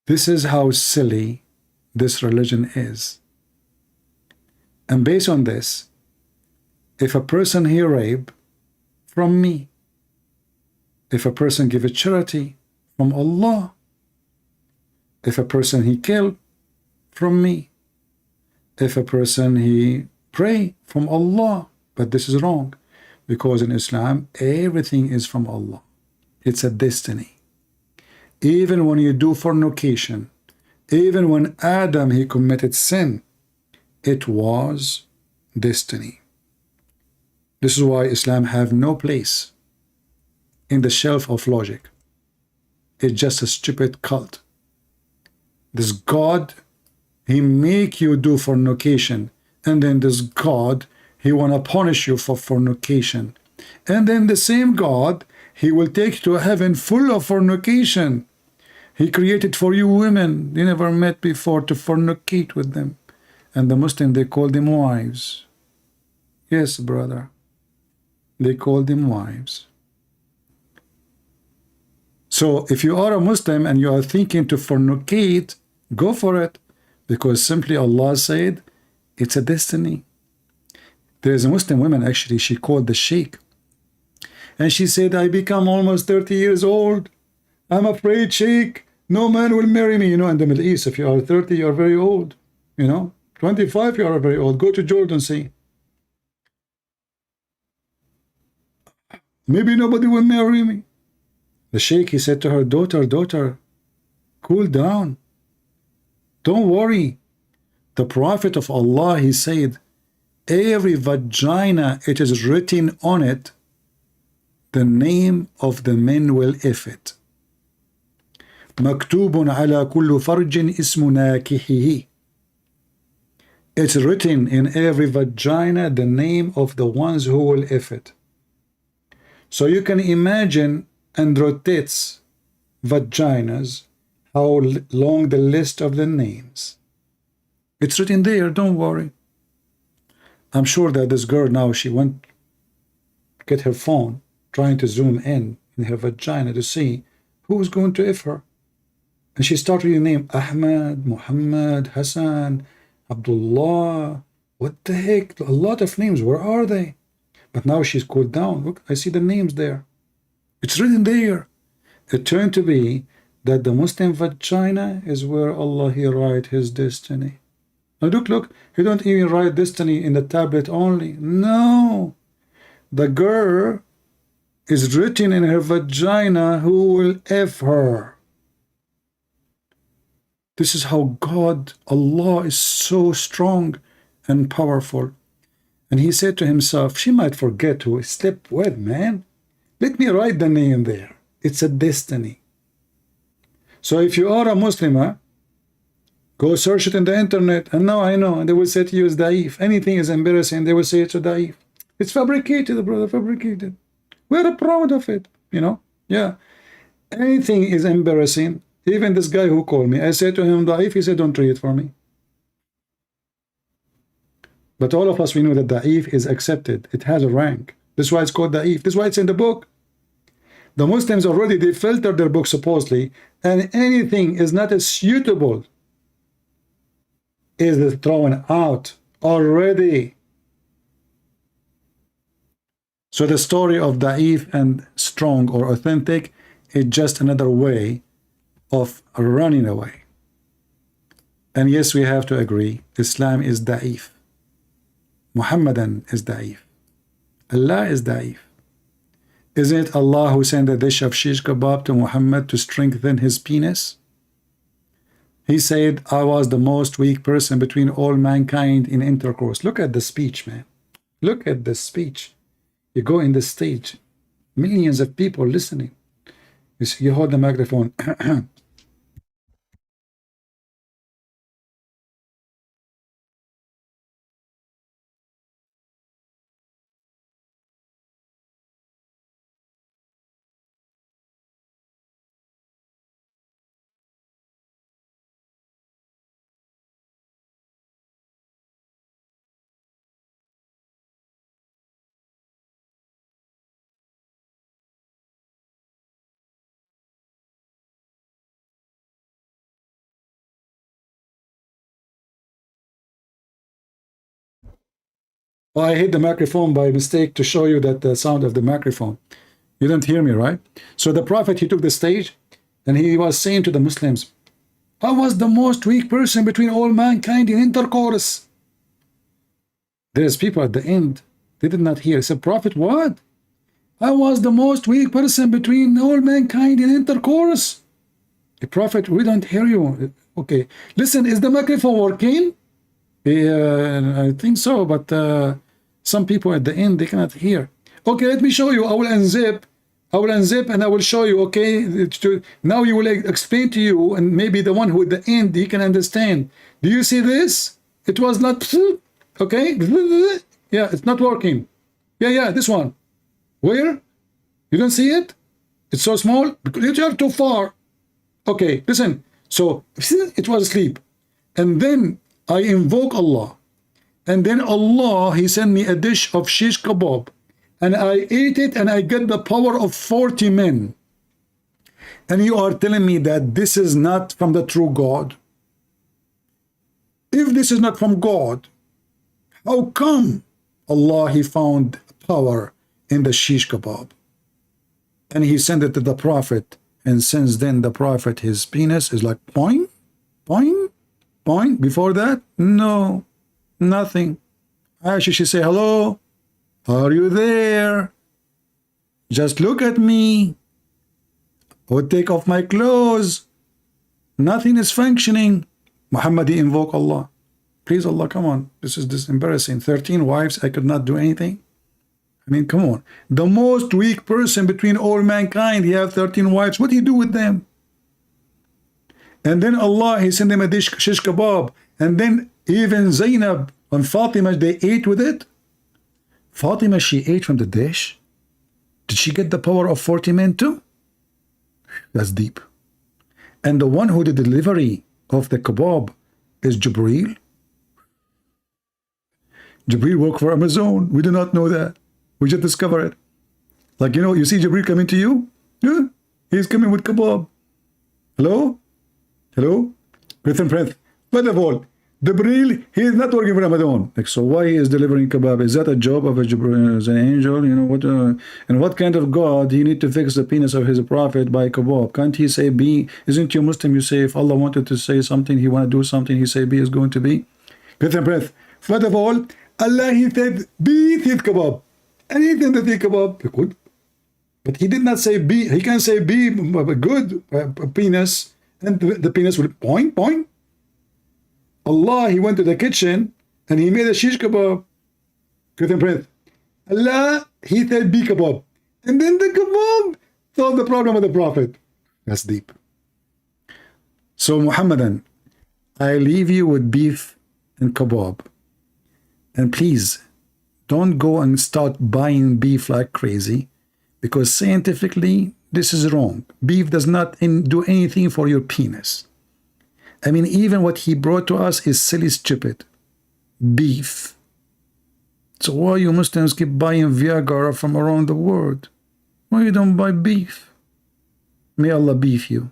This is how silly this religion is. And based on this, if a person he rape, from me. If a person give a charity, from Allah. If a person he kill, from me. If a person he pray, from Allah. But this is wrong, because in Islam, everything is from Allah. It's a destiny. Even when you do fornication, even when Adam, he committed sin, it was destiny. This is why Islam have no place in the shelf of logic. It's just a stupid cult. This God, he make you do fornication, and then this God, he want to punish you for fornication. And then the same God, he will take you to a heaven full of fornication. He created for you women you never met before to fornicate with them. And the Muslim, they call them wives. Yes, brother. They call them wives. So if you are a Muslim and you are thinking to fornicate, go for it. Because simply Allah said, it's a destiny. There is a Muslim woman, actually, she called the sheikh. And she said, I become almost 30 years old. I'm afraid, sheikh, no man will marry me. You know, in the Middle East, if you are 30, you are very old. You know, 25, you are very old. Go to Jordan, see. Maybe nobody will marry me. The sheikh, he said to her, daughter, cool down. Don't worry. The Prophet of Allah, he said, every vagina, it is written on it, the name of the men will if it. مكتوب على كل فرج اسم ناكحه. It's written in every vagina the name of the ones who will if it. So you can imagine Androtet's vaginas, how long the list of the names. It's written there, don't worry. I'm sure that this girl now, she went get her phone, trying to zoom in her vagina to see who's going to if her. And she started reading name Ahmad, Muhammad, Hassan, Abdullah. What the heck? A lot of names. Where are they? But now she's cooled down. Look, I see the names there. It's written there. It turned to be that the Muslim vagina is where Allah, he write his destiny. Now look, he don't even write destiny in the tablet only. No. The girl is written in her vagina who will F her. This is how God, Allah, is so strong and powerful. And he said to himself, she might forget who slept with, man. Let me write the name there. It's a destiny. So if you are a Muslim, go search it in the internet. And now I know. And they will say to you, it's da'if. Anything is embarrassing, they will say it's a da'if. It's fabricated, brother, fabricated. We're proud of it, you know. Yeah. Anything is embarrassing. Even this guy who called me, I said to him, da'if, he said, don't read it for me. But all of us, we know that da'if is accepted. It has a rank. That's why it's called da'if. That's why it's in the book. The Muslims already, they filtered their book supposedly, and anything is not as suitable is thrown out already. So the story of da'if and strong or authentic is just another way of running away. And yes, we have to agree, Islam is da'if. Muhammadan is da'if. Allah is da'if. Isn't it Allah who sent a dish of shish kebab to Muhammad to strengthen his penis? He said, I was the most weak person between all mankind in intercourse. Look at the speech, man. Look at the speech. You go in the stage, millions of people listening. You hold the microphone. Oh, I hit the microphone by mistake to show you that the sound of the microphone. You didn't hear me, right? So the Prophet, he took the stage and he was saying to the Muslims, I was the most weak person between all mankind in intercourse. There's people at the end, they did not hear. He said, Prophet, what? I was the most weak person between all mankind in intercourse. The Prophet, we don't hear you. Okay, listen, is the microphone working? I think so, but some people at the end, they cannot hear. Okay, let me show you. I will unzip and I will show you, okay? Now you will explain to you, and maybe the one who at the end, he can understand. Do you see this? It was not, okay? Yeah, it's not working. Yeah, this one. Where? You don't see it? It's so small? Because you are too far. Okay, listen. So, it was asleep. And then I invoke Allah. And then Allah, he sent me a dish of shish kebab. And I ate it and I get the power of 40 men. And you are telling me that this is not from the true God? If this is not from God, how come Allah, he found power in the shish kebab? And he sent it to the Prophet. And since then, the Prophet, his penis is like point, point, point. Before that, no, nothing. Aisha, she say, hello, are you there? Just look at me. I would take off my clothes. Nothing is functioning. Muhammad, he invoke Allah. Please, Allah, come on. This is embarrassing. 13 wives, I could not do anything. I mean, come on. The most weak person between all mankind, he have 13 wives. What do you do with them? And then Allah, he sent them a dish, shish kebab. And then even Zainab and Fatima, they ate with it. Fatima, she ate from the dish. Did she get the power of 40 men too? That's deep. And the one who did the delivery of the kebab is Jibreel. Jibreel worked for Amazon. We do not know that. We just discover it. Like, you know, you see Jibreel coming to you? Yeah, he's coming with kebab. Hello? Hello? Listen, friends. First of all, Jibreel, he is not working for Ramadan. Like, so why he is delivering kebab? Is that a job of a Jibreel as an angel? You know, what? And what kind of God you need to fix the penis of his prophet by kebab? Can't he say B? Isn't you Muslim? You say if Allah wanted to say something, he want to do something, he say B is going to be. Listen, friends. First of all, Allah, he said B is kebab. Anything that he kebab, he could. But he did not say B. He can say B, good penis, and the penis will point, point. Allah, he went to the kitchen and he made a shish kebab. Allah, he said B kebab. And then the kebab solved the problem of the Prophet. That's deep. So Muhammadan, I leave you with beef and kebab. And please, don't go and start buying beef like crazy, because scientifically, this is wrong. Beef does not do anything for your penis. I mean, even what he brought to us is silly stupid. Beef. So why you Muslims keep buying Viagra from around the world? Why you don't buy beef? May Allah beef you.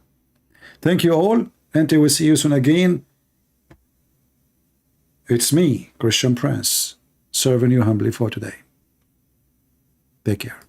Thank you all. Until we see you soon again. It's me, Christian Prince, serving you humbly for today. Take care.